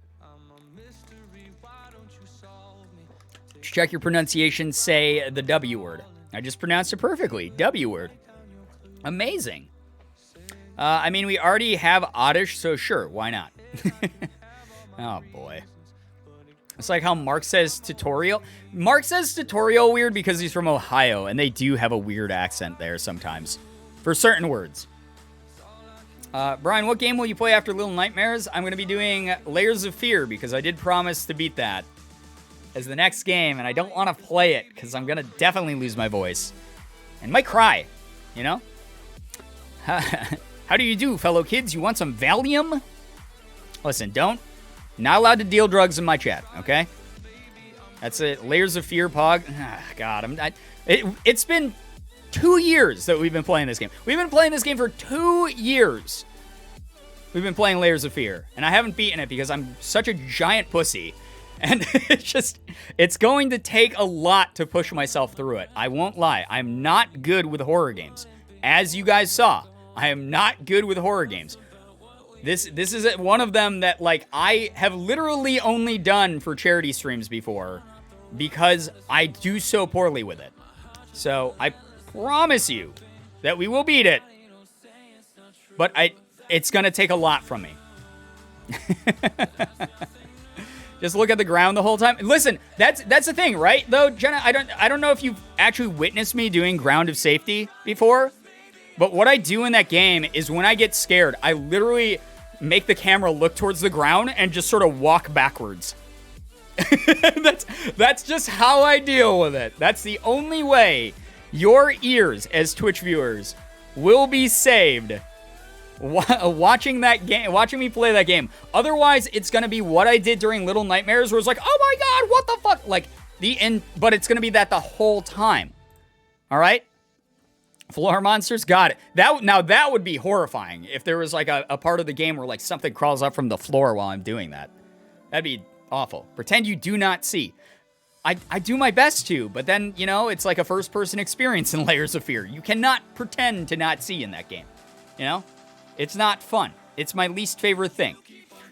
Speaker 4: To check your pronunciation, say the W word. I just pronounced it perfectly. W word. Amazing. I mean, we already have Oddish, so sure, why not? Oh, boy. It's like how Mark says tutorial. Mark says tutorial weird because he's from Ohio, and they do have a weird accent there sometimes. For certain words. Brian, what game will you play after Little Nightmares? I'm going to be doing Layers of Fear, because I did promise to beat that as the next game, and I don't want to play it, because I'm going to definitely lose my voice. And might cry, you know? How do you do, fellow kids? You want some Valium? Listen, not allowed to deal drugs in my chat, okay? That's it. Layers of Fear, Pog. God, it's been 2 years that we've been playing this game. We've been playing this game for 2 years. We've been playing Layers of Fear, and I haven't beaten it because I'm such a giant pussy. And it's going to take a lot to push myself through it. I won't lie. I'm not good with horror games. As you guys saw, I am not good with horror games. This is one of them that, like, I have literally only done for charity streams before because I do so poorly with it. So I promise you that we will beat it, but it's gonna take a lot from me. Just look at the ground the whole time. Listen, that's the thing, right? Though, Jenna, I don't know if you've actually witnessed me doing Ground of Safety before, but what I do in that game is when I get scared, I literally make the camera look towards the ground and just sort of walk backwards. That's just how I deal with it. That's the only way your ears as Twitch viewers will be saved watching that game, watching me play that game. Otherwise, it's going to be what I did during Little Nightmares where it's like, oh my God, what the fuck? Like but it's going to be that the whole time. All right? Floor monsters, got it. That would be horrifying if there was like a part of the game where like something crawls up from the floor while I'm doing that. That'd be awful. Pretend you do not see. I do my best to, but then, you know, it's like a first-person experience in Layers of Fear. You cannot pretend to not see in that game. You know? It's not fun. It's my least favorite thing.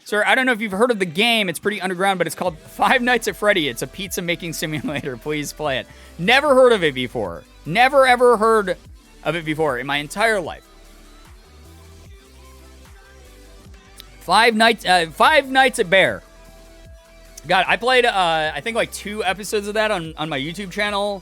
Speaker 4: Sir, I don't know if you've heard of the game. It's pretty underground, but it's called Five Nights at Freddy. It's a pizza-making simulator. Please play it. Never heard of it before. Never, ever heard of it before in my entire life. Five Nights at Bear. God, I played, I think like 2 episodes of that on my YouTube channel.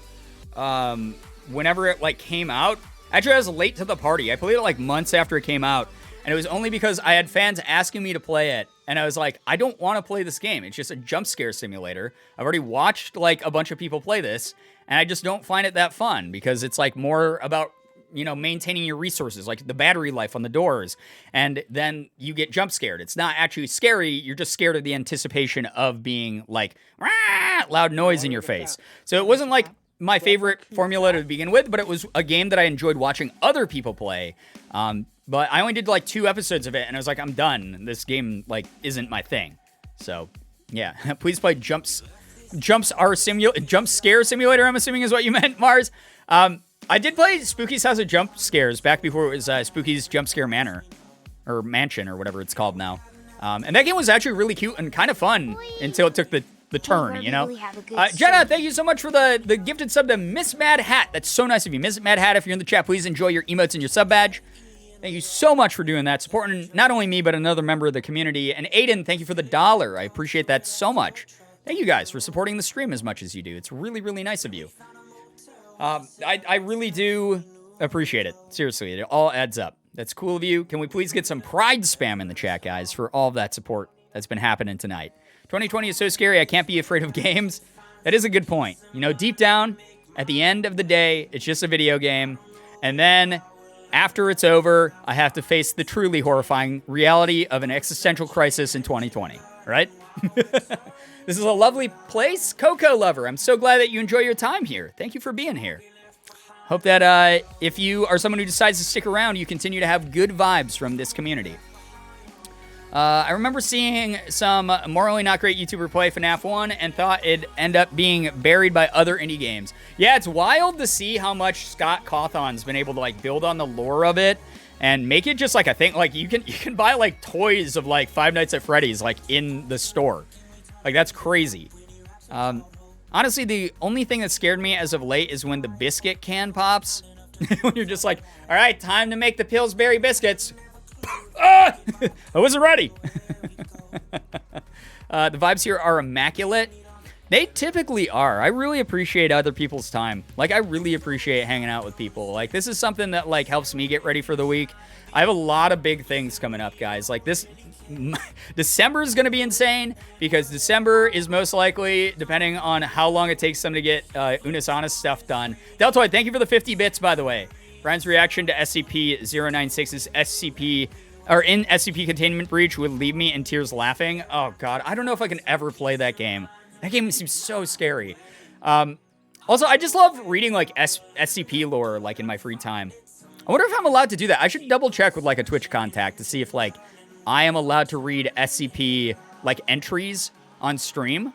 Speaker 4: Whenever it like came out. Actually, I was late to the party. I played it like months after it came out. And it was only because I had fans asking me to play it. And I was like, I don't want to play this game. It's just a jump scare simulator. I've already watched like a bunch of people play this. And I just don't find it that fun because it's like more about, you know, maintaining your resources, like the battery life on the doors. And then you get jump scared. It's not actually scary. You're just scared of the anticipation of being like, rah, loud noise in your face. So it wasn't like my favorite formula to begin with, but it was a game that I enjoyed watching other people play. But I only did like 2 episodes of it, and I was like, I'm done. This game like isn't my thing. So yeah, please play Jump Scare Simulator. I'm assuming is what you meant, Mars. I did play Spooky's House of Jump Scares back before it was Spooky's Jump Scare Manor or Mansion or whatever it's called now. And that game was actually really cute and kind of fun until it took the turn, you know?
Speaker 3: Girbeagly, have a good
Speaker 4: Jenna,
Speaker 3: stream.
Speaker 4: thank you so much for the gifted sub to Miss Mad Hat. That's so nice of you. Miss Mad Hat, if you're in the chat, please enjoy your emotes and your sub badge. Thank you so much for doing that, supporting not only me, but another member of the community. And Aiden, thank you for the $1. I appreciate that so much. Thank you guys for supporting the stream as much as you do. It's really, really nice of you. I really do appreciate it. Seriously, it all adds up. That's cool of you. Can we please get some pride spam in the chat, guys, for all of that support that's been happening tonight. 2020 is so scary, I can't be afraid of games. That is a good point. You know, deep down, at the end of the day, it's just a video game. And then, after it's over, I have to face the truly horrifying reality of an existential crisis in 2020, right? This is a lovely place. Coco Lover, I'm so glad that you enjoy your time here. Thank you for being here. Hope that if you are someone who decides to stick around, you continue to have good vibes from this community. I remember seeing some morally not great YouTuber play FNAF 1 and thought it'd end up being buried by other indie games. Yeah, it's wild to see how much Scott Cawthon's been able to like build on the lore of it and make it just like a thing. Like you can buy like toys of like Five Nights at Freddy's like in the store. Like that's crazy. Honestly, the only thing that scared me as of late is when the biscuit can pops. When you're just like, all right, time to make the Pillsbury biscuits. Ah! I wasn't ready. The vibes here are immaculate. They typically are. I really appreciate other people's time. Like, I really appreciate hanging out with people. Like, this is something that, like, helps me get ready for the week. I have a lot of big things coming up, guys. Like, December is going to be insane because December is most likely, depending on how long it takes them to get Unisana stuff done. Deltoid, thank you for the 50 bits, by the way. Brian's reaction to SCP-096's SCP, or in SCP Containment Breach would leave me in tears laughing. Oh, God. I don't know if I can ever play that game. That game seems so scary. Also, I just love reading, like, SCP lore, like, in my free time. I wonder if I'm allowed to do that. I should double check with, like, a Twitch contact to see if, like, I am allowed to read SCP, like, entries on stream.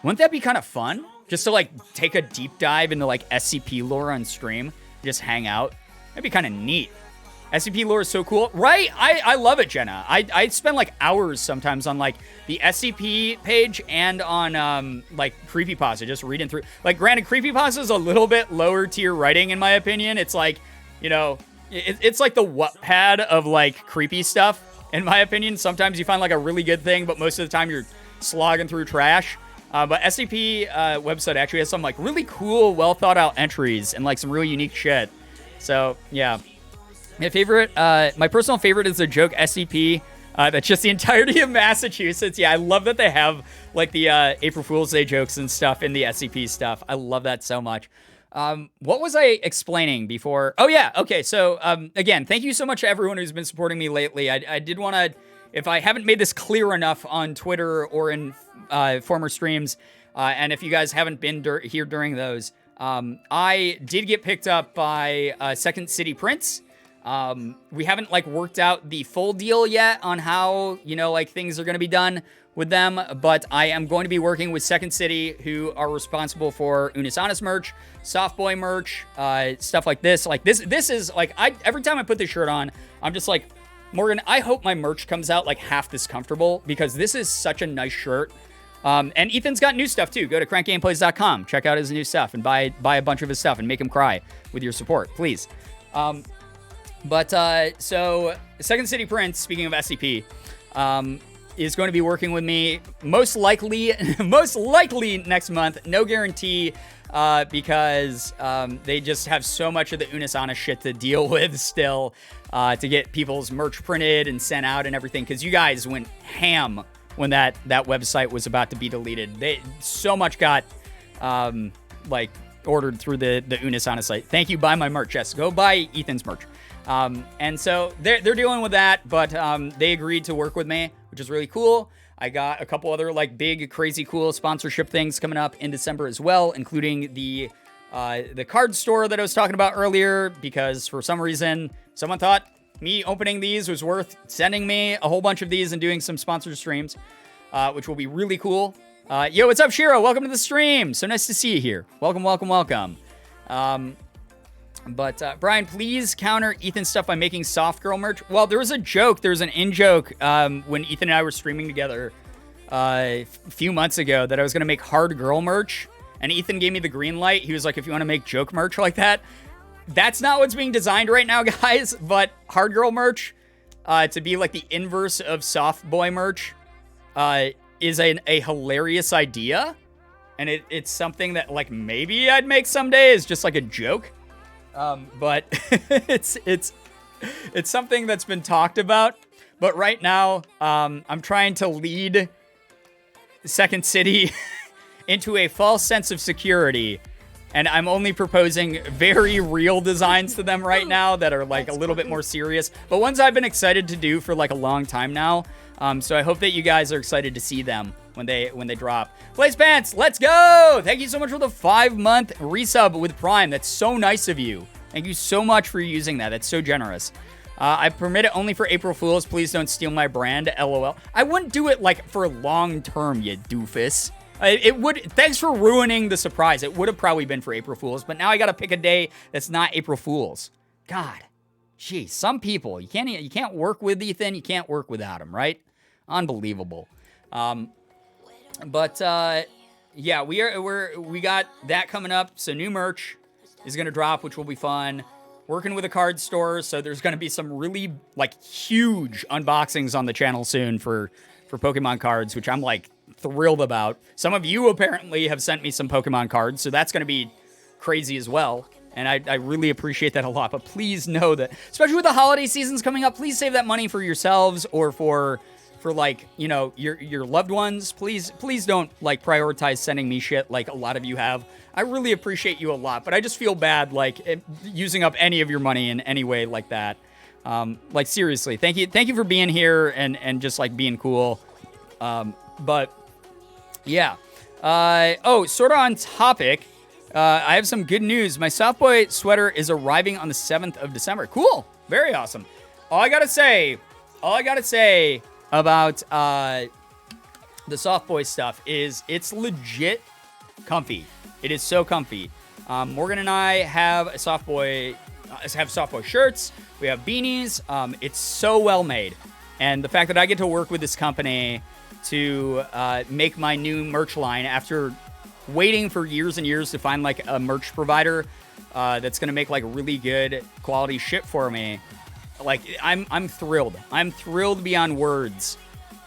Speaker 4: Wouldn't that be kind of fun? Just to, like, take a deep dive into, like, SCP lore on stream. Just hang out. That'd be kind of neat. SCP lore is so cool. Right? I love it, Jenna. I spend, like, hours sometimes on, like, the SCP page and on, like, Creepypasta, just reading through. Like, granted, Creepypasta is a little bit lower tier writing, in my opinion. It's like, you know, it's like the Wattpad of, like, creepy stuff, in my opinion. Sometimes you find, like, a really good thing, but most of the time you're slogging through trash. But SCP website actually has some, like, really cool, well-thought-out entries and, like, some really unique shit. So, yeah. My personal favorite is the joke SCP. That's just the entirety of Massachusetts. Yeah, I love that they have, like, the April Fool's Day jokes and stuff in the SCP stuff. I love that so much. What was I explaining before? Oh, yeah. Okay, so, again, thank you so much to everyone who's been supporting me lately. I did want to, if I haven't made this clear enough on Twitter or in former streams, and if you guys haven't been here during those, I did get picked up by Second City Prince. We haven't, like, worked out the full deal yet on how, you know, like, things are going to be done with them, but I am going to be working with Second City, who are responsible for Unisana's merch, Softboy merch, stuff like this. Like, this is, like, every time I put this shirt on, I'm just like, Morgan, I hope my merch comes out, like, half this comfortable, because this is such a nice shirt. And Ethan's got new stuff, too. Go to crankgameplays.com, check out his new stuff, and buy a bunch of his stuff, and make him cry with your support, please. So Second City Prince, speaking of SCP, is going to be working with me most likely next month. No guarantee, because they just have so much of the Unisana shit to deal with still, to get people's merch printed and sent out and everything. Because you guys went ham when that website was about to be deleted. So much got like ordered through the Unisana site. Thank you. Buy my merch. Yes, go buy Ethan's merch. And so they're dealing with that, but they agreed to work with me, which is really cool. I got a couple other, like, big, crazy, cool sponsorship things coming up in December as well, including the card store that I was talking about earlier, because for some reason, someone thought me opening these was worth sending me a whole bunch of these and doing some sponsored streams, which will be really cool. Yo, what's up, Shiro? Welcome to the stream. So nice to see you here. Welcome, welcome, welcome. But Brian, please counter Ethan's stuff by making soft girl merch. Well, there was a joke. There was an in-joke when Ethan and I were streaming together a few months ago that I was going to make hard girl merch. And Ethan gave me the green light. He was like, if you want to make joke merch like that. That's not what's being designed right now, guys. But hard girl merch, to be like the inverse of soft boy merch, is a hilarious idea. And it's something that like maybe I'd make someday is just like a joke. But it's something that's been talked about. But right now, I'm trying to lead Second City into a false sense of security. And I'm only proposing very real designs to them right now that are like a little bit more serious, but ones I've been excited to do for like a long time now. So I hope that you guys are excited to see them when they drop. Blaze Pants, let's go! Thank you so much for the 5-month resub with Prime. That's so nice of you. Thank you so much for using that. That's so generous. I permit it only for April Fools. Please don't steal my brand. LOL. I wouldn't do it like for long term, you doofus. It would. Thanks for ruining the surprise. It would have probably been for April Fools, but now I got to pick a day that's not April Fools. God, geez, some people you can't work with Ethan. You can't work without him, right? Unbelievable. But yeah, we got that coming up. So new merch is gonna drop, which will be fun. Working with a card store, so there's gonna be some really like huge unboxings on the channel soon for Pokemon cards, which I'm like thrilled about. Some of you apparently have sent me some Pokemon cards, so that's going to be crazy as well. And I really appreciate that a lot. But please know that, especially with the holiday seasons coming up, please save that money for yourselves or for like, you know, your loved ones. Please don't like prioritize sending me shit like a lot of you have. I really appreciate you a lot, but I just feel bad like using up any of your money in any way like that. Like seriously, thank you for being here and just like being cool. But yeah. Sort of on topic. I have some good news. My Softboy sweater is arriving on the 7th of December. Cool. Very awesome. All I gotta say about the Softboy stuff is it's legit comfy. It is so comfy. Morgan and I have Softboy shirts. We have beanies. It's so well made. And the fact that I get to work with this company to make my new merch line after waiting for years and years to find like a merch provider that's gonna make like really good quality shit for me. Like I'm thrilled. I'm thrilled beyond words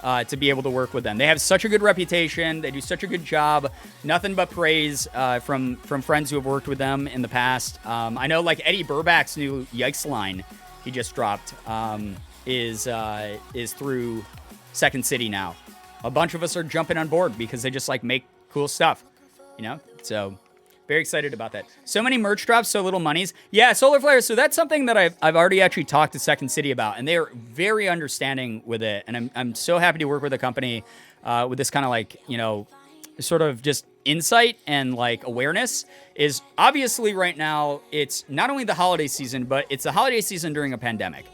Speaker 4: to be able to work with them. They have such a good reputation. They do such a good job. Nothing but praise from friends who have worked with them in the past. I know like Eddie Burbach's new Yikes line he just dropped is through Second City now. A bunch of us are jumping on board because they just like make cool stuff, you know? So very excited about that. So many merch drops, so little monies. Yeah, Solar Flare. So that's something that I've already actually talked to Second City about, and they are very understanding with it. And I'm so happy to work with a company with this kind of like, you know, sort of just insight and like awareness. Is obviously right now it's not only the holiday season, but it's the holiday season during a pandemic.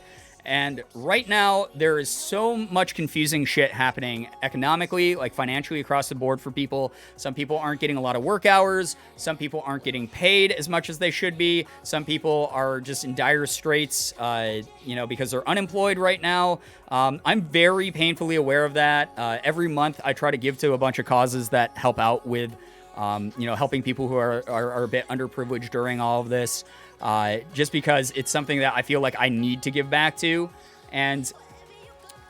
Speaker 4: And right now, there is so much confusing shit happening economically, like financially across the board for people. Some people aren't getting a lot of work hours. Some people aren't getting paid as much as they should be. Some people are just in dire straits, you know, because they're unemployed right now. I'm very painfully aware of that. Every month, I try to give to a bunch of causes that help out with, you know, helping people who are a bit underprivileged during all of this. Just because it's something that I feel like I need to give back to. And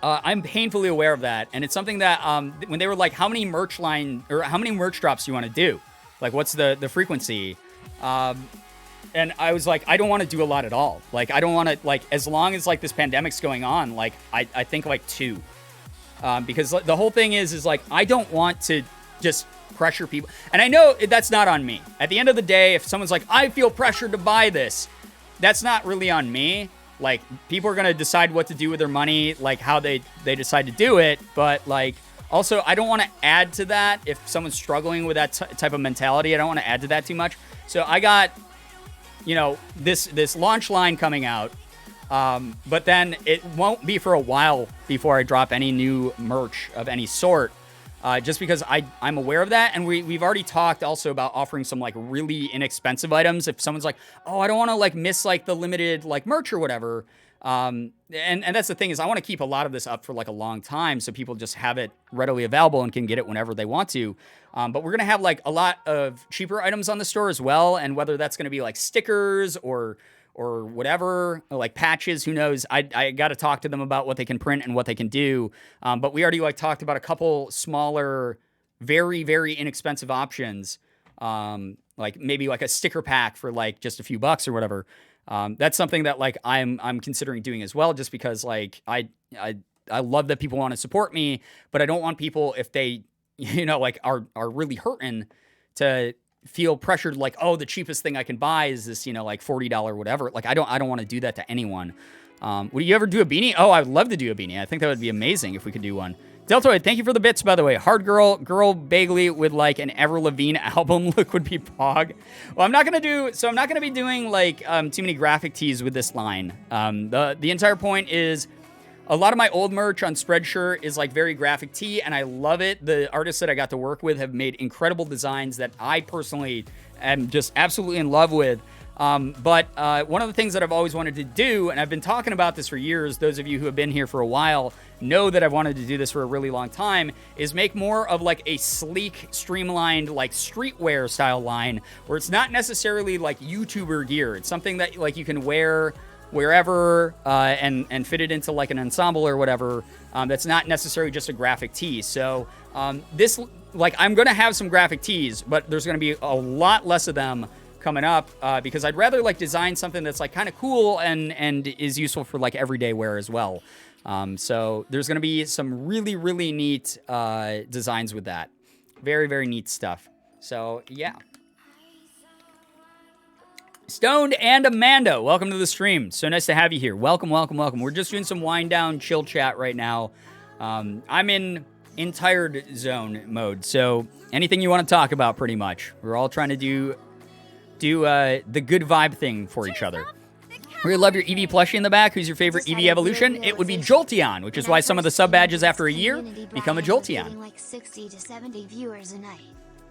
Speaker 4: I'm painfully aware of that. And it's something that when they were like, how many merch drops do you want to do? Like, what's the frequency? And I was like, I don't want to do a lot at all. Like, I don't want to, like, as long as like this pandemic's going on, like, I think like 2. Because the whole thing is like, I don't want to just pressure people. And I know that's not on me. At the end of the day, if someone's like, I feel pressured to buy this, that's not really on me. Like, people are going to decide what to do with their money, like how they decide to do it. But like, also, I don't want to add to that. If someone's struggling with that type of mentality, I don't want to add to that too much. So I got, you know, this launch line coming out. But then it won't be for a while before I drop any new merch of any sort. just because I'm aware of that. And we've already talked also about offering some like really inexpensive items. If someone's like, oh, I don't want to like miss like the limited like merch or whatever. And that's the thing is I want to keep a lot of this up for like a long time so people just have it readily available and can get it whenever they want to. But we're going to have like a lot of cheaper items on the store as well. And whether that's going to be like stickers or whatever, like patches, who knows? I got to talk to them about what they can print and what they can do. But we already like talked about a couple smaller, very, very inexpensive options. Like maybe like a sticker pack for like just a few bucks or whatever. That's something that like I'm considering doing as well, just because like I love that people want to support me, but I don't want people, if they, you know, like are really hurting, to feel pressured like, oh, the cheapest thing I can buy is this, you know, like $40 whatever. Like I don't want to do that to anyone. Would you ever do a beanie? Oh, I'd love to do a beanie. I think that would be amazing if we could do one. Deltoid, thank you for the bits, by the way. Hard Girbeagly with like an Avril Lavigne album look would be pog. Well, I'm not going to be doing like too many graphic tees with this line. The entire point is a lot of my old merch on Spreadshirt is like very graphic tee, and I love it. The artists that I got to work with have made incredible designs that I personally am just absolutely in love with. But one of the things that I've always wanted to do, and I've been talking about this for years, those of you who have been here for a while know that I've wanted to do this for a really long time, is make more of like a sleek, streamlined, like streetwear style line where it's not necessarily like YouTuber gear. It's something that like you can wear wherever and fit it into like an ensemble or whatever. That's not necessarily just a graphic tee. So this, like, I'm going to have some graphic tees, but there's going to be a lot less of them coming up because I'd rather like design something that's like kind of cool and is useful for like everyday wear as well. So there's going to be some really, really neat designs with that. Very, very neat stuff. So yeah. Stoned and Amanda, welcome to the stream. So nice to have you here. Welcome, welcome, welcome. We're just doing some wind down, chill chat right now. I'm in tired zone mode, so anything you want to talk about, pretty much. We're all trying to do the good vibe thing for each other. We love your Eevee plushie in the back. Who's your favorite Eevee evolution? It would be Jolteon, which is why some of the sub badges after a year become a Jolteon.
Speaker 3: Like 60 to 70 viewers a night.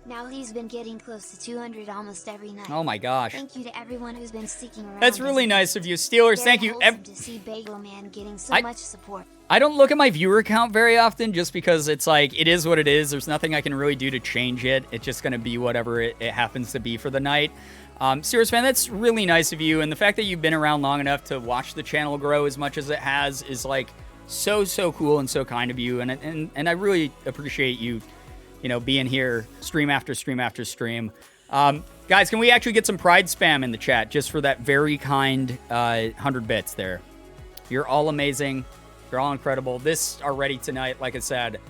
Speaker 3: Now he's been getting close to 200 almost every night.
Speaker 4: Oh my gosh.
Speaker 3: Thank you to everyone who's been sticking around.
Speaker 4: That's really nice of you. Steelers, thank you.
Speaker 3: To see Bagel Man getting so much support.
Speaker 4: I don't look at my viewer count very often just because it's like, it is what it is. There's nothing I can really do to change it. It's just going to be whatever it happens to be for the night. Steelers fan, that's really nice of you. And the fact that you've been around long enough to watch the channel grow as much as it has is like so cool and so kind of you. And I really appreciate you, you know, being here stream after stream after stream. Guys, can we actually get some pride spam in the chat just for that very kind 100 bits there? You're all amazing. You're all incredible. This already tonight, like I said,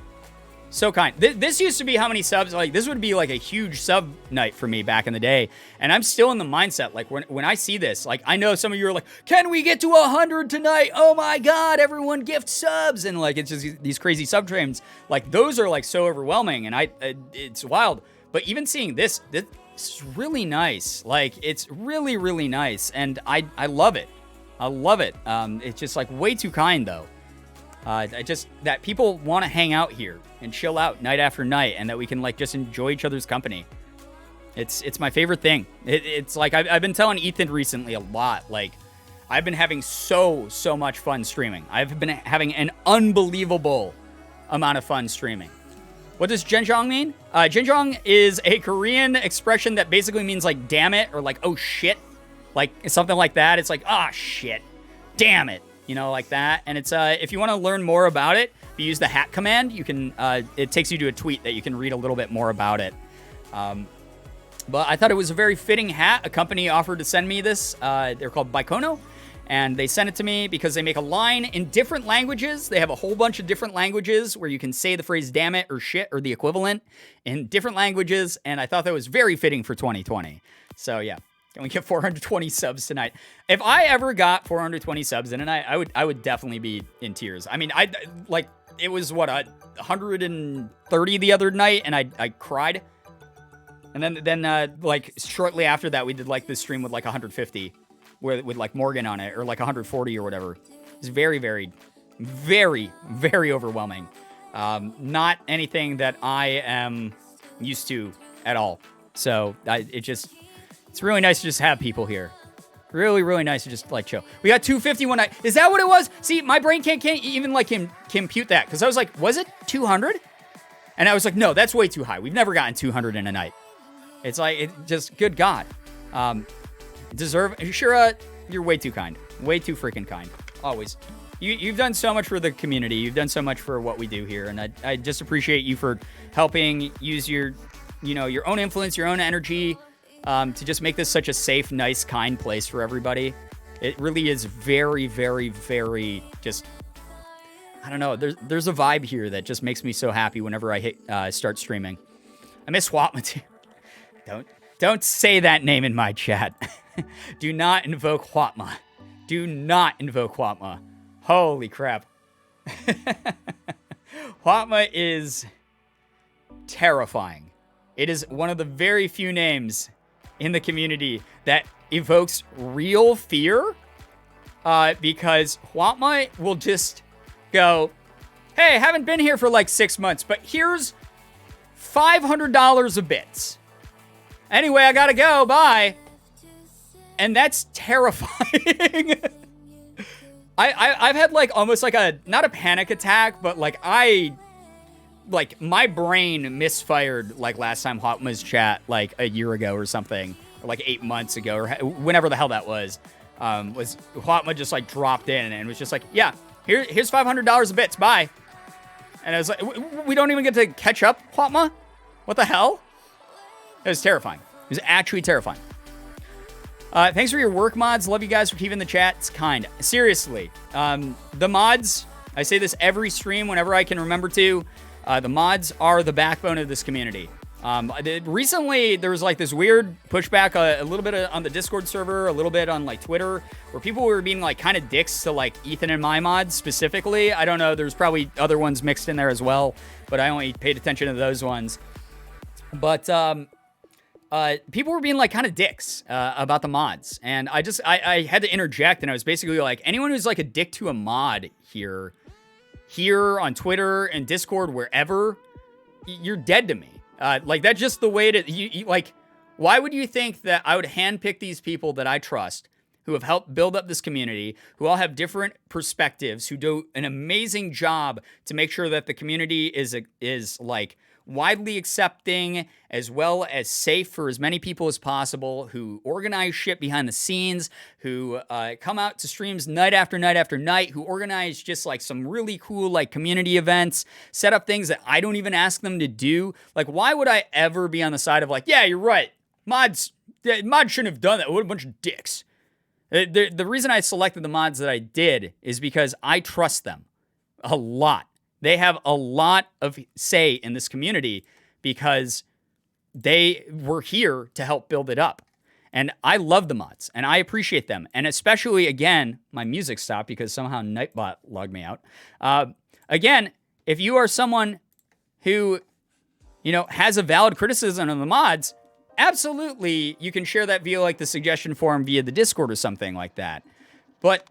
Speaker 4: so kind. This used to be how many subs? Like, this would be like a huge sub night for me back in the day. And I'm still in the mindset, like, when I see this, like, I know some of you are like, can we get to 100 tonight? Oh my God, everyone gift subs. And like, it's just these crazy sub trains. Like, those are like so overwhelming. And it's wild. But even seeing this is really nice. Like, it's really, really nice. And I love it. I love it. It's just like way too kind though. That people want to hang out here and chill out night after night, and that we can like just enjoy each other's company. It's my favorite thing. It's like I've been telling Ethan recently a lot. Like, I've been having so much fun streaming. I've been having an unbelievable amount of fun streaming. What does Jenjong mean? Jenjong is a Korean expression that basically means like damn it, or like oh shit, like something like that. It's like ah shit, damn it. You know, like that. And it's if you want to learn more about it, if you use the hat command, you can it takes you to a tweet that you can read a little bit more about it. But I thought it was a very fitting hat. A company offered to send me this. They're called Baikono, and they sent it to me because they make a line in different languages. They have a whole bunch of different languages where you can say the phrase damn it or shit or the equivalent in different languages, and I thought that was very fitting for 2020. So yeah. Can we get 420 subs tonight? If I ever got 420 subs in a night, I would definitely be in tears. I mean, it was what, 130 the other night, and I cried. And then like shortly after that, we did like this stream with like 150 with like Morgan on it, or like 140 or whatever. It's very, very, very, very overwhelming. Not anything that I am used to at all. So it's really nice to just have people here. Really, really nice to just like chill. We got 250 one night. Is that what it was? See, my brain can't even like compute that, because I was like, was it 200? And I was like, no, that's way too high. We've never gotten 200 in a night. It's like, it just, good God. Shura, you're way too kind. Way too freaking kind. Always. You've done so much for the community. You've done so much for what we do here. And I just appreciate you for helping use your own influence, your own energy, to just make this such a safe, nice, kind place for everybody. It really is very, very, very just, I don't know. There's a vibe here that just makes me so happy whenever I start streaming. I miss Swapma too. Don't say that name in my chat. Do not invoke Swapma. Do not invoke Swapma. Holy crap. Swapma is terrifying. It is one of the very few names in the community that evokes real fear, because Swapma will just go, hey, haven't been here for like 6 months, but here's $500 of bits. Anyway, I gotta go, bye. And that's terrifying. I've had like almost like not a panic attack, but like my brain misfired like last time Hotma's chat like a year ago or something, or like 8 months ago, or whenever the hell that was Hotma just like dropped in and was just like, yeah, here's $500 of bits, bye. And I was like, we don't even get to catch up, Hotma? What the hell? It was terrifying. It was actually terrifying. Thanks for your work, mods. Love you guys for keeping the chat. It's kind. Seriously. The mods, I say this every stream whenever I can remember to. The mods are the backbone of this community. Recently, there was like this weird pushback a little bit on the Discord server, a little bit on like Twitter, where people were being like kind of dicks to like Ethan and my mods specifically. I don't know. There's probably other ones mixed in there as well, but I only paid attention to those ones. But people were being like kind of dicks about the mods, and I had to interject, and I was basically like, anyone who's like a dick to a mod here on Twitter and Discord, wherever, you're dead to me. Like that's just the way to you like. Why would you think that I would handpick these people that I trust, who have helped build up this community, who all have different perspectives, who do an amazing job to make sure that the community is like widely accepting as well as safe for as many people as possible, who organize shit behind the scenes, who come out to streams night after night after night, who organize just like some really cool like community events, set up things that I don't even ask them to do. Like, why would I ever be on the side of like, yeah, you're right, mods shouldn't have done that. What a bunch of dicks. The reason I selected the mods that I did is because I trust them a lot. They have a lot of say in this community because they were here to help build it up. And I love the mods, and I appreciate them. And especially, again, my music stopped because somehow Nightbot logged me out. Again, if you are someone who, has a valid criticism of the mods, absolutely, you can share that via like the suggestion forum via the Discord or something like that. But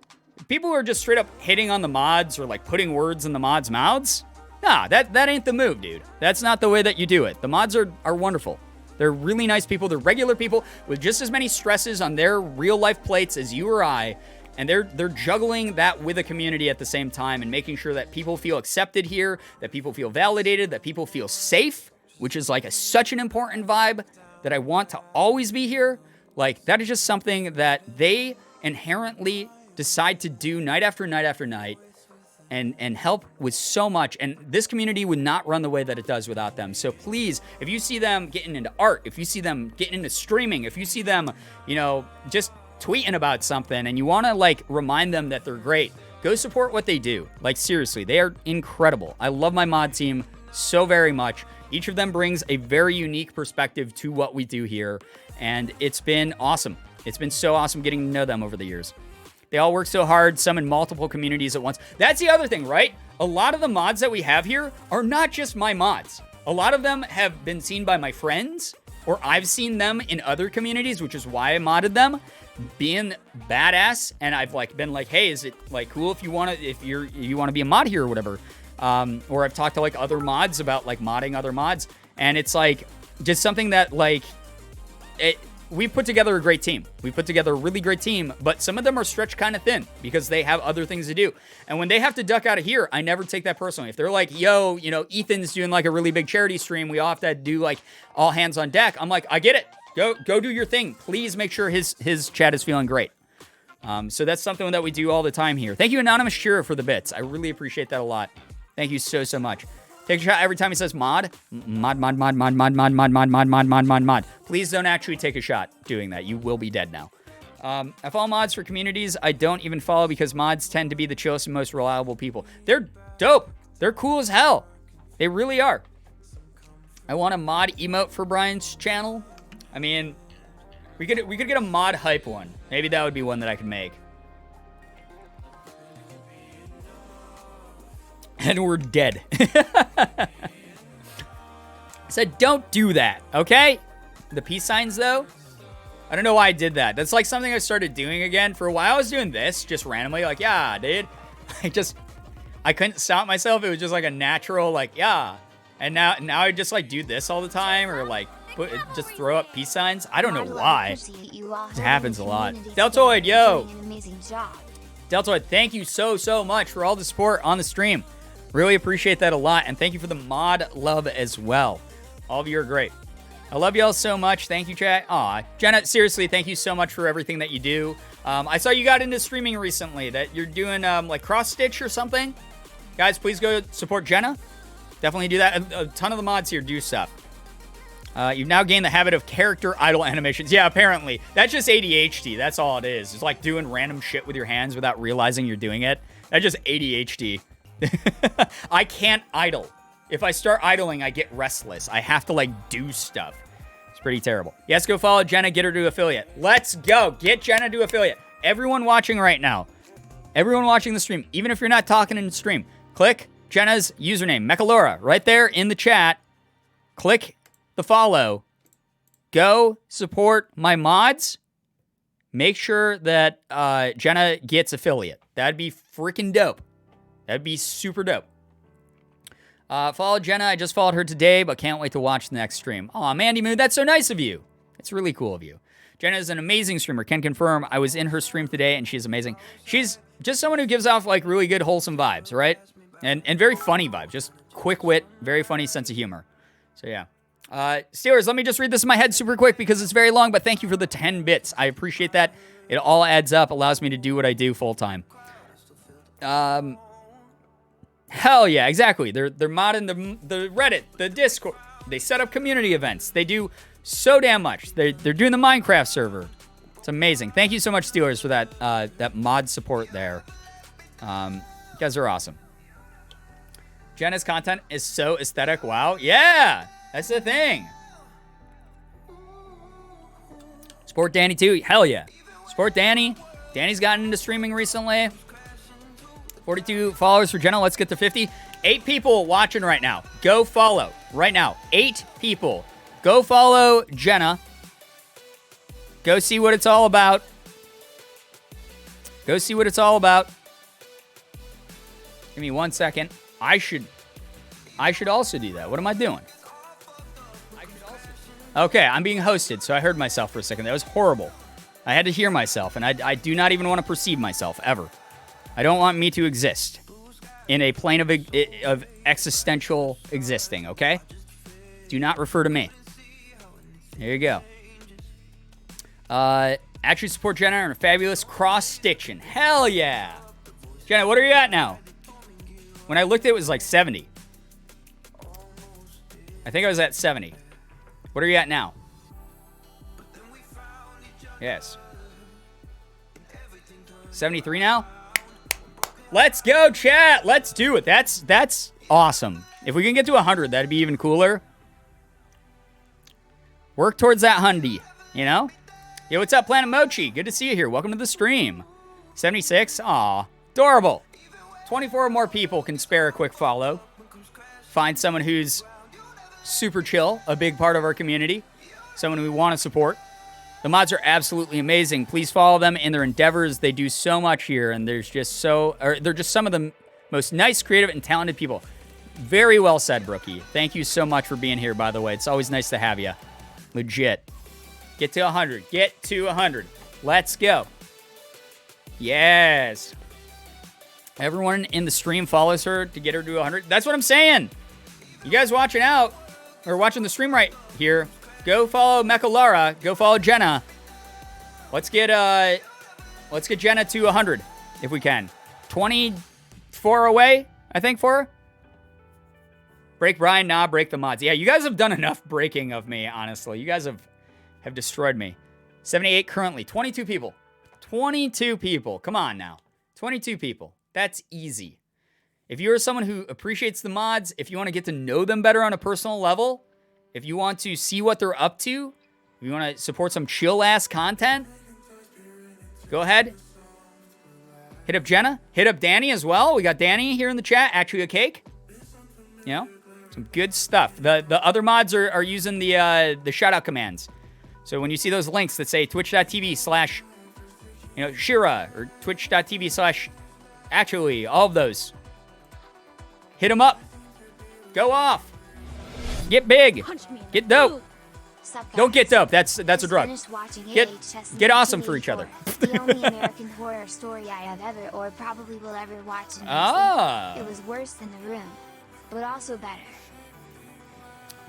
Speaker 4: people who are just straight up hitting on the mods or like putting words in the mods' mouths, nah, that ain't the move, dude. That's not the way that you do it. The mods are wonderful. They're really nice people. They're regular people with just as many stresses on their real life plates as you or I, and they're juggling that with a community at the same time and making sure that people feel accepted here, that people feel validated, that people feel safe, which is like such an important vibe that I want to always be here. Like, that is just something that they inherently decide to do night after night after night and help with so much. And this community would not run the way that it does without them. So please, if you see them getting into art, if you see them getting into streaming, if you see them, just tweeting about something and you want to like remind them that they're great, go support what they do. Like, seriously, they are incredible. I love my mod team so very much. Each of them brings a very unique perspective to what we do here. And it's been awesome. It's been so awesome getting to know them over the years. They all work so hard, some in multiple communities at once. That's the other thing, right? A lot of the mods that we have here are not just my mods. A lot of them have been seen by my friends, or I've seen them in other communities, which is why I modded them, being badass. And I've like been like, hey, is it like cool if you want to be a mod here or whatever? or I've talked to like other mods about like modding other mods, and it's like just something that like we put together a great team. We put together a really great team, but some of them are stretched kind of thin because they have other things to do. And when they have to duck out of here, I never take that personally. If they're like, yo, you know, Ethan's doing like a really big charity stream, we all have to do like all hands on deck. I'm like, I get it. Go do your thing. Please make sure his chat is feeling great. So that's something that we do all the time here. Thank you, Anonymous Shira, for the bits. I really appreciate that a lot. Thank you so, so much. Take a shot every time he says mod. Mod. Please don't actually take a shot doing that. You will be dead now. I follow mods for communities I don't even follow because mods tend to be the chillest and most reliable people. They're dope. They're cool as hell. They really are. I want a mod emote for Brian's channel. I mean, we could get a mod hype one. Maybe that would be one that I could make. And we're dead. I said, don't do that, okay? The peace signs, though, I don't know why I did that. That's like something I started doing again. For a while, I was doing this just randomly, like, yeah, dude. I couldn't stop myself. It was just like a natural, like, yeah. And now I just like do this all the time, or like just throw up peace signs. I don't know why. It happens a lot. Deltoid, yo. Deltoid, thank you so much for all the support on the stream. Really appreciate that a lot. And thank you for the mod love as well. All of you are great. I love y'all so much. Thank you, chat. Aw, Jenna, seriously, thank you so much for everything that you do. I saw you got into streaming recently, that you're doing like cross stitch or something. Guys, please go support Jenna. Definitely do that. A ton of the mods here do stuff. You've now gained the habit of character idle animations. Yeah, apparently. That's just ADHD. That's all it is. It's like doing random shit with your hands without realizing you're doing it. That's just ADHD. I can't idle. If I start idling, I get restless. I have to, like, do stuff. It's pretty terrible. Yes, go follow Jenna. Get her to affiliate. Let's go. Get Jenna to affiliate. Everyone watching right now. Everyone watching the stream. Even if you're not talking in the stream. Click Jenna's username. Mechalora. Right there in the chat. Click the follow. Go support my mods. Make sure that Jenna gets affiliate. That'd be freaking dope. That'd be super dope. Follow Jenna. I just followed her today, but can't wait to watch the next stream. Aw, Mandy Moon, that's so nice of you. It's really cool of you. Jenna is an amazing streamer. Can confirm. I was in her stream today, and she's amazing. She's just someone who gives off, like, really good, wholesome vibes, right? And very funny vibes. Just quick wit, very funny sense of humor. So, yeah. Steelers, let me just read this in my head super quick because it's very long, but thank you for the 10 bits. I appreciate that. It all adds up, allows me to do what I do full time. Hell yeah, exactly. They're modding the Reddit, the Discord. They set up community events. They do so damn much. They're doing the Minecraft server. It's amazing. Thank you so much, Steelers, for that mod support there. You guys are awesome. Jenna's content is so aesthetic. Wow. Yeah, that's the thing. Support Danny too. Hell yeah. Support Danny. Danny's gotten into streaming recently. 42 followers for Jenna. Let's get to 50. 8 people watching right now. Go follow right now. 8 people. Go follow Jenna. Go see what it's all about. Go see what it's all about. Give me 1 second. I should also do that. What am I doing? Okay, I'm being hosted, so I heard myself for a second. That was horrible. I had to hear myself, and I do not even want to perceive myself, ever. I don't want me to exist in a plane of existential existing, okay? Do not refer to me. There you go. Actually support Jenna and her fabulous cross-stitching. Hell yeah! Jenna, what are you at now? When I looked, it was like 70. I think I was at 70. What are you at now? Yes. 73 now? Let's go, chat. Let's do it. That's awesome. If we can get to 100, that'd be even cooler. Work towards that hundy, you know? Yo, what's up, Planet Mochi? Good to see you here. Welcome to the stream. 76? Aw, adorable. 24 more people can spare a quick follow. Find someone who's super chill, a big part of our community, someone we want to support. The mods are absolutely amazing. Please follow them in their endeavors. They do so much here, and they're just some of the most nice, creative, and talented people. Very well said, Brookie. Thank you so much for being here, by the way. It's always nice to have you. Legit. Get to 100. Get to 100. Let's go. Yes. Everyone in the stream follows her to get her to 100. That's what I'm saying. You guys watching out, or watching the stream right here, go follow Mecha Lara. Go follow Jenna. Let's get Jenna to 100 if we can. 24 away, I think, for her. Break Brian, nah, break the mods. Yeah, you guys have done enough breaking of me, honestly. You guys have destroyed me. 78 currently. 22 people. 22 people. Come on now. 22 people. That's easy. If you're someone who appreciates the mods, if you want to get to know them better on a personal level, if you want to see what they're up to, if you want to support some chill-ass content, go ahead. Hit up Jenna. Hit up Danny as well. We got Danny here in the chat. Actually a cake. You know, some good stuff. The other mods are using the shout-out commands. So when you see those links that say twitch.tv/ Shira, or twitch.tv/ actually, all of those. Hit them up. Go off. Get big. Get dope. Don't get dope. That's a drug. Get awesome for each other.
Speaker 3: The only American horror story I have ever or probably will ever watch in It was worse than The Room, but also better.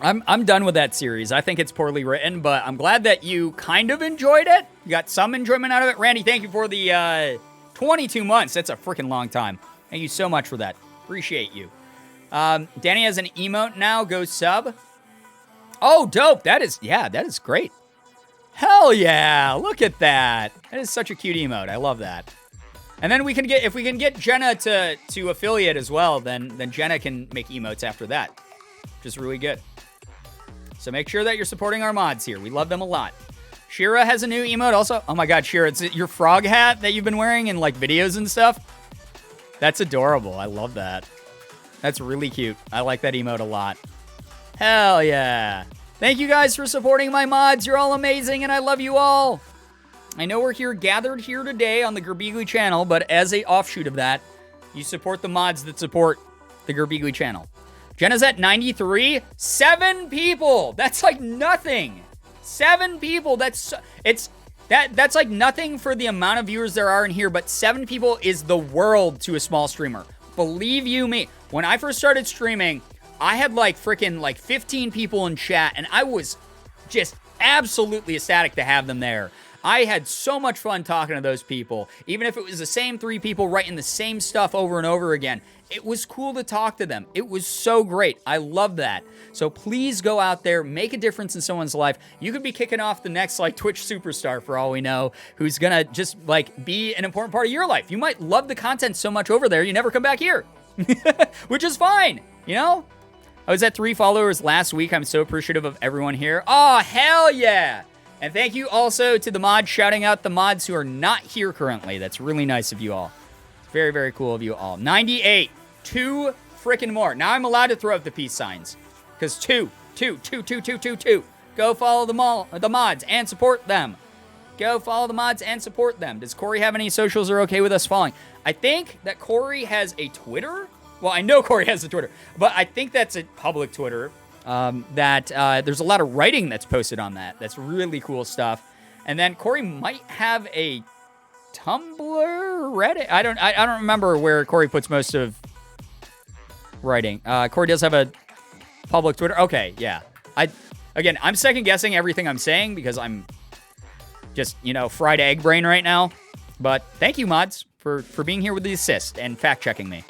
Speaker 4: I'm done with that series. I think it's poorly written, but I'm glad that you kind of enjoyed it. You got some enjoyment out of it. Randy, thank you for the 22 months. That's a freaking long time. Thank you so much for that. Appreciate you. Danny has an emote now. Go sub. Oh, dope. That is great. Hell yeah. Look at that. That is such a cute emote. I love that. And then if we can get Jenna to affiliate as well, then Jenna can make emotes after that, which is really good. So make sure that you're supporting our mods here. We love them a lot. Shira has a new emote also. Oh my God, Shira, it's your frog hat that you've been wearing in like videos and stuff. That's adorable. I love that. That's really cute. I like that emote a lot. Hell yeah. Thank you guys for supporting my mods. You're all amazing and I love you all. I know we're gathered here today on the Girbeagly channel, but as a offshoot of that, you support the mods that support the Girbeagly channel. Jenna's at 93. 7 people. That's like nothing. 7 people. That's like nothing for the amount of viewers there are in here, but 7 people is the world to a small streamer. Believe you me. When I first started streaming, I had like freaking like 15 people in chat, and I was just absolutely ecstatic to have them there. I had so much fun talking to those people. Even if it was the same 3 people writing the same stuff over and over again, it was cool to talk to them. It was so great. I love that. So please go out there, make a difference in someone's life. You could be kicking off the next like Twitch superstar for all we know, who's gonna just like be an important part of your life. You might love the content so much over there, you never come back here, which is fine, you know? I was at 3 followers last week. I'm so appreciative of everyone here. Oh, hell yeah. And thank you also to the mods, shouting out the mods who are not here currently. That's really nice of you all. It's very, very cool of you all. 98. 2 freaking more. Now I'm allowed to throw up the peace signs. Because 2. Go follow the mods and support them. Go follow the mods and support them. Does Corey have any socials that are okay with us following? I think that Corey has a Twitter. Well, I know Corey has a Twitter, but I think that's a public Twitter. There's a lot of writing that's posted on that. That's really cool stuff. And then Corey might have a Tumblr, Reddit. I don't remember where Corey puts most of writing. Corey does have a public Twitter. Okay, yeah. I'm second guessing everything I'm saying because I'm just, fried egg brain right now. But thank you, mods, for being here with the assist and fact checking me.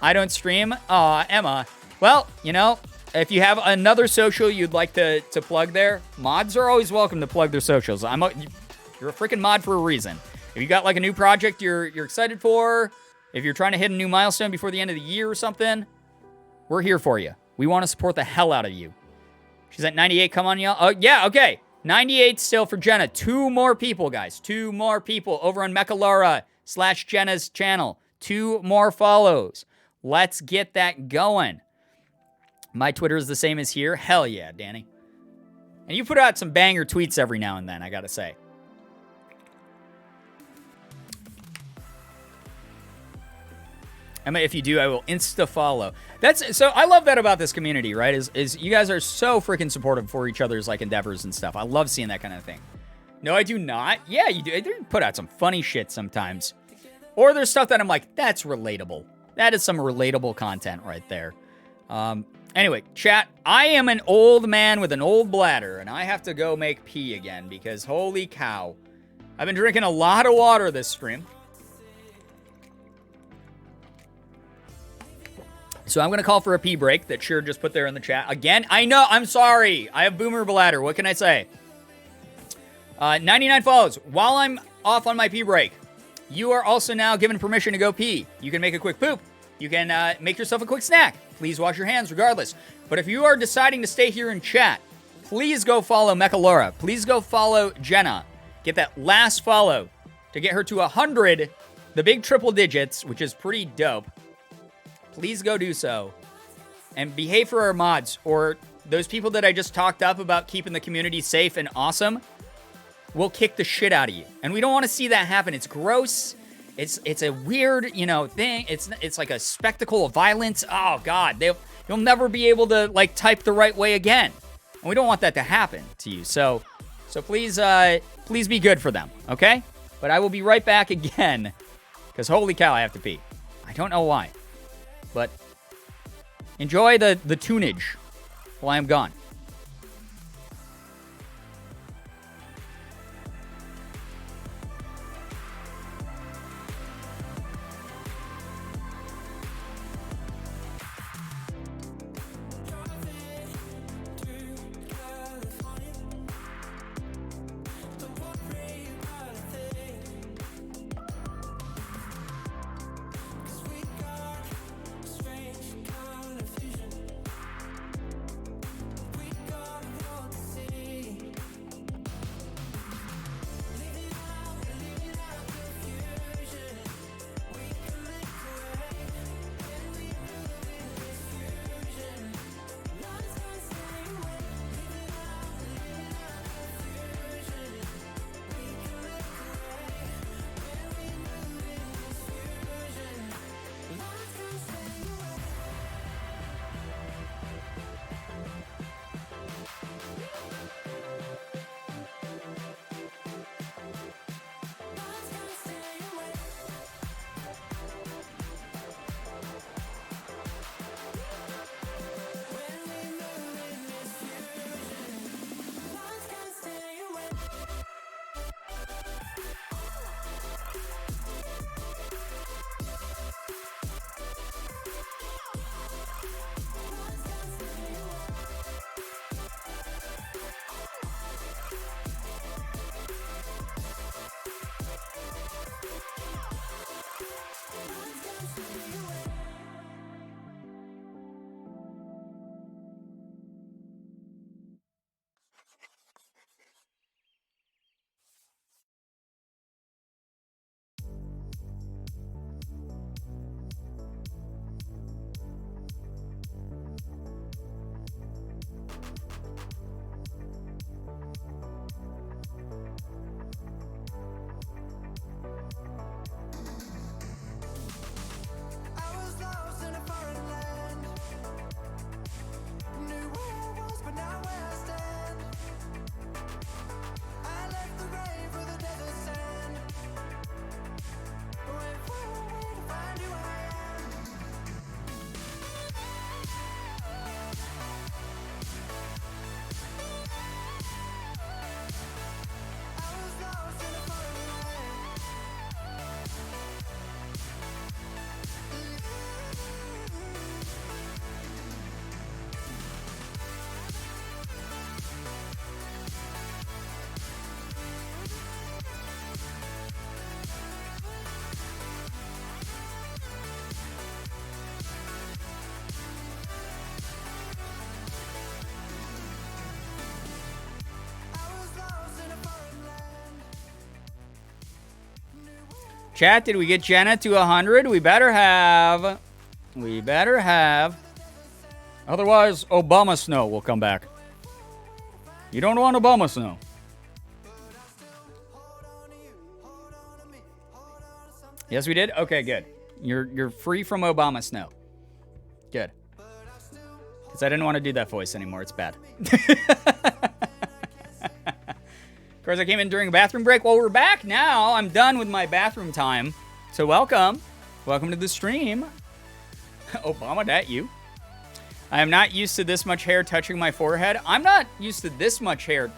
Speaker 4: I don't stream. Aw, Emma. Well, if you have another social you'd like to plug there, mods are always welcome to plug their socials. You're a freaking mod for a reason. If you got like a new project you're excited for, if you're trying to hit a new milestone before the end of the year or something, we're here for you. We want to support the hell out of you. She's at 98. Come on, y'all. Oh, yeah, okay. 98 still for Jenna. 2 more people, guys. 2 more people over on Mechalara/Jenna's channel. 2 more follows. Let's get that going. My Twitter is the same as here. Hell yeah, Danny. And you put out some banger tweets every now and then, I gotta say. And if you do, I will insta-follow. So I love that about this community, right? Is you guys are so freaking supportive for each other's like endeavors and stuff. I love seeing that kind of thing. No, I do not. Yeah, you do. They put out some funny shit sometimes. Or there's stuff that I'm like, that's relatable. That is some relatable content right there. Anyway, chat, I am an old man with an old bladder, and I have to go make pee again because holy cow. I've been drinking a lot of water this stream. So I'm going to call for a pee break that Sheer just put there in the chat. Again, I know, I'm sorry. I have boomer bladder. What can I say? 99 follows. While I'm off on my pee break, you are also now given permission to go pee. You can make a quick poop. You can make yourself a quick snack. Please wash your hands regardless. But if you are deciding to stay here and chat, please go follow Mechalora. Please go follow Jenna. Get that last follow to get her to 100, the big triple digits, which is pretty dope. Please go do so. And behave for our mods, or those people that I just talked up about keeping the community safe and awesome. We'll kick the shit out of you. And we don't want to see that happen. It's gross. It's a weird, thing. It's like a spectacle of violence. Oh, God. You'll never be able to, type the right way again. And we don't want that to happen to you. So please be good for them, okay? But I will be right back again, because holy cow, I have to pee. I don't know why. But enjoy the tunage while I'm gone. Chat, did we get Jenna to 100? We better have. We better have. Otherwise, Obama Snow will come back. You don't want Obama Snow. Yes, we did? Okay, good. You're free from Obama snow. Good. Because I didn't want to do that voice anymore. It's bad. Of course, I came in during a bathroom break. Well, we're back now. I'm done with my bathroom time. So welcome. Welcome to the stream. Obama, that you. I am not used to this much hair touching my forehead. I'm not used to this much hair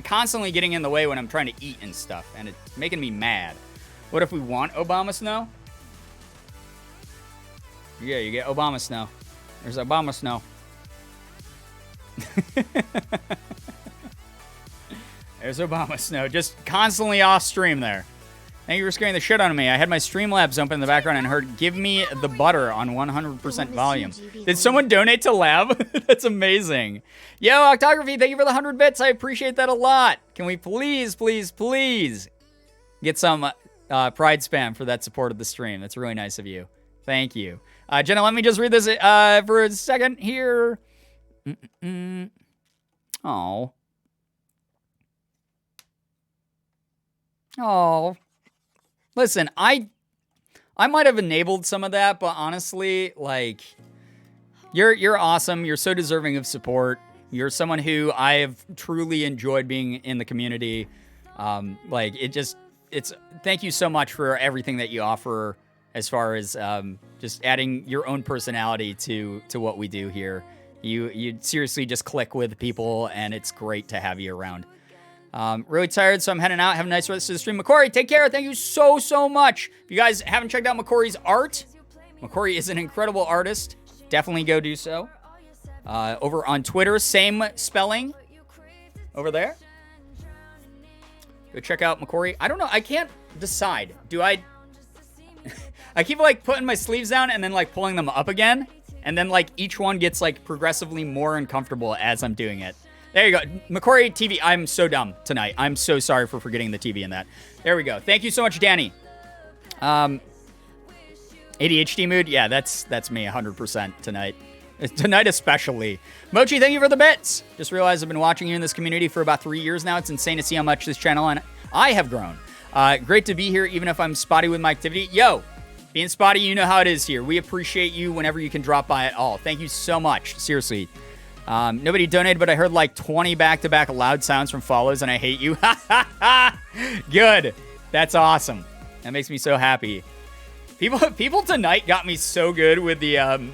Speaker 4: constantly getting in the way when I'm trying to eat and stuff. And it's making me mad. What if we want Obama snow? Yeah, you get Obama snow. There's Obama snow. There's Obama snow. Just constantly off stream there. Thank you for scaring the shit out of me. I had my Streamlabs open in the background and heard "Give me the butter" on 100% volume. Did someone donate to Lab? That's amazing. Yo, Octography, thank you for the 100 bits. I appreciate that a lot. Can we please, please, please get some pride spam for that support of the stream? That's really nice of you. Thank you. Jenna, let me just read this for a second here. Oh. Oh. Listen, I might have enabled some of that, but honestly, like, you're awesome. You're so deserving of support. You're someone who I have truly enjoyed being in the community. Like, it's thank you so much for everything that you offer as far as just adding your own personality to what we do here. You seriously just click with people, and it's great to have you around. Really tired, so I'm heading out. Have a nice rest of the stream. McCory, take care. Thank you so, so much. If you guys haven't checked out McCory's art, McCory is an incredible artist. Definitely go do so. Over on Twitter, same spelling. Over there. Go check out McCory. I don't know. I can't decide. Do I... I keep, like, putting my sleeves down and then, like, pulling them up again. And then, like, each one gets, like, progressively more uncomfortable as I'm doing it. There you go. McCory TV. I'm so dumb tonight. I'm so sorry for forgetting the TV in that. There we go. Thank you so much, Danny. ADHD mood? Yeah, that's me 100% tonight. Tonight especially. Mochi, thank you for the bits. Just realized I've been watching you in this community for about 3 years now. It's insane to see how much this channel and I have grown. Great to be here, even if I'm spotty with my activity. Yo, being spotty, you know how it is here. We appreciate you whenever you can drop by at all. Thank you so much. Seriously. Nobody donated, but I heard like 20 back-to-back loud sounds from follows, and I hate you. Good. That's awesome. That makes me so happy. People tonight got me so good with the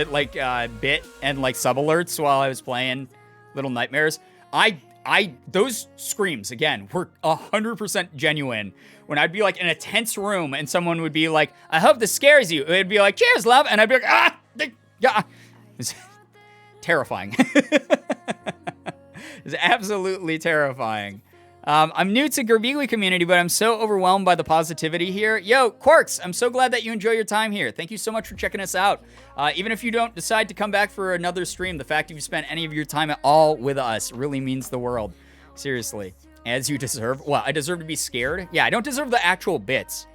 Speaker 4: like bit and like sub alerts while I was playing Little Nightmares. Those screams again were 100% genuine. When I'd be like in a tense room and someone would be like, "I hope this scares you," it'd be like, "Cheers, love," and I'd be like, "Ah." It's terrifying. It's absolutely terrifying. I'm new to Girbeagly community, but I'm so overwhelmed by the positivity here. Yo, Quarks, I'm so glad that you enjoy your time here. Thank you so much for checking us out. Even if you don't decide to come back for another stream, the fact that you've spent any of your time at all with us really means the world. Seriously. As you deserve. Well, I deserve to be scared? Yeah, I don't deserve the actual bits.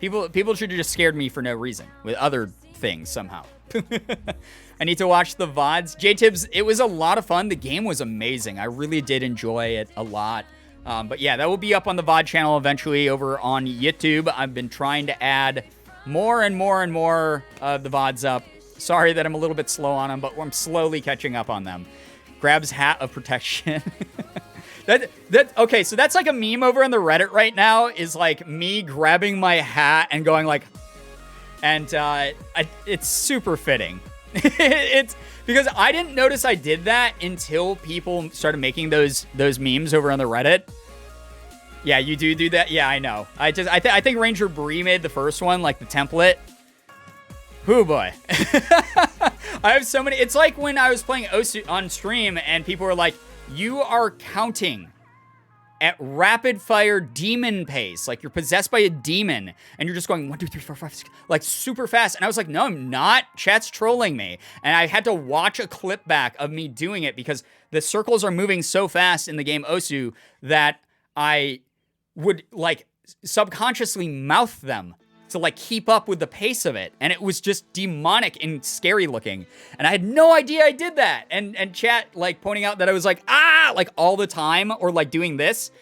Speaker 4: People should have just scared me for no reason with other things somehow. I need to watch the VODs. J-Tibbs, it was a lot of fun. The game was amazing. I really did enjoy it a lot. But yeah, that will be up on the VOD channel eventually over on YouTube. I've been trying to add more and more and more of the VODs up. Sorry that I'm a little bit slow on them, but I'm slowly catching up on them. Grabs hat of protection. Okay, so that's like a meme over on the Reddit right now, is like me grabbing my hat and going like, and it's super fitting. It's because I didn't notice I did that until people started making those memes over on the Reddit. Yeah, you do that. Yeah, I know. I think Ranger Bree made the first one, like the template. Hoo boy. I have so many. It's like when I was playing Osu on stream and people were like, "You are counting at rapid fire demon pace, like you're possessed by a demon, and you're just going 1, 2, 3, 4, 5, 6, like super fast." And I was like, "No, I'm not. Chat's trolling me." And I had to watch a clip back of me doing it because the circles are moving so fast in the game Osu that I would like subconsciously mouth them to like keep up with the pace of it. And it was just demonic and scary looking. And I had no idea I did that. And chat like pointing out that I was like, like all the time, or like doing this.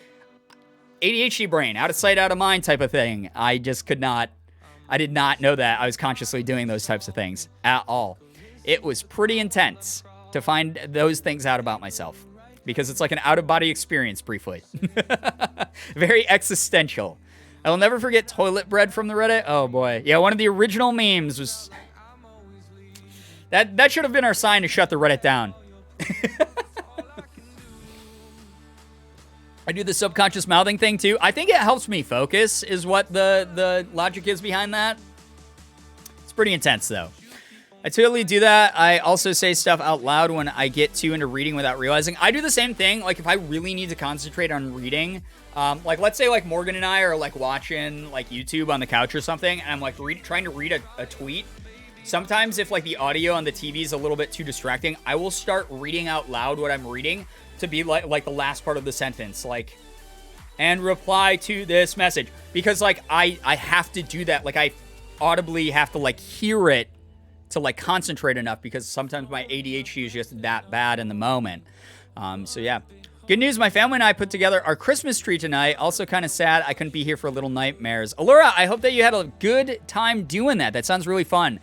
Speaker 4: ADHD brain, out of sight, out of mind type of thing. I just could not I did not know that I was consciously doing those types of things at all. It was pretty intense to find those things out about myself because it's like an out-of-body experience briefly. Very existential. I will never forget toilet bread from the Reddit. Oh, boy. Yeah, one of the original memes was... That should have been our sign to shut the Reddit down. I do the subconscious mouthing thing, too. I think it helps me focus, is what the logic is behind that. It's pretty intense, though. I totally do that. I also say stuff out loud when I get too into reading without realizing. I do the same thing. Like, if I really need to concentrate on reading, like, let's say, like, Morgan and I are, like, watching, like, YouTube on the couch or something, and I'm, like, trying to read a tweet. Sometimes if, like, the audio on the TV is a little bit too distracting, I will start reading out loud what I'm reading to be, like the last part of the sentence, like, and reply to this message. Because, like, I have to do that. Like, I audibly have to, like, hear it to, like, concentrate enough because sometimes my ADHD is just that bad in the moment. So, yeah. Good news, my family and I put together our Christmas tree tonight. Also kind of sad I couldn't be here for Little Nightmares. Allura, I hope that you had a good time doing that. That sounds really fun.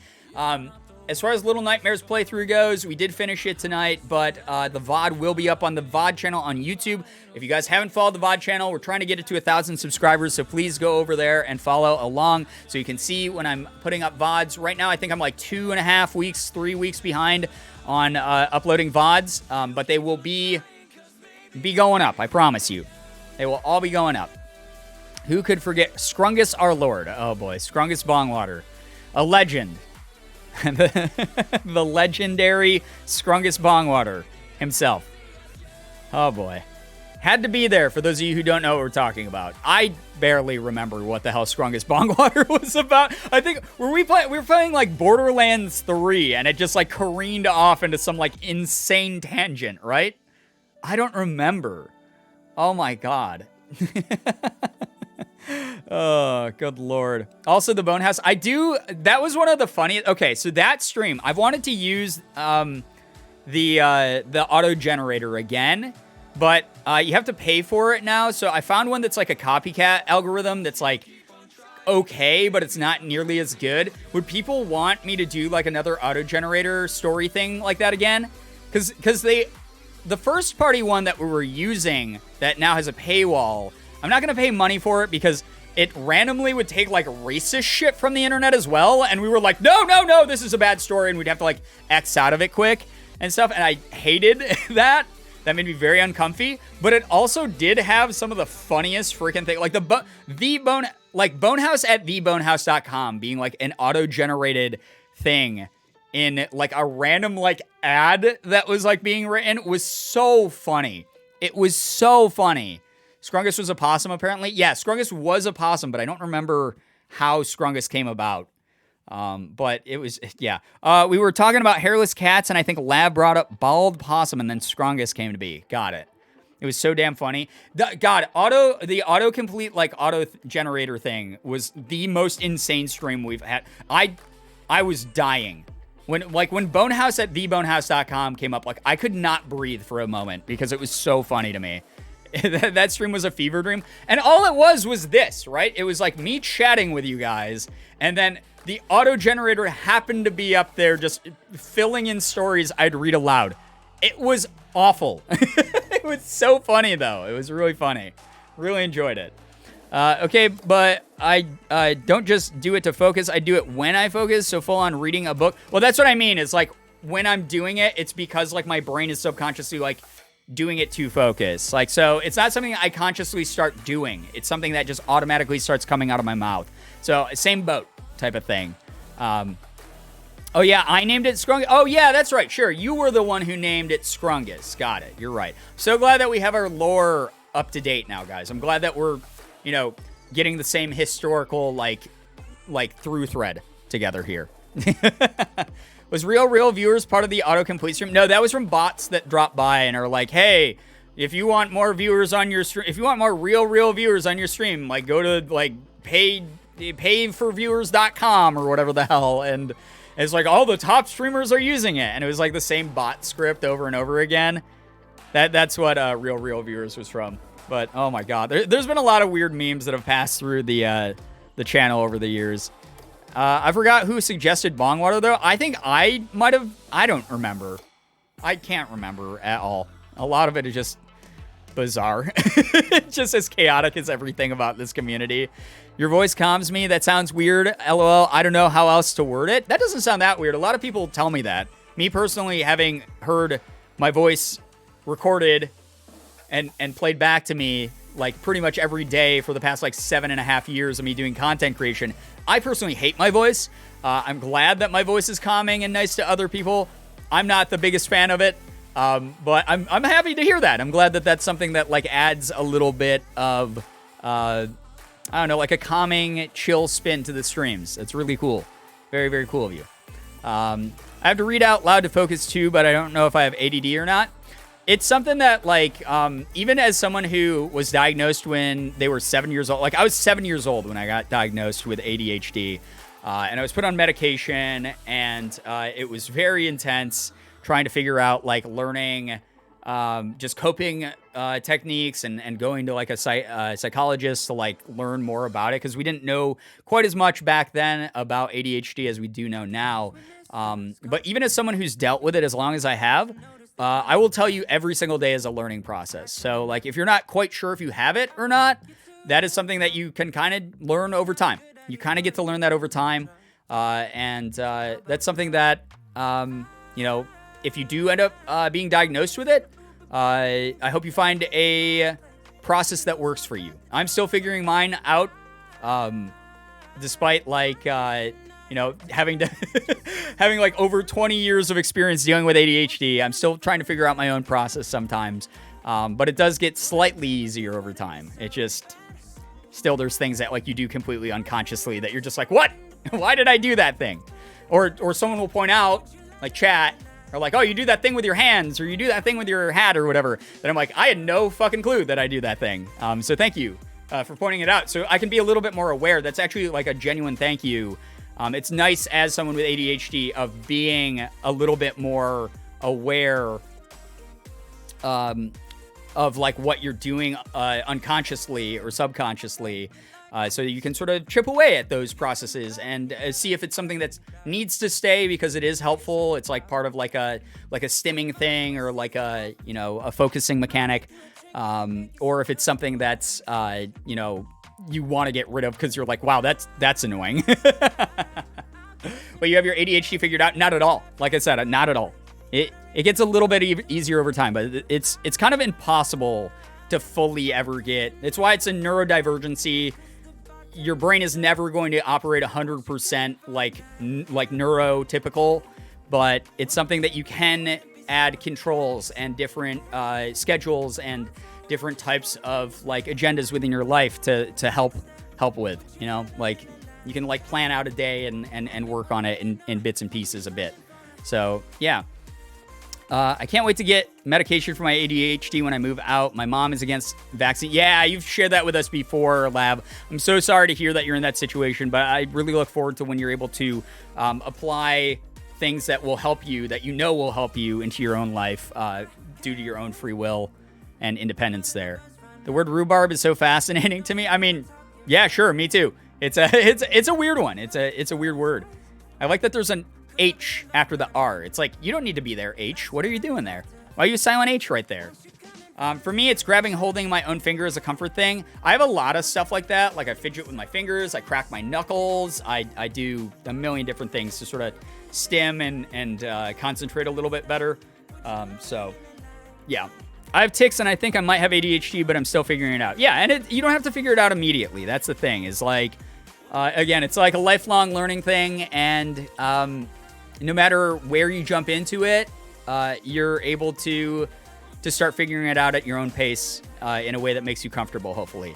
Speaker 4: As far as Little Nightmares playthrough goes, we did finish it tonight, but the VOD will be up on the VOD channel on YouTube. If you guys haven't followed the VOD channel, we're trying to get it to 1,000 subscribers, so please go over there and follow along so you can see when I'm putting up VODs. Right now, I think I'm like 2.5 weeks, 3 weeks behind on uploading VODs, but they will be going up, I promise you. They will all be going up. Who could forget Scrungus our Lord? Oh boy, Scrungus Bongwater. A legend. the legendary Scrungus Bongwater himself. Oh boy. Had to be there for those of you who don't know what we're talking about. I barely remember what the hell Scrungus Bongwater was about. I think, we were playing like Borderlands 3 and it just like careened off into some like insane tangent, right? I don't remember. Oh my god. Oh, good lord. Also, the Bonehouse. That was one of the funniest. Okay, so that stream, I've wanted to use the auto generator again, but you have to pay for it now. So I found one that's like a copycat algorithm that's like okay, but it's not nearly as good. Would people want me to do like another auto generator story thing like that again? Because the first party one that we were using that now has a paywall, I'm not going to pay money for it because it randomly would take, like, racist shit from the internet as well. And we were like, no, this is a bad story. And we'd have to, like, X out of it quick and stuff. And I hated that. That made me very uncomfy. But it also did have some of the funniest freaking things. Like, Bonehouse at thebonehouse.com being, like, an auto-generated thing in, like, a random, like, ad that was, like, being written was so funny. It was so funny. Scrungus was a possum, apparently. Yeah, Scrungus was a possum, but I don't remember how Scrungus came about. But it was, yeah. We were talking about hairless cats, and I think Lab brought up bald possum, and then Scrungus came to be. Got it. It was so damn funny. The autocomplete, like, auto-generator thing was the most insane stream we've had. I was dying. When Bonehouse at thebonehouse.com came up, like, I could not breathe for a moment because it was so funny to me. That stream was a fever dream. And all it was this, right? It was like me chatting with you guys, and then the auto generator happened to be up there just filling in stories I'd read aloud. It was awful. It was so funny, though. It was really funny. Really enjoyed it. Okay, but I don't just do it to focus. I do it when I focus, so full on reading a book. Well, that's what I mean. It's like when I'm doing it, it's because like my brain is subconsciously like doing it to focus. Like, so it's not something I consciously start doing. It's something that just automatically starts coming out of my mouth. So same boat type of thing. Oh yeah, I named it Scrungus. Oh yeah, that's right. Sure, you were the one who named it Scrungus. Got it. You're right. So glad that we have our lore up to date now, guys. I'm glad that we're, you know, getting the same historical like through thread together here. Was real viewers part of the autocomplete stream? No, that was from bots that dropped by and are like, hey, if you want more viewers on your stream, if you want more real viewers on your stream, like go to like payforviewers.com or whatever the hell. And it's like all the top streamers are using it. And it was like the same bot script over and over again. That's what real viewers was from. But oh my god, there's been a lot of weird memes that have passed through the channel over the years. I forgot who suggested bong water, though. I think I might have. I don't remember. I can't remember at all. A lot of it is just bizarre. Just as chaotic as everything about this community. Your voice calms me. That sounds weird. LOL. I don't know how else to word it. That doesn't sound that weird. A lot of people tell me that. Me personally, having heard my voice recorded and played back to me like pretty much every day for the past like 7.5 years of me doing content creation, I personally hate my voice. I'm glad that my voice is calming and nice to other people. I'm not the biggest fan of it, but I'm happy to hear that. I'm glad that that's something that like adds a little bit of, I don't know, like a calming, chill spin to the streams. That's really cool. Very, very cool of you. I have to read out loud to focus too, but I don't know if I have ADD or not. It's something that like, even as someone who was diagnosed when they were 7 years old, like I was 7 years old when I got diagnosed with ADHD. And I was put on medication, and it was very intense trying to figure out, like, learning just coping techniques and going to, like, a psychologist to, like, learn more about it, because we didn't know quite as much back then about ADHD as we do know now. But even as someone who's dealt with it as long as I have, I will tell you every single day is a learning process. So, like, if you're not quite sure if you have it or not, that is something that you can kind of learn over time. You kind of get to learn that over time. And that's something that, you know, if you do end up being diagnosed with it, I hope you find a process that works for you. I'm still figuring mine out, despite like, you know, having like over 20 years of experience dealing with ADHD. I'm still trying to figure out my own process sometimes. But it does get slightly easier over time. It just... Still, there's things that like you do completely unconsciously that you're just like, what? Why did I do that thing? Or someone will point out, like chat, or like, oh, you do that thing with your hands, or you do that thing with your hat, or whatever. Then I'm like, I had no fucking clue that I do that thing. So thank you for pointing it out. So I can be a little bit more aware. That's actually like a genuine thank you. It's nice as someone with ADHD of being a little bit more aware of like what you're doing unconsciously or subconsciously, so that you can sort of chip away at those processes and see if it's something that needs to stay because it is helpful. It's like part of like a stimming thing or like a, you know, a focusing mechanic, or if it's something that's you know, you want to get rid of because you're like, wow, that's annoying. But you have your ADHD figured out? Not at all. Like I said, not at all. It gets a little bit easier over time, but it's kind of impossible to fully ever get. It's why it's a neurodivergency. Your brain is never going to operate 100% like neurotypical, but it's something that you can add controls and different schedules and different types of like agendas within your life to help with, you know, like you can like plan out a day and work on it in bits and pieces a bit. So yeah. I can't wait to get medication for my ADHD when I move out. My mom is against vaccine. Yeah, you've shared that with us before, Lab. I'm so sorry to hear that you're in that situation, but I really look forward to when you're able to apply things that will help you, that you know will help you into your own life due to your own free will and independence there. The word rhubarb is so fascinating to me. I mean, yeah, sure, me too. It's a weird one. It's a weird word. I like that there's an H after the R. It's like, you don't need to be there, H. What are you doing there? Why are you silent H right there? For me, it's grabbing, holding my own finger as a comfort thing. I have a lot of stuff like that. Like I fidget with my fingers, I crack my knuckles, I do a million different things to sort of stim and concentrate a little bit better. So yeah, I have tics and I think I might have ADHD, but I'm still figuring it out. Yeah, and you don't have to figure it out immediately. That's the thing, is like, again, it's like a lifelong learning thing, and no matter where you jump into it, you're able to start figuring it out at your own pace in a way that makes you comfortable, hopefully.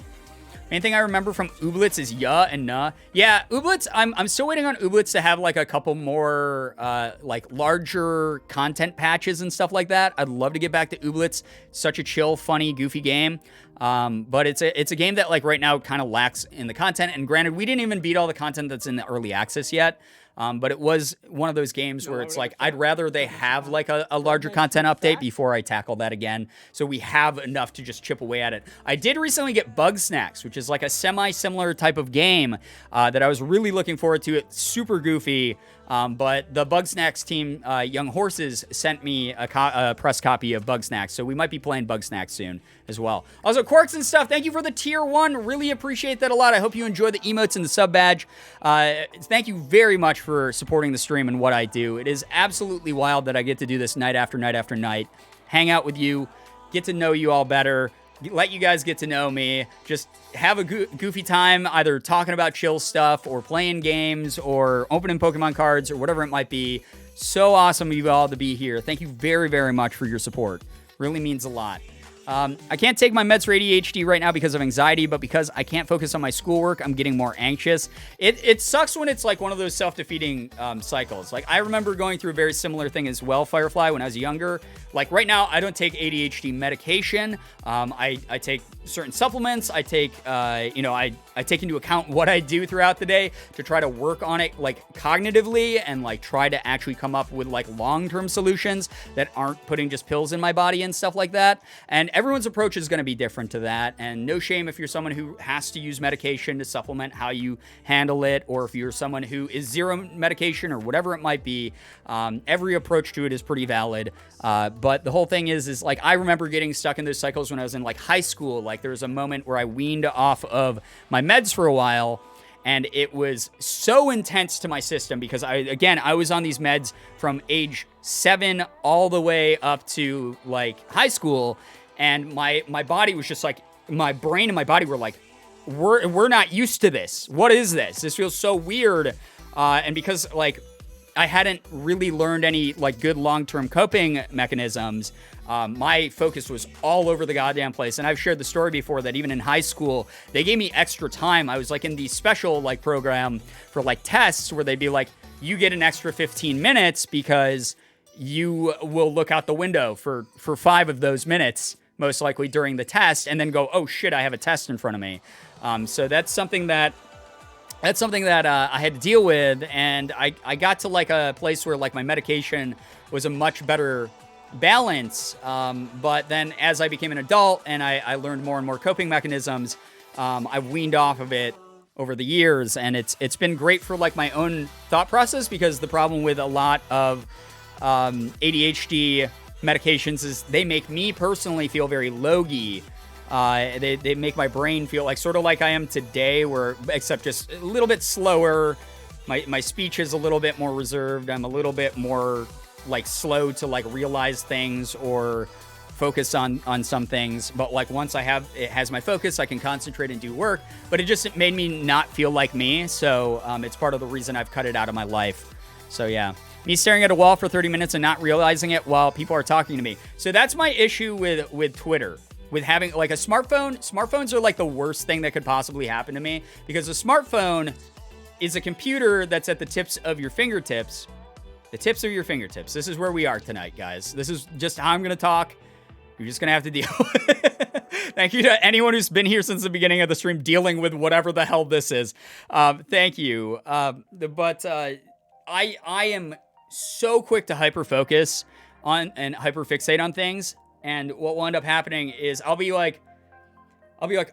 Speaker 4: Main thing I remember from Ooblets is yeah and nah. Yeah, Ooblets, I'm still waiting on Ooblets to have like a couple more like larger content patches and stuff like that. I'd love to get back to Ooblets. Such a chill, funny, goofy game. But it's a game that like right now kind of lacks in the content. And granted, we didn't even beat all the content that's in the early access yet. But it was one of those games where it's like, I'd rather they have like a larger content update before I tackle that again. So we have enough to just chip away at it. I did recently get Bug Snacks, which is like a semi-similar type of game that I was really looking forward to. It's super goofy. But the Bug Snacks team, Young Horses, sent me a press copy of Bug Snacks, so we might be playing Bug Snacks soon as well. Also, Quarks and stuff, thank you for the tier 1. Really appreciate that a lot. I hope you enjoy the emotes and the sub badge. Thank you very much for supporting the stream and what I do. It is absolutely wild that I get to do this night after night after night, hang out with you, get to know you all better, let you guys get to know me, just have a goofy time either talking about chill stuff or playing games or opening Pokemon cards or whatever it might be. So awesome of you all to be here. Thank you very, very much for your support. Really means a lot. I can't take my meds for ADHD right now because of anxiety, but because I can't focus on my schoolwork, I'm getting more anxious. It sucks when it's like one of those self-defeating cycles. Like, I remember going through a very similar thing as well, Firefly, when I was younger. Like, right now, I don't take ADHD medication. I take certain supplements. I take, I take into account what I do throughout the day to try to work on it, like, cognitively and, like, try to actually come up with, like, long-term solutions that aren't putting just pills in my body and stuff like that. And everyone's approach is going to be different to that. And no shame if you're someone who has to use medication to supplement how you handle it, or if you're someone who is zero medication or whatever it might be. Every approach to it is pretty valid. But the whole thing is like, I remember getting stuck in those cycles when I was in like high school. Like, there was a moment where I weaned off of my meds for a while, and it was so intense to my system because I was on these meds from age 7 all the way up to like high school. And my body was just like, my brain and my body were like, we're not used to this. What is this? This feels so weird. And because like I hadn't really learned any like good long-term coping mechanisms, my focus was all over the goddamn place. And I've shared the story before that even in high school, they gave me extra time. I was like in the special like program for like tests where they'd be like, you get an extra 15 minutes because you will look out the window for 5 of those minutes, most likely during the test, and then go, oh shit, I have a test in front of me. So that's something that I had to deal with, and I got to like a place where like my medication was a much better balance. But then as I became an adult and I learned more and more coping mechanisms, I weaned off of it over the years, and it's been great for like my own thought process, because the problem with a lot of ADHD medications is they make me personally feel very logy. They make my brain feel like sort of like I am today, where except just a little bit slower. My speech is a little bit more reserved. I'm a little bit more like slow to like realize things or focus on some things. But like once it has my focus, I can concentrate and do work. But it made me not feel like me. So it's part of the reason I've cut it out of my life. So yeah. Me staring at a wall for 30 minutes and not realizing it while people are talking to me. So that's my issue with Twitter. With having like a smartphone. Smartphones are like the worst thing that could possibly happen to me, because a smartphone is a computer that's at the tips of your fingertips. The tips of your fingertips. This is where we are tonight, guys. This is just how I'm going to talk. You're just going to have to deal with it. Thank you to anyone who's been here since the beginning of the stream dealing with whatever the hell this is. Thank you. But I am so quick to hyper-focus on and hyper-fixate on things. And what will end up happening is I'll be like,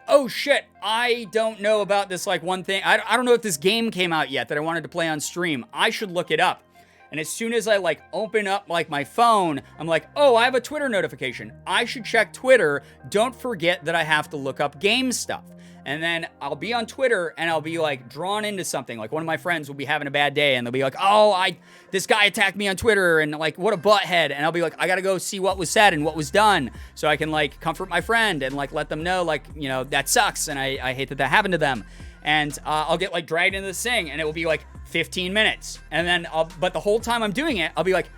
Speaker 4: oh shit, I don't know about this like one thing. I don't know if this game came out yet that I wanted to play on stream. I should look it up. And as soon as I like open up like my phone, I'm like, oh, I have a Twitter notification. I should check Twitter. Don't forget that I have to look up game stuff. And then I'll be on Twitter and I'll be like drawn into something. Like one of my friends will be having a bad day and they'll be like, oh, this guy attacked me on Twitter and like, what a butthead. And I'll be like, I gotta go see what was said and what was done so I can like comfort my friend and like let them know like, you know, that sucks and I hate that happened to them. And I'll get like dragged into this thing and it will be like 15 minutes. And then but the whole time I'm doing it, I'll be like,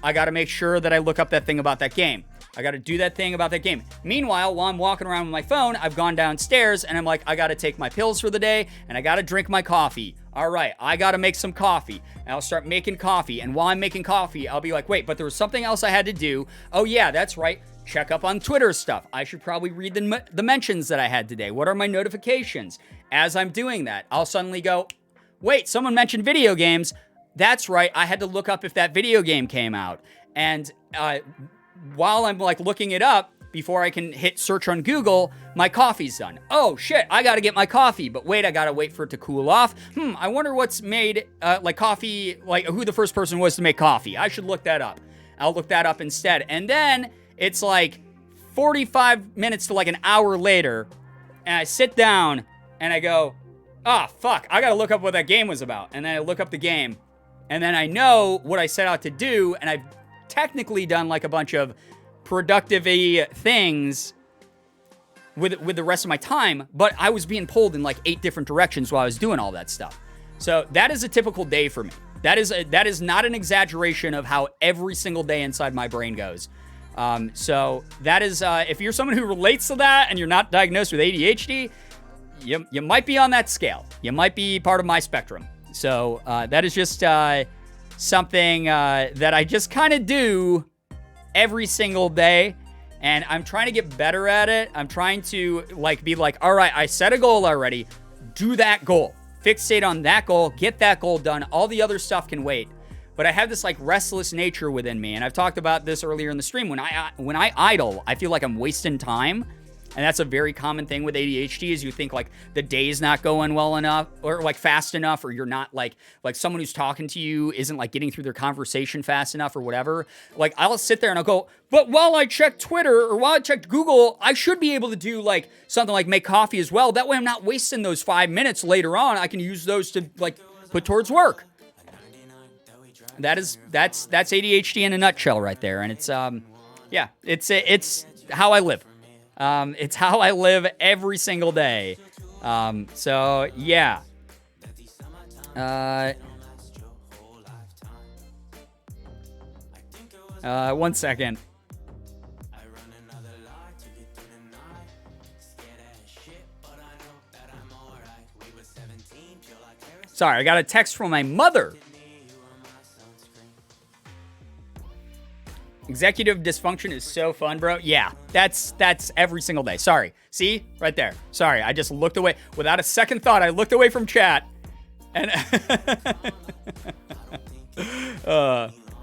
Speaker 4: I gotta make sure that I look up that thing about that game. I got to do that thing about that game. Meanwhile, while I'm walking around with my phone, I've gone downstairs and I'm like, I got to take my pills for the day and I got to drink my coffee. All right, I got to make some coffee. And I'll start making coffee. And while I'm making coffee, I'll be like, wait, but there was something else I had to do. Oh yeah, that's right. Check up on Twitter stuff. I should probably read the mentions that I had today. What are my notifications? As I'm doing that, I'll suddenly go, wait, someone mentioned video games. that's right, I had to look up if that video game came out. And while I'm like looking it up, before I can hit search on Google, my coffee's done. Oh shit, I gotta get my coffee, but wait, I gotta wait for it to cool off. I wonder what's made like coffee, like who the first person was to make coffee. I should look that up. I'll look that up instead. And then it's like 45 minutes to like an hour later, and I sit down and I go, oh fuck, I gotta look up what that game was about. And then I look up the game, and then I know what I set out to do, and I've technically done like a bunch of productive-y things with the rest of my time, but I was being pulled in like 8 different directions while I was doing all that stuff. So that is a typical day for me. That is not an exaggeration of how every single day inside my brain goes. So that is, if you're someone who relates to that and you're not diagnosed with ADHD, you might be on that scale. You might be part of my spectrum. So that is just something that I just kind of do every single day, and I'm trying to get better at it. I'm trying to like be like, all right, I set a goal already. Do that goal. Fixate on that goal. Get that goal done. All the other stuff can wait. But I have this like restless nature within me, and I've talked about this earlier in the stream. When I idle, I feel like I'm wasting time. And that's a very common thing with ADHD is you think like the day's not going well enough or like fast enough, or you're not like someone who's talking to you isn't like getting through their conversation fast enough or whatever. Like I'll sit there and I'll go, but while I check Twitter or while I checked Google, I should be able to do like something like make coffee as well. That way I'm not wasting those 5 minutes later on. I can use those to like put towards work. That's ADHD in a nutshell right there. And it's, yeah, it's how I live. It's how I live every single day. So yeah. One second. Sorry, I got a text from my mother. Executive dysfunction is so fun, bro. Yeah, that's every single day. Sorry. See? Right there. Sorry, I just looked away. Without a second thought, I looked away from chat. And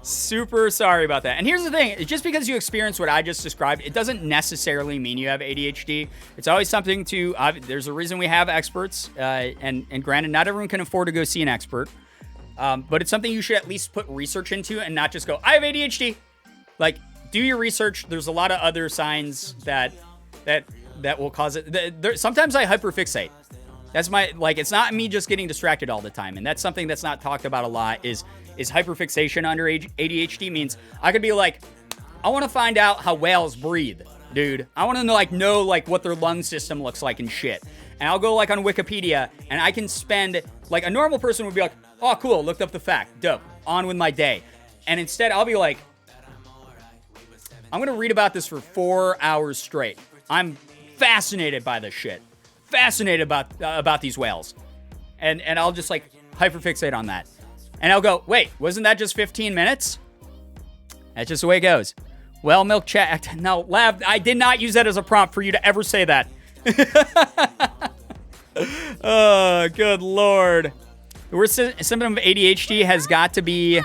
Speaker 4: super sorry about that. And here's the thing. Just because you experience what I just described, it doesn't necessarily mean you have ADHD. It's always something to... there's a reason we have experts. And granted, not everyone can afford to go see an expert. But it's something you should at least put research into and not just go, I have ADHD. Like, do your research. There's a lot of other signs that will cause it. Sometimes I hyperfixate. That's my, like, it's not me just getting distracted all the time. And that's something that's not talked about a lot is hyperfixation under ADHD means I could be like, I want to find out how whales breathe, dude. I want to know what their lung system looks like and shit. And I'll go like on Wikipedia and I can spend, like a normal person would be like, oh, cool, looked up the fact. Dope. On with my day. And instead I'll be like, I'm going to read about this for 4 hours straight. I'm fascinated by this shit. Fascinated about these whales. And I'll just like hyperfixate on that. And I'll go, wait, wasn't that just 15 minutes? That's just the way it goes. Well, Milk Chat. No, Lab, I did not use that as a prompt for you to ever say that. Oh, good Lord. The worst symptom of ADHD has got to be...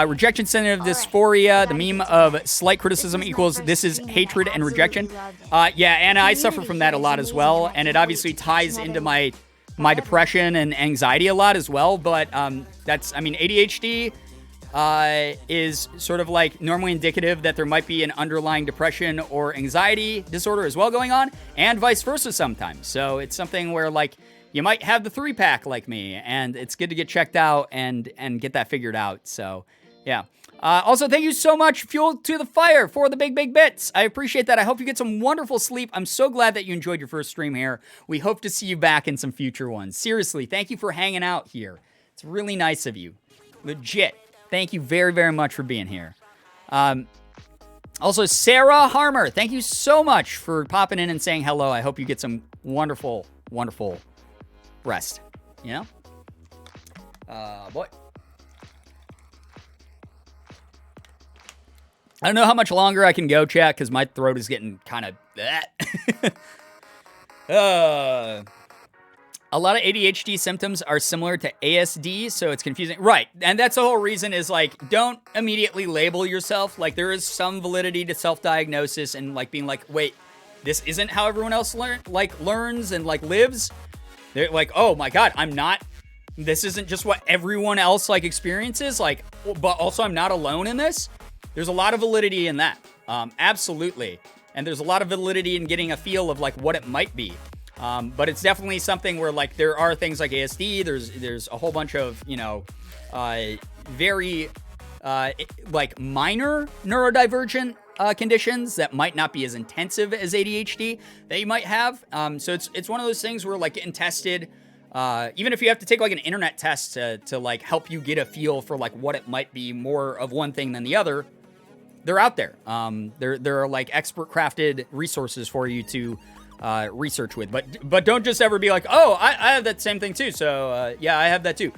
Speaker 4: rejection sensitive dysphoria, the meme of slight criticism equals this is hatred and rejection. Yeah, and I suffer from that a lot as well, and it obviously ties into my depression and anxiety a lot as well, but ADHD is sort of like normally indicative that there might be an underlying depression or anxiety disorder as well going on, and vice versa sometimes. So it's something where like you might have the 3-pack like me, and it's good to get checked out and get that figured out. So, yeah. Also, thank you so much, Fuel to the Fire, for the big bits. I appreciate that. I hope you get some wonderful sleep. I'm so glad that you enjoyed your first stream here. We hope to see you back in some future ones. Seriously, thank you for hanging out here. It's really nice of you. Legit. Thank you very, very much for being here. Also, Sarah Harmer, thank you so much for popping in and saying hello. I hope you get some wonderful, wonderful rest. You know? Boy. I don't know how much longer I can go, chat, because my throat is getting kind of... A lot of ADHD symptoms are similar to ASD, so it's confusing. Right, and that's the whole reason is, like, don't immediately label yourself. Like, there is some validity to self-diagnosis and, like, being like, wait, this isn't how everyone else learns and, like, lives. They're like, oh my God, this isn't just what everyone else, like, experiences, like, but also I'm not alone in this. There's a lot of validity in that, absolutely. And there's a lot of validity in getting a feel of, like, what it might be. But it's definitely something where, like, there are things like ASD. There's a whole bunch of, you know, very like minor neurodivergent conditions that might not be as intensive as ADHD that you might have. So it's one of those things where, like, getting tested, even if you have to take like an internet test to like help you get a feel for like what it might be more of one thing than the other, they're out there. There are like expert crafted resources for you to research with, but don't just ever be like, oh, I have that same thing too. So yeah, I have that too.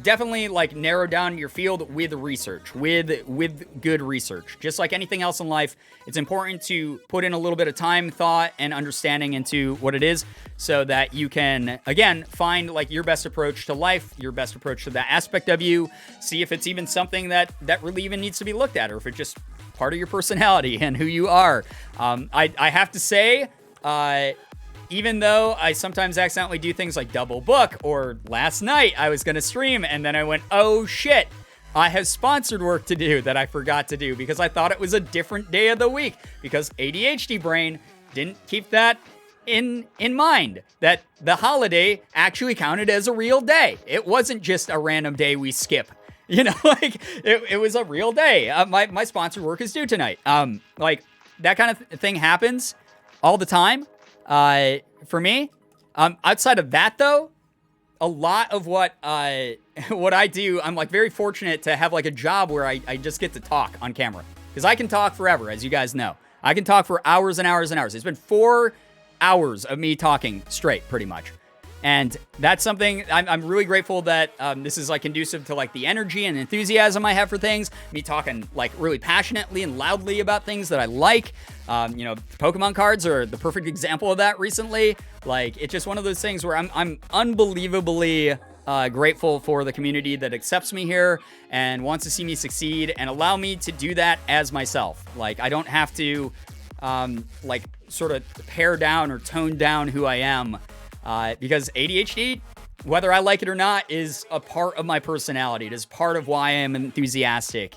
Speaker 4: Definitely like narrow down your field with research, with good research. Just like anything else in life, it's important to put in a little bit of time, thought, and understanding into what it is so that you can, again, find like your best approach to life, your best approach to that aspect of you, see if it's even something that really even needs to be looked at, or if it's just part of your personality and who you are. I have to say, even though I sometimes accidentally do things like double book, or last night I was going to stream and then I went, oh shit, I have sponsored work to do that I forgot to do because I thought it was a different day of the week because ADHD brain didn't keep that in mind, that the holiday actually counted as a real day. It wasn't just a random day we skip. You know, like it was a real day. My sponsored work is due tonight. Like that kind of thing happens all the time. For me, outside of that though, a lot of what I do, I'm like very fortunate to have like a job where I just get to talk on camera because I can talk forever, as you guys know. I can talk for hours and hours and hours. It's been 4 hours of me talking straight, pretty much. And that's something I'm really grateful that this is like conducive to like the energy and enthusiasm I have for things. Me talking like really passionately and loudly about things that I like. You know, Pokemon cards are the perfect example of that recently. Like it's just one of those things where I'm unbelievably grateful for the community that accepts me here and wants to see me succeed and allow me to do that as myself. Like I don't have to like sort of pare down or tone down who I am. Because ADHD, whether I like it or not, is a part of my personality. It is part of why I am enthusiastic.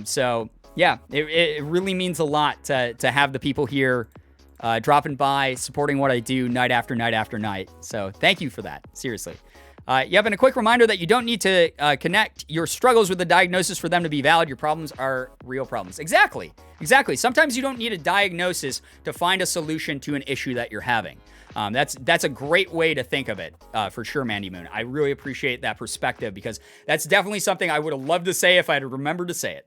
Speaker 4: So yeah, it really means a lot to have the people here dropping by, supporting what I do night after night after night. So thank you for that. Seriously. Yep, and a quick reminder that you don't need to connect your struggles with the diagnosis for them to be valid. Your problems are real problems. Exactly. Sometimes you don't need a diagnosis to find a solution to an issue that you're having. That's a great way to think of it, for sure, Mandy Moon. I really appreciate that perspective because that's definitely something I would have loved to say if I had remembered to say it.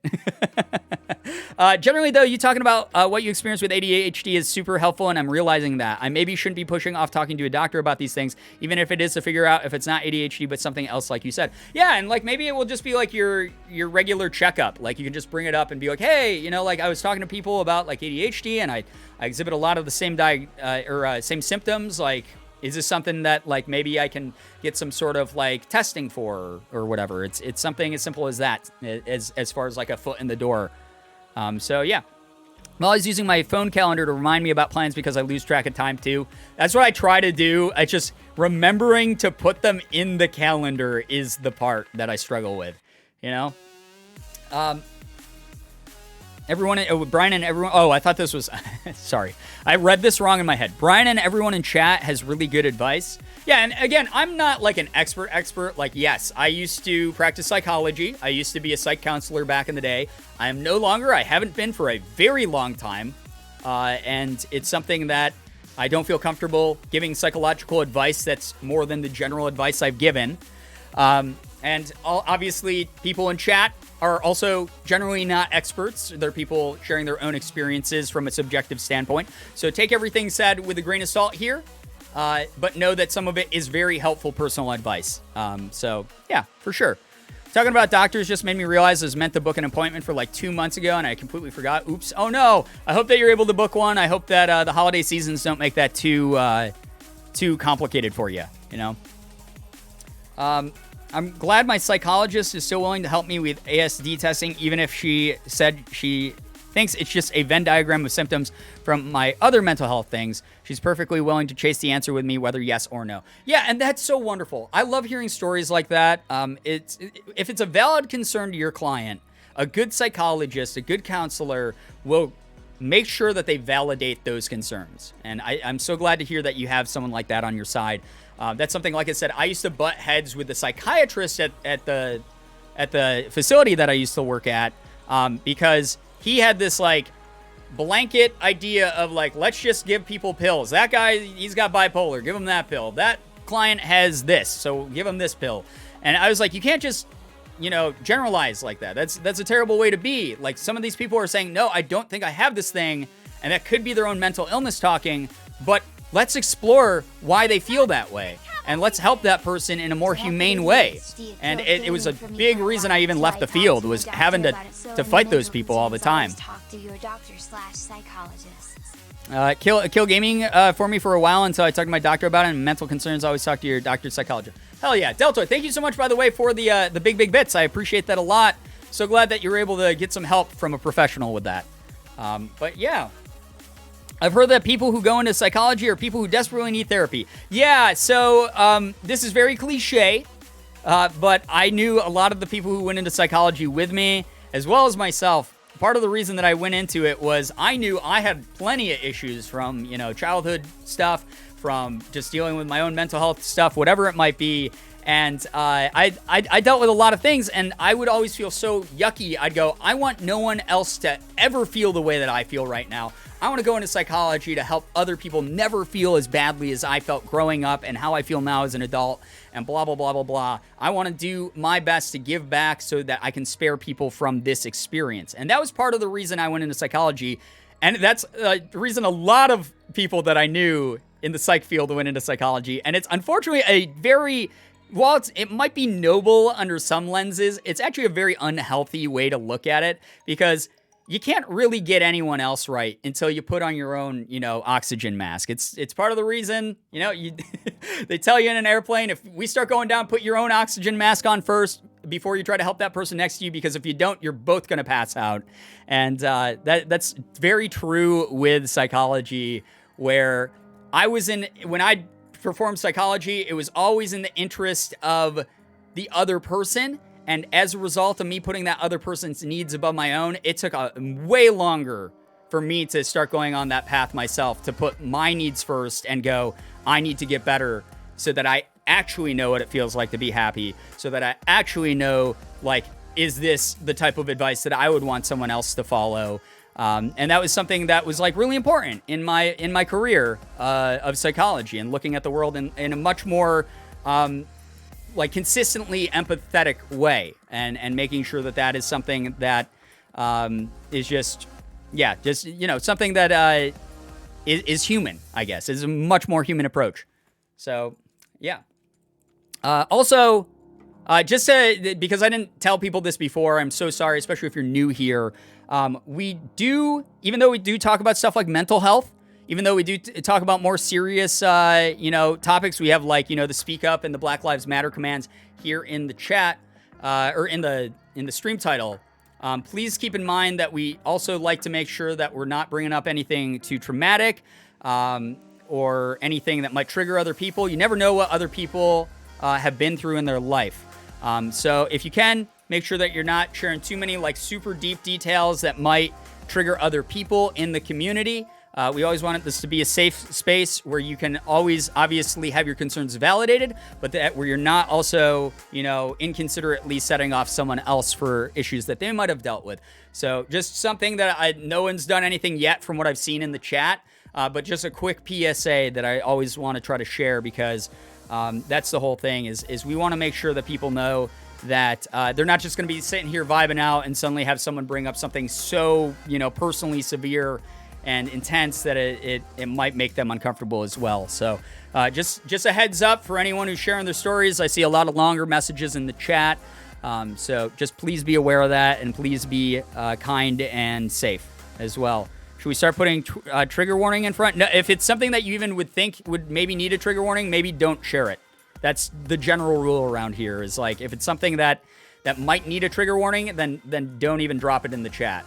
Speaker 4: Generally, though, you talking about what you experience with ADHD is super helpful, and I'm realizing that. I maybe shouldn't be pushing off talking to a doctor about these things, even if it is to figure out if it's not ADHD, but something else, like you said. Yeah, and like maybe it will just be like your regular checkup. Like you can just bring it up and be like, hey, you know, like I was talking to people about like ADHD, and I exhibit a lot of the same same symptoms. Like, is this something that like maybe I can get some sort of like testing for or whatever? It's something as simple as that, as far as like a foot in the door. So yeah. I'm always using my phone calendar to remind me about plans because I lose track of time too. That's what I try to do. I just remembering to put them in the calendar is the part that I struggle with, you know? Brian and everyone. Oh, I thought this was. Sorry. I read this wrong in my head. Brian and everyone in chat has really good advice. Yeah, and again, I'm not like an expert. Like, yes, I used to practice psychology. I used to be a psych counselor back in the day. I am no longer. I haven't been for a very long time. And it's something that I don't feel comfortable giving psychological advice that's more than the general advice I've given. And obviously, people in chat are also generally not experts. They're people sharing their own experiences from a subjective standpoint. So take everything said with a grain of salt here, but know that some of it is very helpful personal advice. So yeah, for sure. Talking about doctors just made me realize I was meant to book an appointment for like 2 months ago, and I completely forgot. Oops. Oh no. I hope that you're able to book one. I hope that the holiday seasons don't make that too too complicated for you, you know? I'm glad my psychologist is still willing to help me with ASD testing, even if she said she thinks it's just a Venn diagram of symptoms from my other mental health things. She's perfectly willing to chase the answer with me, whether yes or no. Yeah, and that's so wonderful. I love hearing stories like that. If it's a valid concern to your client, a good psychologist, a good counselor will make sure that they validate those concerns. And I'm so glad to hear that you have someone like that on your side. That's something, like I said, I used to butt heads with the psychiatrist at the facility that I used to work at, because he had this like blanket idea of like, let's just give people pills. That guy, he's got bipolar, give him that pill. That client has this, so give him this pill. And I was like, you can't just, generalize like that. That's a terrible way to be. Like, some of these people are saying, no, I don't think I have this thing, and that could be their own mental illness talking, but let's explore why they feel that way, and let's help that person in a more humane way. And it was a big reason I even left the field, was having to fight those people all the time. Kill gaming for me for a while until I talked to my doctor about it, and mental concerns, always talk to your doctor psychologist. Hell yeah. Deltoid, thank you so much, by the way, for the big bits. I appreciate that a lot. So glad that you're able to get some help from a professional with that. But yeah. I've heard that people who go into psychology are people who desperately need therapy. Yeah, so this is very cliche, but I knew a lot of the people who went into psychology with me, as well as myself. Part of the reason that I went into it was I knew I had plenty of issues from, childhood stuff, from just dealing with my own mental health stuff, whatever it might be. And I dealt with a lot of things, and I would always feel so yucky. I'd go, I want no one else to ever feel the way that I feel right now. I want to go into psychology to help other people never feel as badly as I felt growing up and how I feel now as an adult, and blah, blah, blah, blah, blah. I want to do my best to give back so that I can spare people from this experience. And that was part of the reason I went into psychology. And that's the reason a lot of people that I knew in the psych field went into psychology. And it's unfortunately a very... while it might be noble under some lenses, it's actually a very unhealthy way to look at it, because you can't really get anyone else right until you put on your own, oxygen mask. It's part of the reason, they tell you in an airplane, if we start going down, put your own oxygen mask on first before you try to help that person next to you, because if you don't, you're both going to pass out. And that's very true with psychology, where when I performed psychology, it was always in the interest of the other person. And as a result of me putting that other person's needs above my own, it took way longer for me to start going on that path myself, to put my needs first and go, I need to get better so that I actually know what it feels like to be happy, so that I actually know, like, is this the type of advice that I would want someone else to follow? And that was something that was like really important in my career of psychology, and looking at the world in a much more like consistently empathetic way, and making sure that is something that is just something that is human, I guess. Is a much more human approach. So yeah. Also, just because I didn't tell people this before, I'm so sorry, especially if you're new here. Even though we do talk about stuff like mental health, even though we do talk about more serious, topics, we have the Speak Up and the Black Lives Matter commands here in the chat, or in the stream title. Please keep in mind that we also like to make sure that we're not bringing up anything too traumatic, or anything that might trigger other people. You never know what other people have been through in their life. So if you can, make sure that you're not sharing too many super deep details that might trigger other people in the community. We always want this to be a safe space where you can always obviously have your concerns validated, but that where you're not also, inconsiderately setting off someone else for issues that they might have dealt with. So just something that no one's done anything yet from what I've seen in the chat, but just a quick PSA that I always want to try to share, because that's the whole thing is we want to make sure that people know that they're not just going to be sitting here vibing out and suddenly have someone bring up something so, personally severe and intense that it might make them uncomfortable as well. So just a heads up for anyone who's sharing their stories. I see a lot of longer messages in the chat. So just please be aware of that, and please be kind and safe as well. Should we start putting trigger warning in front? No, if it's something that you even would think would maybe need a trigger warning, maybe don't share it. That's the general rule around here, is like, if it's something that might need a trigger warning, then don't even drop it in the chat.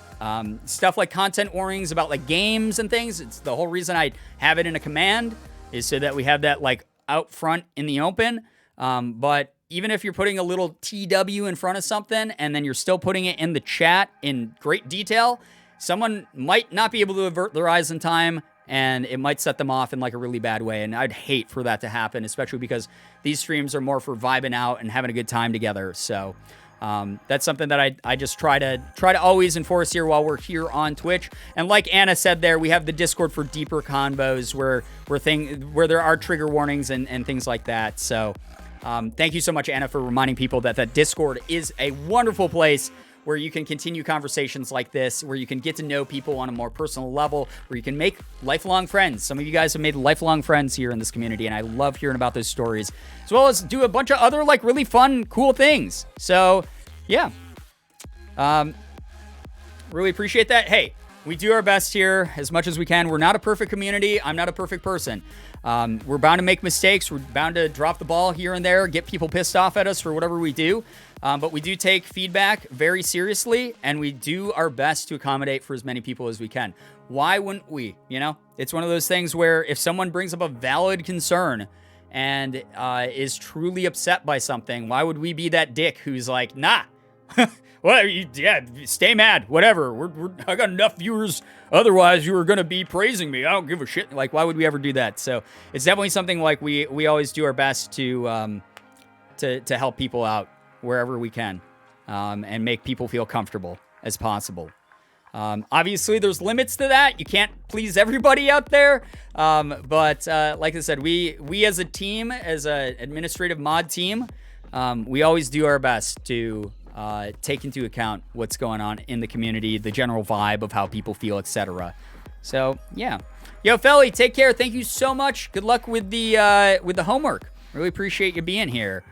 Speaker 4: Stuff like content warnings about like games and things, it's the whole reason I have it in a command is so that we have that like out front in the open. But even if you're putting a little TW in front of something and then you're still putting it in the chat in great detail, someone might not be able to avert their eyes in time, and it might set them off in like a really bad way. And I'd hate for that to happen, especially because these streams are more for vibing out and having a good time together. So that's something that I just try to always enforce here while we're here on Twitch. And like Anna said there, we have the Discord for deeper convos where there are trigger warnings and things like that. So thank you so much, Anna, for reminding people that Discord is a wonderful place where you can continue conversations like this, where you can get to know people on a more personal level, where you can make lifelong friends. Some of you guys have made lifelong friends here in this community, and I love hearing about those stories, as well as do a bunch of other like really fun, cool things. So, yeah. Really appreciate that. Hey, we do our best here as much as we can. We're not a perfect community. I'm not a perfect person. We're bound to make mistakes. We're bound to drop the ball here and there, get people pissed off at us for whatever we do. But we do take feedback very seriously, and we do our best to accommodate for as many people as we can. Why wouldn't we? You know, it's one of those things where if someone brings up a valid concern and is truly upset by something, why would we be that dick who's like, nah, well, yeah, stay mad, whatever. I got enough viewers. Otherwise, you were going to be praising me. I don't give a shit. Like, why would we ever do that? So it's definitely something like we always do our best to help people out wherever we can, and make people feel comfortable as possible. Obviously, there's limits to that. You can't please everybody out there. But like I said, we as a team, as an administrative mod team, we always do our best to take into account what's going on in the community, the general vibe of how people feel, etc. So, yeah. Yo, Felly, take care. Thank you so much. Good luck with the homework. Really appreciate you being here.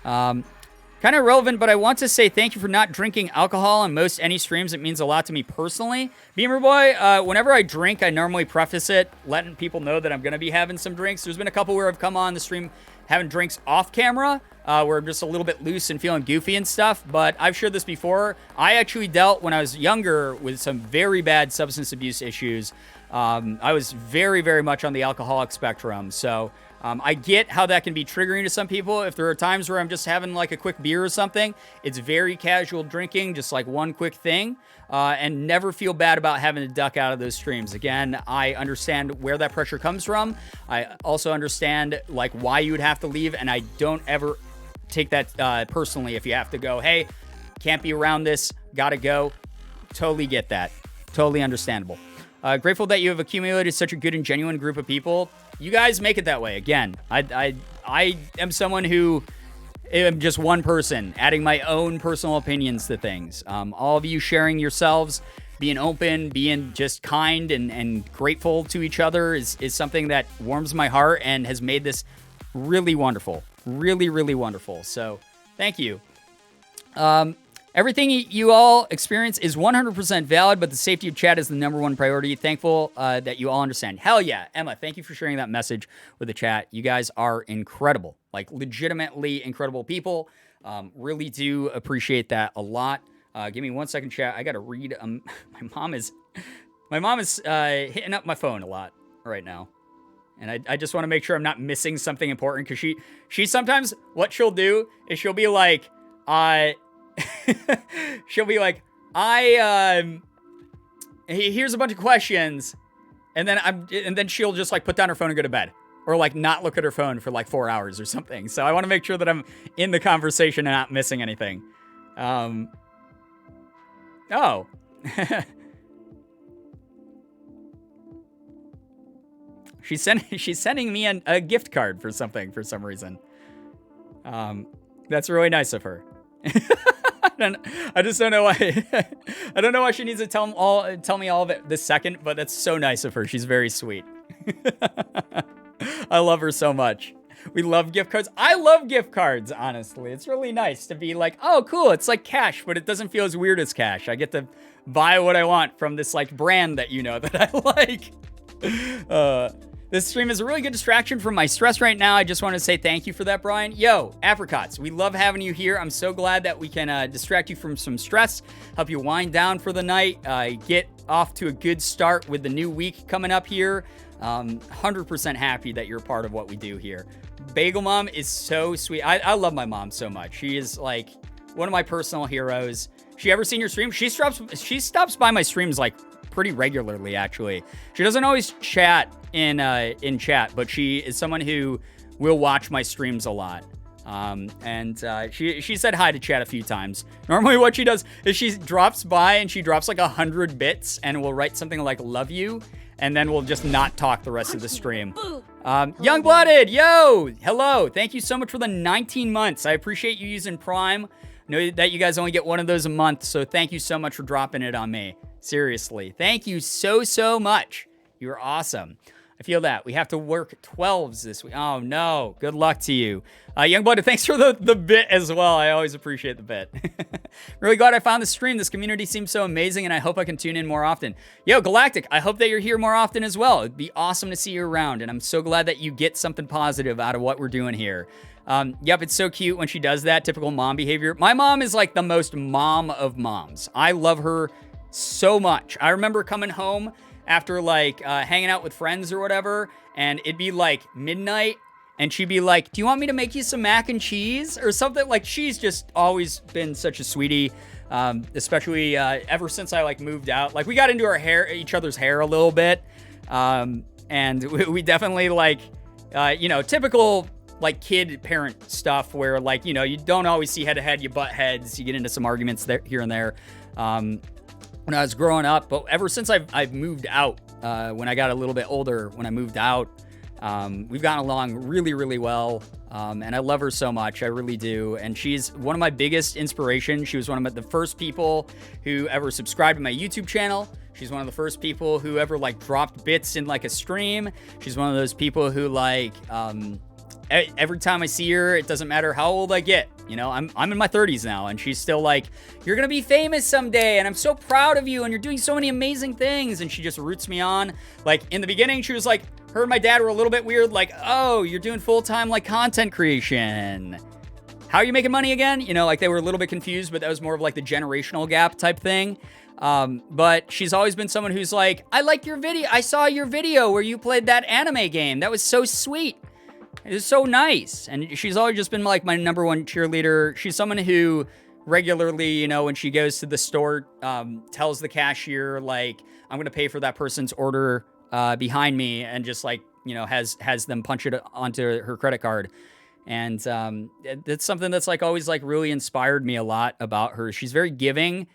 Speaker 4: Kind of irrelevant, but I want to say thank you for not drinking alcohol on most any streams. It means a lot to me personally. Beamer Boy, whenever I drink, I normally preface it, letting people know that I'm going to be having some drinks. There's been a couple where I've come on the stream having drinks off camera, where I'm just a little bit loose and feeling goofy and stuff, but I've shared this before. I actually dealt, when I was younger, with some very bad substance abuse issues. I was very, very much on the alcoholic spectrum, so I get how that can be triggering to some people. If there are times where I'm just having like a quick beer or something, it's very casual drinking, just like one quick thing, and never feel bad about having to duck out of those streams. Again, I understand where that pressure comes from. I also understand like why you would have to leave, and I don't ever take that personally if you have to go, hey, can't be around this, gotta go. Totally get that. Totally understandable. Grateful that you have accumulated such a good and genuine group of people. You guys make it that way. Again, I am someone who am just one person, adding my own personal opinions to things. All of you sharing yourselves, being open, being just kind and grateful to each other is something that warms my heart and has made this really wonderful. Really, really wonderful. So, thank you. Everything you all experience is 100% valid, but the safety of chat is the number one priority. Thankful that you all understand. Hell yeah. Emma, thank you for sharing that message with the chat. You guys are incredible. Like, legitimately incredible people. Really do appreciate that a lot. Give me 1 second, chat. I got to read. My mom is hitting up my phone a lot right now. And I just want to make sure I'm not missing something important, because she sometimes, what she'll do is she'll be like, here's a bunch of questions, and then she'll just like put down her phone and go to bed, or like not look at her phone for like 4 hours or something. So I want to make sure that I'm in the conversation and not missing anything. Oh. She's sending me a gift card for something for some reason. That's really nice of her. I just don't know why. I don't know why she needs to tell me all of it this second, but that's so nice of her. She's very sweet. I love her so much. We love gift cards. I love gift cards, honestly. It's really nice to be like, oh, cool. It's like cash, but it doesn't feel as weird as cash. I get to buy what I want from this like brand that you know that I like. This stream is a really good distraction from my stress right now. I just want to say thank you for that, Brian. Yo, apricots, we love having you here. I'm so glad that we can distract you from some stress, help you wind down for the night, get off to a good start with the new week coming up here. 100% happy that you're a part of what we do here. Bagel Mom is so sweet. I love my mom so much. She is like one of my personal heroes. She ever seen your stream? She stops by my streams like pretty regularly, actually. She doesn't always chat in chat, but she is someone who will watch my streams a lot. She said hi to chat a few times. Normally what she does is she drops by and she drops like 100 bits and will write something like love you, and then we'll just not talk the rest of the stream. Youngblooded, yo, hello. Thank you so much for the 19 months. I appreciate you using Prime. I know that you guys only get one of those a month, so thank you so much for dropping it on me. Seriously, thank you so much. You're awesome. I feel that. We have to work 12s this week. Oh, no. Good luck to you. Youngblooded, thanks for the bit as well. I always appreciate the bit. Really glad I found the stream. This community seems so amazing, and I hope I can tune in more often. Yo, Galactic, I hope that you're here more often as well. It'd be awesome to see you around, and I'm so glad that you get something positive out of what we're doing here. Yep, it's so cute when she does that. Typical mom behavior. My mom is like the most mom of moms. I love her so much. I remember coming home after like hanging out with friends or whatever, and it'd be like midnight, and she'd be like, do you want me to make you some mac and cheese or something? Like, she's just always been such a sweetie, especially ever since I like moved out. Like, we got into each other's hair a little bit, and we definitely like, typical like kid parent stuff where like, you don't always see head to head, you butt heads, you get into some arguments there, here and there. When I was growing up, but ever since I've moved out, when I got a little bit older, when I moved out, we've gotten along really, really well, and I love her so much. I really do, and she's one of my biggest inspirations. She was one of the first people who ever subscribed to my YouTube channel. She's one of the first people who ever like dropped bits in like a stream. She's one of those people who like, every time I see her, it doesn't matter how old I get. I'm in my 30s now, and she's still like, you're gonna be famous someday, and I'm so proud of you, and you're doing so many amazing things. And she just roots me on. Like, in the beginning, she was like, her and my dad were a little bit weird, like, oh, you're doing full-time like content creation. How are you making money again? Like they were a little bit confused, but that was more of like the generational gap type thing. But she's always been someone who's like, I like your video. I saw your video where you played that anime game. That was so sweet. It was so nice. And she's always just been like my number one cheerleader. She's someone who regularly, when she goes to the store, tells the cashier, like, I'm going to pay for that person's order behind me, and just like, has them punch it onto her credit card. And it's something that's like always like really inspired me a lot about her. She's very giving.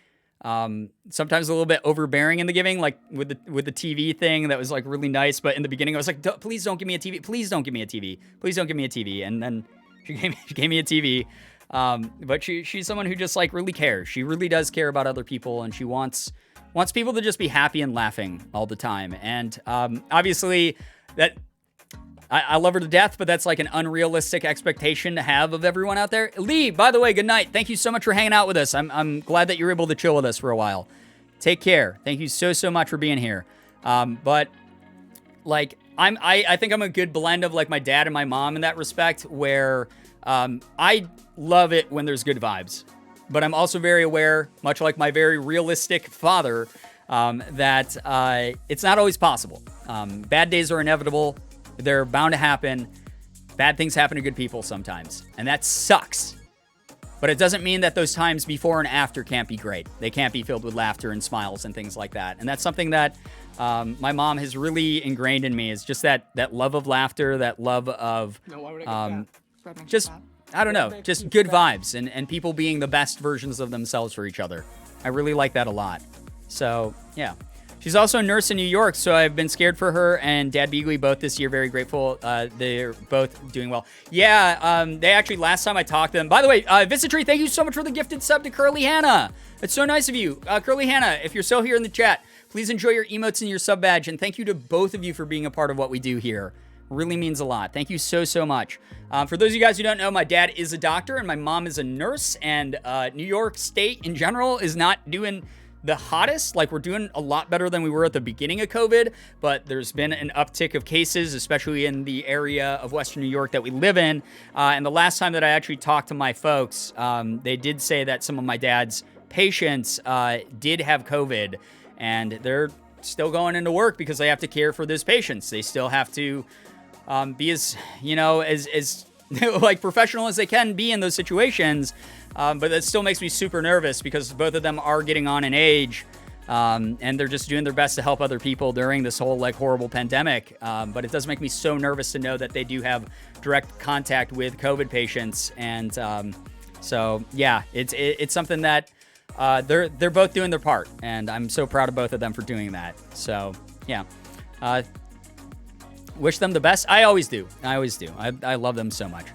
Speaker 4: Sometimes a little bit overbearing in the giving, like with the TV thing. That was like really nice, but in the beginning I was like, please don't give me a TV, please don't give me a TV, please don't give me a TV. And then she gave me a TV. But she's someone who just like really cares. She really does care about other people, and she wants people to just be happy and laughing all the time. And obviously that I love her to death, but that's like an unrealistic expectation to have of everyone out there. Lee, by the way, good night. Thank you so much for hanging out with us. I'm glad that you're able to chill with us for a while. Take care. Thank you so much for being here. But like I think I'm a good blend of like my dad and my mom in that respect, where I love it when there's good vibes, but I'm also very aware, much like my very realistic father, that it's not always possible. Bad days are inevitable. They're bound to happen. Bad things happen to good people sometimes, and that sucks. But it doesn't mean that those times before and after can't be great. They can't be filled with laughter and smiles and things like that. And that's something that my mom has really ingrained in me, is just that love of laughter, that love of just, I don't know, just good vibes and people being the best versions of themselves for each other. I really like that a lot. So, yeah. She's also a nurse in New York, so I've been scared for her and Dad Beagley both this year. Very grateful. They're both doing well. Yeah, they actually, last time I talked to them. By the way, Visitry, thank you so much for the gifted sub to Curly Hannah. It's so nice of you. Curly Hannah, if you're still here in the chat, please enjoy your emotes and your sub badge. And thank you to both of you for being a part of what we do here. Really means a lot. Thank you so, so much. For those of you guys who don't know, my dad is a doctor and my mom is a nurse, and New York State in general is not doing the hottest. Like, we're doing a lot better than we were at the beginning of COVID, but there's been an uptick of cases, especially in the area of Western New York that we live in. And the last time that I actually talked to my folks, they did say that some of my dad's patients did have COVID, and they're still going into work because they have to care for those patients. They still have to be as, as like professional as they can be in those situations. But that still makes me super nervous because both of them are getting on in age, and they're just doing their best to help other people during this whole like horrible pandemic. But it does make me so nervous to know that they do have direct contact with COVID patients. And so, yeah, it's something that they're both doing their part, and I'm so proud of both of them for doing that. So, yeah. Wish them the best. I always do. I love them so much.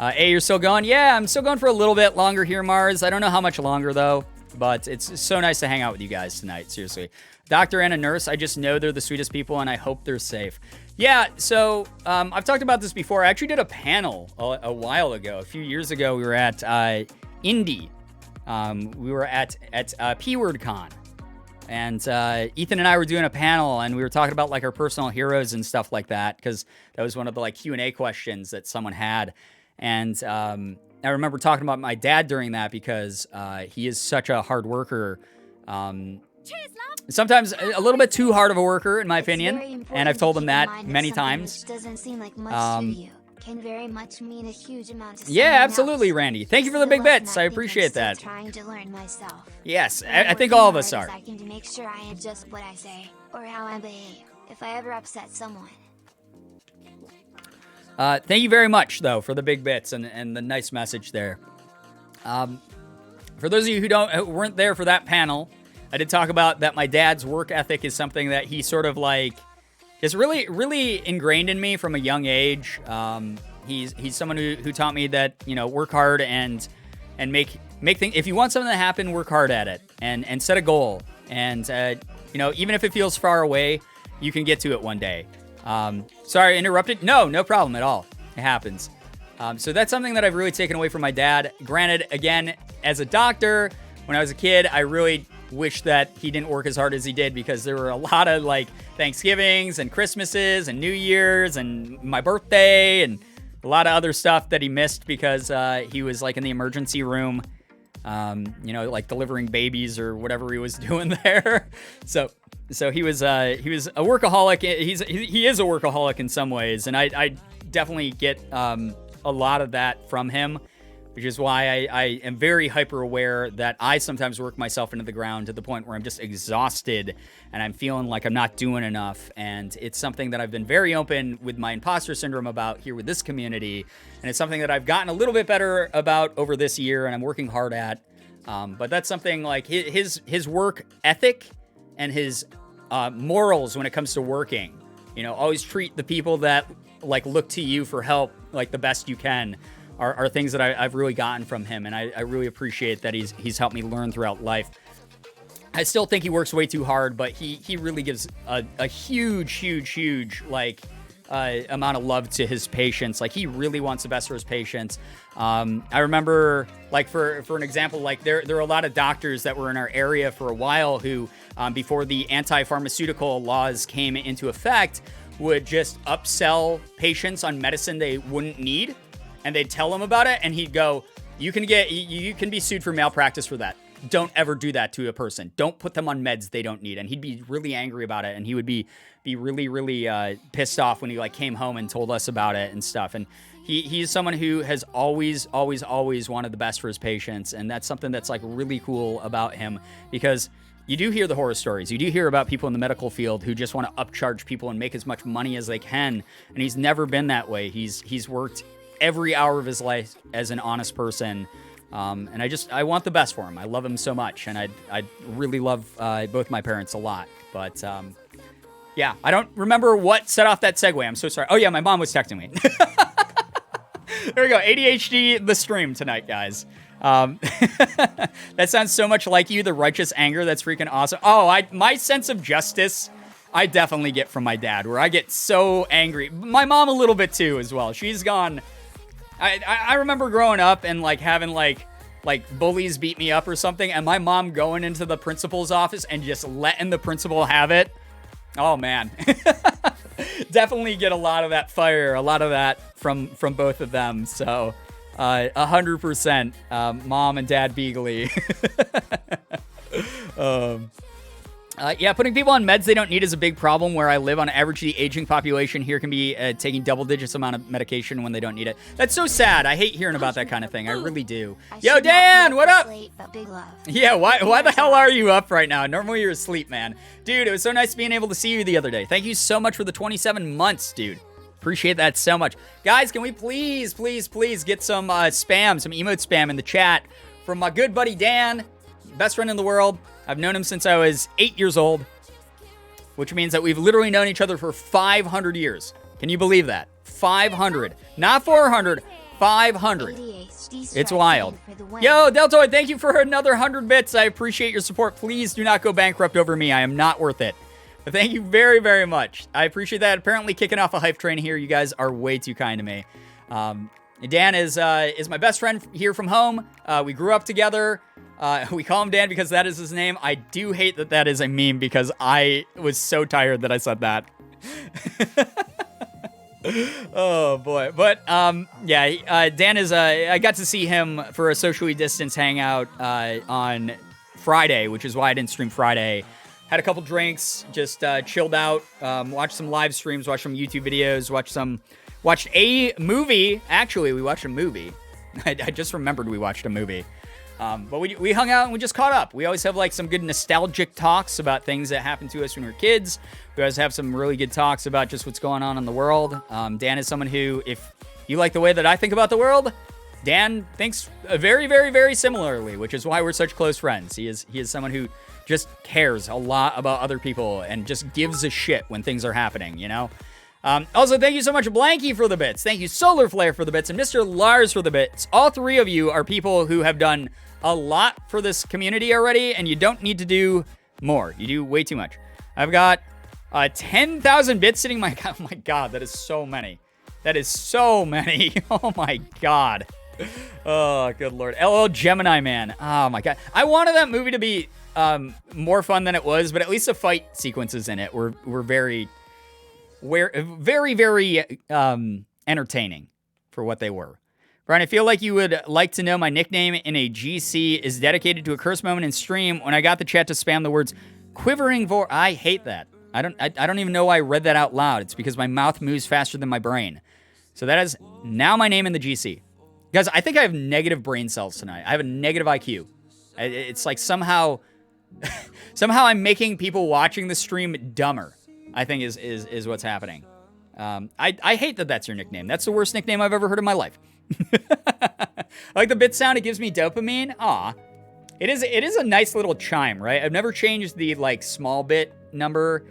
Speaker 4: A, you're still going? Yeah, I'm still going for a little bit longer here, Mars. I don't know how much longer, though, but it's so nice to hang out with you guys tonight, seriously. Doctor and a nurse, I just know they're the sweetest people, and I hope they're safe. Yeah, so I've talked about this before. I actually did a panel a while ago. A few years ago, we were at Indy. We were at P-Word Con. And Ethan and I were doing a panel, and we were talking about like our personal heroes and stuff like that, because that was one of the like Q&A questions that someone had. And I remember talking about my dad during that because he is such a hard worker. Sometimes a little bit too hard of a worker, in my opinion. And I've told him that many times.
Speaker 3: Doesn't seem like much to you. Can very much mean a huge amount to
Speaker 4: yeah, absolutely,
Speaker 3: else.
Speaker 4: Randy. Thank you for the big bits. I appreciate that.
Speaker 3: Trying to learn myself.
Speaker 4: Yes, I think all of us are.
Speaker 3: I can make sure I adjust what I say or how I behave if I ever upset someone.
Speaker 4: Thank you very much, though, for the big bits and the nice message there. For those of you who weren't there for that panel, I did talk about that my dad's work ethic is something that he sort of like is really, really ingrained in me from a young age. He's someone who taught me that, work hard and make things. If you want something to happen, work hard at it and set a goal. And even if it feels far away, you can get to it one day. Sorry, I interrupted. No problem at all. It happens. So that's something that I've really taken away from my dad. Granted, again, as a doctor, when I was a kid, I really wish that he didn't work as hard as he did, because there were a lot of like Thanksgivings and Christmases and New Year's and my birthday and a lot of other stuff that he missed because he was like in the emergency room, like delivering babies or whatever he was doing there. So he was a workaholic. He is a workaholic in some ways, and I definitely get a lot of that from him, which is why I am very hyper aware that I sometimes work myself into the ground to the point where I'm just exhausted and I'm feeling like I'm not doing enough. And it's something that I've been very open with my imposter syndrome about here with this community, and it's something that I've gotten a little bit better about over this year, and I'm working hard at. But that's something like his work ethic and his morals when it comes to working. Always treat the people that like look to you for help like the best you can are things that I've really gotten from him, and I really appreciate that he's helped me learn throughout life. I still think he works way too hard, but he really gives a huge like amount of love to his patients. Like, he really wants the best for his patients. I remember, like, for an example, like there are a lot of doctors that were in our area for a while who, before the anti-pharmaceutical laws came into effect, would just upsell patients on medicine they wouldn't need, and they'd tell him about it, and he'd go, you can be sued for malpractice for that. Don't ever do that to a person. Don't put them on meds they don't need. And he'd be really angry about it, and he would be really pissed off when he like came home and told us about it and stuff. And he's someone who has always wanted the best for his patients, and that's something that's like really cool about him, because you do hear the horror stories. You do hear about people in the medical field who just want to upcharge people and make as much money as they can, and he's never been that way. He's worked every hour of his life as an honest person. And I want the best for him. I love him so much, and I really love both my parents a lot. But yeah, I don't remember what set off that segue. I'm so sorry. Oh yeah, my mom was texting me. There we go. ADHD the stream tonight, guys. That sounds so much like you. The righteous anger. That's freaking awesome. Oh, my sense of justice I definitely get from my dad, where I get so angry. My mom a little bit too as well. She's gone. I remember growing up and like having like bullies beat me up or something, and my mom going into the principal's office and just letting the principal have it. Oh man. Definitely get a lot of that fire, a lot of that from both of them. So 100% mom and dad Beagley. Yeah, putting people on meds they don't need is a big problem. Where I live, on average, the aging population here can be taking double digits amount of medication when they don't need it. That's so sad. I hate hearing about that kind of thing. I really do. Yo, Dan, what up?
Speaker 3: Late, but big love.
Speaker 4: Yeah, why the hell are you up right now? Normally you're asleep, man. Dude, it was so nice being able to see you the other day. Thank you so much for the 27 months, dude. Appreciate that so much. Guys, can we please get some spam, some emote spam in the chat from my good buddy Dan, best friend in the world. I've known him since I was 8 years old, which means that we've literally known each other for 500 years. Can you believe that? 500. Not 400, 500. It's wild. Yo, Deltoid, thank you for another 100 bits. I appreciate your support. Please do not go bankrupt over me. I am not worth it. But thank you very, very much. I appreciate that. Apparently kicking off a hype train here. You guys are way too kind to me. Dan is my best friend here from home. We grew up together. We call him Dan because that is his name. I do hate that that is a meme because I was so tired that I said that. Oh boy. But yeah, Dan is I got to see him for a socially distanced hangout on Friday, which is why I didn't stream Friday. Had a couple drinks, just chilled out, watched some live streams, watched some YouTube videos, watched a movie. Actually, we watched a movie. I just remembered we watched a movie. But we hung out and we just caught up. We always have like some good nostalgic talks about things that happened to us when we were kids. We always have some really good talks about just what's going on in the world. Dan is someone who, if you like the way that I think about the world, Dan thinks very, very, very similarly, which is why we're such close friends. He is someone who just cares a lot about other people and just gives a shit when things are happening, you know? Also, thank you so much, Blanky, for the bits. Thank you, Solar Flare, for the bits, and Mr. Lars for the bits. All three of you are people who have done a lot for this community already, and you don't need to do more. You do way too much. I've got 10,000 bits sitting. Oh my God, that is so many. That is so many. Oh my God. Oh, good Lord. LL Gemini Man. Oh my God. I wanted that movie to be more fun than it was, but at least the fight sequences in it were very, very entertaining for what they were. Brian, I feel like you would like to know my nickname in a GC is dedicated to a curse moment in stream when I got the chat to spam the words quivering vor. I hate that. I don't even know why I read that out loud. It's because my mouth moves faster than my brain. So that is now my name in the GC. Guys, I think I have negative brain cells tonight. I have a negative IQ. It's like somehow I'm making people watching the stream dumber, I think is what's happening. I hate that that's your nickname. That's the worst nickname I've ever heard in my life. I like the bit sound. It gives me dopamine. Aw. It is a nice little chime, right? I've never changed the like small bit number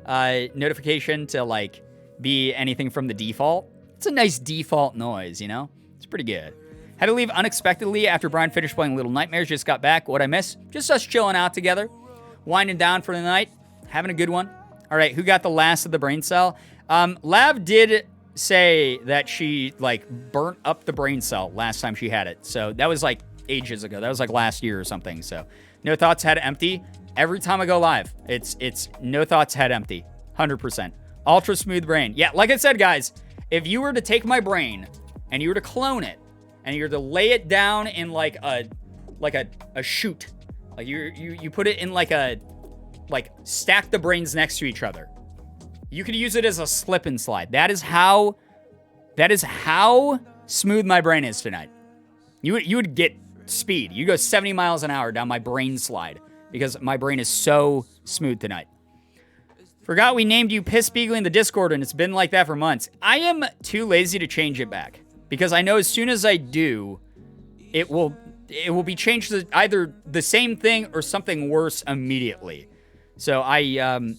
Speaker 4: notification to like be anything from the default. It's a nice default noise, you know? It's pretty good. Had to leave unexpectedly after Brian finished playing Little Nightmares. Just got back. What'd I miss? Just us chilling out together. Winding down for the night. Having a good one. All right, who got the last of the brain cell? Lav did say that she like burnt up the brain cell last time she had it. So that was like ages ago. That was like last year or something. So no thoughts, head empty. Every time I go live, it's no thoughts, head empty. 100%. Ultra smooth brain. Yeah, like I said, guys, if you were to take my brain and you were to clone it and you were to lay it down in like a chute, like you put it in like stack the brains next to each other. You could use it as a slip and slide. That is how smooth my brain is tonight. You would get speed. You go 70 miles an hour down my brain slide because my brain is so smooth tonight. Forgot we named you Piss Beagley in the Discord, and it's been like that for months. I am too lazy to change it back because I know as soon as I do, it will be changed to either the same thing or something worse immediately. So I've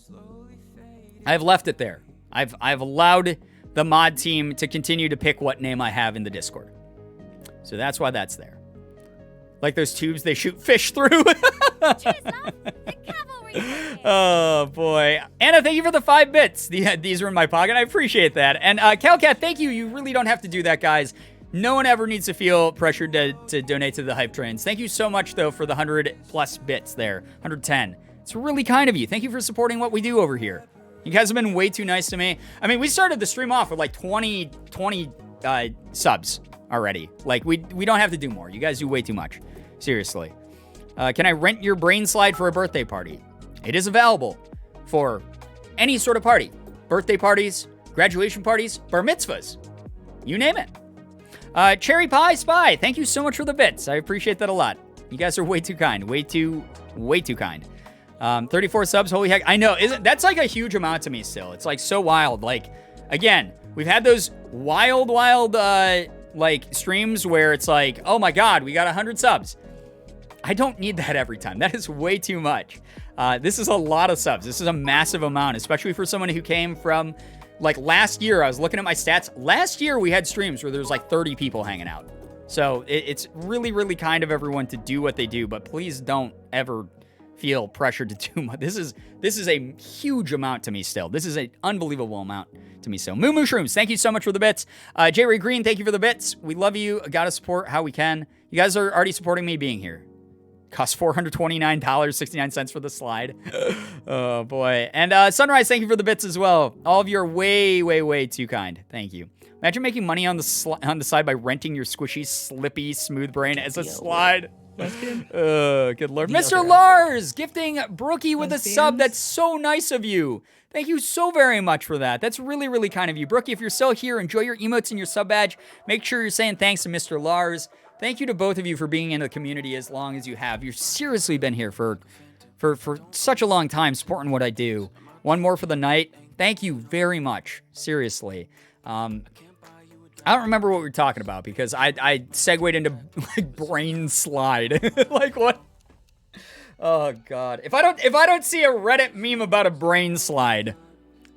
Speaker 4: left it there. I've allowed the mod team to continue to pick what name I have in the Discord. So that's why that's there. Like those tubes they shoot fish through.
Speaker 2: Choose not the cavalry.
Speaker 4: Oh, boy. Anna, thank you for the 5 bits. These are in my pocket. I appreciate that. And Calcat, thank you. You really don't have to do that, guys. No one ever needs to feel pressured to donate to the hype trains. Thank you so much, though, for the 100+ bits there. 110. It's really kind of you. Thank you for supporting what we do over here. You guys have been way too nice to me. I mean, we started the stream off with like 20 subs already. Like, we don't have to do more. You guys do way too much. Seriously. Can I rent your brain slide for a birthday party? It is available for any sort of party. Birthday parties, graduation parties, bar mitzvahs. You name it. Cherry Pie Spy, thank you so much for the bits. I appreciate that a lot. You guys are way too kind. Way too kind. 34 subs, holy heck. I know, that's like a huge amount to me still. It's like so wild. Like, again, we've had those wild, like streams where it's like, oh my God, we got 100 subs. I don't need that every time. That is way too much. This is a lot of subs. This is a massive amount, especially for someone who came from, like, last year. I was looking at my stats. Last year, we had streams where there was like 30 people hanging out. So it's really, really kind of everyone to do what they do, but please don't ever feel pressured to do much. This is a huge amount to me still. This is an unbelievable amount to me still. Moo Moo Shrooms, thank you so much for the bits. J. Ray Green, thank you for the bits. We love you. Gotta support how we can. You guys are already supporting me being here. Cost $429.69 for the slide. Oh, boy. And Sunrise, thank you for the bits as well. All of you are way, way, way too kind. Thank you. Imagine making money on the side by renting your squishy, slippy, smooth brain as a slide. Good Lord. Mr. Lars, gifting Brookie with a sub. That's so nice of you. Thank you so very much for that. That's really, really kind of you. Brookie, if you're still here, enjoy your emotes and your sub badge. Make sure you're saying thanks to Mr. Lars. Thank you to both of you for being in the community as long as you have. You've seriously been here for such a long time supporting what I do. One more for the night. Thank you very much. Seriously. I don't remember what we were talking about because I segued into like brain slide. Like what? Oh God. If I don't see a Reddit meme about a brain slide,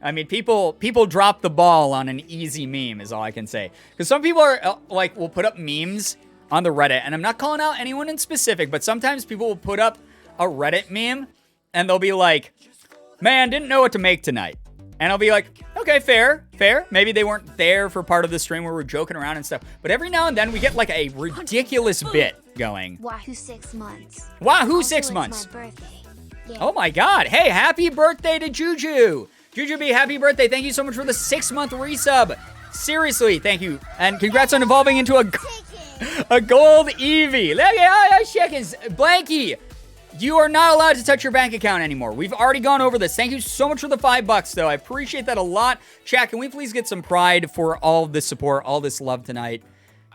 Speaker 4: I mean, people drop the ball on an easy meme is all I can say. Because some people are like will put up memes on the Reddit, and I'm not calling out anyone in specific, but sometimes people will put up a Reddit meme and they'll be like, man, didn't know what to make tonight. And I'll be like, okay, fair. Maybe they weren't there for part of the stream where we're joking around and stuff. But every now and then we get like a ridiculous bit going.
Speaker 3: Wahoo 6 months.
Speaker 4: Wahoo
Speaker 3: Also,
Speaker 4: 6
Speaker 3: it's
Speaker 4: months.
Speaker 3: my birthday. Yeah.
Speaker 4: Oh my God. Hey, happy birthday to Juju. Juju B, happy birthday. Thank you so much for the 6-month resub. Seriously, thank you. And congrats on evolving into a gold Eevee. Look at all those chickens. Blanky, you are not allowed to touch your bank account anymore. We've already gone over this. Thank you so much for the $5, though. I appreciate that a lot. Chat, can we please get some pride for all of this support, all this love tonight?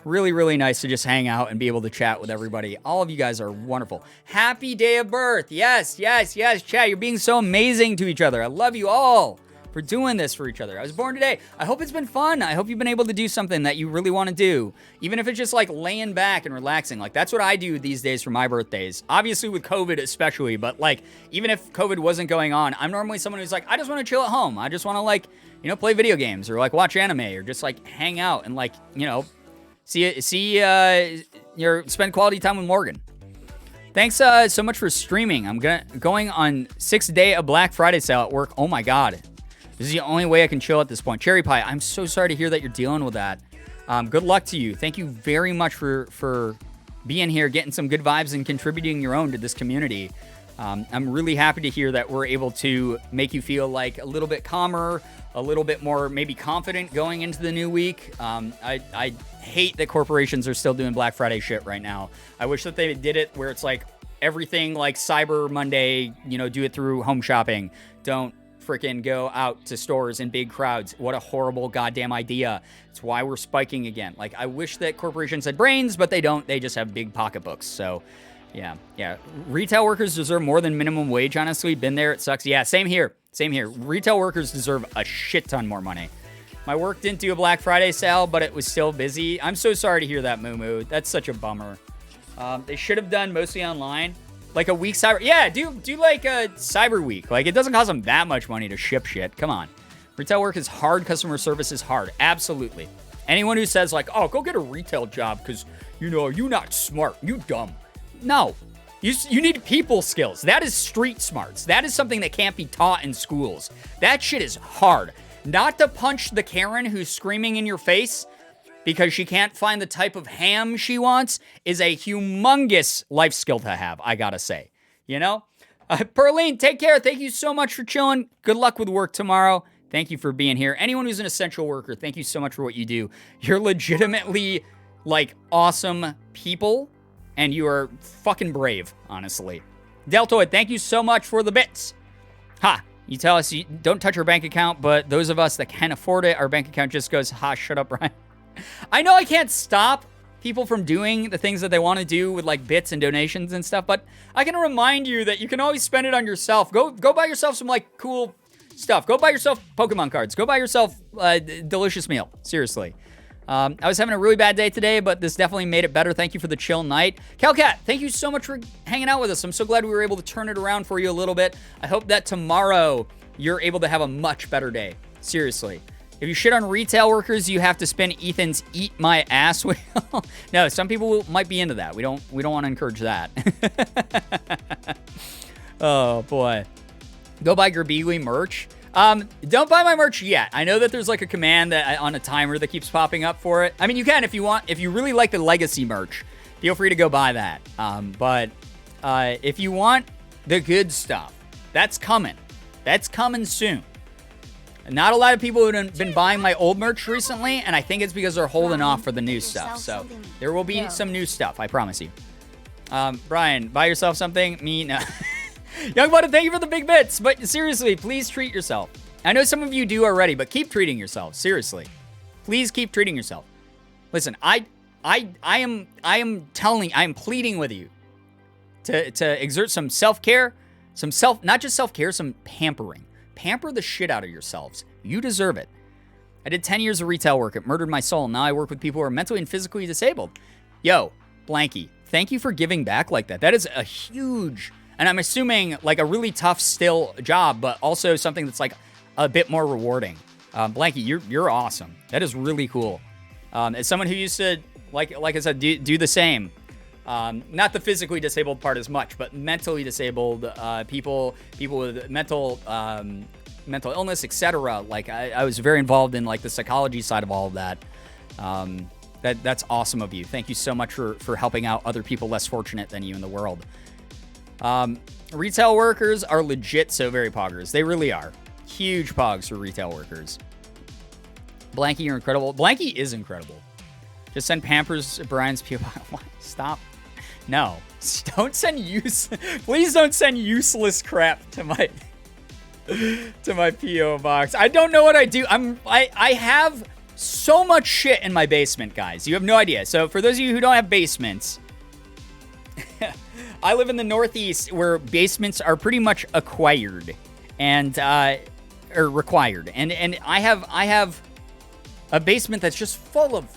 Speaker 4: Really, really nice to just hang out and be able to chat with everybody. All of you guys are wonderful. Happy day of birth. Yes. Chat, you're being so amazing to each other. I love you all for doing this for each other. I was born today. I hope it's been fun. I hope you've been able to do something that you really want to do. Even if it's just like laying back and relaxing. Like that's what I do these days for my birthdays. Obviously with COVID especially, but like even if COVID wasn't going on, I'm normally someone who's like, I just want to chill at home. I just want to like, play video games or like watch anime or just like hang out and like, spend quality time with Morgan. Thanks so much for streaming. I'm going on 6th day of Black Friday sale at work. Oh my God. This is the only way I can chill at this point. Cherry Pie, I'm so sorry to hear that you're dealing with that. Good luck to you. Thank you very much for being here, getting some good vibes, and contributing your own to this community. I'm really happy to hear that we're able to make you feel like a little bit calmer, a little bit more maybe confident going into the new week. I hate that corporations are still doing Black Friday shit right now. I wish that they did it where it's like everything like Cyber Monday, do it through home shopping. Don't freaking go out to stores in big crowds. What a horrible goddamn idea. It's why we're spiking again. Like, I wish that corporations had brains, but they don't. They just have big pocketbooks. So, yeah. Retail workers deserve more than minimum wage, honestly. Been there. It sucks. Yeah, same here. Retail workers deserve a shit ton more money. My work didn't do a Black Friday sale, but it was still busy. I'm so sorry to hear that, Moo Moo. That's such a bummer. They should have done mostly online. Like a week cyber. Yeah, do like a cyber week. Like, it doesn't cost them that much money to ship shit. Come on. Retail work is hard. Customer service is hard. Absolutely. Anyone who says like, oh, go get a retail job because, you're not smart. You dumb. No. You need people skills. That is street smarts. That is something that can't be taught in schools. That shit is hard. Not to punch the Karen who's screaming in your face because she can't find the type of ham she wants is a humongous life skill to have, I gotta say. You know? Perlene, take care. Thank you so much for chilling. Good luck with work tomorrow. Thank you for being here. Anyone who's an essential worker, thank you so much for what you do. You're legitimately, like, awesome people. And you are fucking brave, honestly. Deltoid, thank you so much for the bits. Ha, you tell us you don't touch our bank account, but those of us that can afford it, our bank account just goes, ha, shut up, Brian. I know I can't stop people from doing the things that they want to do with like bits and donations and stuff, but I can remind you that you can always spend it on yourself. Go buy yourself some like cool stuff. Go buy yourself Pokemon cards. Go buy yourself a delicious meal. Seriously. I was having a really bad day today, but this definitely made it better. Thank you for the chill night. Calcat, thank you so much for hanging out with us. I'm so glad we were able to turn it around for you a little bit. I hope that tomorrow you're able to have a much better day. Seriously. If you shit on retail workers, you have to spin Ethan's eat my ass wheel. No, some people might be into that. We don't want to encourage that. Oh, boy. Go buy Girbeagly merch. Don't buy my merch yet. I know that there's like a command that on a timer that keeps popping up for it. I mean, you can if you want. If you really like the legacy merch, feel free to go buy that. But if you want the good stuff, that's coming. That's coming soon. Not a lot of people have been buying my old merch recently, and I think it's because they're holding off for the new stuff. So there will be some new stuff, I promise you. Brian, buy yourself something? Me, no. Young Buddy, thank you for the big bits, but seriously, please treat yourself. I know some of you do already, but keep treating yourself. Seriously. Please keep treating yourself. Listen, I am pleading with you to exert some self-care, not just self-care, some pampering. Pamper the shit out of yourselves. You deserve it. I did 10 years of retail work. It murdered my soul. Now I work with people who are mentally and physically disabled. Yo, Blanky, thank you for giving back like that. That is a huge, and I'm assuming like a really tough still job, but also something that's like a bit more rewarding. Blanky, you're awesome. That is really cool. As someone who used to, like I said, do the same. Not the physically disabled part as much, but mentally disabled people with mental illness, etc. Like I was very involved in like the psychology side of all of that. That's awesome of you. Thank you so much for helping out other people less fortunate than you in the world. Retail workers are legit so very poggers. They really are. Huge pogs for retail workers. Blanky, you're incredible. Blanky is incredible. Just send Pampers Brian's P.O. Box. Stop. No. Don't send please don't send useless crap to my P.O. box. I don't know what I do. I have so much shit in my basement, guys. You have no idea. So for those of you who don't have basements, I live in the Northeast where basements are pretty much acquired and or required. And I have a basement that's just full of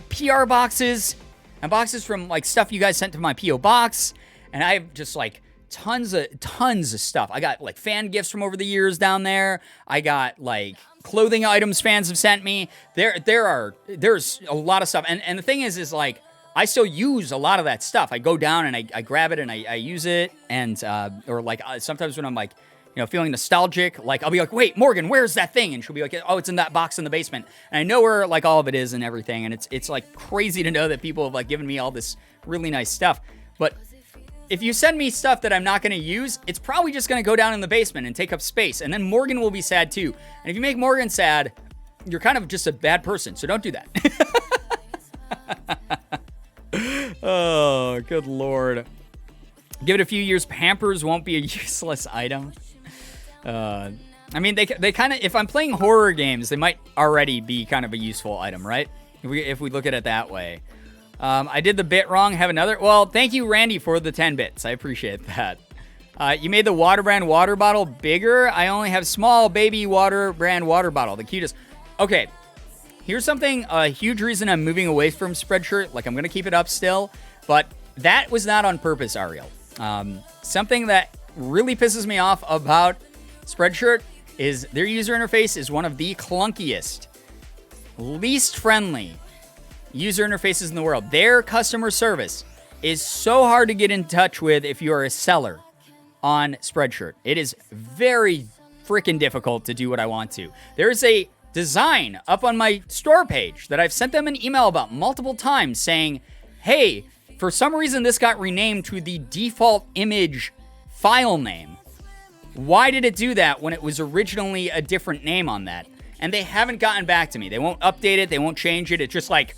Speaker 4: PR boxes and boxes from like stuff you guys sent to my P.O. box. And I have just like tons of stuff. I got like fan gifts from over the years down there. I got like clothing items fans have sent me. There's a lot of stuff. And the thing is like, I still use a lot of that stuff. I go down and I grab it and I use it. And, or like sometimes when I'm like, you know, feeling nostalgic, like I'll be like, wait, Morgan, where's that thing? And she'll be like, oh, it's in that box in the basement. And I know where like all of it is and everything. And it's like crazy to know that people have like given me all this really nice stuff. But if you send me stuff that I'm not going to use, it's probably just going to go down in the basement and take up space. And then Morgan will be sad too. And if you make Morgan sad, you're kind of just a bad person. So don't do that. Oh, good Lord. Give it a few years. Pampers won't be a useless item. I mean, they kind of, if I'm playing horror games, they might already be kind of a useful item, right? If we look at it that way. I did the bit wrong. Have another. Well, thank you, Randy, for the 10 bits. I appreciate that. You made the water brand water bottle bigger. I only have small baby water brand water bottle. The cutest. Okay. Here's something, a huge reason I'm moving away from Spreadshirt. Like, I'm going to keep it up still. But that was not on purpose, Ariel. Something that really pisses me off about Spreadshirt is their user interface is one of the clunkiest, least friendly user interfaces in the world. Their customer service is so hard to get in touch with if you're a seller on Spreadshirt. It is very freaking difficult to do what I want to. There's a design up on my store page that I've sent them an email about multiple times saying, hey, for some reason this got renamed to the default image file name. Why did it do that when it was originally a different name on that? And they haven't gotten back to me. They won't update it. They won't change it. It's just like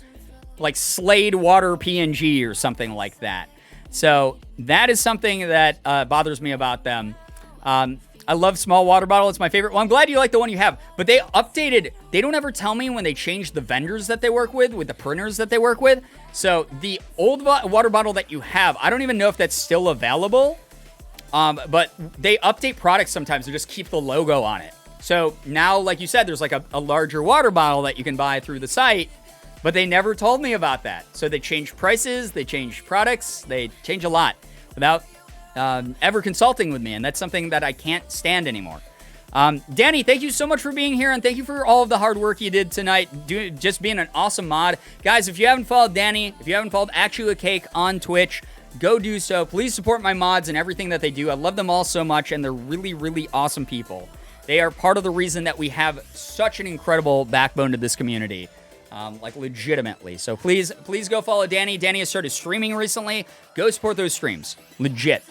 Speaker 4: Slade Water PNG or something like that. So that is something that bothers me about them. I love small water bottle. It's my favorite. Well, I'm glad you like the one you have. But they updated. They don't ever tell me when they change the vendors that they work with the printers that they work with. So the old water bottle that you have, I don't even know if that's still available. But they update products sometimes to just keep the logo on it. So now, like you said, there's like a larger water bottle that you can buy through the site, but they never told me about that. So they changed prices, they changed products, they change a lot without ever consulting with me, and that's something that I can't stand anymore. Danny, thank you so much for being here, and thank you for all of the hard work you did tonight, just being an awesome mod. Guys, if you haven't followed Danny, if you haven't followed Actually a Cake on Twitch, go do so. Please support my mods and everything that they do. I love them all so much, and they're really, really awesome people. They are part of the reason that we have such an incredible backbone to this community, like legitimately. So please go follow Danny. Danny has started streaming recently. Go support those streams. Legit.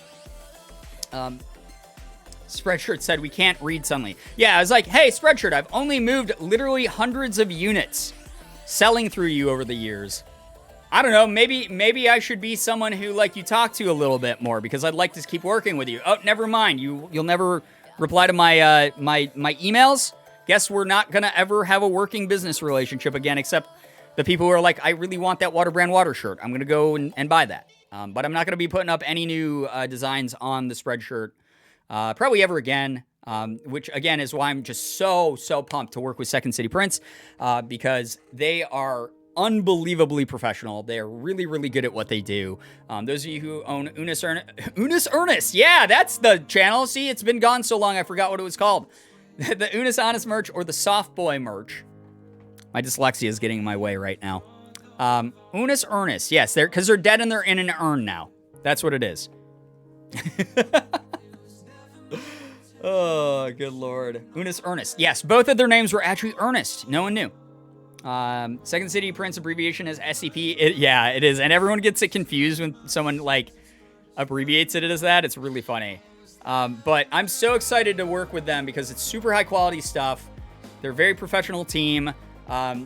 Speaker 4: Spreadshirt said we can't read suddenly. Yeah, I was like, hey, Spreadshirt, I've only moved literally hundreds of units selling through you over the years. I don't know, maybe I should be someone who, like, you talk to a little bit more, because I'd like to keep working with you. Oh, never mind. You'll never reply to my my emails. Guess we're not gonna ever have a working business relationship again, except the people who are like, I really want that Water Brand Water shirt. I'm gonna go and buy that. But I'm not gonna be putting up any new designs on the Spreadshirt probably ever again. Which again is why I'm just so pumped to work with Second City Prints, because they are unbelievably professional. They are really, really good at what they do. Those of you who own Unis Ernest, yeah, that's the channel. See, it's been gone so long, I forgot what it was called. The Unis Honest merch or the Soft Boy merch. My dyslexia is getting in my way right now. Unis Ernest, yes, because they're dead and they're in an urn now. That's what it is. Oh, good lord. Unis Ernest. Yes, both of their names were actually Ernest. No one knew. Second City Prince abbreviation is SCP. Yeah, it is. And everyone gets it confused when someone, like, abbreviates it as that. It's really funny. But I'm so excited to work with them because it's super high quality stuff. They're a very professional team.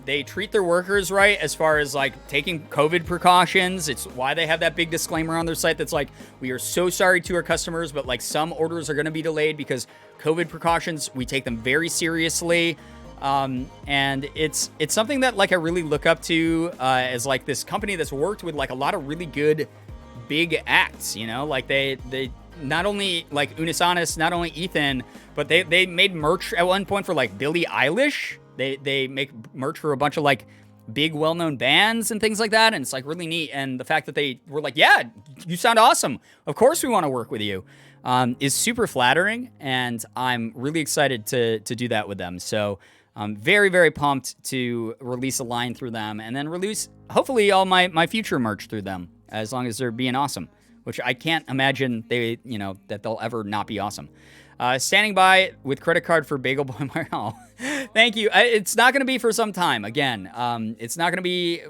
Speaker 4: They treat their workers right as far as, like, taking COVID precautions. It's why they have that big disclaimer on their site that's like, we are so sorry to our customers, but, like, some orders are going to be delayed because COVID precautions, we take them very seriously. And it's something that, like, I really look up to, as, like, this company that's worked with, like, a lot of really good big acts, you know, like they not only, like, Unis Honest, not only Ethan, but they made merch at one point for, like, Billie Eilish. They make merch for a bunch of, like, big well-known bands and things like that, and it's, like, really neat. And the fact that they were like, yeah, you sound awesome, of course we want to work with you, is super flattering, and I'm really excited to do that with them. So I'm very, very pumped to release a line through them, and then release, hopefully, all my future merch through them, as long as they're being awesome, which I can't imagine that they'll ever not be awesome. Standing by with credit card for Bagel Boy Marl. Thank you. It's not going to be for some time. Again, it's not going to be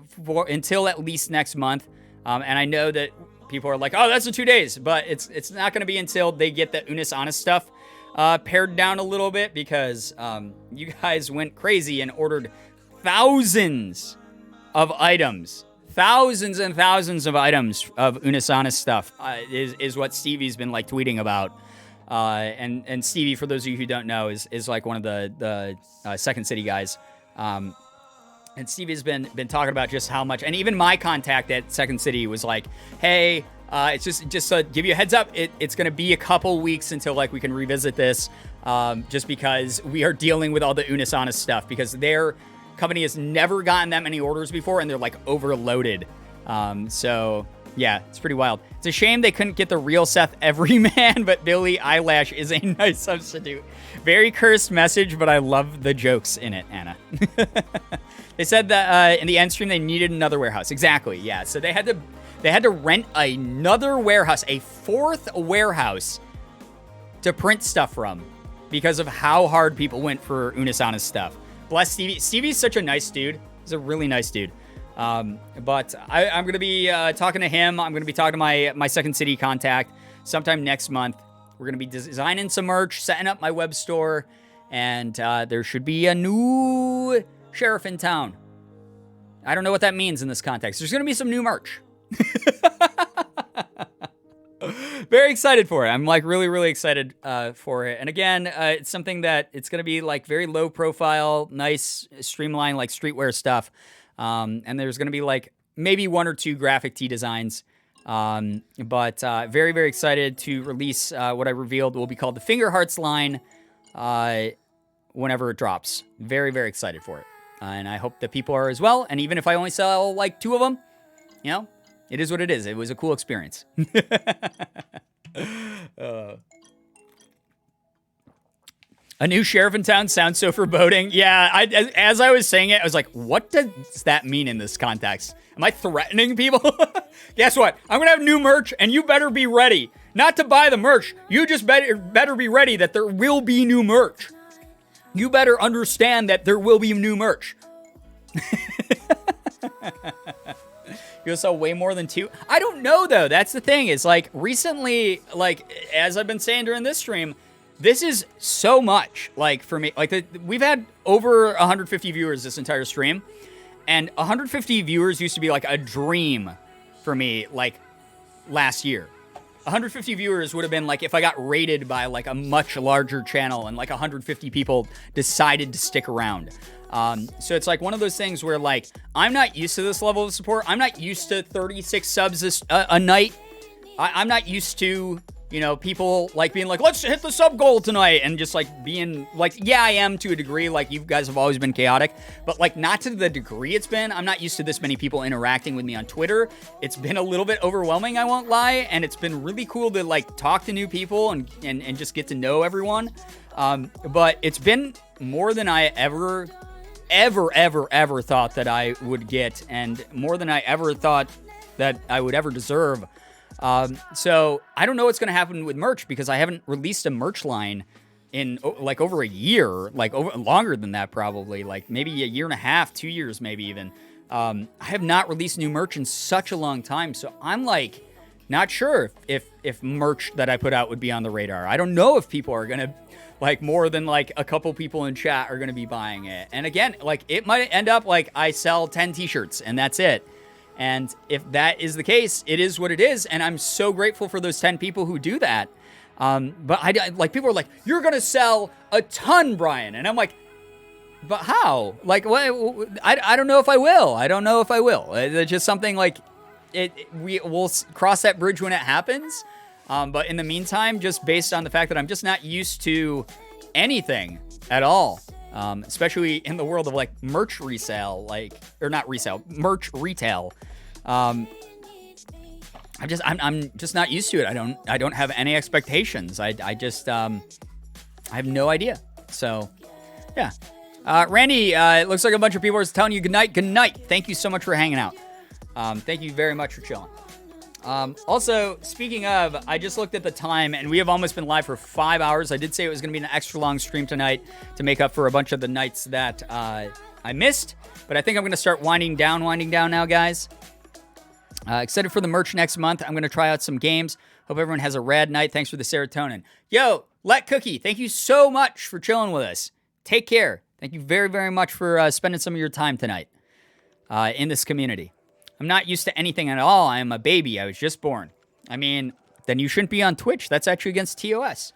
Speaker 4: until at least next month. And I know that people are like, oh, that's in 2 days. But it's not going to be until they get the Unis Honest stuff pared down a little bit, because you guys went crazy and ordered thousands of items. Thousands and thousands of items of Unis Honest stuff is what Stevie's been, like, tweeting about. And Stevie, for those of you who don't know, is like one of the Second City guys. And Stevie's been talking about just how much, and even my contact at Second City was like, hey, it's just to give you a heads up, it's going to be a couple weeks until, like, we can revisit this, just because we are dealing with all the Unis Honest stuff, because their company has never gotten that many orders before, and they're, like, overloaded. So yeah, it's pretty wild. It's a shame they couldn't get the real Seth Everyman, but Billie Eyelash is a nice substitute. Very cursed message, but I love the jokes in it, Anna. They said that in the end stream they needed another warehouse. Exactly, yeah. So they had They had to rent another warehouse, a fourth warehouse, to print stuff from because of how hard people went for Unasana's stuff. Bless Stevie. Stevie's such a nice dude. He's a really nice dude. But I'm going to be talking to him. I'm going to be talking to my Second City contact sometime next month. We're going to be designing some merch, setting up my web store, and there should be a new sheriff in town. I don't know what that means in this context. There's going to be some new merch. Very excited for it. I'm like really, really excited for it. And again, it's something that it's going to be like very low profile, nice, streamlined, like streetwear stuff. And there's going to be like maybe 1 or 2 graphic tee designs. But very, very excited to release what I revealed will be called the Finger Hearts line whenever it drops. Very, very excited for it. And I hope that people are as well. And even if I only sell like 2 of them, you know, it is what it is. It was a cool experience. A new sheriff in town sounds so foreboding. Yeah, as I was saying it, I was like, what does that mean in this context? Am I threatening people? Guess what? I'm going to have new merch, and you better be ready. Not to buy the merch. You just better be ready that there will be new merch. You better understand that there will be new merch. You'll sell way more than 2? I don't know, though. That's the thing. Is like, recently, like, as I've been saying during this stream, this is so much, like, for me. Like, we've had over 150 viewers this entire stream. And 150 viewers used to be, like, a dream for me, like, last year. 150 viewers would have been, like, if I got rated by, like, a much larger channel and, like, 150 people decided to stick around. So it's, like, one of those things where, like, I'm not used to this level of support. I'm not used to 36 subs a night. I'm not used to, you know, people, like, being like, let's hit the sub goal tonight, and just, like, being, like, yeah, I am to a degree, like, you guys have always been chaotic, but, like, not to the degree it's been. I'm not used to this many people interacting with me on Twitter. It's been a little bit overwhelming, I won't lie, and it's been really cool to, like, talk to new people and just get to know everyone, but it's been more than I ever thought that I would get, and more than I ever thought that I would ever deserve. So I don't know what's going to happen with merch, because I haven't released a merch line in like over a year, like over longer than that, probably like maybe a year and a half, 2 years, maybe even. I have not released new merch in such a long time. So I'm like, not sure if merch that I put out would be on the radar. I don't know if people are going to, like, more than like a couple people in chat are going to be buying it. And again, like, it might end up like I sell 10 t-shirts and that's it. And if that is the case, it is what it is. And I'm so grateful for those 10 people who do that. But I like, people are like, you're going to sell a ton, Brian. And I'm like, but how? Like, what? I don't know if I will. I don't know if I will. It's just something like we'll cross that bridge when it happens. But in the meantime, just based on the fact that I'm just not used to anything at all. Especially in the world of like merch resale, like, or not resale, merch retail. I'm just not used to it. I don't have any expectations. I have no idea. So yeah. Randy, it looks like a bunch of people are telling you good night. Good night. Thank you so much for hanging out. Thank you very much for chilling. Also, speaking of, I just looked at the time, and we have almost been live for 5 hours. I did say it was going to be an extra long stream tonight to make up for a bunch of the nights that I missed, but I think I'm going to start winding down now, guys. Excited for the merch next month. I'm going to try out some games. Hope everyone has a rad night. Thanks for the serotonin. Yo, Let Cookie, thank you so much for chilling with us. Take care. Thank you very, very much for spending some of your time tonight in this community. I'm not used to anything at all. I am a baby. I was just born. I mean, then you shouldn't be on Twitch. That's actually against TOS.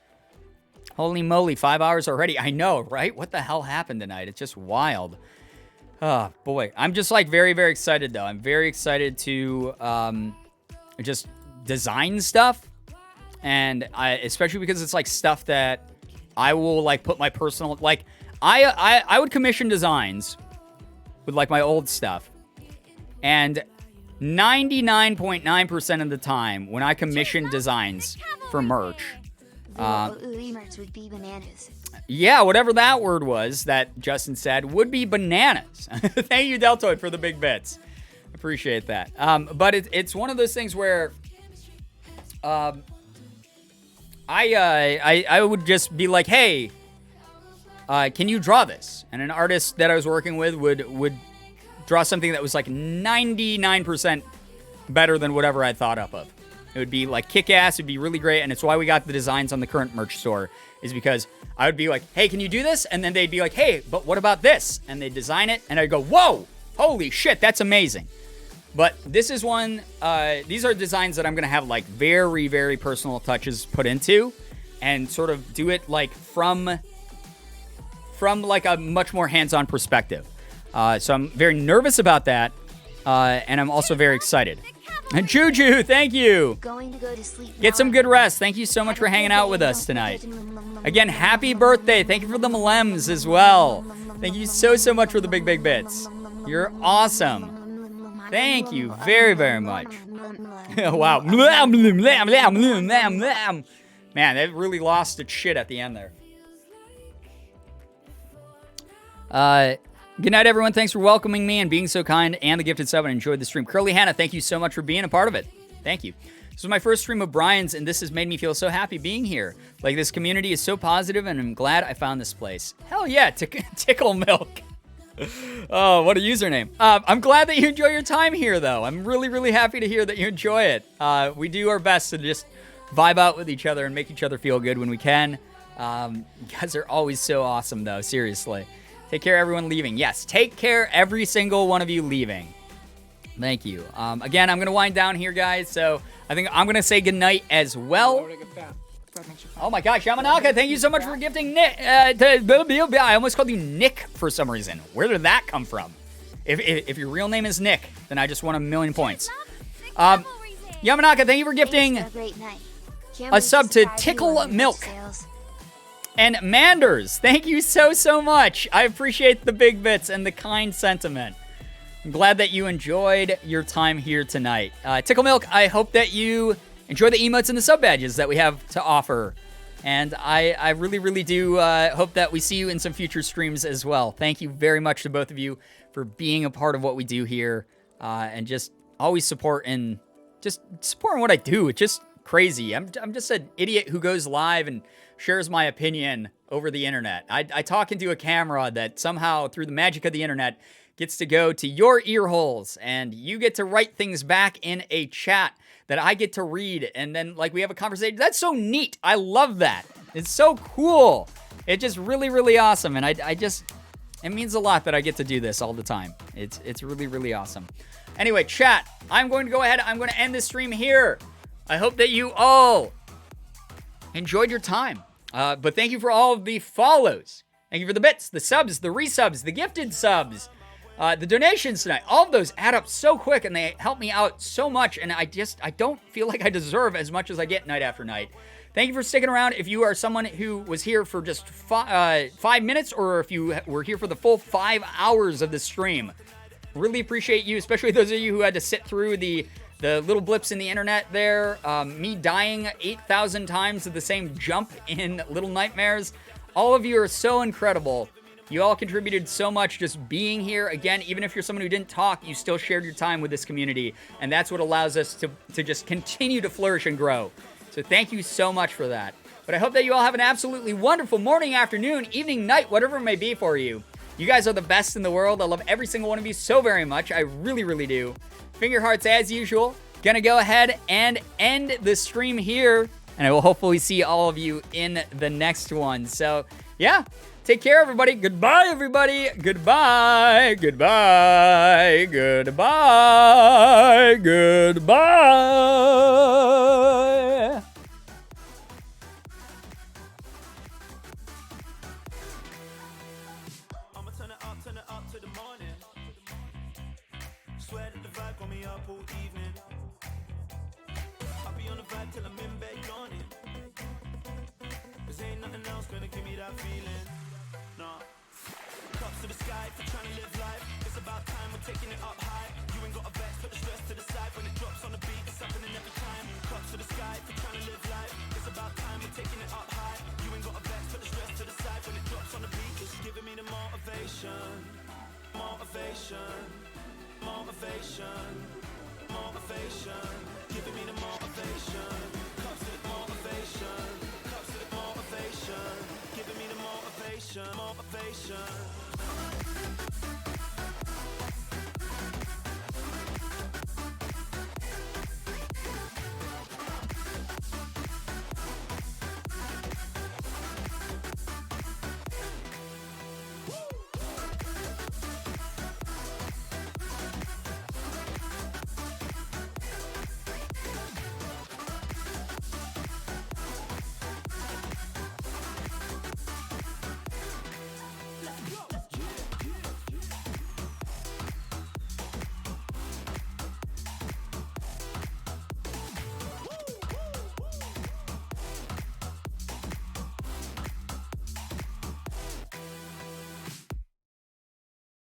Speaker 4: Holy moly, 5 hours already. I know, right? What the hell happened tonight? It's just wild. Oh, boy. I'm just, like, very, very excited, though. I'm very excited to just design stuff. And especially because it's, like, stuff that I will, like, put my personal... Like, I would commission designs with, like, my old stuff. And 99.9% of the time, when I commission designs for merch,
Speaker 3: merch would be bananas.
Speaker 4: Yeah, whatever that word was that Justin said would be bananas. Thank you, Deltoid, for the big bits. Appreciate that. But it's one of those things where I would just be like, hey, can you draw this? And an artist that I was working with would draw something that was like 99% better than whatever I thought up of. It would be like kick-ass, it'd be really great, and it's why we got the designs on the current merch store, is because I would be like, hey, can you do this? And then they'd be like, hey, but what about this? And they'd design it, and I'd go, whoa, holy shit, that's amazing. But this is one, these are designs that I'm going to have like very, very personal touches put into and sort of do it like from like a much more hands-on perspective. So I'm very nervous about that, and I'm also very excited. And Juju, thank you.
Speaker 3: Going to go to sleep
Speaker 4: Get
Speaker 3: now.
Speaker 4: some good rest. Thank you so much for hanging out with us tonight. Again, happy birthday. Thank you for the mlems as well. Thank you so much for the big bits. You're awesome. Thank you very, very much. Wow. Man, it really lost its shit at the end there. Good night, everyone. Thanks for welcoming me and being so kind, and the gifted sub, and enjoyed the stream. Curly Hannah, thank you so much for being a part of it. Thank you. This was my first stream of Brian's, and this has made me feel so happy being here. Like, this community is so positive, and I'm glad I found this place. Hell yeah, Tickle Milk. Oh, what a username. I'm glad that you enjoy your time here, though. I'm really, really happy to hear that you enjoy it. We do our best to just vibe out with each other and make each other feel good when we can. You guys are always so awesome, though. Seriously. Take care, everyone leaving. Yes, take care, every single one of you leaving. Thank you. Again, I'm going to wind down here, guys. So I think I'm going to say goodnight as well. Oh my gosh, Yamanaka, thank you so much for gifting Nick. I almost called you Nick for some reason. Where did that come from? If your real name is Nick, then I just won 1,000,000 points. Yamanaka, thank you for gifting a sub to Tickle Milk. And Manders, thank you so much. I appreciate the big bits and the kind sentiment. I'm glad that you enjoyed your time here tonight. Tickle Milk, I hope that you enjoy the emotes and the sub badges that we have to offer. And I really, really do hope that we see you in some future streams as well. Thank you very much to both of you for being a part of what we do here. And just always supporting what I do. It's just crazy. I'm just an idiot who goes live and shares my opinion over the internet. I talk into a camera that somehow, through the magic of the internet, gets to go to your ear holes, and you get to write things back in a chat that I get to read, and then like we have a conversation. That's so neat. I love that. It's so cool. It's just really, really awesome, and I just, it means a lot that I get to do this all the time. It's really, really awesome. Anyway, chat, I'm going to go ahead. I'm going to end this stream here. I hope that you all enjoyed your time. But thank you for all of the follows. Thank you for the bits, the subs, the resubs, the gifted subs, the donations tonight. All of those add up so quick, and they help me out so much, and I don't feel like I deserve as much as I get night after night. Thank you for sticking around. If you are someone who was here for just 5 minutes, or if you were here for the full 5 hours of the stream, really appreciate you, especially those of you who had to sit through the little blips in the internet there, me dying 8,000 times at the same jump in Little Nightmares. All of you are so incredible. You all contributed so much just being here. Again, even if you're someone who didn't talk, you still shared your time with this community. And that's what allows us to just continue to flourish and grow. So thank you so much for that. But I hope that you all have an absolutely wonderful morning, afternoon, evening, night, whatever it may be for you. You guys are the best in the world. I love every single one of you so very much. I really, really do. Finger hearts as usual. Gonna go ahead and end the stream here, and I will hopefully see all of you in the next one. So, yeah, take care, everybody. Goodbye, everybody. Goodbye. Goodbye. Goodbye. Goodbye.
Speaker 5: I'ma turn it up to the morning. Swear that the vibe got me up all evening. I'll be on the vibe till I'm in bed yawning. Cause ain't nothing else gonna give me that feeling. Nah. Cups to the sky for trying to live life. It's about time we're taking it up high. You ain't got a vex, put the stress to the side. When it drops on the beat, it's happening every time. Cups to the sky for trying to live life. It's about time we're taking it up high. You ain't got a vex, put the stress to the side. When it drops on the beat, it's giving me the motivation. Motivation. Motivation. motivation, motivation, giving me the motivation. Cups of motivation, cups of motivation, giving me the motivation, motivation.